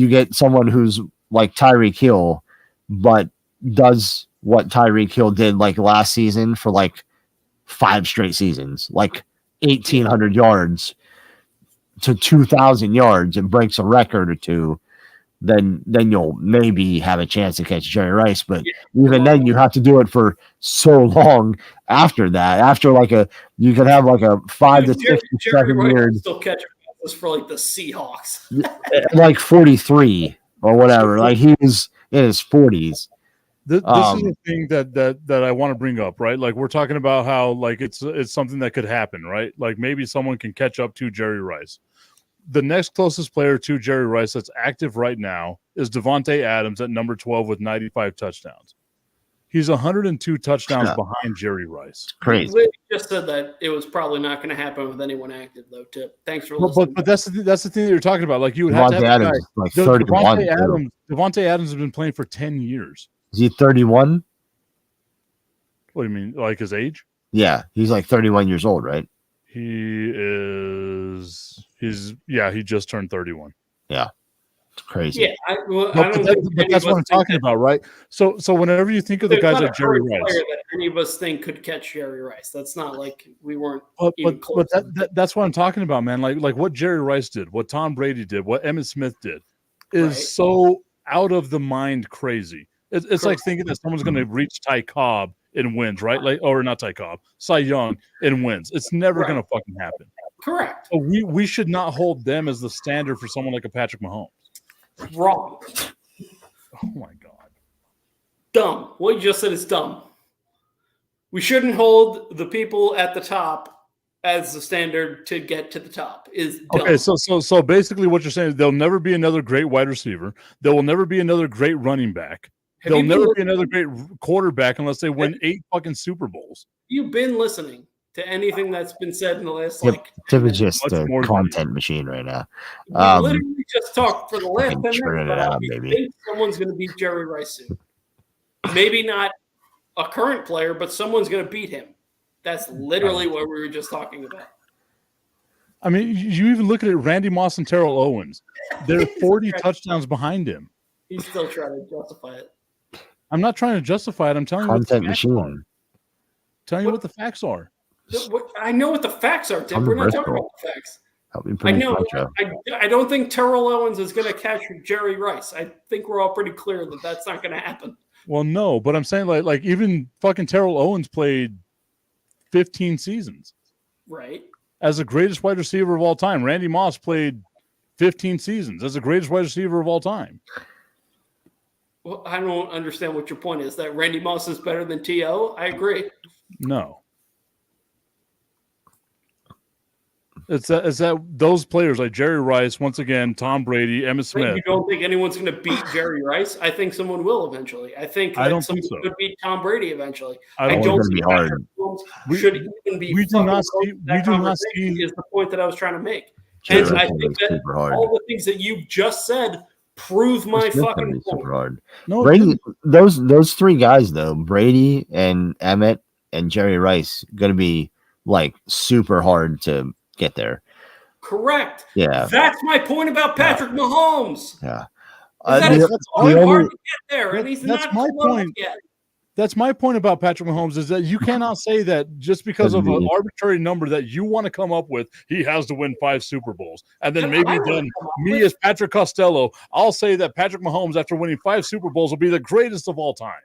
get someone who's like Tyreek Hill, but does what Tyreek Hill did like last season for like 5 straight seasons, like 1,800 yards to 2,000 yards, and breaks a record or two. Then you'll maybe have a chance to catch Jerry Rice, but even then you have to do it for so long after that. After you could have like a 5 to 6 Jerry Rice years, will still catch passes for like the Seahawks. like 43 or whatever. Like he was in his 40s. This is the thing that I want to bring up, right? Like we're talking about how like it's something that could happen, right? Like maybe someone can catch up to Jerry Rice. The next closest player to Jerry Rice that's active right now is Devontae Adams at number 12 with 95 touchdowns. He's 102 touchdowns Yeah. behind Jerry Rice. Crazy. We just said that it was probably not going to happen with anyone active, though. Tip. Thanks for listening. But that's the thing that you're talking about. Like you would have to Devontae have a guy. Adams is like 31. Devontae Adams has been playing for 10 years. Is he 31? What do you mean? Like his age? Yeah, he's like 31 years old, right? He just turned 31. Yeah. It's crazy. Yeah, I don't But think that's what I'm talking about, right? So whenever you think of the guys like Jerry Rice, that any of us think could catch Jerry Rice. That's not like we weren't. but even close. that's what I'm talking about, man. Like what Jerry Rice did, what Tom Brady did, what Emmitt Smith did, is Right. so out of the mind crazy. It's like thinking that someone's going to reach Ty Cobb and wins, right? Like, or not Ty Cobb, Cy Young and wins. It's never Right. going to fucking happen. Correct. So we should not hold them as the standard for someone like a Patrick Mahomes. Wrong. Oh my god. Dumb. What you just said is dumb. We shouldn't hold the people at the top as the standard to get to the top. Is dumb. Okay, so basically what you're saying is there'll never be another great wide receiver. There will never be another great running back. Have There'll you been never be another great quarterback unless they win 8 fucking Super Bowls. You've been listening to anything that's been said in the last Tip is just much a more than content machine right now. we literally just talked for the last 10 fucking churn minutes it about out, how we baby. think someone's going to beat Jerry Rice soon. Maybe not a current player, but someone's going to beat him. That's literally what we were just talking about. I mean, you even look at it, Randy Moss and Terrell Owens. They're 40 touchdowns behind him. He's still trying to justify it. I'm not trying to justify it. I'm telling you what the Content facts are. machine. Telling you what the facts are. I know what the facts are, Tim. I'm We're not the talking Bristol. about the facts. Help me I put know. it. I don't think Terrell Owens is going to catch Jerry Rice. I think we're all pretty clear that that's not going to happen. Well, no, but I'm saying like even fucking Terrell Owens played 15 seasons Right. as the greatest wide receiver of all time. Randy Moss played 15 seasons as the greatest wide receiver of all time. Well, I don't understand what your point is. That Randy Moss is better than T.O.? I agree. No. It's that those players like Jerry Rice, once again, Tom Brady, Emmitt Smith. You don't think anyone's going to beat Jerry Rice? I think someone will eventually. I think I don't someone think so. could beat Tom Brady eventually. I I don't don't think think it's gonna be Patrick Mahomes We- should even be. we do fucking not close see- to that we do not conversation see- is the point that I was trying to make. Jerry And Rice I is think that super hard. all the things that you just said prove my Smith's gonna fucking be point. super hard. No, Brady, those three guys though, Brady and Emmett and Jerry Rice, gonna be like super hard to get there. Correct. Yeah, That's my point about Patrick Mahomes. yeah. That The- is that's hard, the hard only- to get there, and he's that's not my close point. yet. That's my point about Patrick Mahomes is that you cannot say that just because of an arbitrary number that you want to come up with, he has to win 5 Super Bowls. And then That's maybe what I wanna then come up me with. as Patrick Costello, I'll say that Patrick Mahomes, after winning 5 Super Bowls, will be the greatest of all time.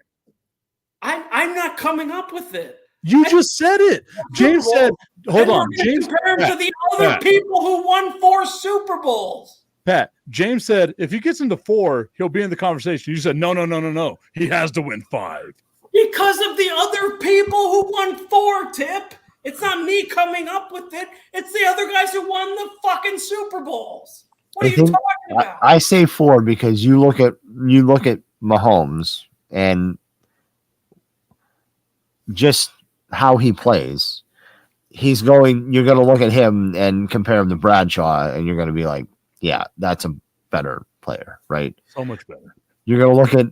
I'm not coming up with it. You just said it. James said, hold And on. we're gonna James, compare him to Pat, the other Pat. people who won 4 Super Bowls. Pat, James said, if he gets into 4, he'll be in the conversation. You said, no. He has to win 5. Because of the other people who won 4, Tip. It's not me coming up with it. It's the other guys who won the fucking Super Bowls. What are I you think- talking about? I say 4 because you look at Mahomes and just how he plays. You're going to look at him and compare him to Bradshaw, and you're going to be like, yeah, that's a better player, right? So much better. You're going to look at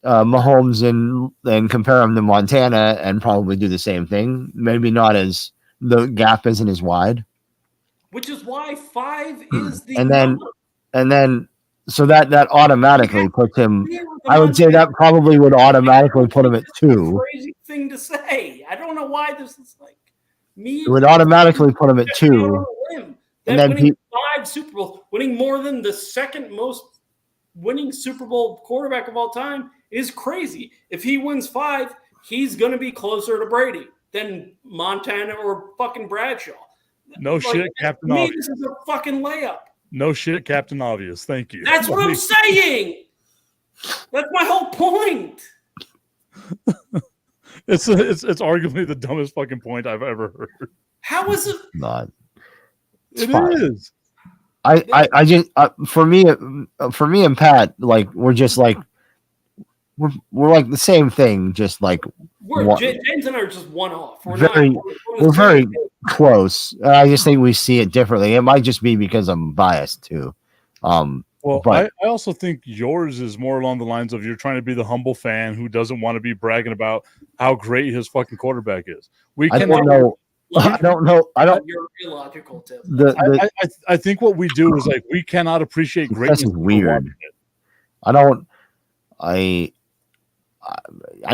Mahomes and compare him to Montana and probably do the same thing. Maybe not as the gap isn't as wide. Which is why 5 is the And then- number. And then, so that automatically puts him, Yeah, with the I would say Montana- that probably would automatically put him at It's a 2. crazy thing to say. I don't know why this is like me. It would automatically put him at Stepping out 2. on a limb. And That then winning 5 Super Bowls, winning more than the second most winning Super Bowl quarterback of all time is crazy. If he wins 5, he's going to be closer to Brady than Montana or fucking Bradshaw. No shit, Captain To me, Obvious. this is a fucking layup. No shit, Captain Obvious. Thank you. That's what I'm saying. That's my whole point. It's arguably the dumbest fucking point I've ever heard. How is it? Not. It fine. is. I just for me and Pat, like we're we're like the same thing, just like James and I are just one off. We're very close. I just think we see it differently. It might just be because I'm biased too. Well, but I also think yours is more along the lines of you're trying to be the humble fan who doesn't want to be bragging about how great his fucking quarterback is. I don't know. You're illogical, Tim. I think what we do is like we cannot appreciate greatness. This is weird. I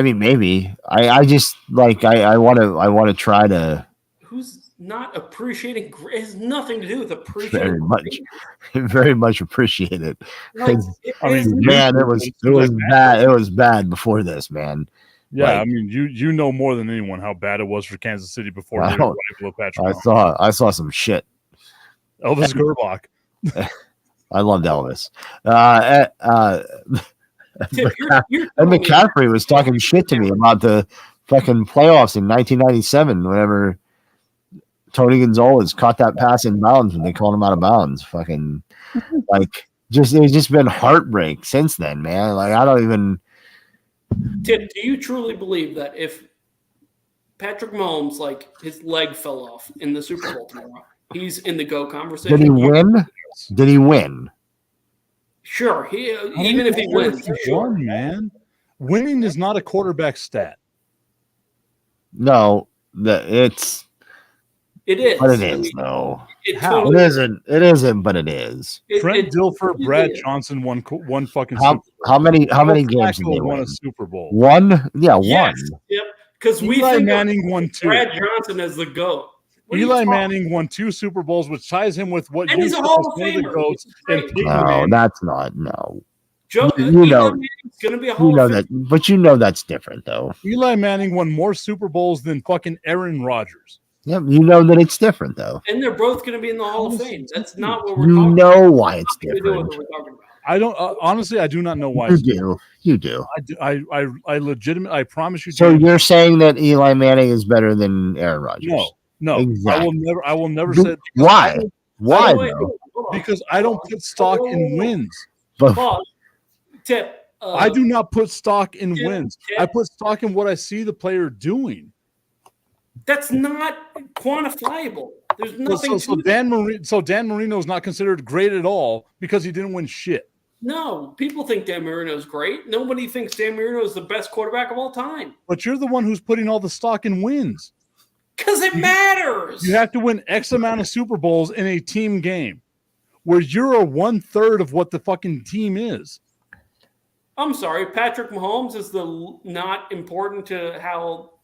mean, maybe I just like I want to try to. Who's not appreciating? It has nothing to do with appreciating. Very much appreciate it. Like, man, it was bad. It was bad before this, man. Yeah, I mean, you know more than anyone how bad it was for Kansas City before the arrival of Patrick Mahomes. I saw some shit. Elvis Gerbach. I loved Elvis. And McCaffrey was talking shit to me about the fucking playoffs in 1997 whenever Tony Gonzalez caught that pass in bounds when they called him out of bounds. Fucking like it's just been heartbreak since then, man. Like I don't even. Tim, do you truly believe that if Patrick Mahomes, like his leg fell off in the Super Bowl tomorrow, he's in the GOAT conversation? Did he win? Did he win? Sure. Even if he wins, sure, man. Winning is not a quarterback stat. No, it is. But it is, though. It isn't. It isn't, but it is. Trent Dilfer, Brad Johnson won fucking. How many games did they won win? a Super Bowl? One. Yeah, yes. one. Yep. Because Eli Manning won 2. Brad Johnson as the GOAT. Eli Manning won 2 Super Bowls, which ties him with what and he's a Hall of Famer. No, that's not. No. Joe, you know, it's going to be a Hall of Famer. But you know that's different, though. Eli Manning won more Super Bowls than fucking Aaron Rodgers. Yeah, you know that it's different, though. And they're both going to be in the Hall of Fame. That's not what we're talking about. You know why it's different. I don't honestly. I do not know why. You do. I legitimately. I promise you. So you're saying that Eli Manning is better than Aaron Rodgers? No. Exactly. I will never say. Why? Why? Because I don't put stock in wins. Tip. I do not put stock in wins. I put stock in what I see the player doing. That's not quantifiable. There's nothing. So Dan Marino is not considered great at all because he didn't win shit. No, people think Dan Marino is great. Nobody thinks Dan Marino is the best quarterback of all time. But you're the one who's putting all the stock in wins. Because it matters. You have to win X amount of Super Bowls in a team game where you're a 1/3 of what the fucking team is. I'm sorry, Patrick Mahomes is not important to how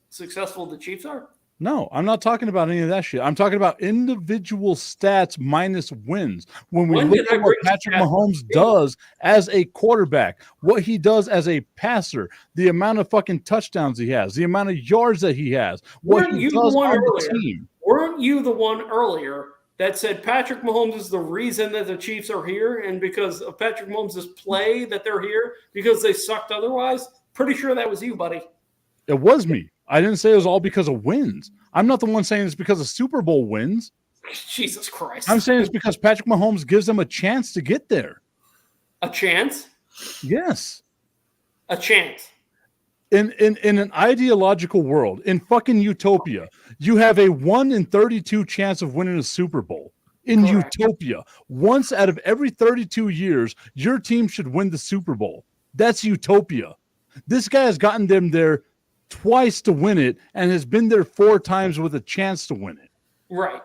successful the Chiefs are? No, I'm not talking about any of that shit. I'm talking about individual stats minus wins. When we look at what Patrick Mahomes does as a quarterback, what he does as a passer, the amount of fucking touchdowns he has, the amount of yards that he has, what he does on the team. Weren't you the one earlier that said Patrick Mahomes is the reason that the Chiefs are here, and because of Patrick Mahomes' play that they're here because they sucked otherwise? Pretty sure that was you, buddy. It was me. I didn't say it was all because of wins. I'm not the one saying it's because of Super Bowl wins. Jesus Christ. I'm saying it's because Patrick Mahomes gives them a chance to get there. A chance? Yes. A chance. In an ideological world, in fucking utopia, you have a 1 in 32 chance of winning a Super Bowl. In utopia, once out of every 32 years, your team should win the Super Bowl. That's utopia. This guy has gotten them there twice to win it and has been there 4 times with a chance to win it. Right.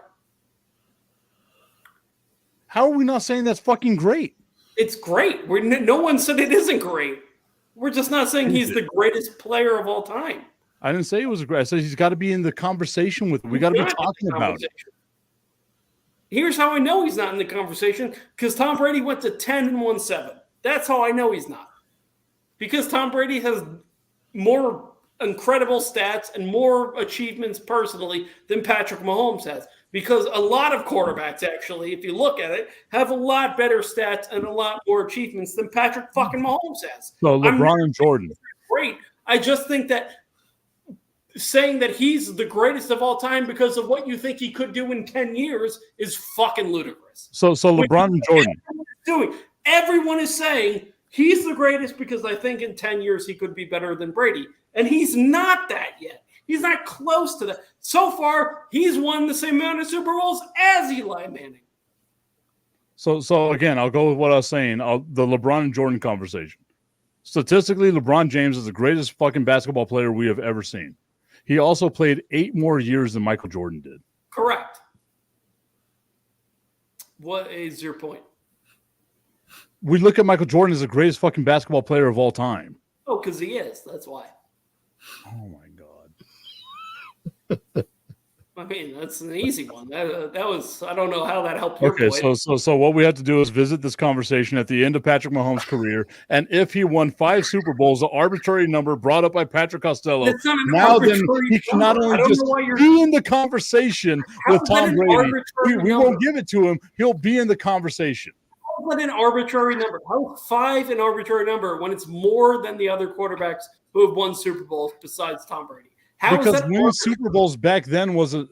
How are we not saying that's fucking great? It's great. No one said it isn't great. We're just not saying he's the greatest player of all time. I didn't say it was great. I said he's got to be in the conversation with it. We got to be talking about it. Here's how I know he's not in the conversation, because Tom Brady went to 10 and won 7. That's how I know he's not. Because Tom Brady has more incredible stats and more achievements personally than Patrick Mahomes has. Because a lot of quarterbacks, actually, if you look at it, have a lot better stats and a lot more achievements than Patrick fucking Mahomes has. So LeBron and Jordan. Great. I just think that saying that he's the greatest of all time because of what you think he could do in 10 years is fucking ludicrous. So LeBron and Jordan. Everyone is saying He's the greatest because I think in 10 years he could be better than Brady. And he's not that yet. He's not close to that. So far, he's won the same amount of Super Bowls as Eli Manning. So again, I'll go with what I was saying. The LeBron and Jordan conversation. Statistically, LeBron James is the greatest fucking basketball player we have ever seen. He also played 8 more years than Michael Jordan did. Correct. What is your point? We look at Michael Jordan as the greatest fucking basketball player of all time. Oh, because he is. That's why. Oh, my God. I mean, that's an easy one. That was, I don't know how that helped your Okay, point. so what we have to do is visit this conversation at the end of Patrick Mahomes' career, and if he won 5 Super Bowls, the arbitrary number brought up by Patrick Costello, That's not an now then arbitrary he can not number. I only don't just know why you're- be in the conversation How with is that Tom an Brady. arbitrary We number? won't give it to him. He'll be in the conversation. How is that an arbitrary number? How is 5 an arbitrary number when it's more than the other quarterbacks who have won Super Bowls besides Tom Brady? How is Because that winning Super Bowls back then was a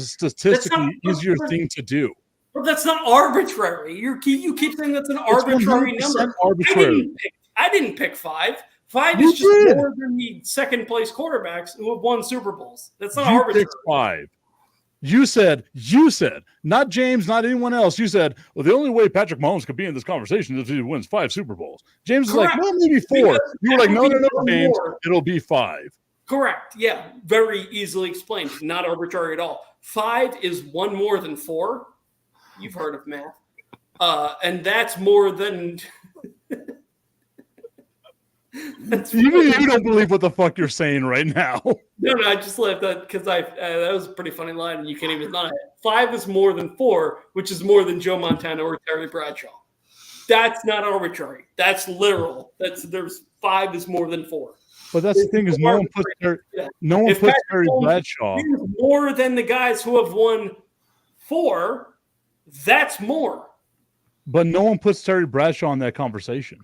statistically easier thing to do. Well, that's not arbitrary. You keep saying that's an arbitrary It's 100% number. arbitrary. I didn't pick 5. 5 You is just did. more than the second place quarterbacks who have won Super Bowls. That's not You arbitrary. picked 5. You said, not James, not anyone else. You said, well, the only way Patrick Mahomes could be in this conversation is if he wins 5 Super Bowls. James is like, Correct. well, maybe 4. Because You were like, that no, would no, be no, one James, more. it'll be 5. Correct. Yeah, very easily explained. Not arbitrary at all. 5 is 1 more than 4. You've heard of math. And that's more than... You don't believe what the fuck you're saying right now. No, I just left that because that was a pretty funny line, and you can't even deny it. 5 is more than 4, which is more than Joe Montana or Terry Bradshaw. That's not arbitrary. That's literal. There's 5 is more than 4. But that's the thing is no one puts If Terry Patrick Mahomes Bradshaw. is more than the guys who have won 4. That's more. But no one puts Terry Bradshaw in that conversation.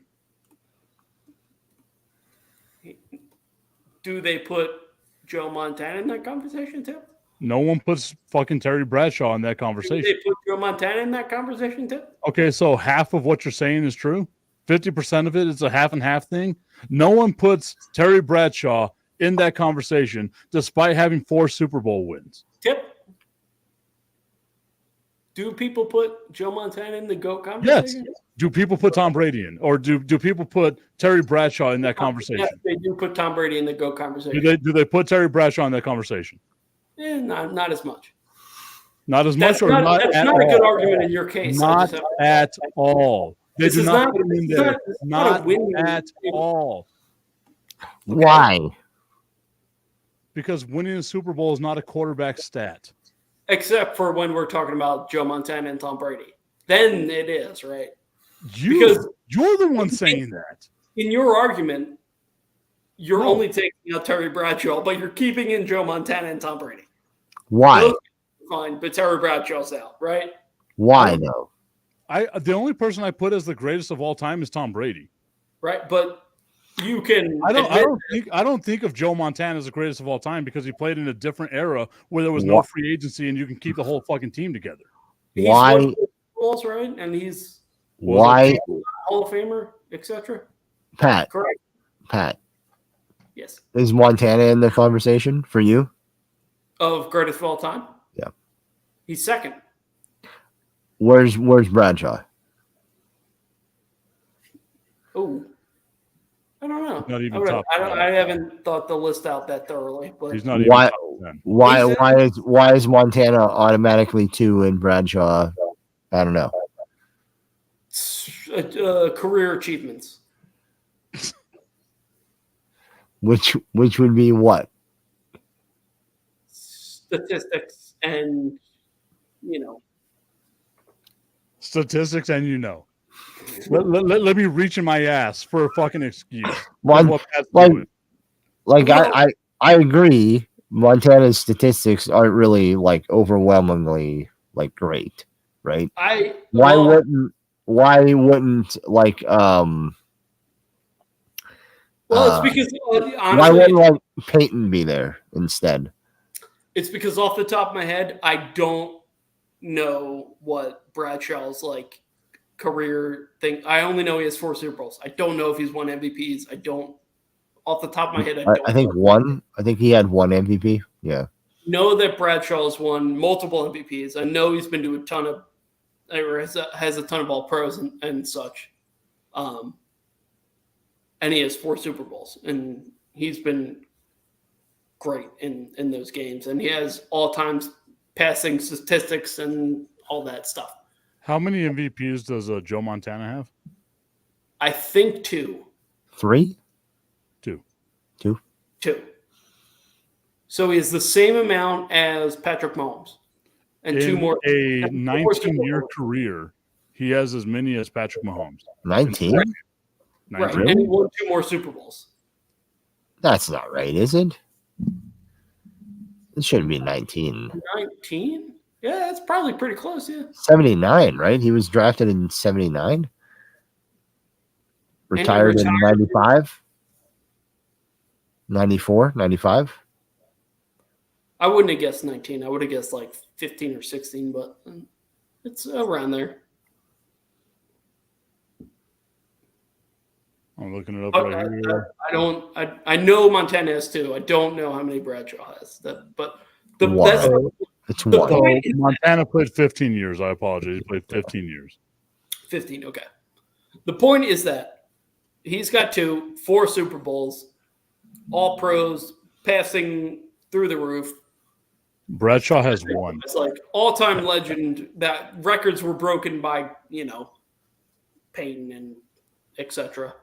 Do they put Joe Montana in that conversation too? No one puts fucking Terry Bradshaw in that Do conversation. they put Joe Montana in that conversation too? Okay, so half of what you're saying is true. 50% of it is a half and half thing. No one puts Terry Bradshaw in that conversation despite having 4 Super Bowl wins. Tip. Do people put Joe Montana in the GOAT conversation? Yes. Do people put Tom Brady in? Or do people put Terry Bradshaw in that conversation? Yes, they do put Tom Brady in the GOAT conversation. Do they put Terry Bradshaw in that conversation? Not as much. Not as That's much or not that's at not all? a good argument in your case. Not at all. They This do is not not- put him in this is there. not- this is not a Not winning at team. all. Why? Because winning a Super Bowl is not a quarterback stat. Except for when we're talking about Joe Montana and Tom Brady. Then it is, right? You're the one saying that. In your argument, you're No. only taking out Terry Bradshaw, but you're keeping in Joe Montana and Tom Brady. Why? Those are fine, but Terry Bradshaw's out, right? Why though? The only person I put as the greatest of all time is Tom Brady. Right, but you can. I admit don't think of Joe Montana as the greatest of all time because he played in a different era where there was no What? free agency and you can keep the whole fucking team together. he's Why? won Super Bowls, right? And he's Why, Hall of Famer, etc. Pat? Correct. Pat, Yes. is Montana in the conversation for you? Of greatest of all time. Yeah. He's second. Where's Bradshaw? Oh, I don't know. Not even top I haven't thought the list out that thoroughly, but He's not even Why? top 10. Why is Montana automatically 2 and Bradshaw? I don't know. Career achievements. Which would be what? Statistics and Statistics and Let me reach in my ass for a fucking excuse. One- What Pat's like- doing. Like I agree. Montana's statistics aren't really like overwhelmingly like great, right? Why wouldn't like Well, it's because why honestly, wouldn't like Peyton be there instead? it's because off the top of my head, I don't know what Bradshaw's like career thing. I only know he has 4 Super Bowls. I don't know if he's won MVPs. I don't, off the top of my head, I think one. I think he had one MVP. Yeah. Know that Bradshaw has won multiple MVPs. I know he's been to a ton of, or has a ton of all pros and such. And he has 4 Super Bowls, and he's been great in those games. And he has all-time passing statistics and all that stuff. How many MVPs does Joe Montana have? I think 2. 3? 2. 2? 2. So he has the same amount as Patrick Mahomes. And In 2 more. A 19-year career, he has as many as Patrick Mahomes. 19? Right. 19. And he won 2 more Super Bowls. That's not right, is it? It shouldn't be 19. 19? Yeah, that's probably pretty close, yeah. 79, right? He was drafted in 79. Retired in 95. 94, 95. I wouldn't have guessed 19. I would have guessed like 15 or 16, but it's around there. I'm looking it up right here. I know Montana has 2. I don't know how many Bradshaw has. It's one. So Montana played 15 years. I apologize. He played 15 years. 15, okay. The point is that he's got 2, 4 Super Bowls, all pros, passing through the roof. Bradshaw has 1. It's like all-time legend that records were broken by, Peyton and etc.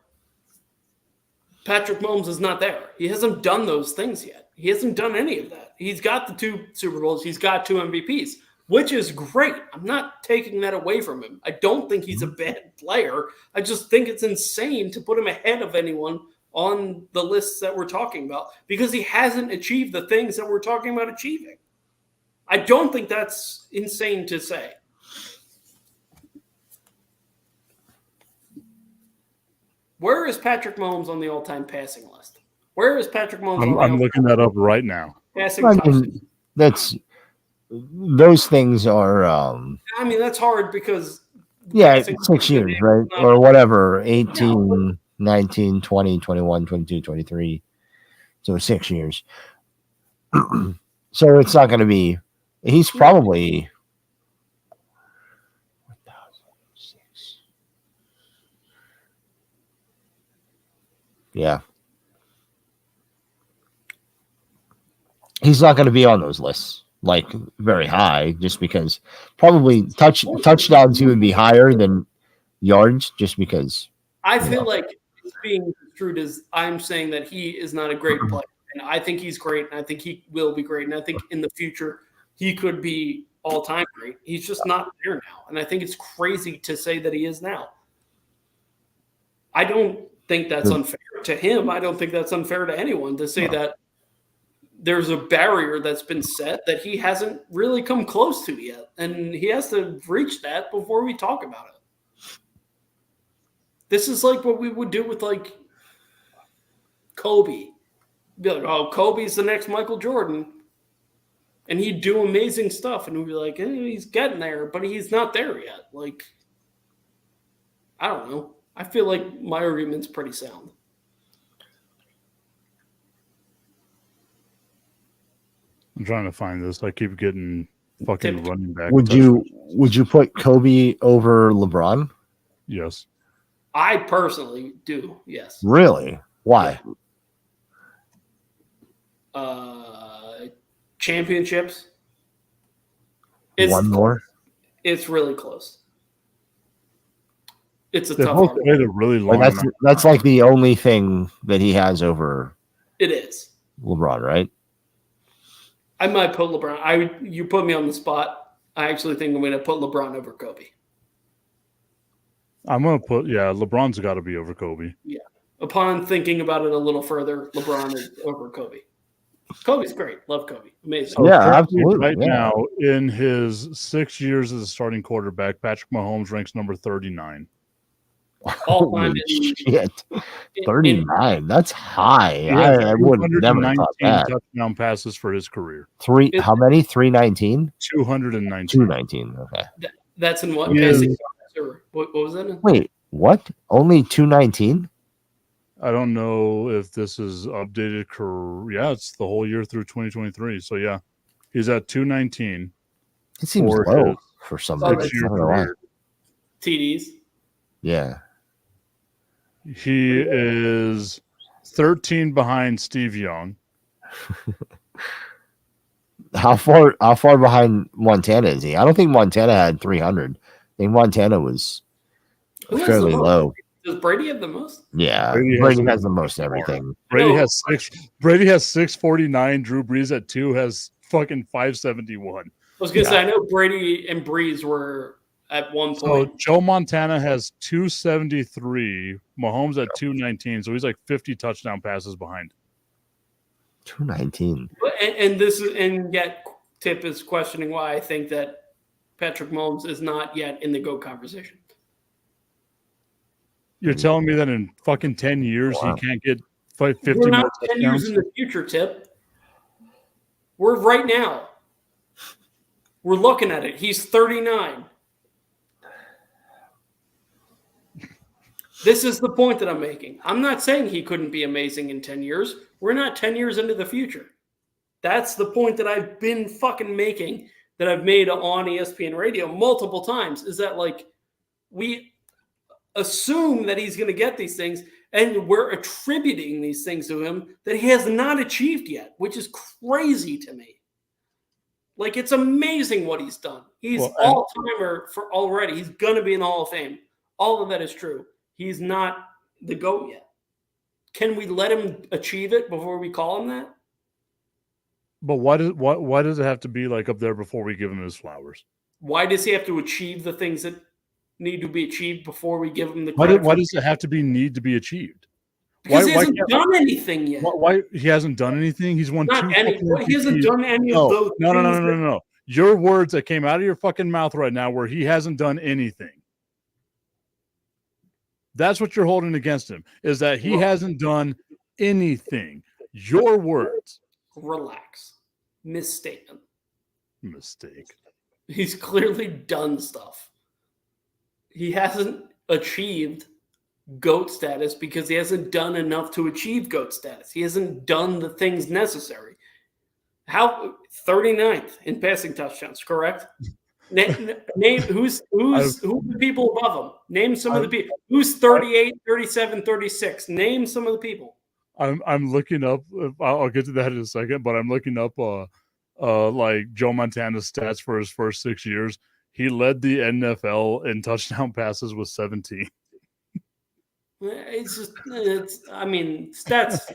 Patrick Mahomes is not there. He hasn't done those things yet. He hasn't done any of that. He's got the 2 Super Bowls. He's got 2 MVPs, which is great. I'm not taking that away from him. I don't think he's a bad player. I just think it's insane to put him ahead of anyone on the lists that we're talking about because he hasn't achieved the things that we're talking about achieving. I don't think that's insane to say. Where is Patrick Mahomes on the all-time passing list? Where is Patrick Mahomes? I'm looking that up right now. Passing I mean, those things are. I mean, that's hard because. Yeah, 6 years, right? Or whatever, 18, 19, 20, 21, 22, 23. So 6 years. So it's not going to be. He's probably. Yeah. He's not going to be on those lists like very high just because probably touchdowns he would be higher than yards just because. I feel like it's being construed as I'm saying that he is not a great player. And I think he's great. And I think he will be great. And I think in the future he could be all-time great. He's just not there now. And I think it's crazy to say that he is now. I don't think that's unfair to him. I don't think that's unfair to anyone to say that there's a barrier that's been set that he hasn't really come close to yet. And he has to reach that before we talk about it. This is like what we would do with like Kobe. Be like, oh, Kobe's the next Michael Jordan. And he'd do amazing stuff. And we'd be like, he's getting there, but he's not there yet. Like, I don't know. I feel like my argument's pretty sound. I'm trying to find this. I keep getting fucking running back. Would you put Kobe over LeBron? Yes. I personally do, yes. Really? Why? Championships. One more? It's really close. It's a They tough both argument. played a really long Like amount. that's like the only thing that he has over It is. LeBron, right? I might put LeBron. You put me on the spot. I actually think I'm going to put LeBron over Kobe. I'm going to put, LeBron's got to be over Kobe. Yeah. Upon thinking about it a little further, LeBron is over Kobe. Kobe's great. Love Kobe. Amazing. So Yeah, currently, absolutely, Right yeah. now, in his 6 years as a starting quarterback, Patrick Mahomes ranks number 39. All time Holy in- shit. 39. That's high. He has I would never have thought 219 that. touchdown passes for his career. How many? 319? 219. 219. Okay. That's in what? He Passing is- yards or What was that? Wait, what? Only 219? I don't know if this is updated. Yeah, it's the whole year through 2023. So yeah, he's at 219. It seems For low his for somebody. I 6-year don't know why. career. TDs. Yeah. He is 13 behind Steve Young. How far behind Montana is he? I don't think Montana had 300. I think Montana was Who has fairly the most? low. Does Brady have the most? Yeah, Brady Brady has has the most everything. Brady No. has 6. Brady has 649. Drew Brees at 2 has fucking 571. I was gonna say I know Brady and Breeze were at one So point. Joe Montana has 273. Mahomes at 219. So he's like 50 touchdown passes behind. 219. And yet Tip is questioning why I think that Patrick Mahomes is not yet in the GOAT conversation. You're telling me that in fucking 10 years Wow. he can't get 50 We're more not 10 years touchdowns? in the future, Tip. We're right now. We're looking at it. He's 39. This is the point that I'm making. I'm not saying he couldn't be amazing in 10 years. We're not 10 years into the future. That's the point that I've been fucking making, that I've made on ESPN radio multiple times, is that like we assume that he's going to get these things and we're attributing these things to him that he has not achieved yet, which is crazy to me. Like, it's amazing what he's done. He's all-timer for already. He's going to be in the Hall of Fame. All of that is true. He's not the GOAT yet. Can we let him achieve it before we call him that? But why does it have to be like up there before we give him his flowers? Why does he have to achieve the things that need to be achieved before we give him the Why credit? does it have to need to be achieved? Because he hasn't done anything yet. Why he hasn't done anything? He's won 2 he hasn't done any of those. No. Your words that came out of your fucking mouth right now where he hasn't done anything. That's what you're holding against him, is that he hasn't done anything. Your words. Relax. Misstatement. Mistake. He's clearly done stuff. He hasn't achieved GOAT status because he hasn't done enough to achieve GOAT status. He hasn't done the things necessary. How 39th in passing touchdowns, correct? Name who's the people above him. Name some of the people. Who's 38, 37, 36? Name some of the people. I'm looking up. I'll get to that in a second, but I'm looking up like Joe Montana's stats for his first 6 years. He led the NFL in touchdown passes with 17. I mean, stats,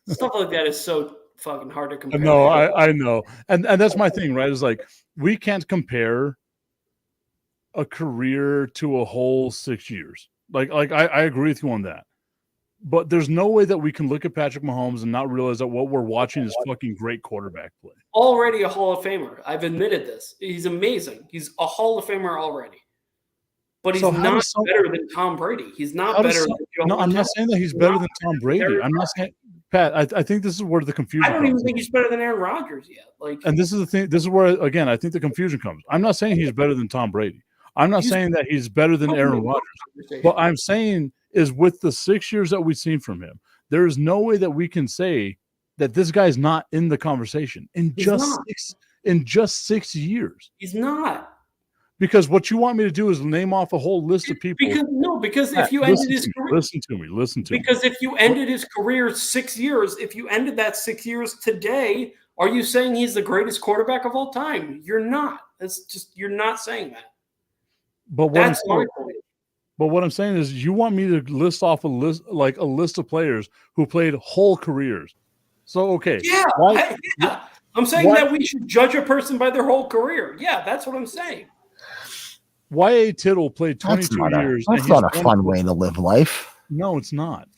stuff like that is so fucking hard to compare. No, I know. And that's my thing, right? Is like, we can't compare a career to a whole 6 years. Like I agree with you on that. But there's no way that we can look at Patrick Mahomes and not realize that what we're watching is fucking great quarterback play. Already a Hall of Famer. I've admitted this. He's amazing. He's a Hall of Famer already. But he's not better than Tom Brady. He's not better than Joe Montana. I'm not saying that he's better than Tom Brady. I'm not saying, Pat, I think this is where the confusion I don't even think he's better than Aaron Rodgers yet. And this is the thing. This is where, again, I think the confusion comes. I'm not saying he's better than Tom Brady. I'm not saying that he's better than Aaron Rodgers. What I'm saying is, with the 6 years that we've seen from him, there is no way that we can say that this guy's not in the conversation in just 6 years. He's not. Because what you want me to do is name off a whole list of people. Because if you ended his career, listen to me. Because if you ended his career 6 years, if you ended that 6 years today, are you saying he's the greatest quarterback of all time? You're not. That's just, you're not saying that. But what I'm saying is, you want me to list off a list of players who played whole careers. So okay, I'm saying that we should judge a person by their whole career. Yeah, that's what I'm saying. Y.A. Tittle played 22 years. That's not a fun way to live life. No, it's not.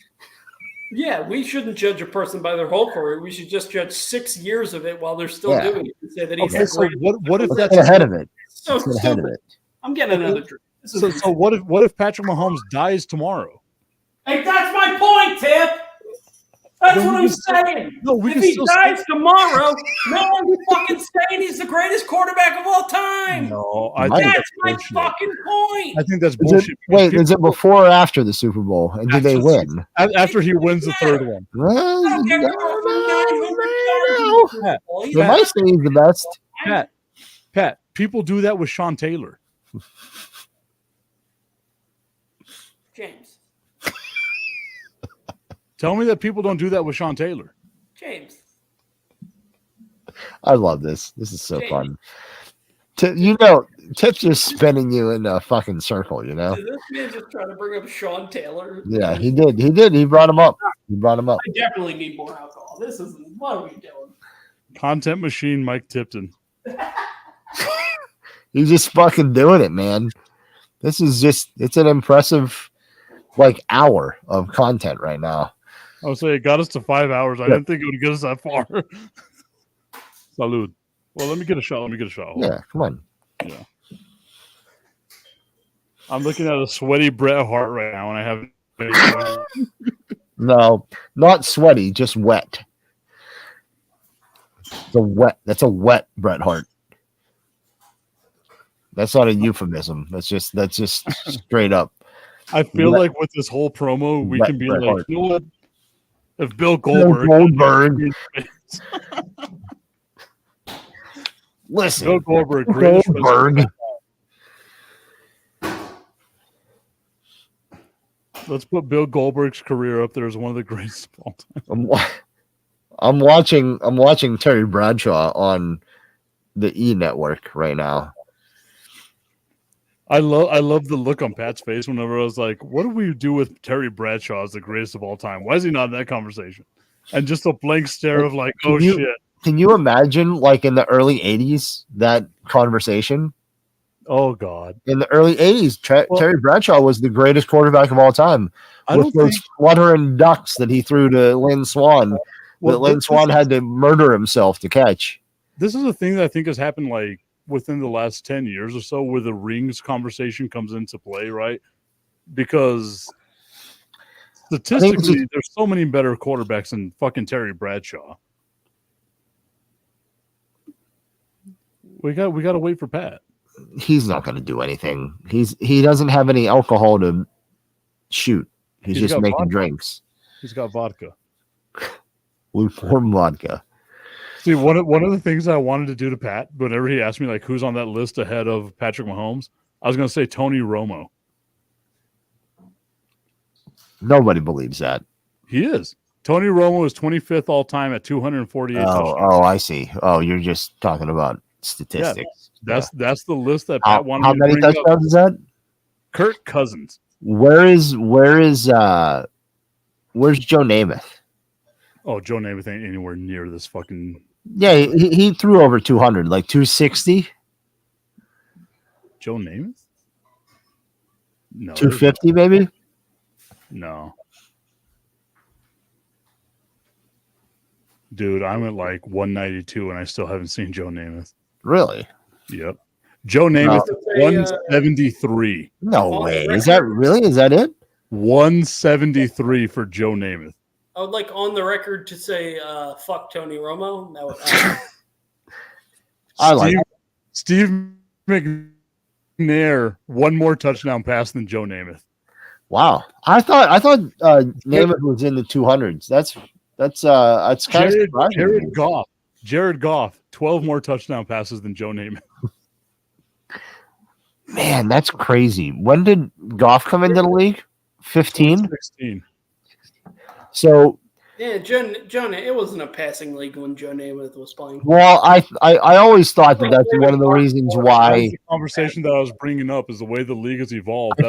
Yeah, we shouldn't judge a person by their whole career. We should just judge 6 years of it while they're still doing it and say that he's so what if that's ahead of it? So stupid. I'm getting another drink. So what if Patrick Mahomes dies tomorrow? Hey, that's my point, Tip. That's what I'm saying. No, we if can he still dies tomorrow, no one's fucking saying he's the greatest quarterback of all time. No, That's my fucking point. I think that's Is bullshit. it, is it before or after the Super Bowl? And did they win? After he wins the third one. Well, I don't care if no, he throws for no, 900 no. yards. Well, he's They might say he's the best. Pat, people do that with Sean Taylor. James. Tell me that people don't do that with Sean Taylor. James. I love this. This is so James. fun. Tip's just spinning you in a fucking circle, you know? Did this man just try to bring up Sean Taylor? Yeah, he did. He did. He brought him up. I definitely need more alcohol. This is what are we doing? Content machine Mike Tipton. He's just fucking doing it, man. This is just, it's an impressive, hour of content right now. I would say it got us to 5 hours. I didn't think it would get us that far. Salud. Well, let me get a shot. Yeah, come on. Yeah. I'm looking at a sweaty Bret Hart right now, and I haven't. No, not sweaty, just wet. That's a wet Bret Hart. That's not a euphemism. That's just straight up. I feel like with this whole promo, we can be Bret like, Hart. you know what? If Bill Goldberg. Listen, Bill Goldberg. greatest Goldberg. Let's put Bill Goldberg's career up there as one of the greatest of all time. I'm watching Terry Bradshaw on the E Network right now. I love the look on Pat's face whenever I was like, what do we do with Terry Bradshaw as the greatest of all time? Why is he not in that conversation? And just a blank stare of like, oh shit. Can you imagine in the early 80s that conversation? Oh God. In the early 80s, Terry Bradshaw was the greatest quarterback of all time. With those fluttering ducks that he threw to Lynn Swann. Lynn Swann had to murder himself to catch. This is a thing that I think has happened within the last 10 years or so, where the rings conversation comes into play, right? Because statistically, there's so many better quarterbacks than fucking Terry Bradshaw. We got to wait for Pat. He's not going to do anything. He doesn't have any alcohol to shoot. He's just making drinks. He's got vodka. Lukewarm vodka. See, one of the things I wanted to do to Pat, whenever he asked me who's on that list ahead of Patrick Mahomes, I was going to say Tony Romo. Nobody believes that. He is. Tony Romo is 25th all time at 248 touchdowns. Oh, I see. Oh, you're just talking about statistics. Yeah, that's the list that Pat wanted. How many touchdowns is that? Kirk Cousins. Where's Joe Namath? Oh, Joe Namath ain't anywhere near this fucking. Yeah, he threw over 200, 260. Joe Namath? No. 250 maybe? No. Dude, I'm at 192 and I still haven't seen Joe Namath. Really? Yep. Joe Namath, 173. No way. Is that it? 173 for Joe Namath. I would like on the record to say, fuck Tony Romo. I like Steve McNair, one more touchdown pass than Joe Namath. Wow. I thought Namath was in the 200s. That's kind of surprising. Jared Goff, 12 more touchdown passes than Joe Namath. Man, that's crazy. When did Goff come into the league? 15? 16. So yeah, Joe, it wasn't a passing league when Joe Namath was playing. Well, I always thought that's one of the reasons why. The conversation that I was bringing up is the way the league has evolved.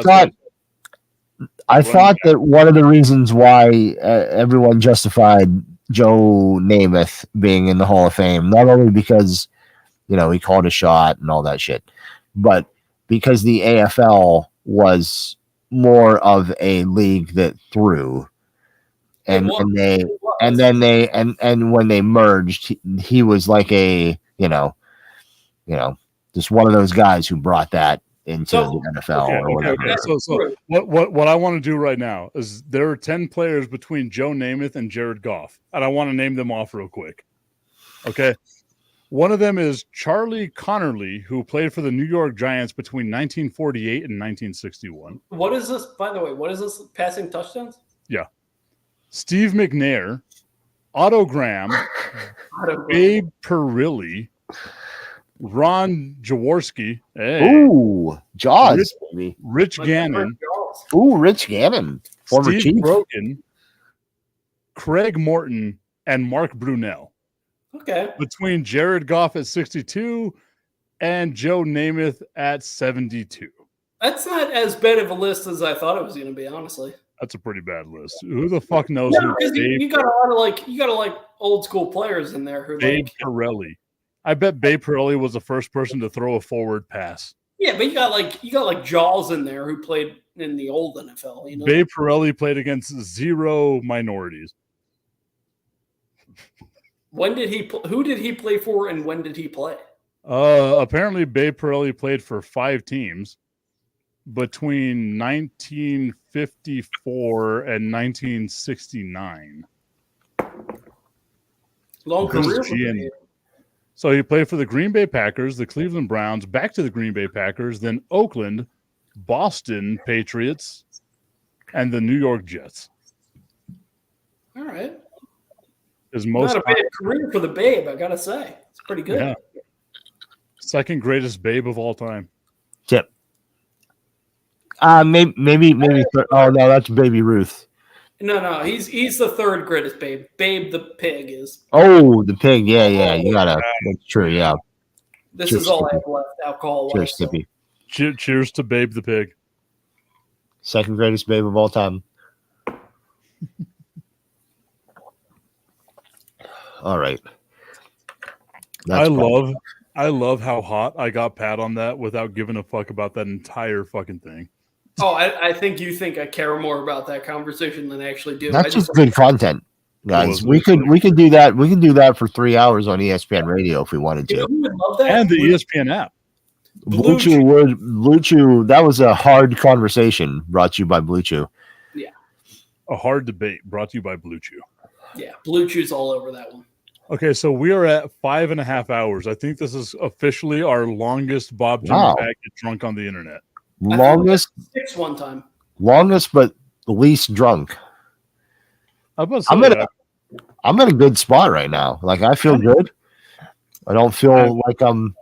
I thought that one of the reasons why everyone justified Joe Namath being in the Hall of Fame, not only because he called a shot and all that shit, but because the AFL was more of a league that threw. And when they merged, he was like a just one of those guys who brought that into So- the NFL or Okay. whatever. So what I want to do right now is there are 10 players between Joe Namath and Jared Goff, and I want to name them off real quick. Okay. One of them is Charlie Connerly, who played for the New York Giants between 1948 and 1961. What is this, by the way? What is this passing touchdowns? Steve McNair, Otto Graham, Babe Perilli, Ron Jaworski, Ooh, Jaws, baby. Rich Gannon, Ooh, Rich Gannon, former Steve Chief. Brogan, Craig Morton, and Mark Brunell. Okay. Between Jared Goff at 62 and Joe Namath at 72. That's not as bad of a list as I thought it was going to be, honestly. That's a pretty bad list. Who the fuck knows No, who because Babe, you got a lot of you got a like old school players in there who Babe like. Pirelli? I bet Babe Pirelli was the first person to throw a forward pass. Yeah, but you got like Jaws in there who played in the old NFL. You know, Babe Pirelli played against 0 minorities. when did he? Who did he play for, and when did he play? Apparently, Babe Pirelli played for 5 teams between 1954 and 1969. Long This is career. GN. So he played for the Green Bay Packers, the Cleveland Browns, back to the Green Bay Packers, then Oakland, Boston Patriots, and the New York Jets. All right, His most not a bad career for the Babe. I gotta say, it's pretty good. Yeah. Second greatest Babe of all time. Tip. Maybe. Oh no, that's Baby Ruth. No, he's the third greatest Babe. Babe the pig is. Oh, the pig. Yeah. You gotta. That's true. Yeah. This Cheers, is all I Skippy. have left. Alcohol. Cheers, Skippy. Cheers to Babe the pig. Second greatest Babe of all time. All right. I love how hot I got Pat on that without giving a fuck about that entire fucking thing. Oh, I think you think I care more about that conversation than I actually do. That's just good content, guys. Well, We could do that. We can do that for 3 hours on ESPN Radio if we wanted You know to. who would love that? And the ESPN app. Blue Chew. That was a hard conversation brought to you by Blue Chew. A hard debate brought to you by Blue Chew. Yeah, Blue Chew's all over that one. Okay, so we are at 5.5 hours. I think this is officially our longest Bob Jimmy Wow. Pat get drunk on the internet. Longest, 6 one time. but least drunk. I was I'm in a good spot right now. Like I feel good. I don't feel like I'm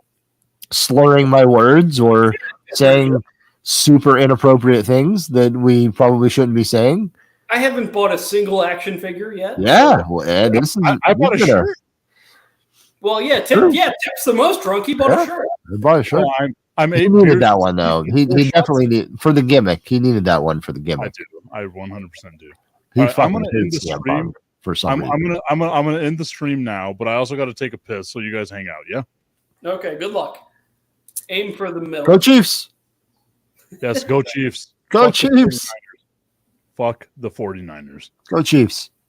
slurring my words or saying super inappropriate things that we probably shouldn't be saying. I haven't bought a single action figure yet. Yeah, well, Ed, this is. I bought a shirt. Well, yeah, True. Tip's the most drunk. He bought Yeah. a shirt. I bought a shirt. Well, I'm He 8 needed beers. that one though. He definitely need for the gimmick. He needed that one for the I gimmick. do. I 100% do. He All right, I'm fucking gonna end hates the CM stream. Punk for some reason. I'm gonna end the stream now, but I also got to take a piss, so you guys hang out. Yeah. Okay, good luck. Aim for the middle. Go Chiefs! Yes. Go Chiefs. Go Fuck the Chiefs! 49ers. Fuck the 49ers. Go Chiefs!